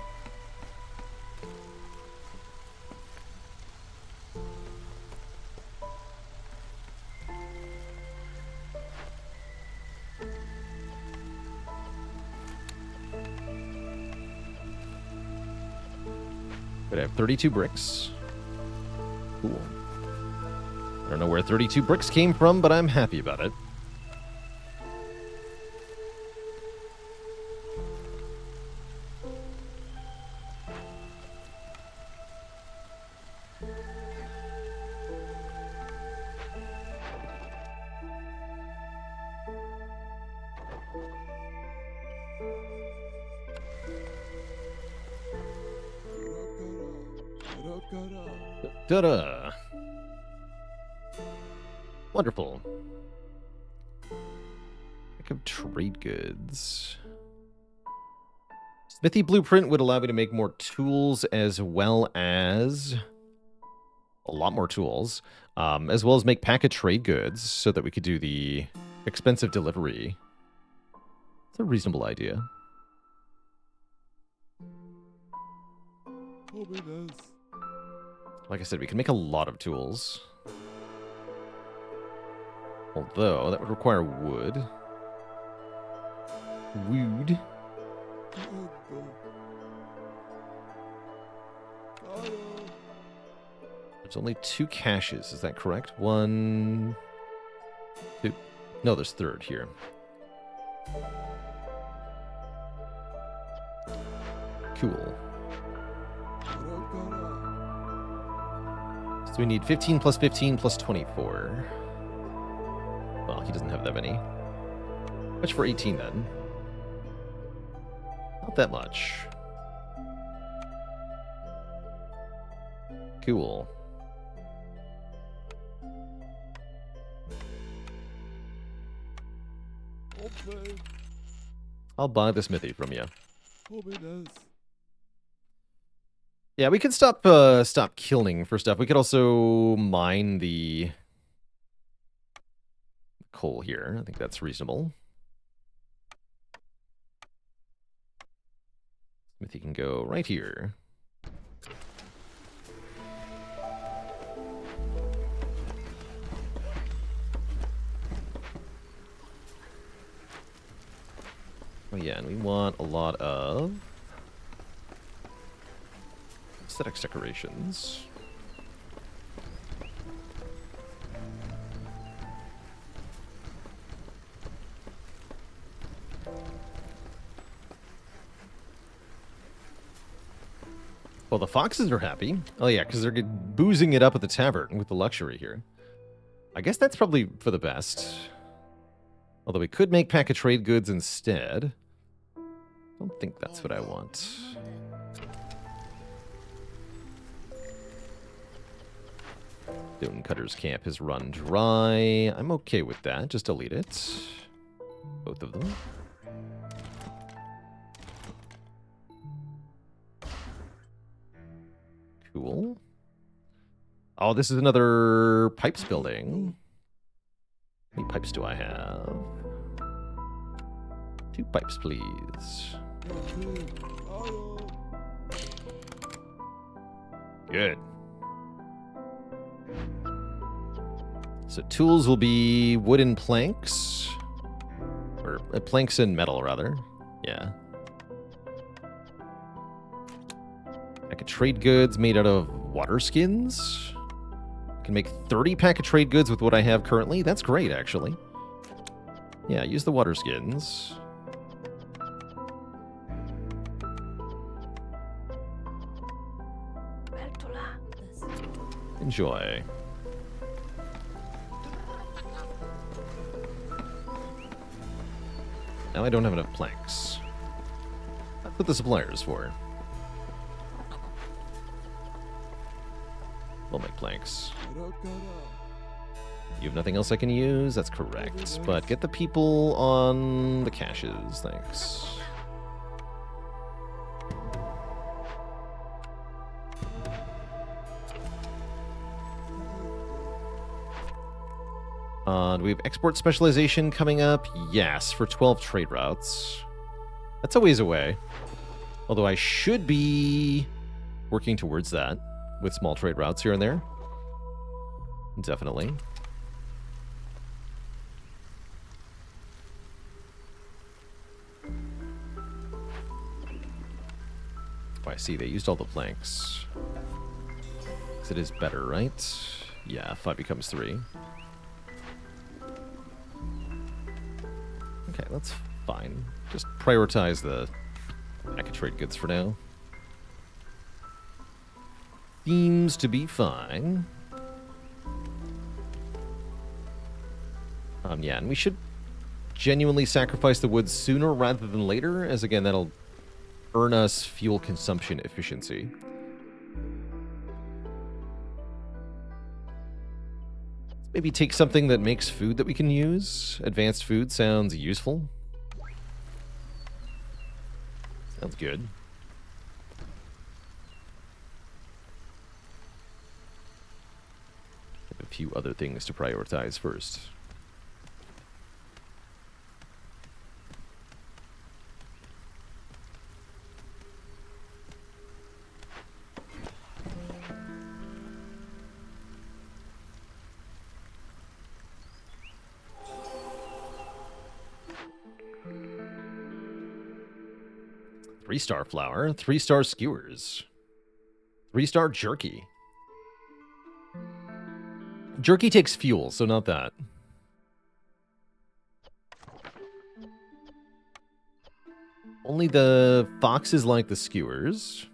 But I have 32 bricks. Cool. I don't know where 32 bricks came from, but I'm happy about it. Ta-da! Wonderful. Pick up trade goods. Smithy blueprint would allow me to make more tools as well as a lot more tools, as well as make pack of trade goods so that we could do the expensive delivery. It's a reasonable idea. Like I said, we can make a lot of tools. Although, that would require wood. Wood. There's only 2 caches, is that correct? 1, 2. No, there's 3rd here. Cool. So we need 15 plus 15 plus 24. Well, he doesn't have that many. Much for 18 then. Not that much. Cool. I'll buy the smithy from you. Yeah, we could stop killing for stuff. We could also mine the coal here. I think that's reasonable. Smithy can go right here. Oh yeah, and we want a lot of aesthetics decorations. Well, the foxes are happy. Oh yeah, because they're boozing it up at the tavern with the luxury here. I guess that's probably for the best. Although we could make pack of trade goods instead. I don't think that's what I want. Stonecutter's camp has run dry. I'm okay with that. Just delete it. Both of them. Cool. Oh, this is another pipes building. How many pipes do I have? 2 pipes, please. Good. So tools will be wooden planks. Or planks and metal, rather. Yeah. I could trade goods made out of water skins. I can make 30 pack of trade goods with what I have currently. That's great, actually. Yeah, use the water skins. Enjoy. Now I don't have enough planks. That's what the supplier is for. We'll make planks. You have nothing else I can use? That's correct. But get the people on the caches. Thanks. Do we have export specialization coming up? Yes, for 12 trade routes. That's a ways away. Although I should be working towards that with small trade routes here and there. Definitely. Oh, I see. They used all the planks. 'Cause it is better, right? Yeah, 5 becomes 3. Okay, that's fine. Just prioritize the packet trade goods for now. Seems to be fine. Yeah, and we should genuinely sacrifice the wood sooner rather than later, as again, that'll earn us fuel consumption efficiency. Maybe take something that makes food that we can use. Advanced food sounds useful. Sounds good. Have a few other things to prioritize first. Three-star flour, 3-star skewers, 3-star jerky. Jerky takes fuel, so not that. Only the foxes like the skewers.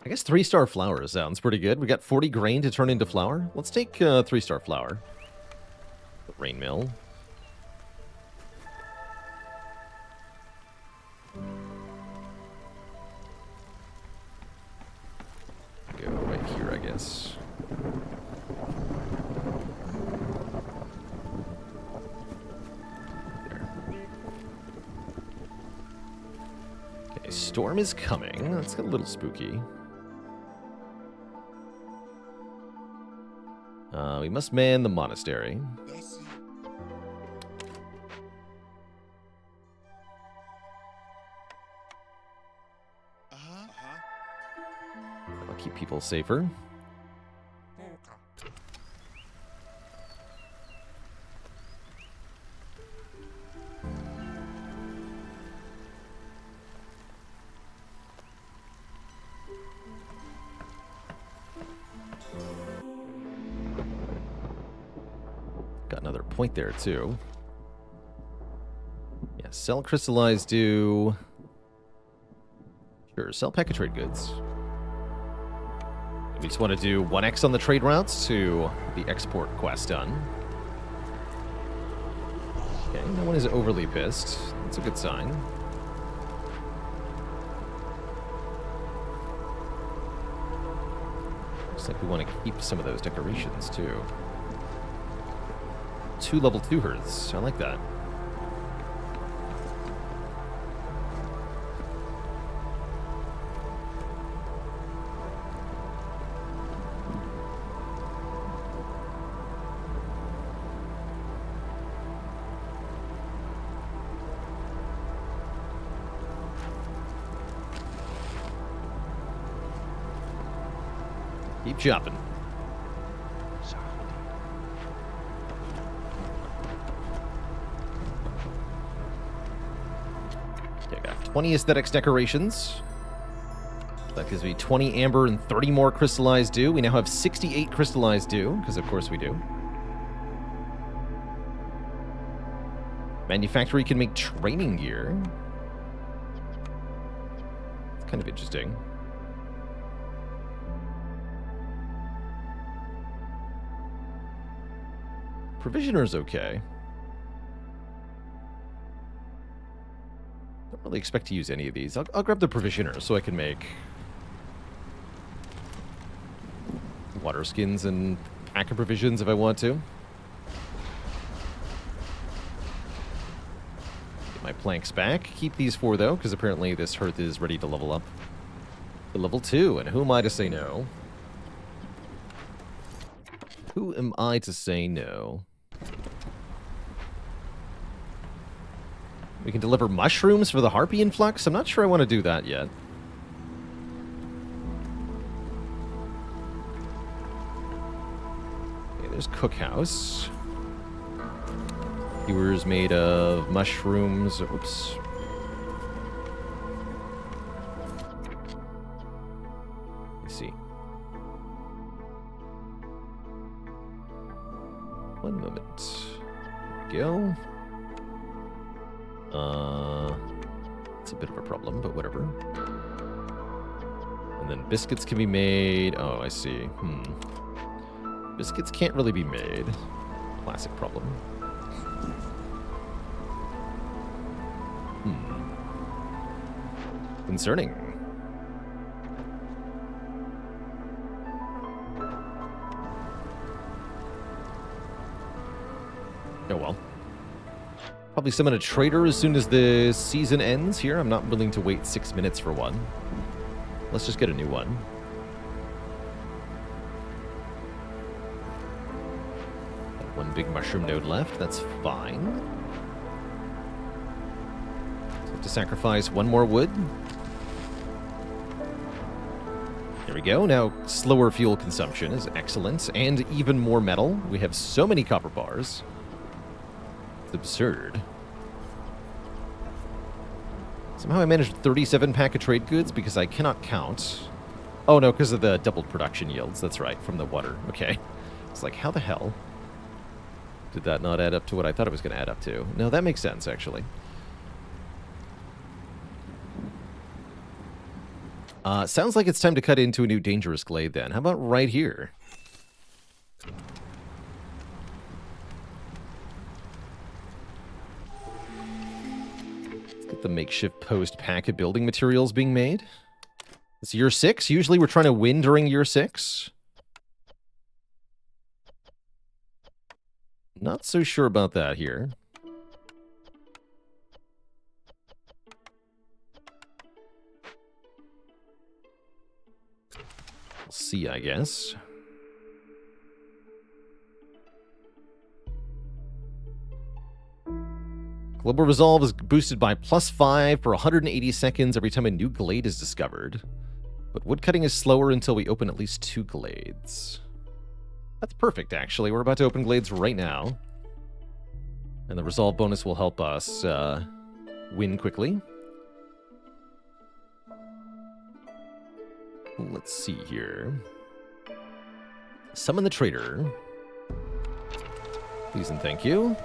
I guess 3-star flour sounds pretty good. We got 40 grain to turn into flour. Let's take 3-star flour. The rain mill. Go right here, I guess. There. Okay, storm is coming. That's a little spooky. We must man the monastery. I'll keep people safer. Got another point there, too. Yeah, sell crystallized dew. Sure, sell packet trade goods. We just want to do 1x on the trade routes to the export quest done. Okay, no one is overly pissed. That's a good sign. Looks like we want to keep some of those decorations, too. 2 level 2 hearths. I like that. Keep chopping. Okay, I got 20 aesthetics decorations. That gives me 20 amber and 30 more crystallized dew. We now have 68 crystallized dew, because of course we do. Manufactory can make training gear. It's kind of interesting. Provisioner's okay. Don't really expect to use any of these. I'll grab the Provisioner so I can make water skins and pack of provisions if I want to. Get my planks back. Keep these 4 though, because apparently this hearth is ready to level up to level 2. And who am I to say no? Who am I to say no? We can deliver mushrooms for the Harpy influx? I'm not sure I want to do that yet. Okay, there's Cookhouse. Skewers made of mushrooms. Oops. Let's see. One moment. There we go. It's a bit of a problem, but whatever. And then biscuits can be made. Oh, I see. Biscuits can't really be made. Classic problem. Concerning. Oh well. Probably summon a trader as soon as the season ends here. I'm not willing to wait 6 minutes for one. Let's just get a new one. Got one big mushroom node left. That's fine. So have to sacrifice one more wood. There we go. Now, slower fuel consumption is excellent. And even more metal. We have so many copper bars. It's absurd. Somehow I managed 37 pack of trade goods because I cannot count. Oh, no, because of the doubled production yields. That's right, from the water. Okay. It's like, how the hell did that not add up to what I thought it was going to add up to? No, that makes sense, actually. Sounds like it's time to cut into a new dangerous glade, then. How about right here? The makeshift post packet building materials being made. It's year 6. Usually we're trying to win during year 6. Not so sure about that here. We'll see, I guess. Global Resolve is boosted by +5 for 180 seconds every time a new glade is discovered. But woodcutting is slower until we open at least 2 glades. That's perfect, actually. We're about to open glades right now. And the Resolve bonus will help us win quickly. Let's see here. Summon the Trader. Please and thank you.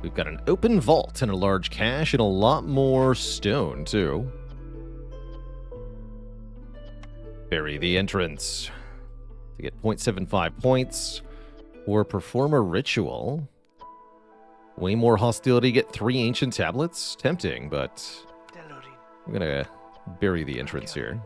We've got an open vault and a large cache and a lot more stone, too. Bury the entrance. To get 0.75 points. Or perform a ritual. Way more hostility, get 3 ancient tablets. Tempting, but I'm gonna bury the entrance here.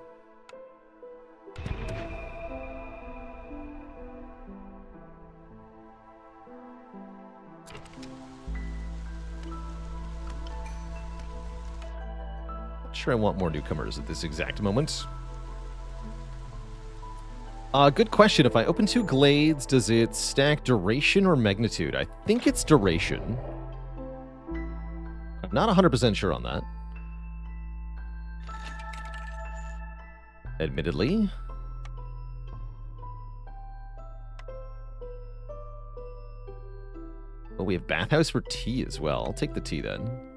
Sure, I want more newcomers at this exact moment. Good question. If I open 2 glades, does it stack duration or magnitude? I think it's duration. I'm not 100% sure on that. Admittedly. Oh, we have bathhouse for tea as well. I'll take the tea then.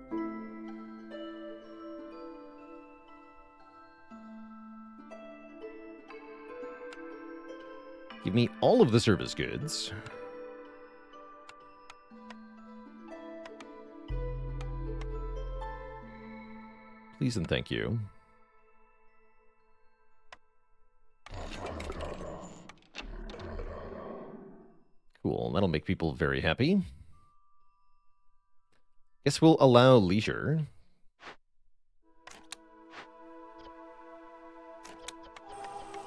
Give me all of the service goods. Please and thank you. Cool. That'll make people very happy. Guess we'll allow leisure.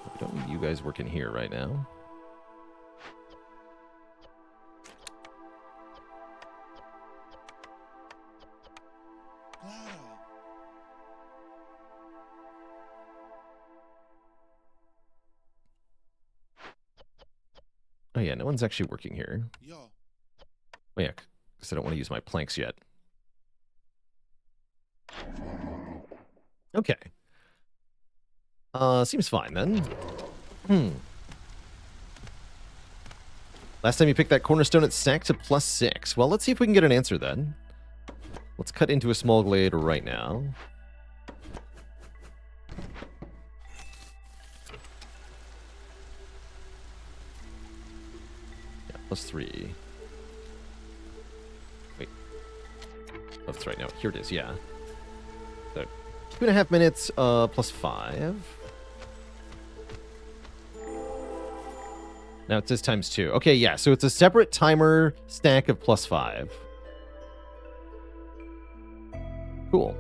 We don't need you guys working here right now. Oh yeah, no one's actually working here. Oh yeah, because I don't want to use my planks yet. Okay. Seems fine then. Last time you picked that cornerstone, it stacked to +6. Well, let's see if we can get an answer then. Let's cut into a small glade right now. Yeah, +3. Wait. Oh, that's right. No, here it is. Yeah. So 2.5 minutes, +5. Now it says ×2. Okay, yeah, so it's a separate timer stack of +5. Cool.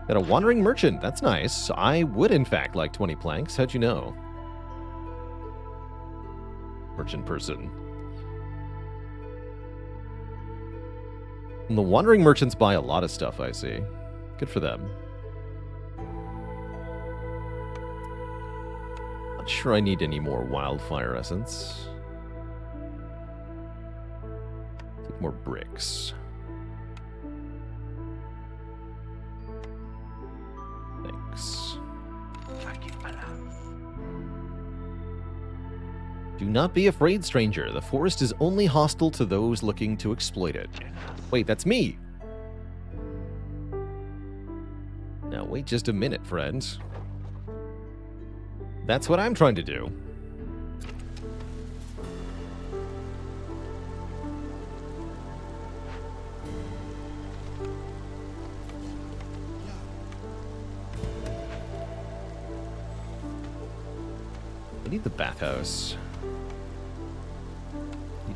Got a wandering merchant. That's nice. I would, in fact, like 20 planks. How'd you know? Merchant person. And the wandering merchants buy a lot of stuff, I see. Good for them. Not sure I need any more wildfire essence. Take more bricks. Thanks. Do not be afraid, stranger. The forest is only hostile to those looking to exploit it. Wait, that's me! Now wait just a minute, friends. That's what I'm trying to do. I need the bathhouse.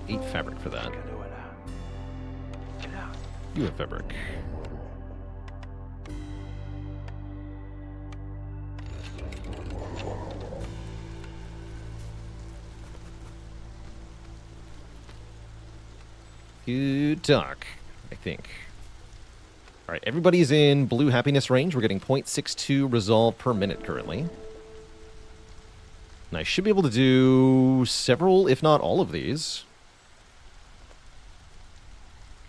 Need 8 fabric for that. You have fabric. Good talk, I think. All right, everybody's in blue happiness range. We're getting 0.62 resolve per minute currently. And I should be able to do several, if not all of these.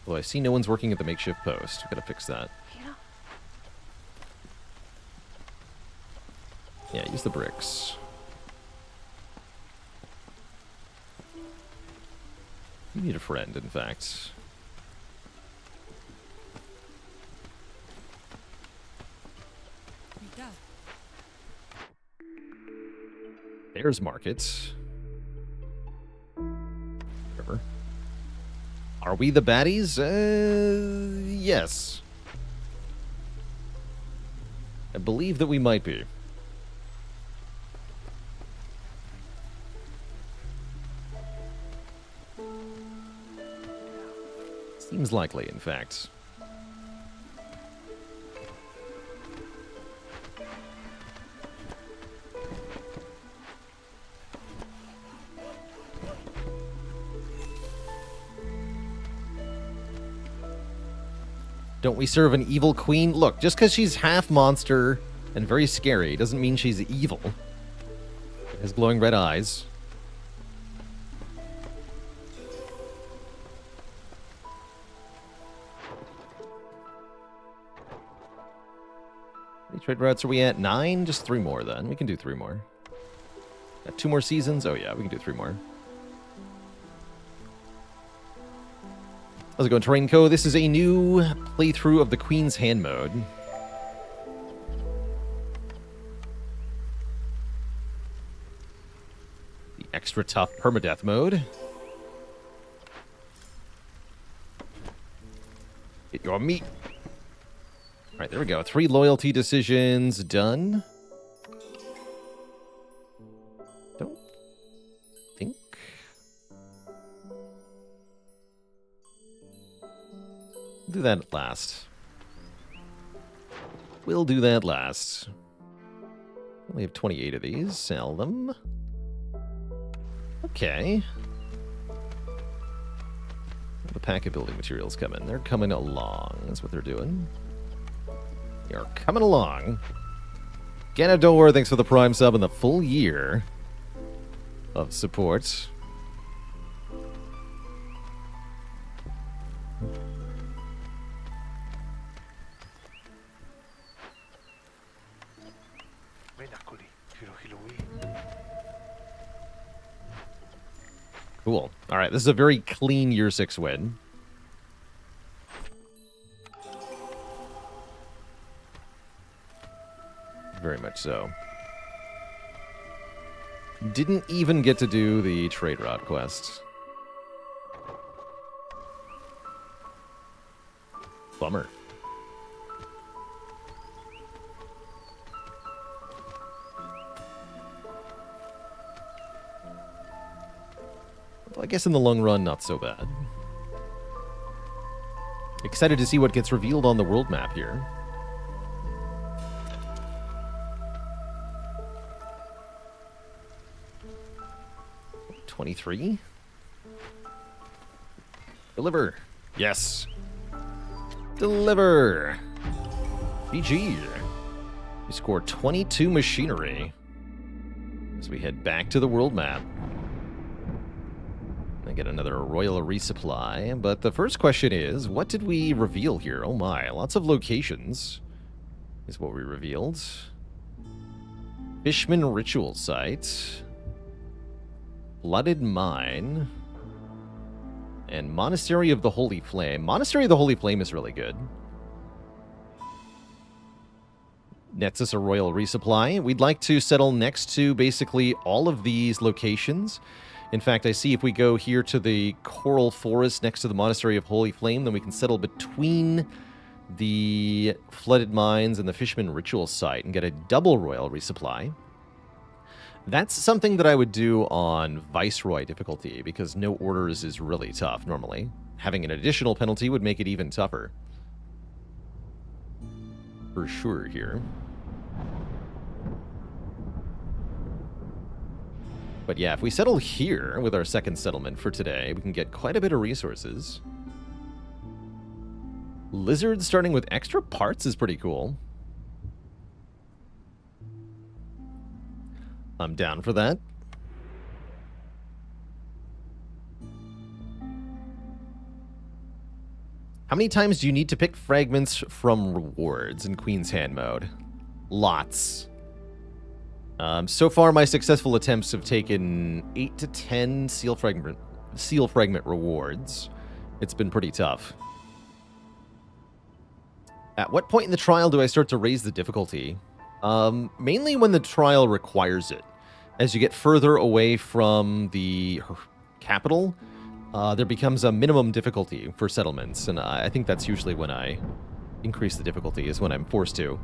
Well, I see no one's working at the makeshift post. We've got to fix that. Yeah, use the bricks. You need a friend, in fact. There's markets. River. Are we the baddies? Yes. I believe that we might be. Seems likely, in fact. Don't we serve an evil queen? Look, just because she's half monster and very scary doesn't mean she's evil. She has glowing red eyes. How many trade routes are we at? 9? Just 3 more then. We can do 3 more. Got 2 more seasons? Oh yeah, we can do 3 more. How's it going, Terrain Co? This is a new playthrough of the Queen's Hand mode. The extra tough permadeath mode. Get your meat. All right, there we go. 3 loyalty decisions done. Don't think Do that last. We'll do that last. Only have 28 of these. Sell them. Okay. The pack of building materials coming. They're coming along. That's what they're doing. They are coming along. Ganador, thanks for the Prime sub and the full year of support. Cool. All right, this is a very clean year 6 win. Very much so. Didn't even get to do the trade route quest. Bummer. Well, I guess in the long run, not so bad. Excited to see what gets revealed on the world map here. $23. Deliver. Yes. Deliver. GG. We scored 22 machinery as we head back to the world map. And get another royal resupply. But the first question is, what did we reveal here? Oh my, lots of locations is what we revealed. Fishman Ritual Site. Flooded Mine. And Monastery of the Holy Flame. Monastery of the Holy Flame is really good. Nets us a royal resupply. We'd like to settle next to basically all of these locations. In fact, I see if we go here to the Coral Forest next to the Monastery of Holy Flame, then we can settle between the Flooded Mines and the Fishman Ritual Site and get a double royal resupply. That's something that I would do on Viceroy difficulty, because no orders is really tough normally. Having an additional penalty would make it even tougher. For sure here. But yeah, if we settle here with our second settlement for today, we can get quite a bit of resources. Lizards starting with extra parts is pretty cool. I'm down for that. How many times do you need to pick fragments from rewards in Queen's Hand mode? Lots. So far, my successful attempts have taken 8 to 10 seal fragment rewards. It's been pretty tough. At what point in the trial do I start to raise the difficulty? Mainly when the trial requires it. As you get further away from the capital, there becomes a minimum difficulty for settlements, and I think that's usually when I increase the difficulty, is when I'm forced to.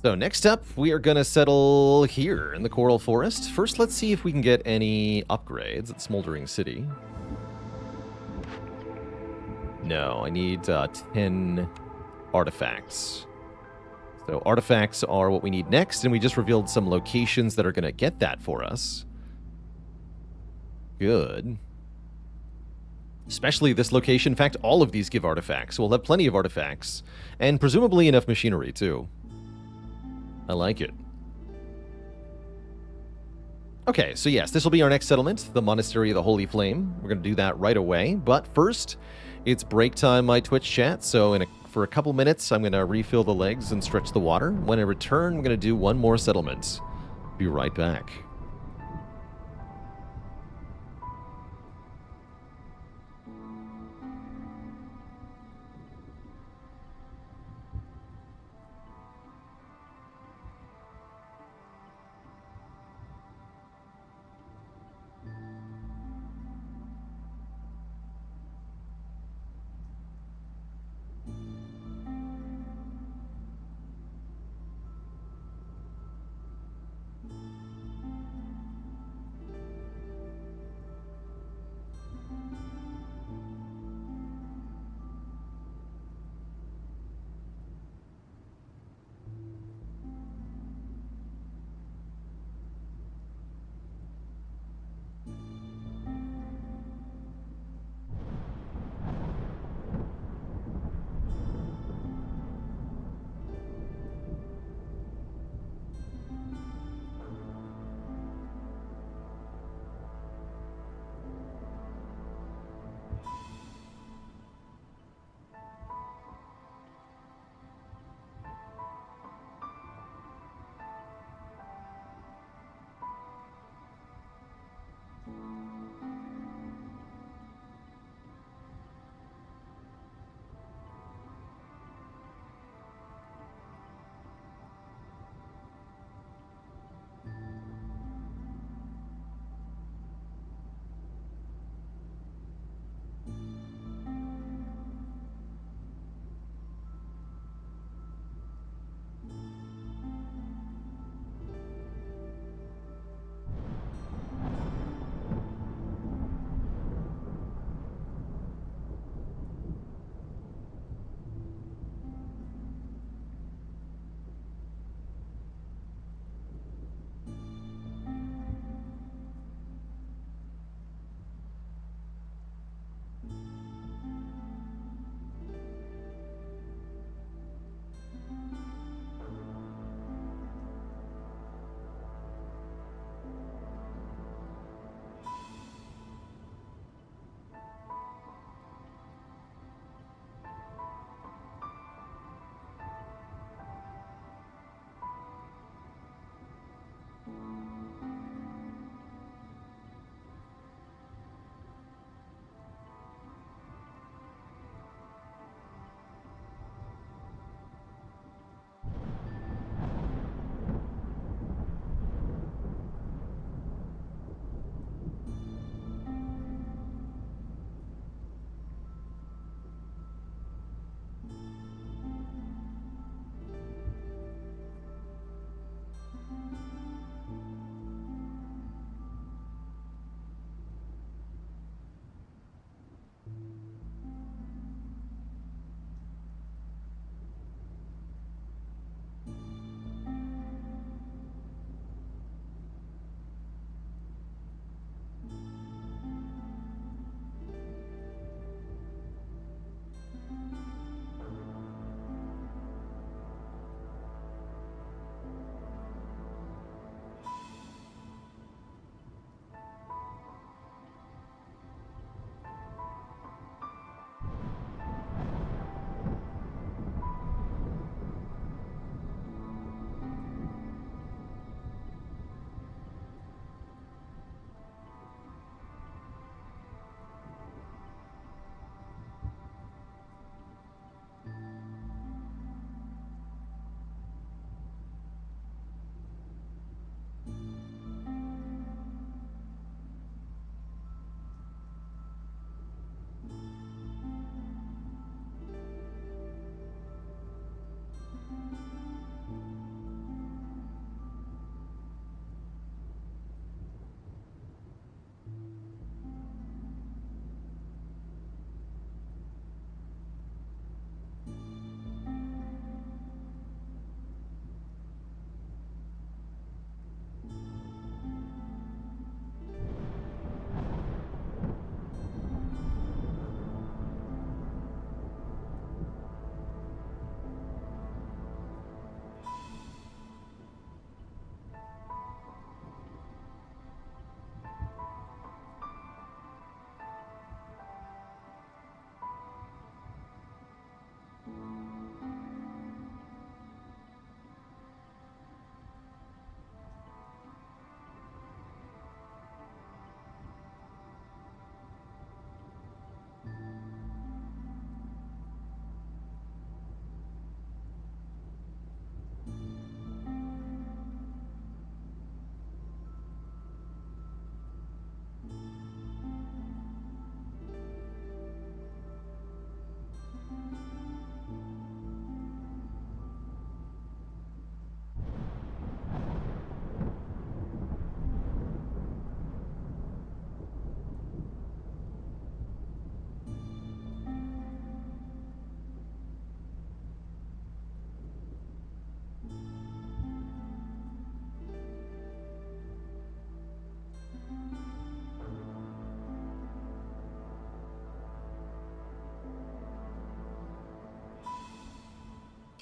So next up, we are going to settle here in the Coral Forest. First, let's see if we can get any upgrades at Smoldering City. No, I need 10 artifacts. So artifacts are what we need next, and we just revealed some locations that are going to get that for us. Good. Especially this location. In fact, all of these give artifacts. So we'll have plenty of artifacts, and presumably enough machinery, too. I like it. Okay, so yes, this will be our next settlement, the Monastery of the Holy Flame. We're going to do that right away. But first, it's break time, my Twitch chat. So for a couple minutes, I'm going to refill the legs and stretch the water. When I return, I'm going to do one more settlement. Be right back.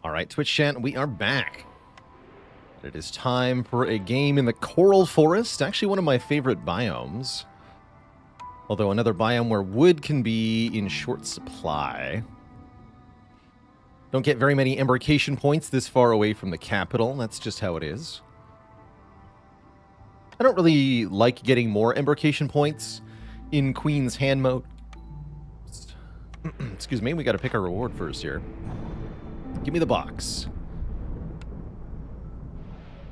All right, Twitch chat, we are back. It is time for a game in the Coral Forest, actually one of my favorite biomes. Although another biome where wood can be in short supply. Don't get very many embarkation points this far away from the capital, that's just how it is. I don't really like getting more embarkation points in Queen's Hand mode. Excuse me, we gotta pick our reward first here. Give me the box.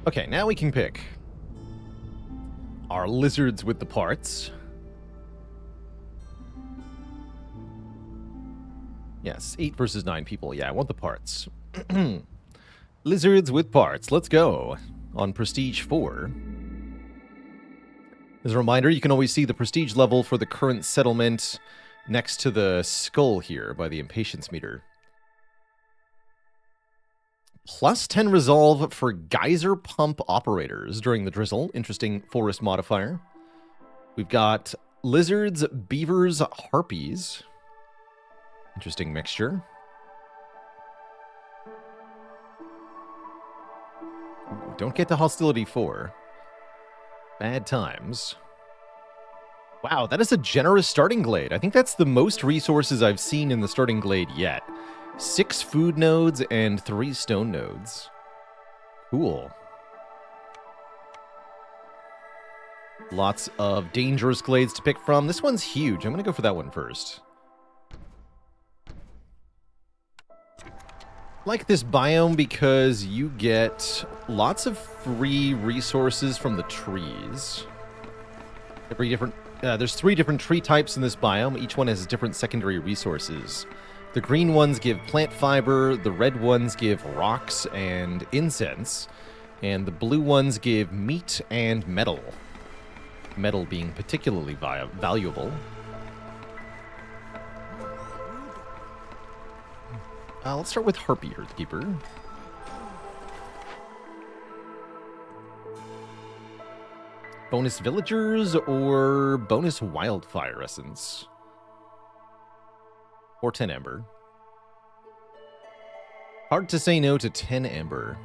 Okay, now we can pick our lizards with the parts. Yes, 8 versus 9 people. Yeah, I want the parts. Lizards with parts. Let's go. On Prestige 4. As a reminder, you can always see the prestige level for the current settlement next to the skull here by the impatience meter. Plus 10 resolve for geyser pump operators during the drizzle. Interesting forest modifier. We've got lizards, beavers, harpies. Interesting mixture. Ooh, don't get to hostility 4. Bad times. Wow, that is a generous starting glade. I think that's the most resources I've seen in the starting glade yet. 6 food nodes and 3 stone nodes. Cool. Lots of dangerous glades to pick from. This one's huge. I'm going to go for that one first. Like this biome because you get lots of free resources from the trees. There's 3 different tree types in this biome. Each one has different secondary resources. The green ones give plant fiber, the red ones give rocks and incense, and the blue ones give meat and metal. Metal being particularly valuable. Let's start with Harpy Earthkeeper. Bonus villagers or bonus wildfire essence? Or 10 ember. Hard to say no to 10 ember.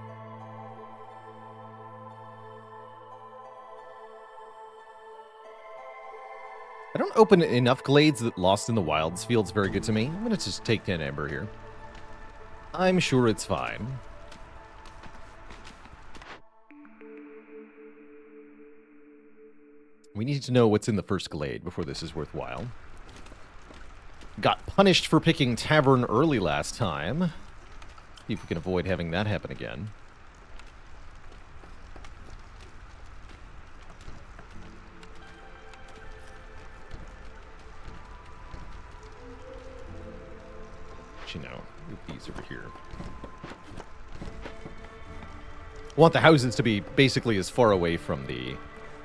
I don't open enough glades that Lost in the Wilds feels very good to me. I'm going to just take 10 ember here. I'm sure it's fine. We need to know what's in the first glade before this is worthwhile. Got punished for picking Tavern early last time. See if we can avoid having that happen again. You know, move these over here. I want the houses to be basically as far away from the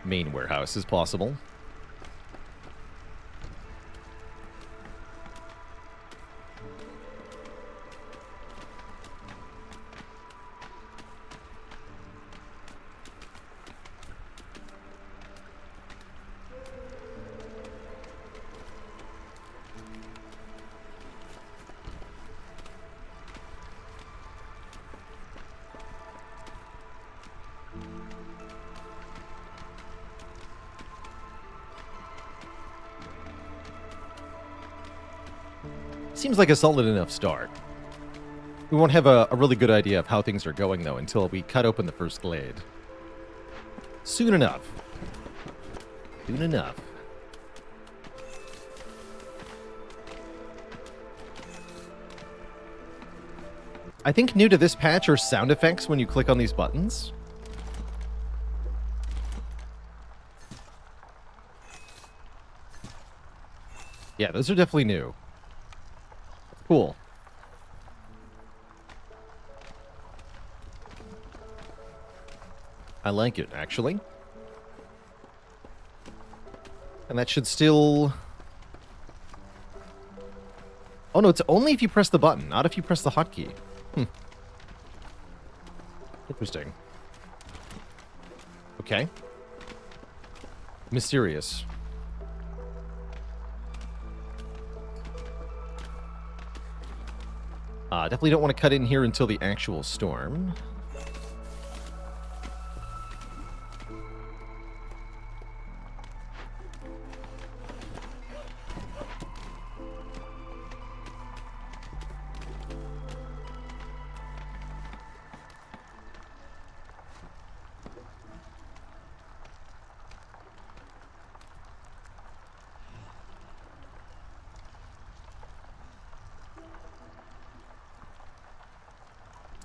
main warehouse as possible. Seems like a solid enough start. We won't have a really good idea of how things are going, though, until we cut open the first glade. Soon enough. Soon enough. I think new to this patch are sound effects when you click on these buttons. Yeah, those are definitely new. Cool. I like it, actually. And that should still... Oh no, it's only if you press the button, not if you press the hotkey. Interesting. Okay. Mysterious. Definitely don't want to cut in here until the actual storm.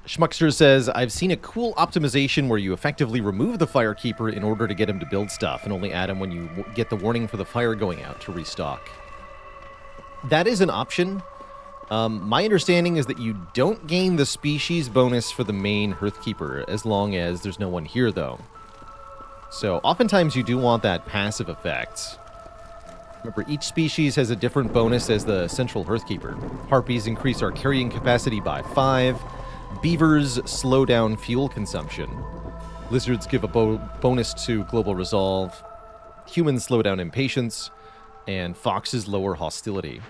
Schmuckster says, I've seen a cool optimization where you effectively remove the Firekeeper in order to get him to build stuff, and only add him when you get the warning for the fire going out to restock. That is an option. My understanding is that you don't gain the species bonus for the main Hearthkeeper as long as there's no one here, though. So oftentimes you do want that passive effect. Remember, each species has a different bonus as the central Hearthkeeper. Harpies increase our carrying capacity by 5. Beavers slow down fuel consumption. Lizards give a bonus to global resolve. Humans slow down impatience. And foxes lower hostility.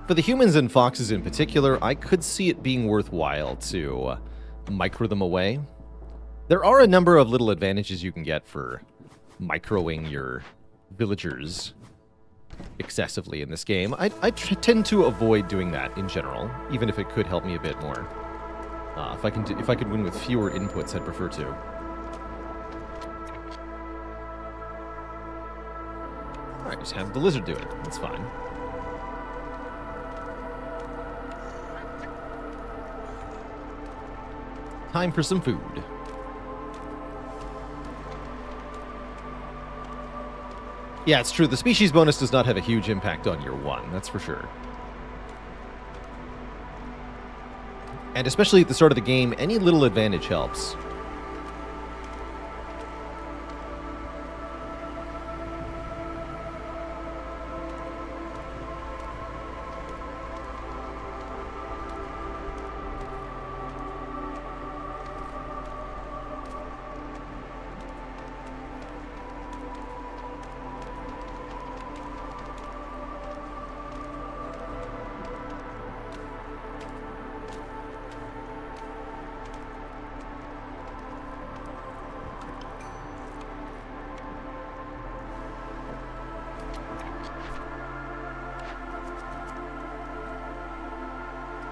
For the humans and foxes in particular, I could see it being worthwhile to micro them away. There are a number of little advantages you can get for microing your villagers excessively in this game. I tend to avoid doing that in general, even if it could help me a bit more. If I could win with fewer inputs, I'd prefer to. All right, just have the lizard do it. That's fine. Time for some food. Yeah, it's true. The species bonus does not have a huge impact on year 1, that's for sure. And especially at the start of the game, any little advantage helps.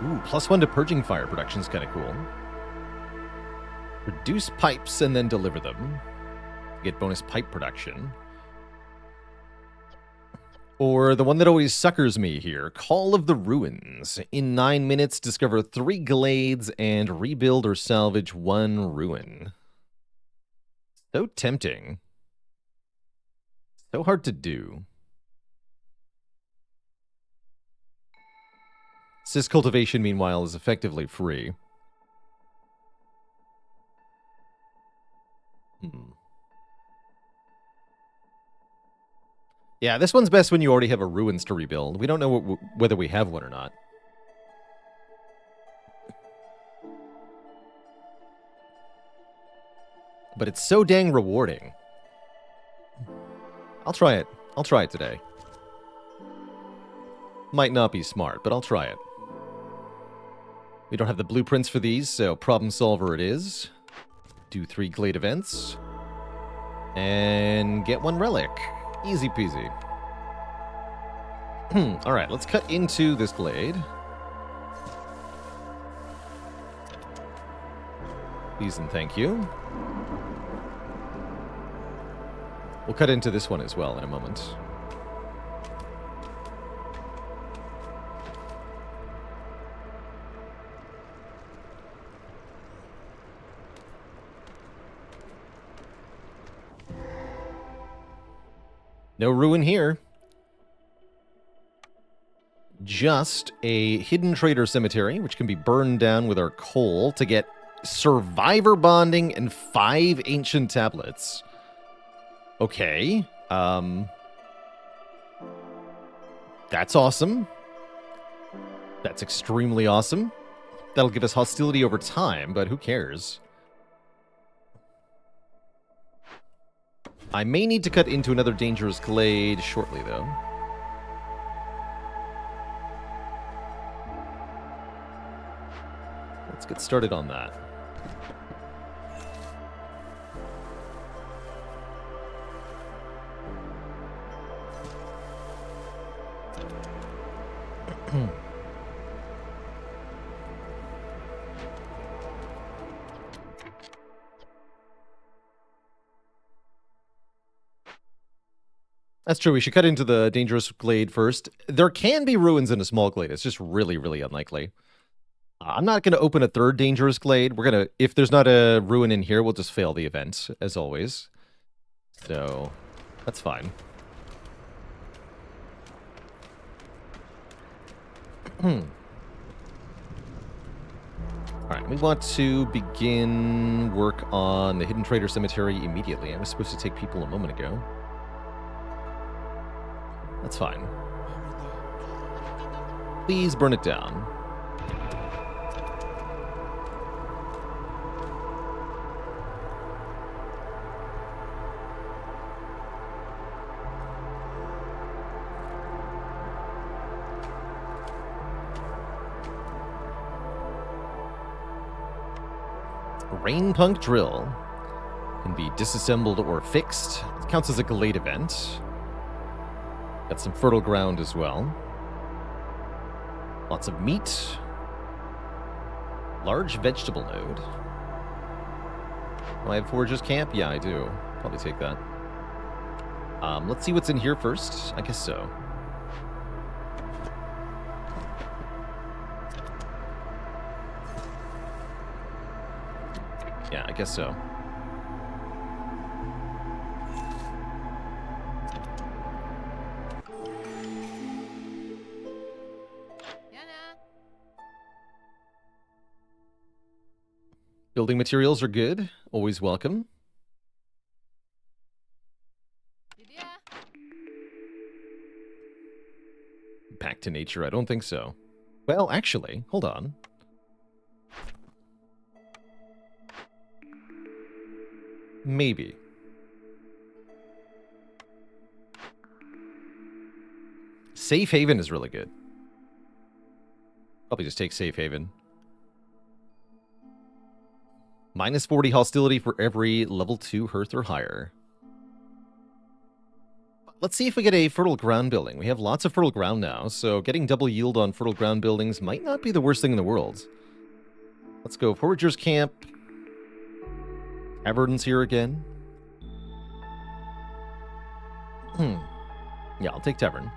Ooh, +1 to purging fire production is kind of cool. Reduce pipes and then deliver them. Get bonus pipe production. Or the one that always suckers me here, Call of the Ruins. In 9 minutes, discover 3 glades and rebuild or salvage 1 ruin. So tempting. So hard to do. Cis cultivation, meanwhile, is effectively free. Yeah, this one's best when you already have a ruins to rebuild. We don't know whether we have one or not. But it's so dang rewarding. I'll try it. I'll try it today. Might not be smart, but I'll try it. We don't have the blueprints for these, so problem solver it is. Do 3 glade events. And get 1 relic. Easy peasy. Alright, let's cut into this glade. Please and thank you. We'll cut into this one as well in a moment. No ruin here. Just a hidden trader cemetery, which can be burned down with our coal to get survivor bonding and 5 ancient tablets. Okay. That's awesome. That's extremely awesome. That'll give us hostility over time, but who cares? I may need to cut into another dangerous glade shortly, though. Let's get started on that. That's true. We should cut into the dangerous glade first. There can be ruins in a small glade. It's just really, really unlikely. I'm not going to open a third dangerous glade. We're going to, if there's not a ruin in here, we'll just fail the event, as always. So, that's fine. Alright, we want to begin work on the Hidden Trader Cemetery immediately. I was supposed to take people a moment ago. That's fine. Please burn it down. Rainpunk Drill can be disassembled or fixed. It counts as a glade event. Got some fertile ground as well. Lots of meat. Large vegetable node. Do I have Forager's Camp? Yeah, I do. Probably take that. Let's see what's in here first. I guess so. Yeah, I guess so. Building materials are good. Always welcome. Back to nature? I don't think so. Well, actually, hold on. Maybe. Safe Haven is really good. Probably just take Safe Haven. Minus 40 hostility for every level 2 hearth or higher. Let's see if we get a fertile ground building. We have lots of fertile ground now, so getting double yield on fertile ground buildings might not be the worst thing in the world. Let's go Forager's Camp. Tavern's here again. Yeah, I'll take Tavern.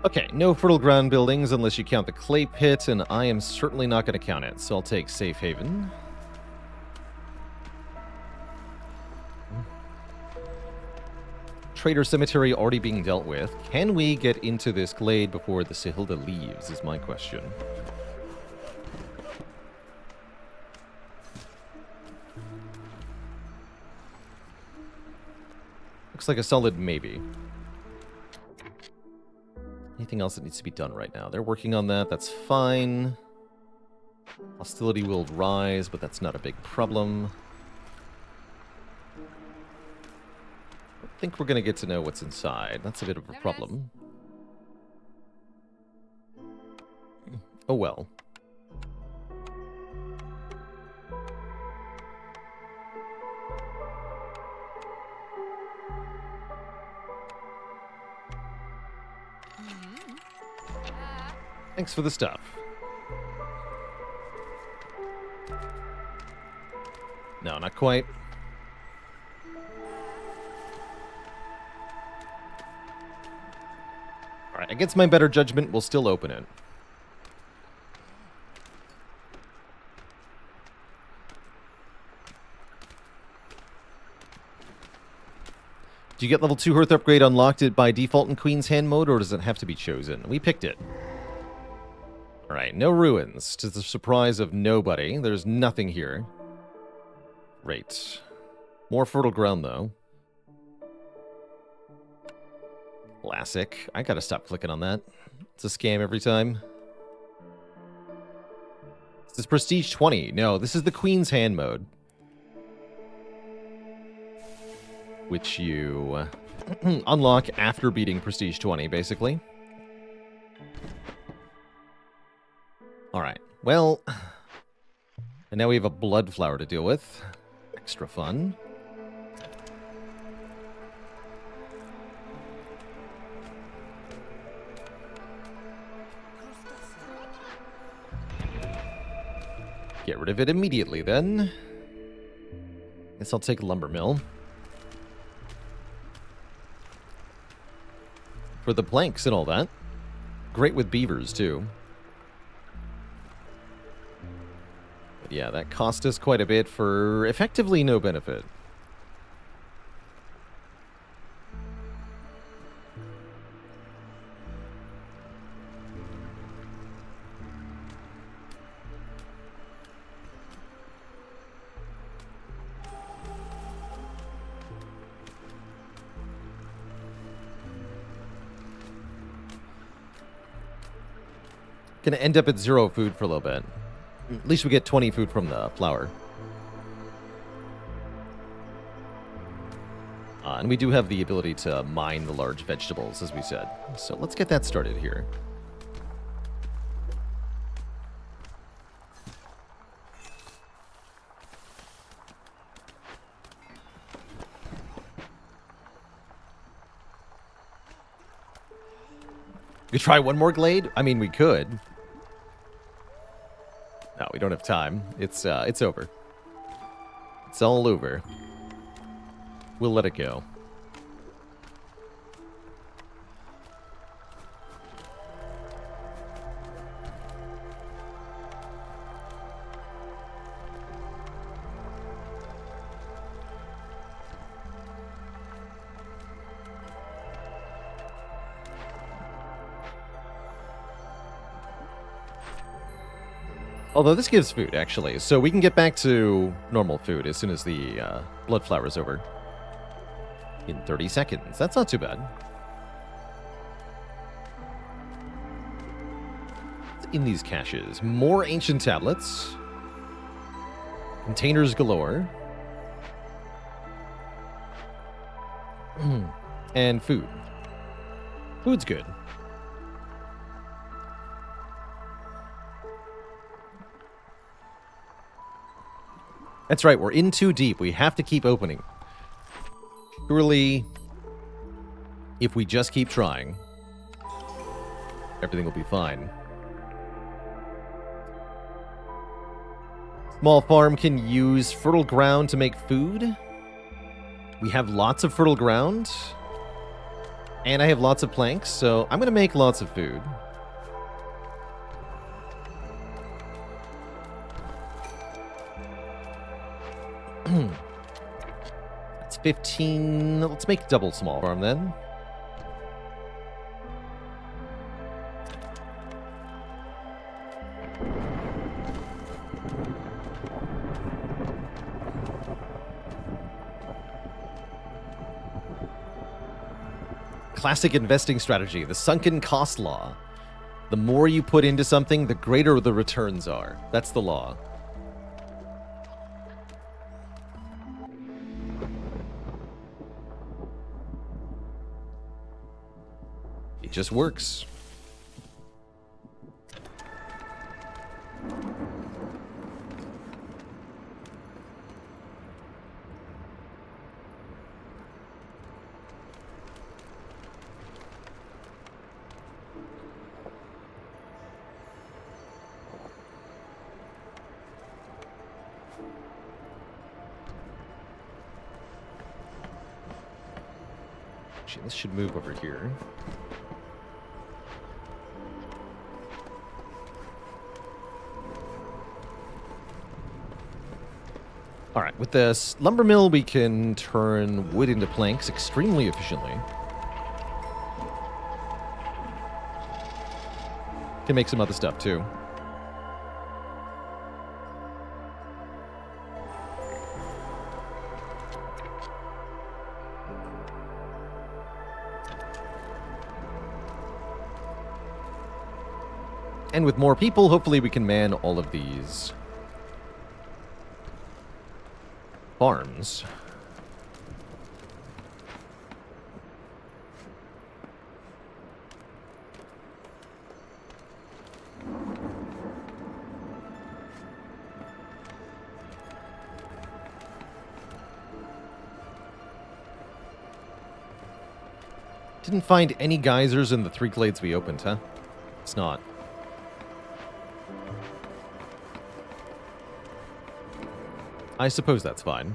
Okay, no fertile ground buildings unless you count the clay pit, and I am certainly not going to count it, so I'll take Safe Haven. Trader Cemetery already being dealt with. Can we get into this glade before the Sahilda leaves, is my question. Looks like a solid maybe. Anything else that needs to be done right now? They're working on that. That's fine. Hostility will rise, but that's not a big problem. I think we're going to get to know what's inside. That's a bit of a problem. Oh well. Thanks for the stuff. No, not quite. Alright, against my better judgment, we'll still open it. Do you get level 2 Hearth upgrade unlocked it by default in Queen's Hand mode, or does it have to be chosen? We picked it. Alright, no ruins. To the surprise of nobody, there's nothing here. Great. More fertile ground, though. Classic. I gotta stop clicking on that. It's a scam every time. This is Prestige 20. No, this is the Queen's Hand mode. Which you unlock after beating Prestige 20, basically. Alright. Well, and now we have a blood flower to deal with. Extra fun. Get rid of it immediately, then. Guess I'll take lumber mill. For the planks and all that. Great with beavers, too. But yeah, that cost us quite a bit for effectively no benefit. Gonna end up at 0 food for a little bit. At least we get 20 food from the flour. And we do have the ability to mine the large vegetables, as we said. So let's get that started here. We try one more glade? I mean, we could. No, we don't have time. It's over. It's all over. We'll let it go. Although this gives food, actually. So we can get back to normal food as soon as the blood flower is over. In 30 seconds. That's not too bad. What's in these caches? More ancient tablets. Containers galore. And food. Food's good. That's right, we're in too deep. We have to keep opening. Surely, if we just keep trying, everything will be fine. Small farm can use fertile ground to make food. We have lots of fertile ground. And I have lots of planks, so I'm going to make lots of food. It's 15. Let's make double small farm then. Classic investing strategy, the sunken cost law. The more you put into something, the greater the returns are. That's the law. It just works. Actually, this should move over here. Alright, with this lumber mill, we can turn wood into planks extremely efficiently. Can make some other stuff, too. And with more people, hopefully we can man all of these farms. Didn't find any geysers in the 3 glades we opened, huh? It's not. I suppose that's fine.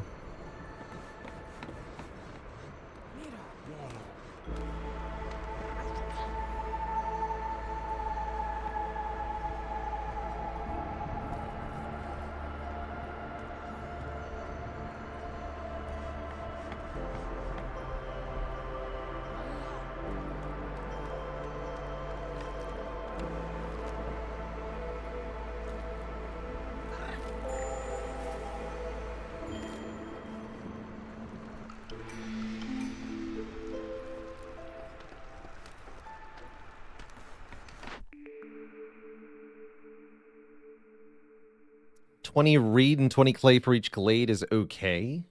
$20 reed and 20 clay for each glade is okay.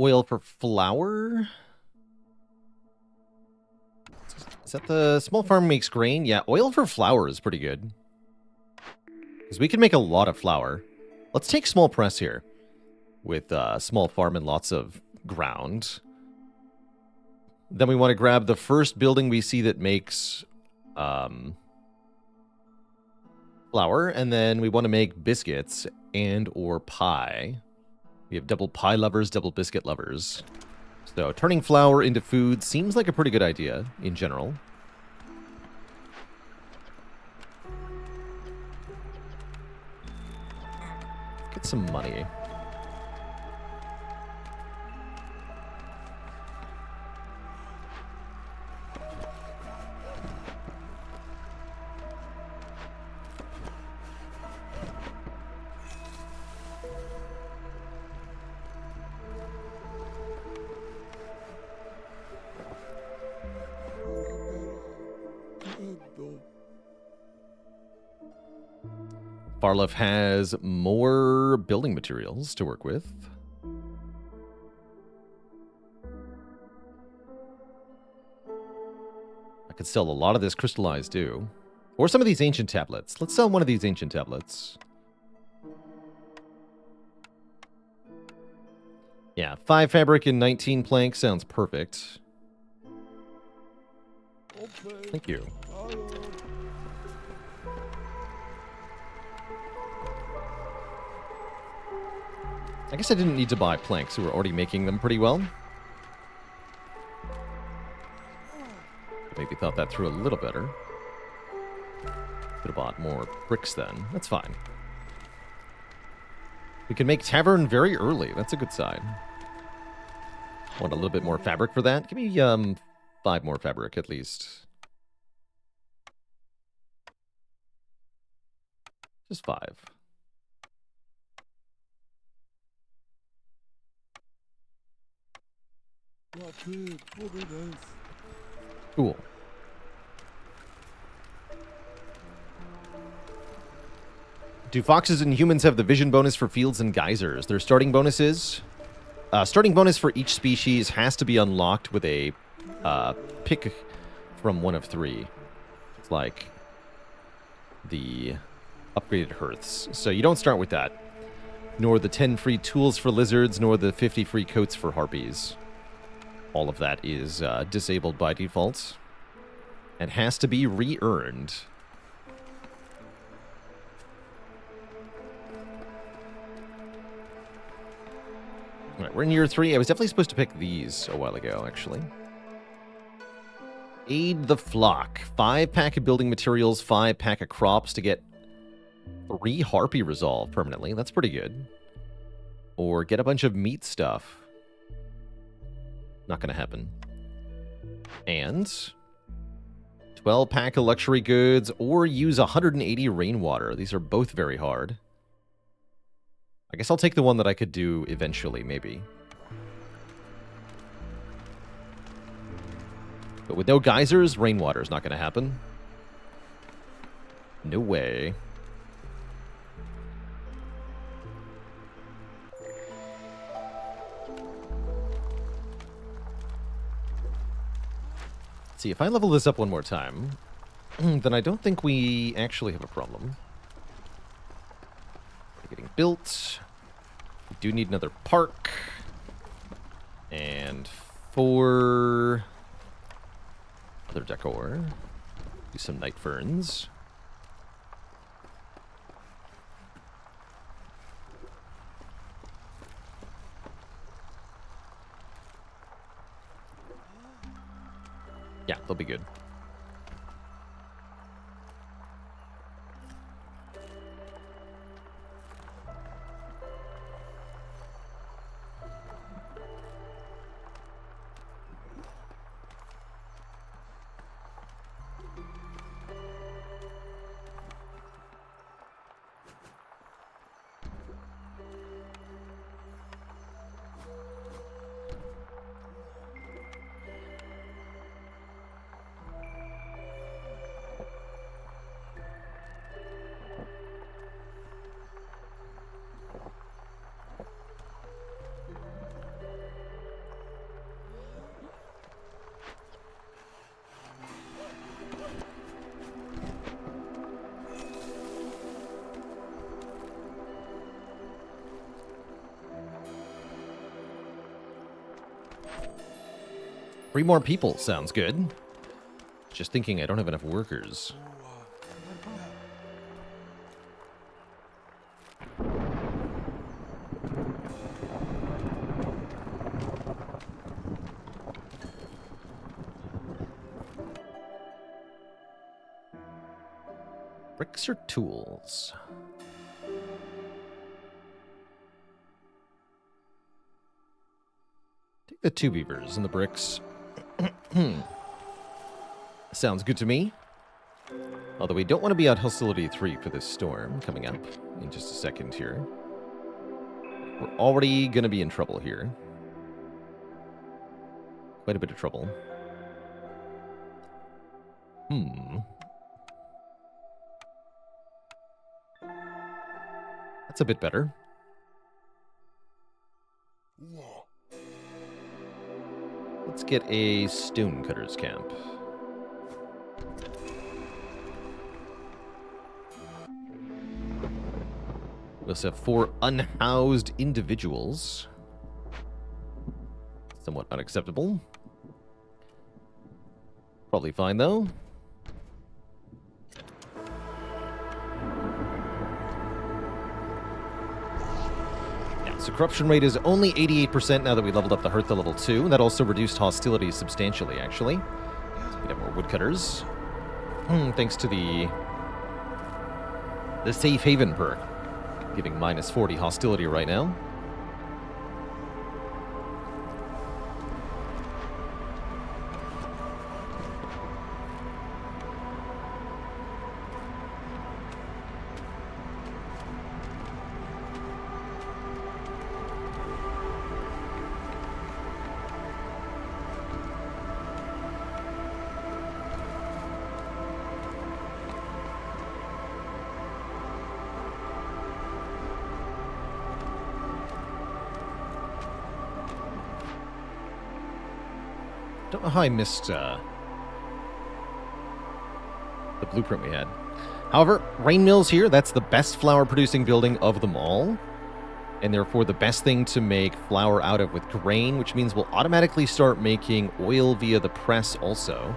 Oil for flour? Is that the small farm makes grain? Yeah, oil for flour is pretty good. Because we can make a lot of flour. Let's take small press here. With small farm and lots of ground. Then we want to grab the first building we see that makes flour. And then we want to make biscuits and or pie. We have double pie lovers, double biscuit lovers. So turning flour into food seems like a pretty good idea in general. Get some money. Farlef has more building materials to work with. I could sell a lot of this crystallized too. Or some of these ancient tablets. Let's sell one of these ancient tablets. Yeah, 5 fabric and 19 plank sounds perfect. Thank you. I guess I didn't need to buy planks. We were already making them pretty well. Maybe thought that through a little better. Could have bought more bricks then. That's fine. We can make tavern very early. That's a good sign. Want a little bit more fabric for that? Give me 5 more fabric at least. Just 5. Cool. Do foxes and humans have the vision bonus for fields and geysers? Their starting bonuses? Starting bonus for each species has to be unlocked with a pick from one of 3. It's like the upgraded hearths. So you don't start with that. Nor the 10 free tools for lizards, nor the 50 free coats for harpies. All of that is disabled by default. And has to be re-earned. Alright, we're in year 3. I was definitely supposed to pick these a while ago, actually. Aid the flock. 5 pack of building materials, 5 pack of crops to get 3 harpy resolve permanently. That's pretty good. Or get a bunch of meat stuff. Not going to happen. And 12 pack of luxury goods or use 180 rainwater. These are both very hard. I guess I'll take the one that I could do eventually, maybe. But with no geysers, rainwater is not going to happen. No way. See, if I level this up one more time, then I don't think we actually have a problem. Getting built. We do need another park. And for other decor. Do some night ferns. Yeah, they'll be good. Three more people sounds good. Just thinking I don't have enough workers. Bricks or tools? Take the 2 beavers and the bricks. Sounds good to me. Although we don't want to be at Hostility 3 for this storm coming up in just a second here. We're already going to be in trouble here. Quite a bit of trouble. That's a bit better. Let's get a stonecutter's camp. We also have 4 unhoused individuals. Somewhat unacceptable. Probably fine, though. So corruption rate is only 88% now that we leveled up the Hearth to level 2. And that also reduced hostility substantially, actually. So we have more woodcutters. Thanks to the Safe Haven perk. Giving minus 40 hostility right now. Don't know how I missed the blueprint we had. However, Rain Mill's here. That's the best flour-producing building of them all. And therefore the best thing to make flour out of with grain, which means we'll automatically start making oil via the press also.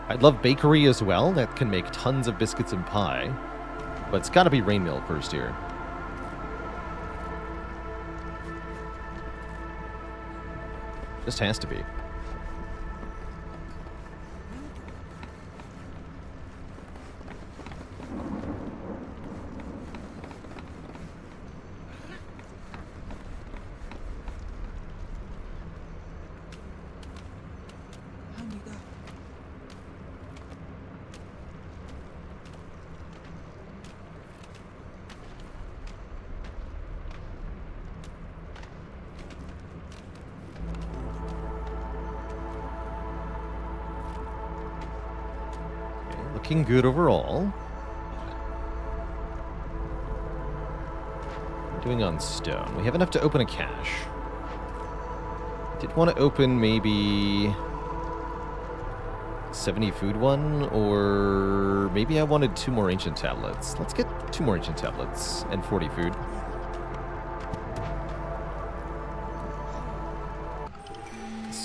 I'd love bakery as well. That can make tons of biscuits and pie. But it's got to be Rain Mill first here. Just has to be. Looking good overall. We're doing on stone. We have enough to open a cache. Did want to open maybe 70 food one, or maybe I wanted 2 more ancient tablets. Let's get 2 more ancient tablets and 40 food.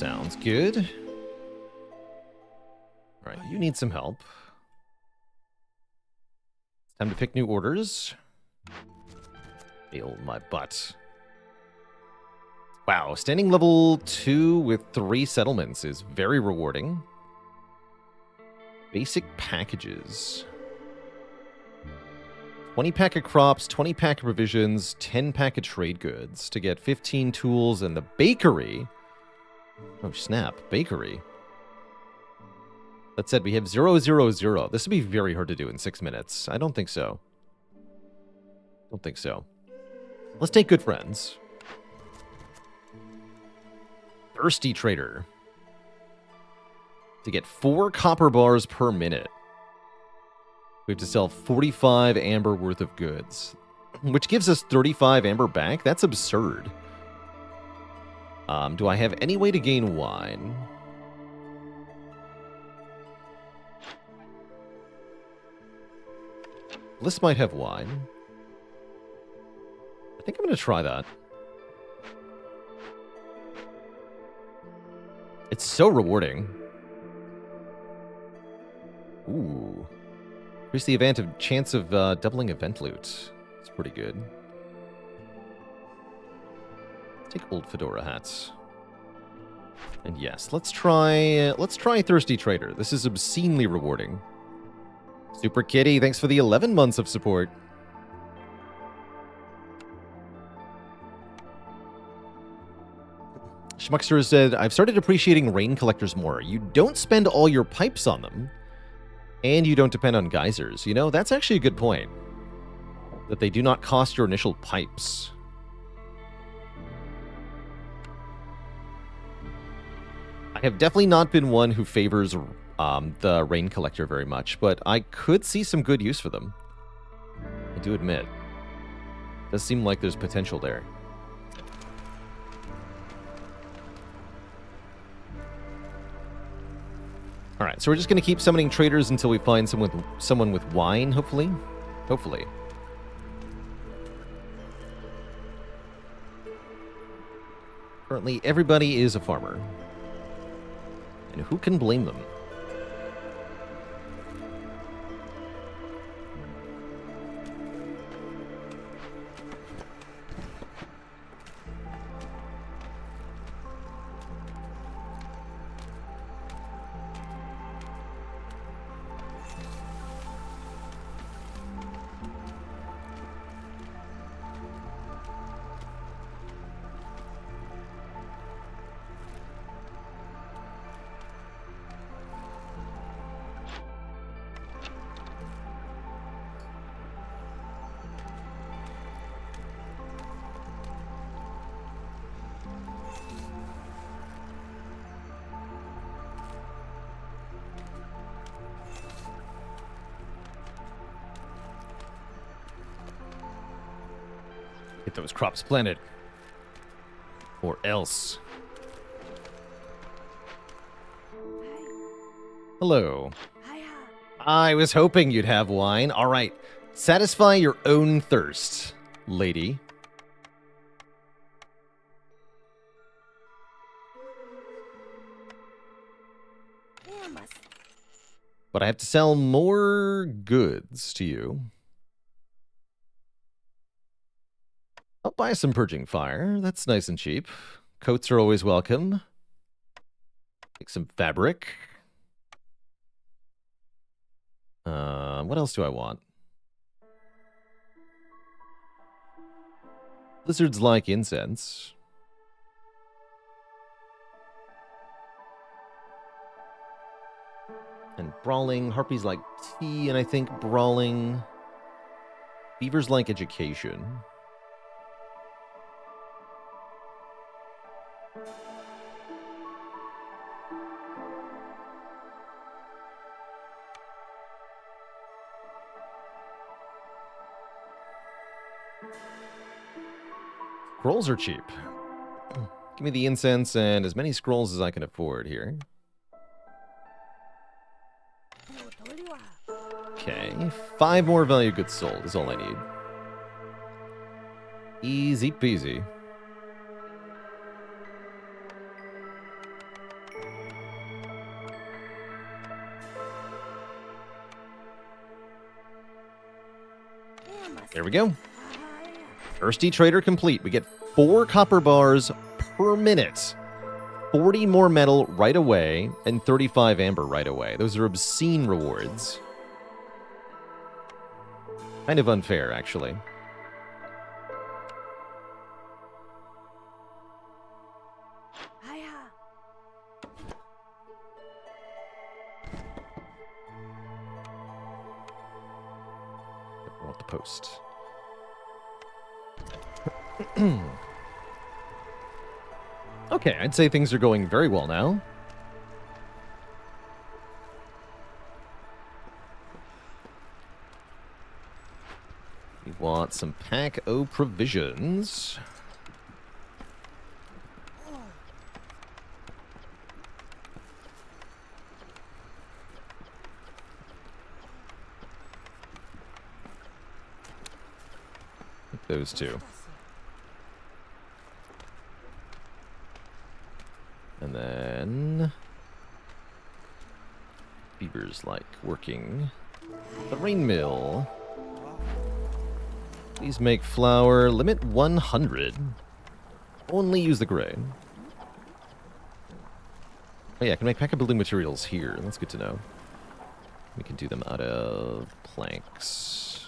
Sounds good. All right, you need some help. It's time to pick new orders. Failed my butt. Wow, standing level 2 with 3 settlements is very rewarding. Basic packages. 20 pack of crops, 20 pack of provisions, 10 pack of trade goods to get 15 tools and the bakery. Oh, snap. Bakery. That said, we have 0, 0, 0. This would be very hard to do in 6 minutes. I don't think so. Don't think so. Let's take good friends. Thirsty trader. To get 4 copper bars per minute, we have to sell 45 amber worth of goods, which gives us 35 amber back. That's absurd. Do I have any way to gain wine? This might have wine. I think I'm going to try that. It's so rewarding. Ooh. Here's the chance of doubling event loot. It's pretty good. Let's take old fedora hats. And yes, let's try Thirsty Trader. This is obscenely rewarding. Super Kitty, thanks for the 11 months of support. Schmuckster said, I've started appreciating rain collectors more. You don't spend all your pipes on them, and you don't depend on geysers. You know, that's actually a good point. That they do not cost your initial pipes. I have definitely not been one who favors the rain collector very much, but I could see some good use for them. I do admit. It does seem like there's potential there. Alright, so we're just going to keep summoning traders until we find someone with wine, hopefully. Hopefully. Currently, everybody is a farmer. And who can blame them? Get those crops planted. Or else. Hello. I was hoping you'd have wine. All right. Satisfy your own thirst, lady. But I have to sell more goods to you. I'll buy some purging fire. That's nice and cheap. Coats are always welcome. Take some fabric. What else do I want? Lizards like incense. And brawling. Harpies like tea, and I think brawling. Beavers like education. Scrolls are cheap. Give me the incense and as many scrolls as I can afford here. Okay, 5 more value goods sold is all I need. Easy peasy. There we go. Thirsty Trader complete. We get 4 copper bars per minute. 40 more metal right away, and 35 amber right away. Those are obscene rewards. Kind of unfair, actually. I want the post. Okay, I'd say things are going very well now. We want some pack-o provisions. Those two. And then Beavers like working the rain mill. Please make flour. Limit 100. Only use the gray. Oh yeah, I can make pack of building materials here. That's good to know. We can do them out of planks.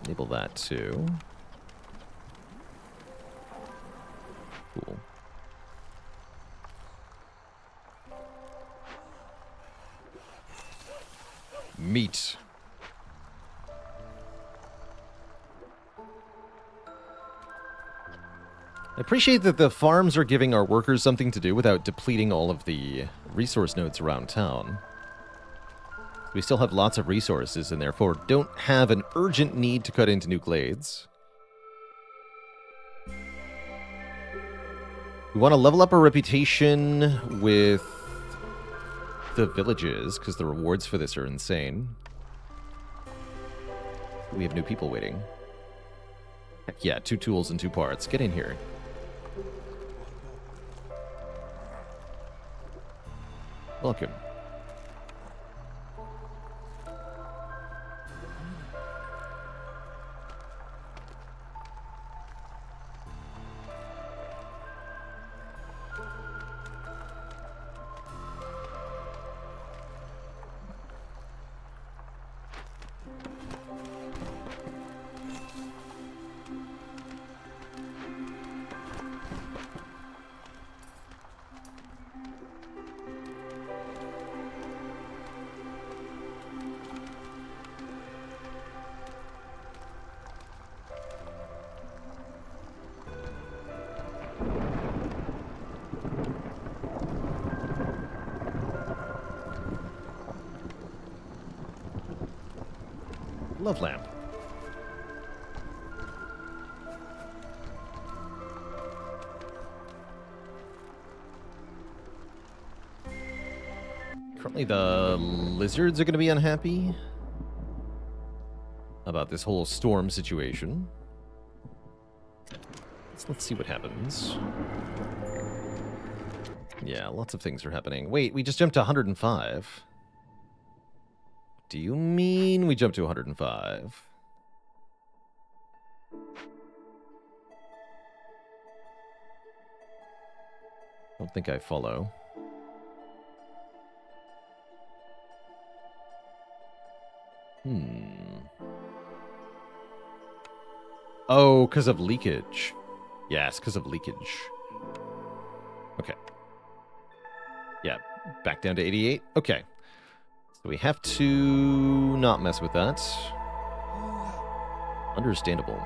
Enable that too. Cool. Meat. I appreciate that the farms are giving our workers something to do without depleting all of the resource nodes around town. We still have lots of resources and therefore don't have an urgent need to cut into new glades. We want to level up our reputation with the villages, because the rewards for this are insane. We have new people waiting. Heck yeah, 2 tools and 2 parts. Get in here. Welcome. Love lamp. Currently the lizards are going to be unhappy about this whole storm situation. Let's see what happens. Yeah, lots of things are happening. Wait, we just jumped to 105. Do you mean we jumped to 105? Don't think I follow. Oh, because of leakage. Yes, because of leakage. Okay. Yeah, back down to 88. Okay. So we have to not mess with that. Understandable.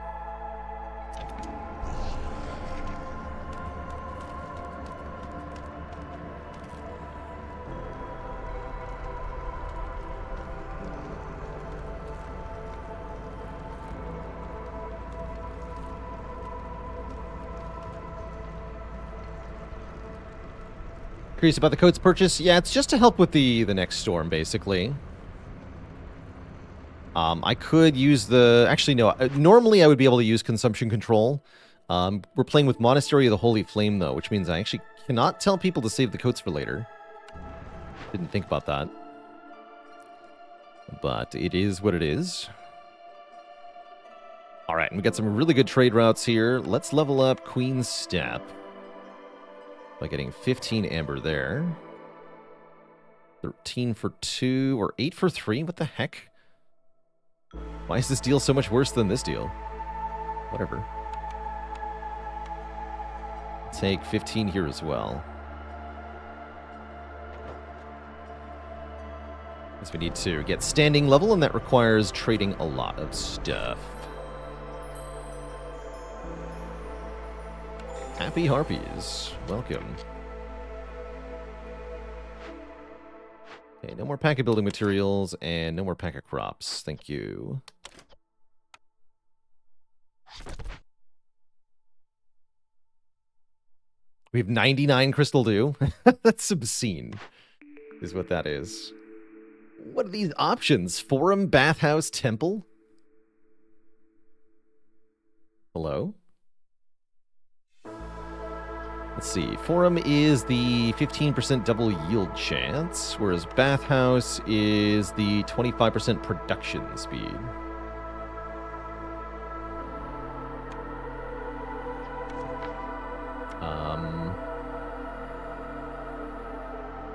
Curious about the coat's purchase? Yeah, it's just to help with the next storm, basically. I could use the... Actually, no. Normally, I would be able to use consumption control. We're playing with Monastery of the Holy Flame, though, which means I actually cannot tell people to save the coats for later. Didn't think about that. But it is what it is. All right, and we got some really good trade routes here. Let's level up Queen's Step by getting 15 amber there. 13 for 2 or 8 for 3? What the heck? Why is this deal so much worse than this deal? Whatever. Take 15 here as well. Guess we need to get standing level, and that requires trading a lot of stuff. Happy Harpies. Welcome. Okay, no more pack of building materials, and no more pack of crops. Thank you. We have 99 crystal dew. That's obscene, is what that is. What are these options? Forum, bathhouse, temple? Hello? Let's see. Forum is the 15% double yield chance, whereas bathhouse is the 25% production speed.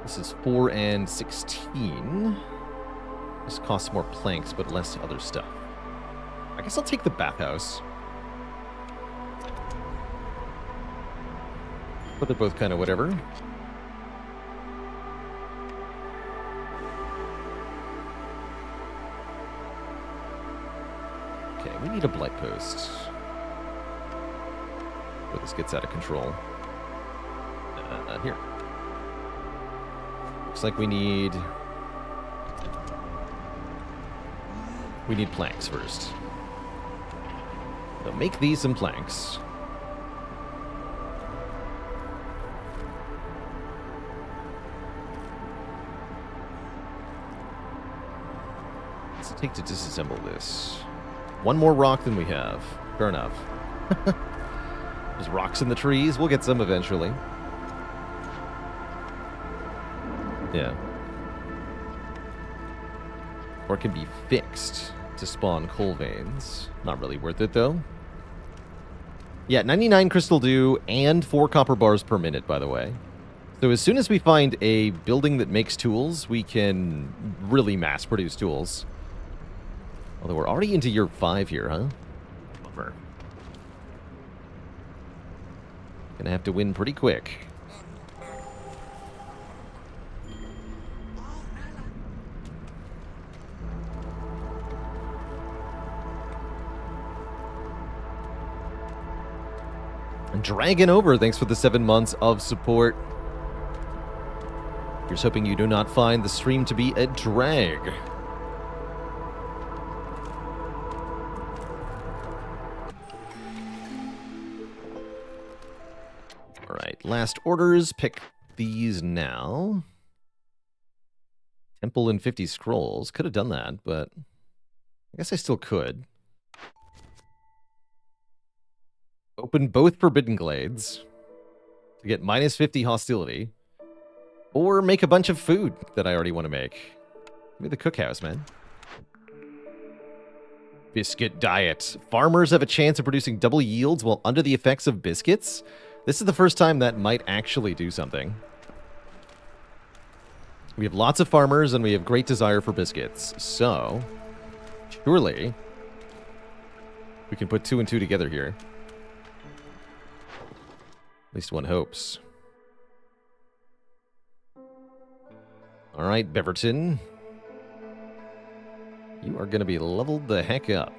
This is 4 and 16. This costs more planks, but less other stuff. I guess I'll take the bathhouse. But they're both kind of whatever. Okay, we need a blight post. Before this gets out of control. Here. Looks like we need planks first. So make these some planks. What's it take to disassemble this? One more rock than we have. Fair enough. There's rocks in the trees. We'll get some eventually. Yeah. Or it can be fixed to spawn coal veins. Not really worth it, though. Yeah, 99 crystal dew and 4 copper bars per minute, by the way. So as soon as we find a building that makes tools, we can really mass produce tools. Although we're already into year 5 here, huh? Bummer. Gonna have to win pretty quick. Dragon Over, thanks for the 7 months of support. Here's hoping you do not find the stream to be a drag. Alright, last orders. Pick these now. Temple and 50 scrolls. Could have done that, but I guess I still could. Open both Forbidden Glades to get minus 50 hostility. Or make a bunch of food that I already want to make. Give me the cookhouse, man. Biscuit diet. Farmers have a chance of producing double yields while under the effects of biscuits. This is the first time that might actually do something. We have lots of farmers and we have great desire for biscuits. So, surely, we can put 2 and 2 together here. At least one hopes. All right, Beverton. You are going to be leveled the heck up.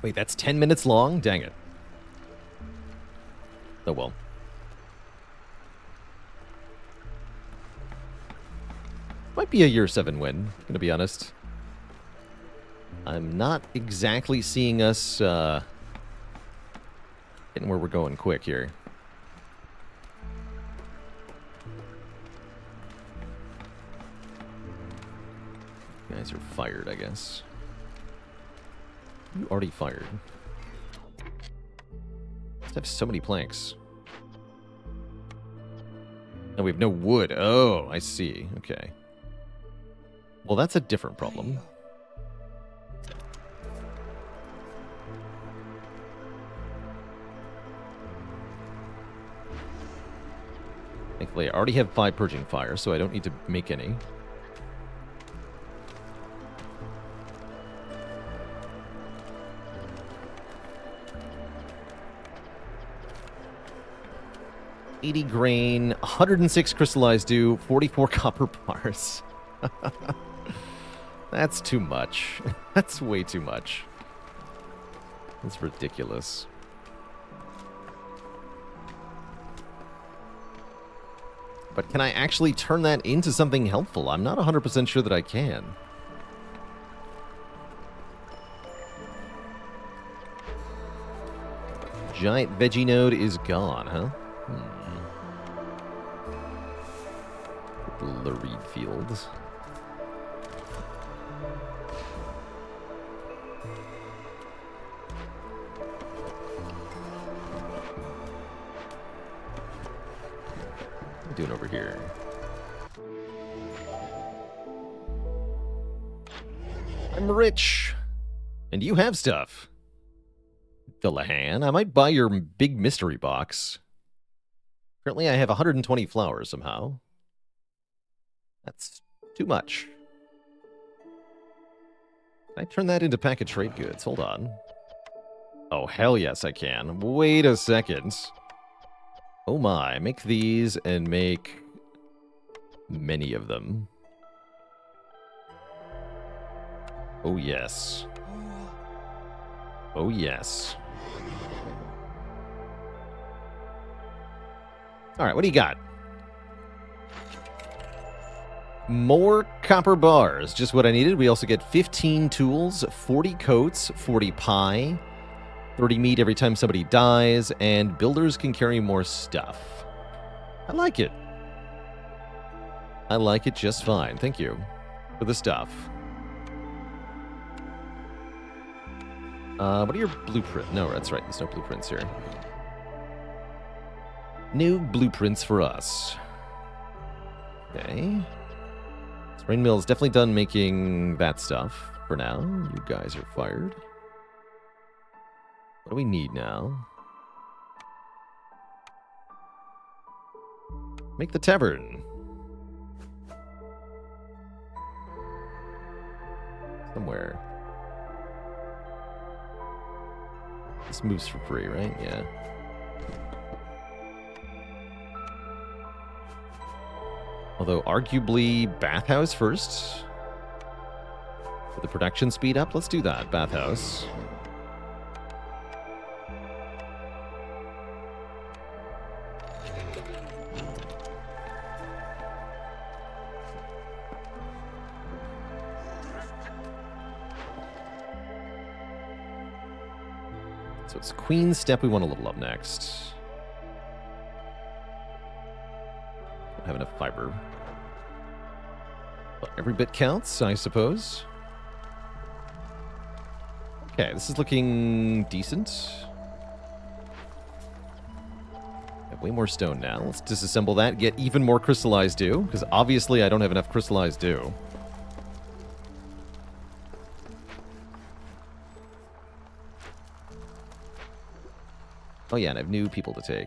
Wait, that's 10 minutes long? Dang it. Oh well. Might be a year 7 win, gonna be honest. I'm not exactly seeing us getting where we're going quick here. You guys are fired, I guess. You already fired. Must have so many planks. And we have no wood. Oh, I see. Okay. Well, that's a different problem. Thankfully, I already have 5 purging fire, so I don't need to make any. $80 grain, 106 crystallized dew, 44 copper bars. That's too much. That's way too much. That's ridiculous. But can I actually turn that into something helpful? I'm not 100% sure that I can. Giant veggie node is gone, huh? The reed fields. Doing over here? I'm rich, and you have stuff. Dillahan, I might buy your big mystery box. Currently, I have 120 flowers somehow. That's too much. Can I turn that into pack of trade goods? Hold on. Oh, hell yes, I can. Wait a second. Oh my, make these and make many of them. Oh yes. Oh yes. Alright, what do you got? More copper bars, just what I needed. We also get 15 tools, 40 coats, 40 pie, 30 meat every time somebody dies, and builders can carry more stuff. I like it. I like it just fine. Thank you for the stuff. What are your blueprints? No, that's right. There's no blueprints here. New blueprints for us. Okay. Rain Mill is definitely done making that stuff for now. You guys are fired. What do we need now? Make the tavern. Somewhere. This moves for free, right? Yeah. Although, arguably, bathhouse first. For the production speed up, let's do that. Bathhouse. So it's Queen's Step we want to level up next. Don't have enough fiber. But every bit counts, I suppose. Okay, this is looking decent. Have way more stone now. Let's disassemble that, get even more crystallized dew, because obviously I don't have enough crystallized dew. Oh yeah, and I have new people to take.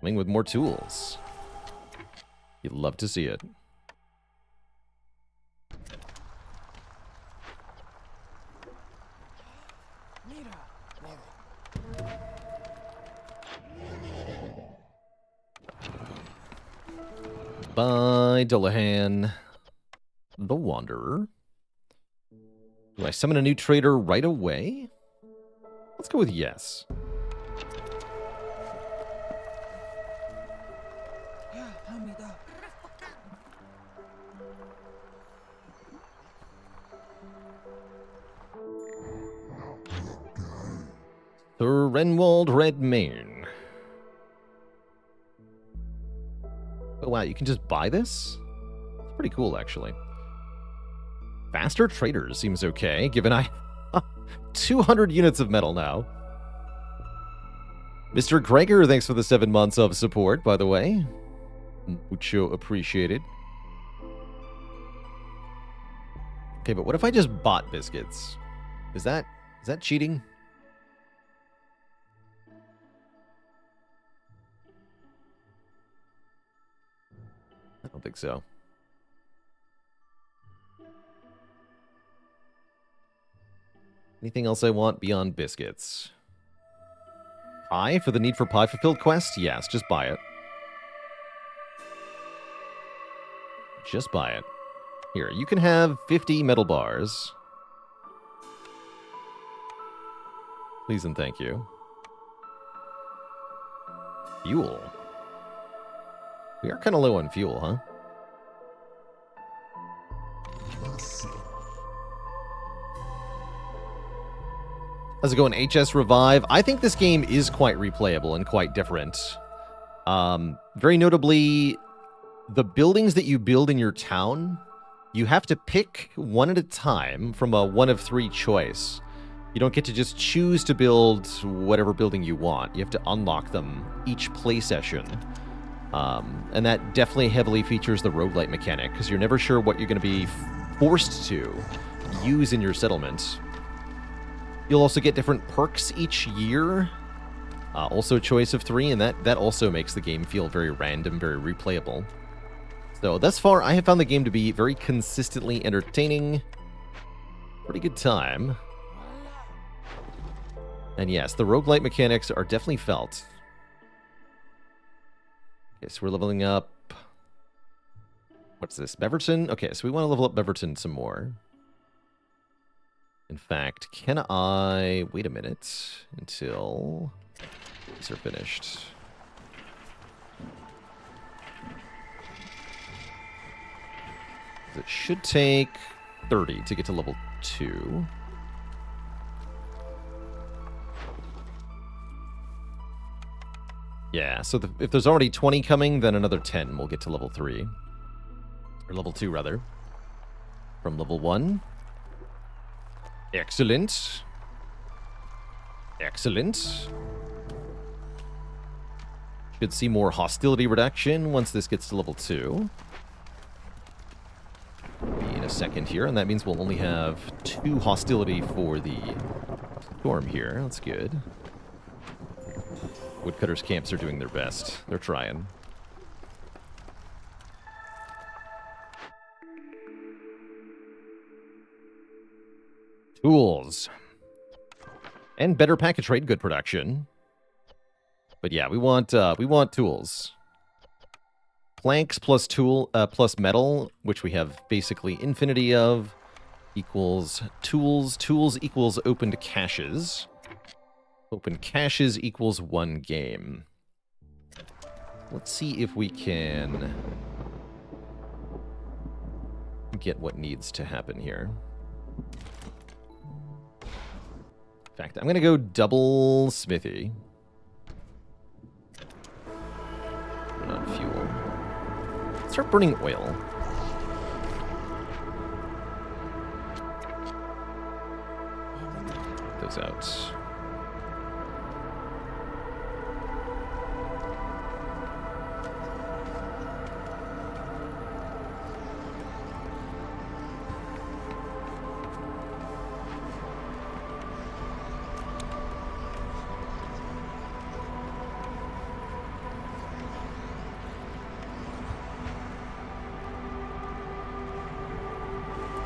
Coming with more tools. You'd love to see it. Bye, Dillahan. The Wanderer. Do I summon a new trader right away? Let's go with yes. Sir Renwald Redmane. Oh wow, you can just buy this? It's pretty cool, actually. Faster traders seems okay, given I 200 units of metal now. Mr. Gregor, thanks for the 7 months of support, by the way. Mucho appreciated. Okay, but what if I just bought biscuits? Is that cheating? I don't think so. Anything else I want beyond biscuits? Pie for the Need for Pie Fulfilled quest? Yes, just buy it. Just buy it. Here, you can have 50 metal bars. Please and thank you. Fuel. We are kind of low on fuel, huh? How's it going, HS Revive? I think this game is quite replayable and quite different. Very notably, the buildings that you build in your town, you have to pick one at a time from a 1 of 3 choice. You don't get to just choose to build whatever building you want. You have to unlock them each play session. And that definitely heavily features the roguelite mechanic, because you're never sure what you're going to be forced to use in your settlement. You'll also get different perks each year. Also a choice of 3, and that also makes the game feel very random, very replayable. So thus far, I have found the game to be very consistently entertaining. Pretty good time. And yes, the roguelite mechanics are definitely felt. Okay, so we're leveling up... What's this? Beverton? Okay, so we want to level up Beverton some more. In fact, can I... Wait a minute until these are finished. It should take 30 to get to level 2. Yeah, so if there's already 20 coming, then another 10 will get to level 3. Or level 2, rather. From level 1. Excellent. Excellent. Should see more hostility reduction once this gets to level 2. Be in a second here, and that means we'll only have 2 hostility for the storm here. That's good. Woodcutters' camps are doing their best. They're trying. Tools. And better package trade good production. But yeah, we want tools. Planks plus plus metal, which we have basically infinity of, equals tools. Tools equals opened caches. Open caches equals 1 game. Let's see if we can get what needs to happen here. In fact, I'm going to go double smithy. Not fuel. Start burning oil. Get those out.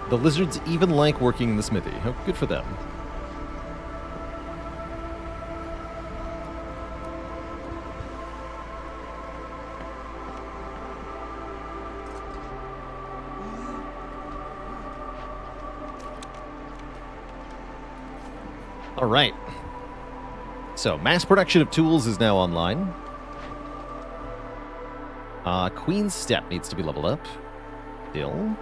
The lizards even like working in the smithy. Oh, good for them. All right. So, mass production of tools is now online. Queen's Step needs to be leveled up. Still.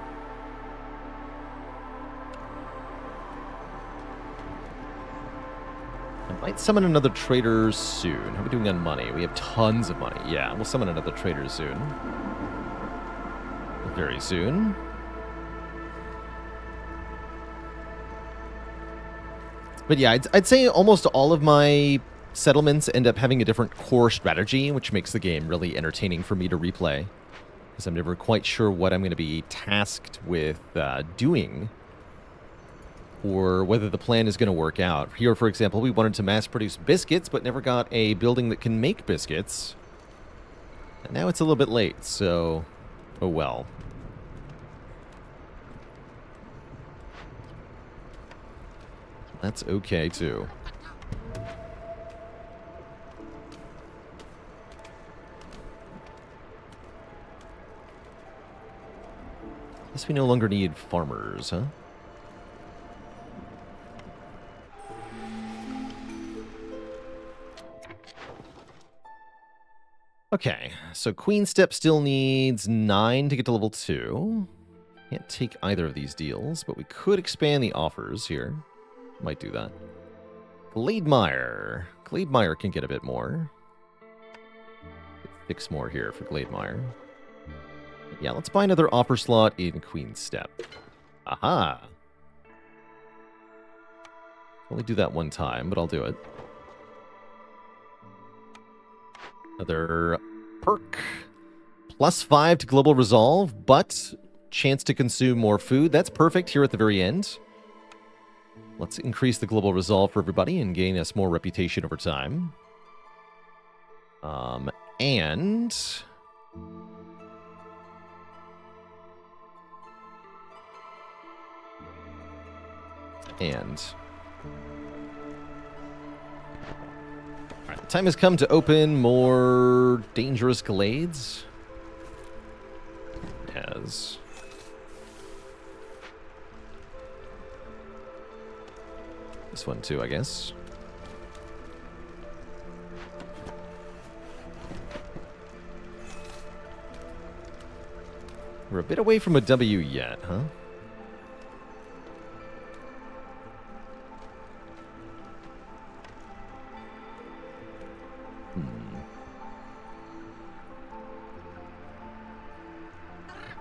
Might summon another trader soon. How are we doing on money? We have tons of money. Yeah, we'll summon another trader soon. Very soon. But yeah, I'd say almost all of my settlements end up having a different core strategy, which makes the game really entertaining for me to replay. because I'm never quite sure what I'm going to be tasked with doing, or whether the plan is going to work out. Here, for example, we wanted to mass produce biscuits, but never got a building that can make biscuits. And now it's a little bit late, so oh well. That's okay, too. Guess we no longer need farmers, huh? Okay, so Queen Step still needs 9 to get to level 2. Can't take either of these deals, but we could expand the offers here. Might do that. Glademeyer. Glademeyer can get a bit more. 6 more here for Glademeyer. Yeah, let's buy another offer slot in Queen Step. Aha! Only do that one time, but I'll do it. Another perk. +5 to Global Resolve, but chance to consume more food. That's perfect here at the very end. Let's increase the Global Resolve for everybody and gain us more reputation over time. And... Alright, the time has come to open more dangerous glades. As this one too, I guess. We're a bit away from a W yet, huh?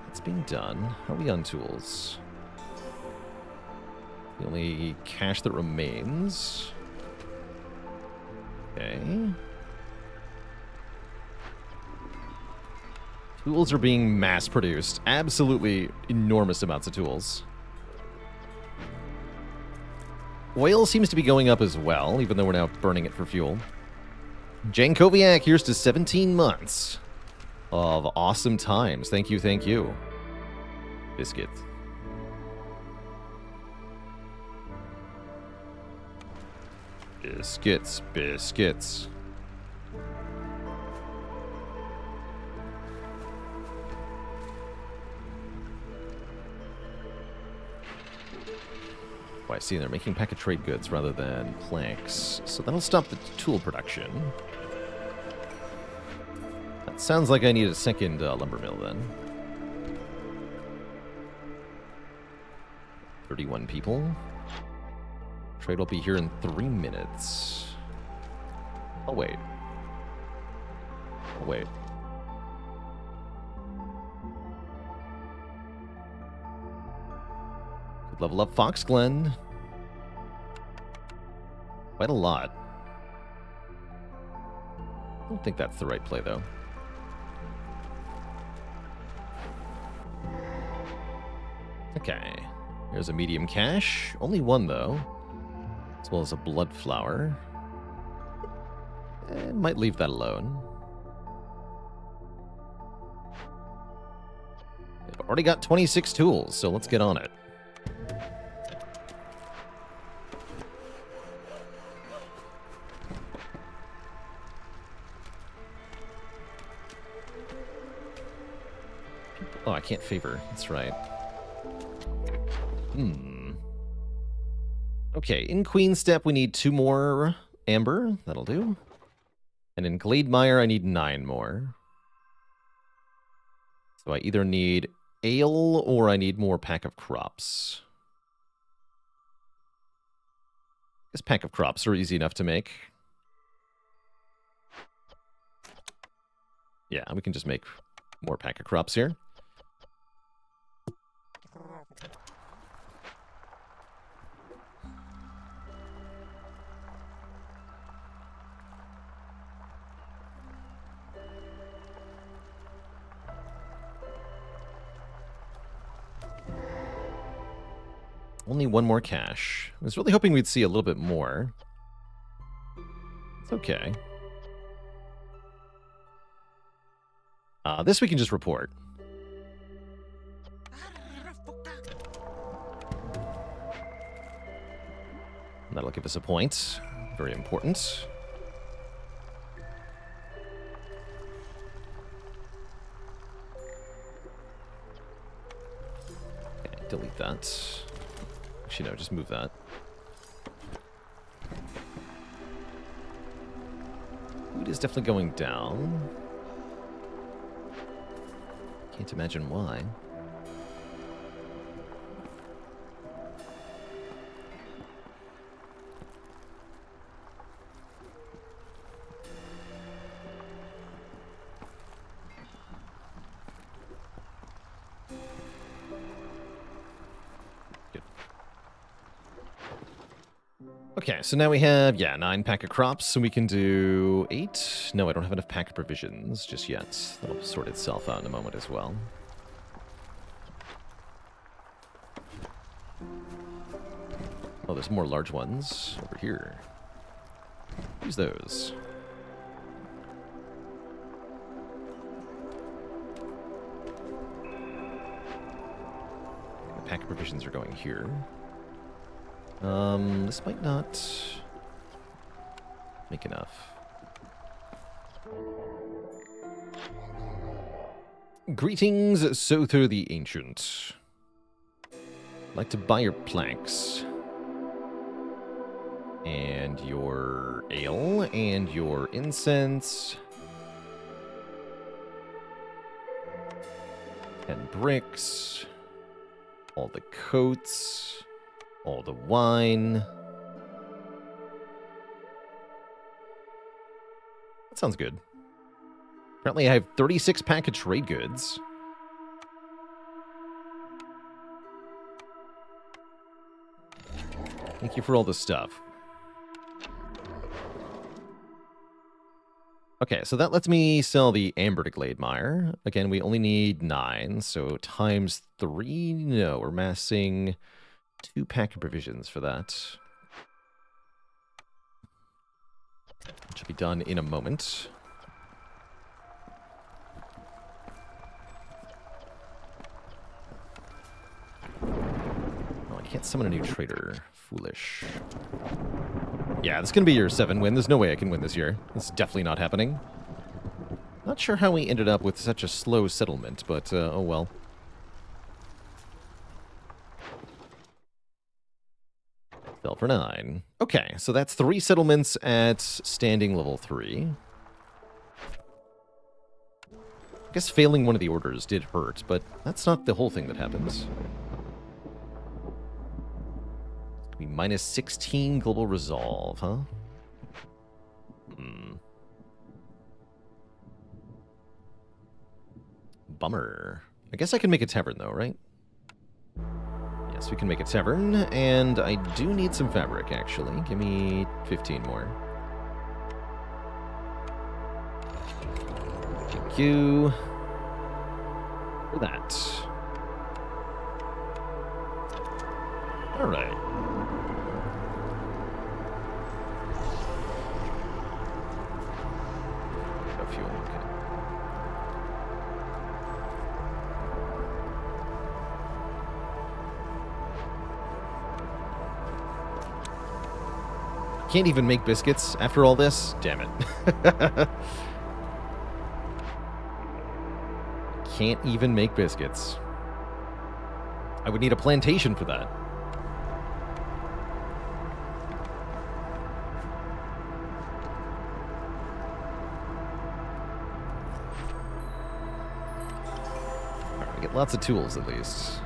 It's being done. How are we on tools? The only cash that remains. Okay. Tools are being mass produced. Absolutely enormous amounts of tools. Oil seems to be going up as well, even though we're now burning it for fuel. Jankoviak, here's to 17 months of awesome times. Thank you, thank you. Biscuit. Biscuits, biscuits. Oh, I see they're making pack of trade goods rather than planks, so that'll stop the tool production. That sounds like I need a second lumber mill then. 31 people. Trade will be here in 3 minutes. Oh, wait. Oh, wait. Could level up Fox Glen. Quite a lot. I don't think that's the right play, though. Okay. Here's a medium cache. Only one, though. As well as a blood flower. Might leave that alone. I've already got 26 tools, so let's get on it. Oh, I can't favor. That's right. Okay, in Queen Step, we need 2 more amber. That'll do. And in Glademeyer, I need 9 more. So I either need ale or I need more pack of crops. This pack of crops are easy enough to make. Yeah, we can just make more pack of crops here. only one more cache. I was really hoping we'd see a little bit more. It's okay. This we can just report. That'll give us a point. Very important. Okay, delete that. Actually, no, just move that. Food is definitely going down. Can't imagine why. Okay, so now we have, 9 pack of crops, so we can do 8. No, I don't have enough pack of provisions just yet. That'll sort itself out in a moment as well. Oh, there's more large ones over here. Use those. The pack of provisions are going here. This might not make enough. Greetings, Sother the Ancient. I'd like to buy your planks. And your ale, and your incense. And bricks. All the coats. All the wine. That sounds good. Apparently I have 36 pack of trade goods. Thank you for all this stuff. Okay, so that lets me sell the amber to Glademire. Again, we only need 9, so times 3. No, we're massing 2 pack of provisions for that. Which will be done in a moment. Oh, you can't summon a new trader. Foolish. Yeah, this is going to be your 7 win. There's no way I can win this year. This is definitely not happening. Not sure how we ended up with such a slow settlement, but oh well. Fell for 9. Okay, so that's 3 settlements at standing level 3. I guess failing one of the orders did hurt, but that's not the whole thing that happens. Be minus 16 global resolve, huh? Bummer. I guess I can make a tavern, though, right? Yes, we can make a tavern, and I do need some fabric, actually. Give me 15 more. Thank you for that. All right. No fuel, okay. Can't even make biscuits after all this? Damn it. Can't even make biscuits. I would need a plantation for that. Alright, we get lots of tools at least.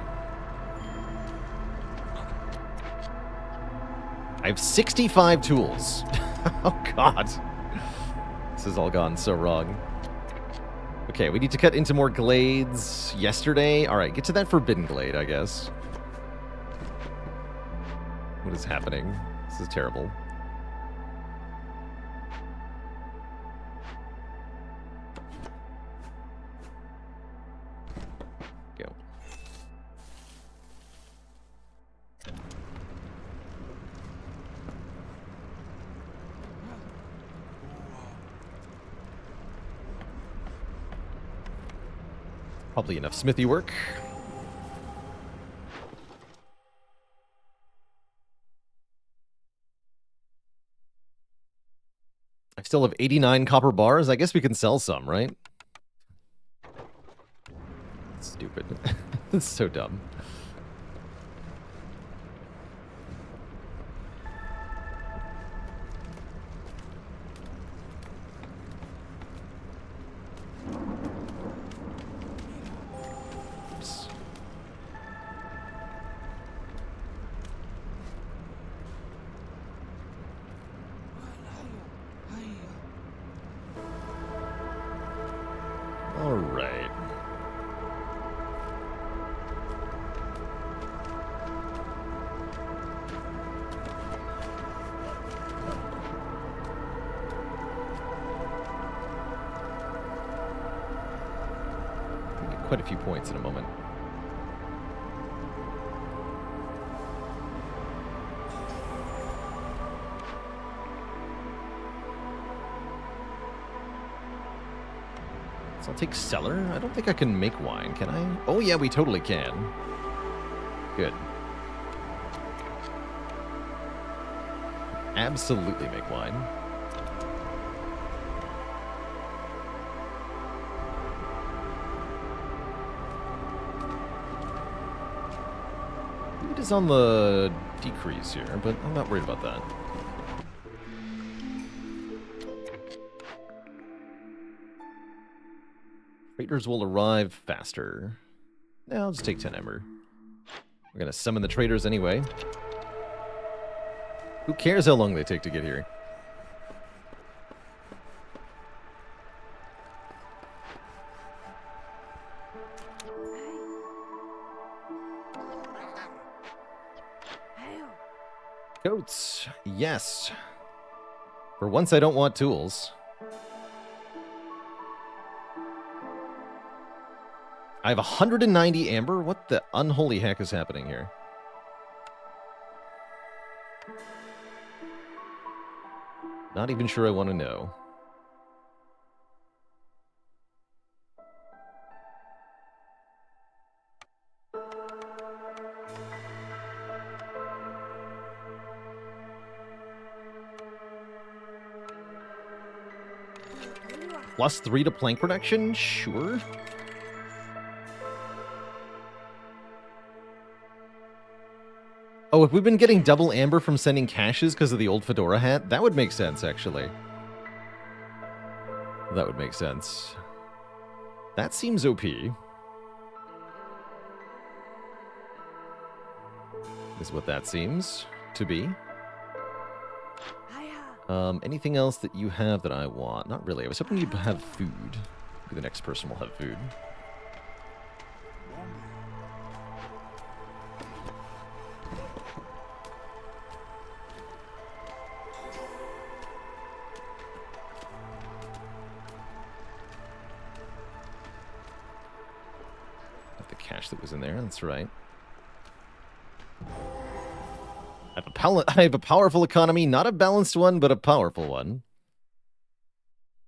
I have 65 tools. Oh, God. This has all gone so wrong. Okay, we need to cut into more glades yesterday. All right, get to that forbidden glade, I guess. What is happening? This is terrible. Go. Probably enough smithy work. I still have 89 copper bars. I guess we can sell some, right? Stupid. It's so dumb. Oops. All right. Quite a few points in a moment. So I'll take cellar. I don't think I can make wine, can I? Oh yeah, we totally can. Good. Absolutely make wine. It is on the decrease here, but I'm not worried about that. Traders will arrive faster. Yeah, I'll just take 10 ember. We're gonna summon the traders anyway. Who cares how long they take to get here? Goats, yes. For once, I don't want tools. I have 190 amber? What the unholy heck is happening here? Not even sure I want to know. +3 to plank production? Sure. Oh, if we've been getting double amber from sending caches because of the old fedora hat, that would make sense, actually. That would make sense. That seems OP. Is what that seems to be. Anything else that you have that I want? Not really. I was hoping you'd have food. Maybe the next person will have food. Got the cash that was in there. That's right. I have a powerful economy, not a balanced one, but a powerful one.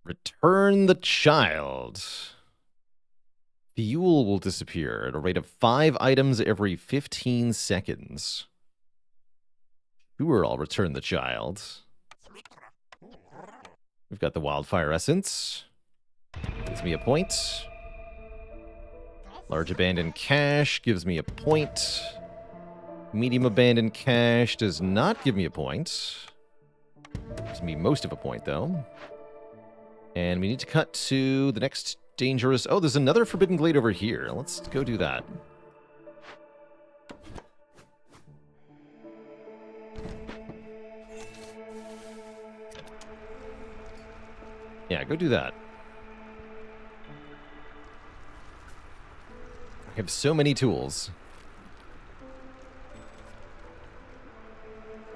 Return the child. Fuel will disappear at a rate of 5 items every 15 seconds. Sure, I'll return the child. We've got the wildfire essence. Gives me a point. Large abandoned cache gives me a point. Medium abandoned cache does not give me a point. Gives me most of a point, though. And we need to cut to the next dangerous... Oh, there's another Forbidden Glade over here. Let's go do that. Yeah, go do that. I have so many tools.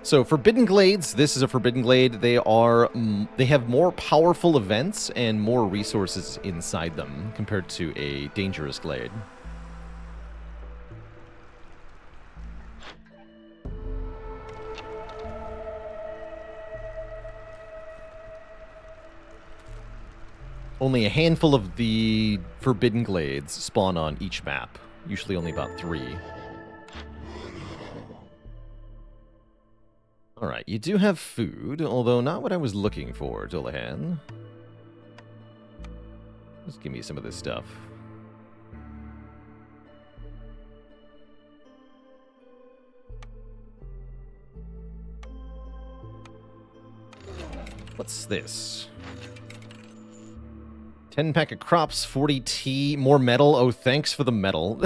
So Forbidden Glades, this is a Forbidden Glade. They have more powerful events and more resources inside them compared to a dangerous glade. Only a handful of the Forbidden Glades spawn on each map. Usually only about 3. Alright, you do have food, although not what I was looking for, Dullahan. Just give me some of this stuff. What's this? 10 pack of crops, 40 tea, more metal. Oh, thanks for the metal.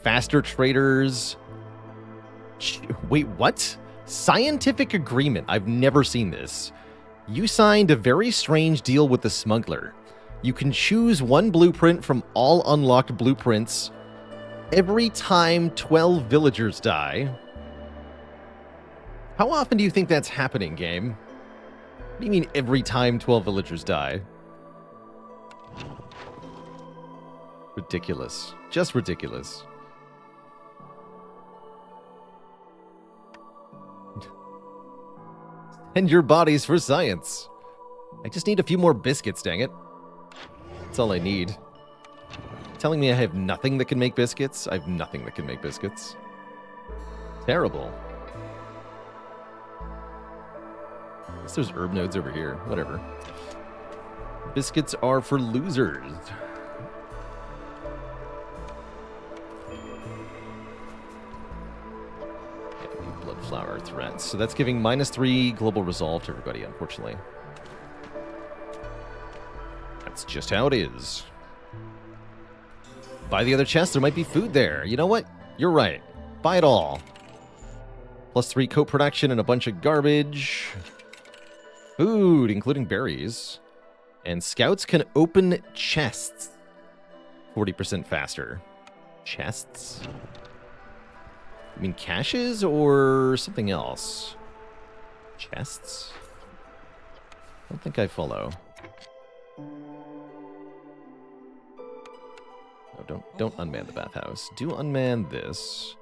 Faster traders. Wait, what? Scientific agreement. I've never seen this. You signed a very strange deal with the smuggler. You can choose one blueprint from all unlocked blueprints every time 12 villagers die. How often do you think that's happening, game? What do you mean every time 12 villagers die? Ridiculous. Just ridiculous. And your bodies for science. I just need a few more biscuits, dang it. That's all I need. Telling me I have nothing that can make biscuits? I have nothing that can make biscuits. Terrible. I guess there's herb nodes over here. Whatever. Biscuits are for losers. Bloodflower threats. So that's giving -3 global resolve to everybody, unfortunately. That's just how it is. Buy the other chest, there might be food there. You know what? You're right. Buy it all. +3 co-production and a bunch of garbage. Food, including berries. And scouts can open chests 40% faster. Chests? You mean caches or something else? Chests? I don't think I follow. No, don't unman the bathhouse. Do unman this.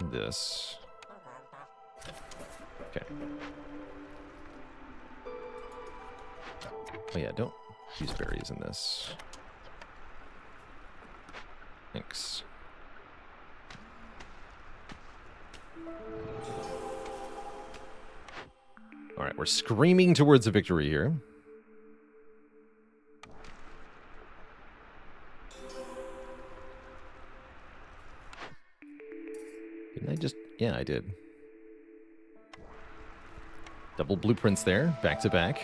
This. Okay. Oh yeah, don't use berries in this. Thanks. Alright, we're screaming towards a victory here. Didn't I just... Yeah, I did. Double blueprints there, back to back.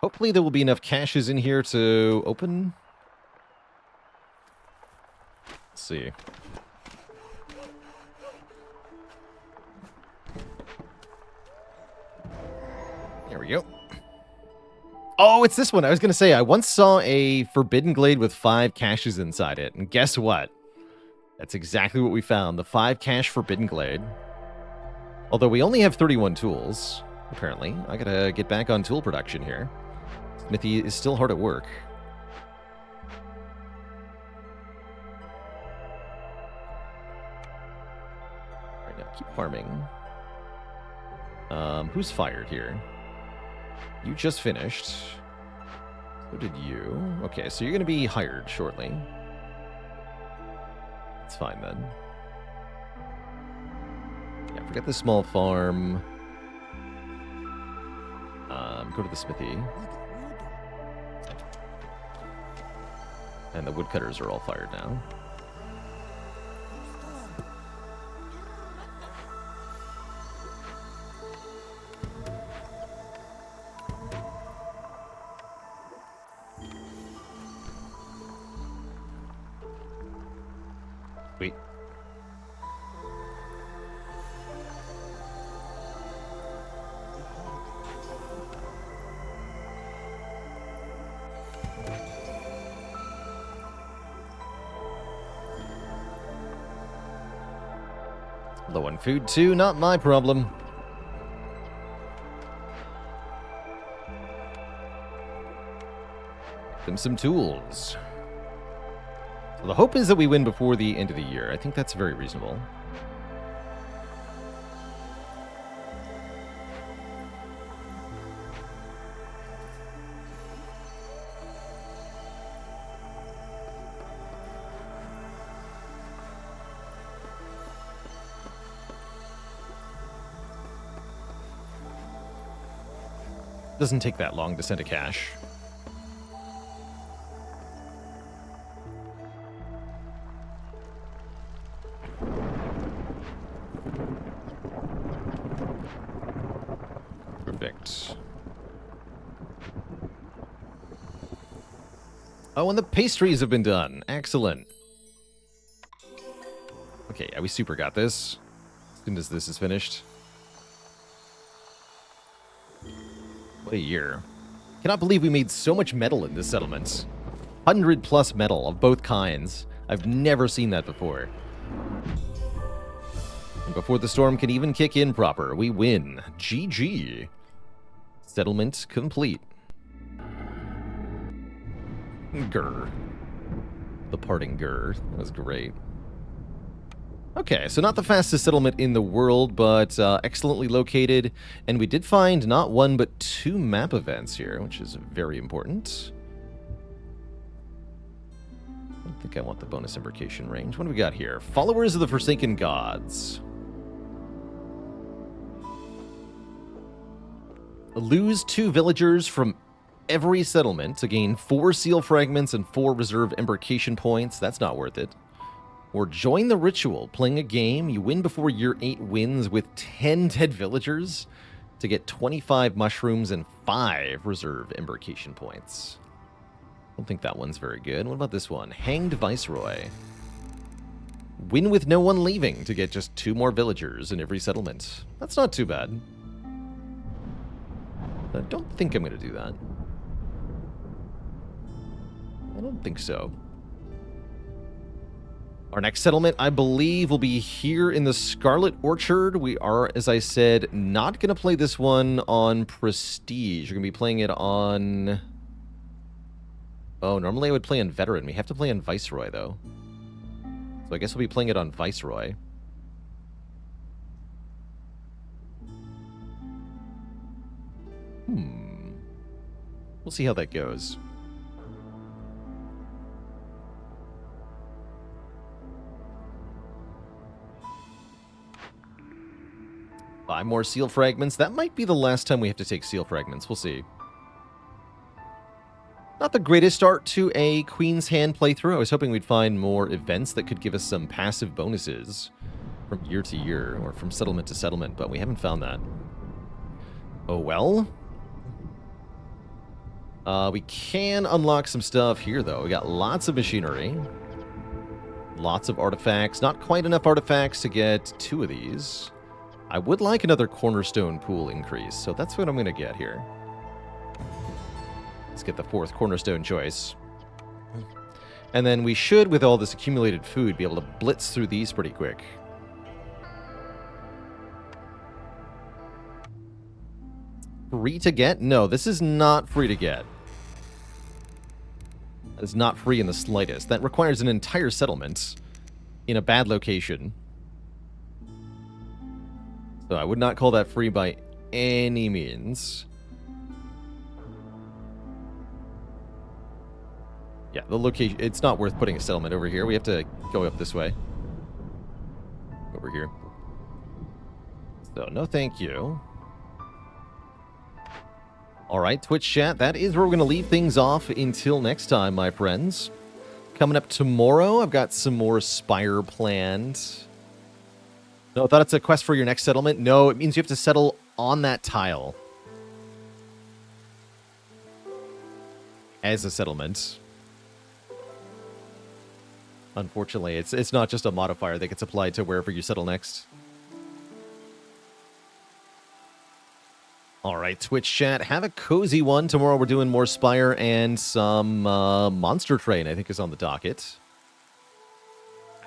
Hopefully there will be enough caches in here to open. Let's see. There we go. Oh, it's this one. I was going to say, I once saw a Forbidden Glade with 5 caches inside it. And guess what? That's exactly what we found. The 5 cache Forbidden Glade. Although we only have 31 tools, apparently. I got to get back on tool production here. Smithy is still hard at work. Right now, keep farming. Who's fired here? You just finished. So did you. Okay, so you're going to be hired shortly. That's fine then. Yeah, forget the small farm. Go to the smithy. And the woodcutters are all fired now. Wait. Low on food too, not my problem. Them some tools. So the hope is that we win before the end of the year. I think that's very reasonable. Doesn't take that long to send a cash. Perfect. Oh, and the pastries have been done. Excellent. Okay, yeah, we super got this. As soon as this is finished. What a year. Cannot believe we made so much metal in this settlement. 100+ metal of both kinds. I've never seen that before. And before the storm can even kick in proper, we win. GG. Settlement complete. Grr. The parting grr. That was great. Okay, so not the fastest settlement in the world, but excellently located. And we did find not one, but 2 map events here, which is very important. I don't think I want the bonus imbrication range. What do we got here? Followers of the Forsaken Gods. Lose 2 villagers from every settlement to gain 4 seal fragments and 4 reserve imbrication points. That's not worth it. Or join the ritual, playing a game. You win before year 8 wins with 10 dead villagers to get 25 mushrooms and 5 reserve imbrication points. Don't think that one's very good. What about this one? Hanged Viceroy. Win with no one leaving to get just 2 more villagers in every settlement. That's not too bad. I don't think I'm going to do that. I don't think so. Our next settlement, I believe, will be here in the Scarlet Orchard. We are, as I said, not going to play this one on Prestige. We're going to be playing it on... Oh, normally I would play on Veteran. We have to play on Viceroy, though. So I guess we'll be playing it on Viceroy. We'll see how that goes. Buy more seal fragments. That might be the last time we have to take seal fragments. We'll see. Not the greatest start to a Queen's Hand playthrough. I was hoping we'd find more events that could give us some passive bonuses from year to year or from settlement to settlement, but we haven't found that. Oh well. We can unlock some stuff here, though. We got lots of machinery. Lots of artifacts. Not quite enough artifacts to get 2 of these. I would like another cornerstone pool increase, so that's what I'm going to get here. Let's get the 4th cornerstone choice. And then we should, with all this accumulated food, be able to blitz through these pretty quick. Free to get? No, this is not free to get. That is not free in the slightest. That requires an entire settlement in a bad location. So I would not call that free by any means. Yeah, the location, it's not worth putting a settlement over here. We have to go up this way. Over here. So, no thank you. Alright, Twitch chat, that is where we're going to leave things off until next time, my friends. Coming up tomorrow, I've got some more Spire planned. No, I thought it's a quest for your next settlement. No, it means you have to settle on that tile. As a settlement. Unfortunately, it's not just a modifier that gets applied to wherever you settle next. Alright, Twitch chat, have a cozy one. Tomorrow we're doing more Spire and some Monster Train, I think, is on the docket.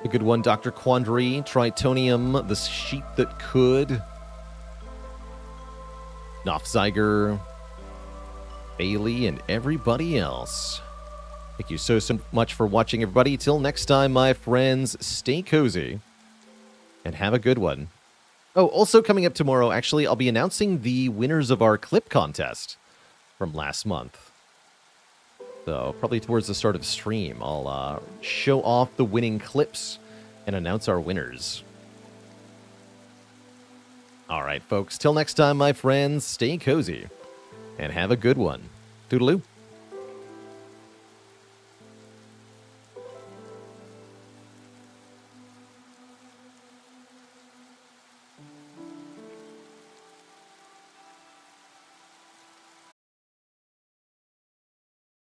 A good one, Dr. Quandary, Tritonium, The Sheep That Could, Nofziger, Bailey, and everybody else. Thank you so much for watching, everybody. Till next time, my friends, stay cozy and have a good one. Oh, also coming up tomorrow, actually, I'll be announcing the winners of our clip contest from last month. So, probably towards the start of the stream, I'll show off the winning clips and announce our winners. All right, folks, till next time, my friends, stay cozy and have a good one. Toodaloo.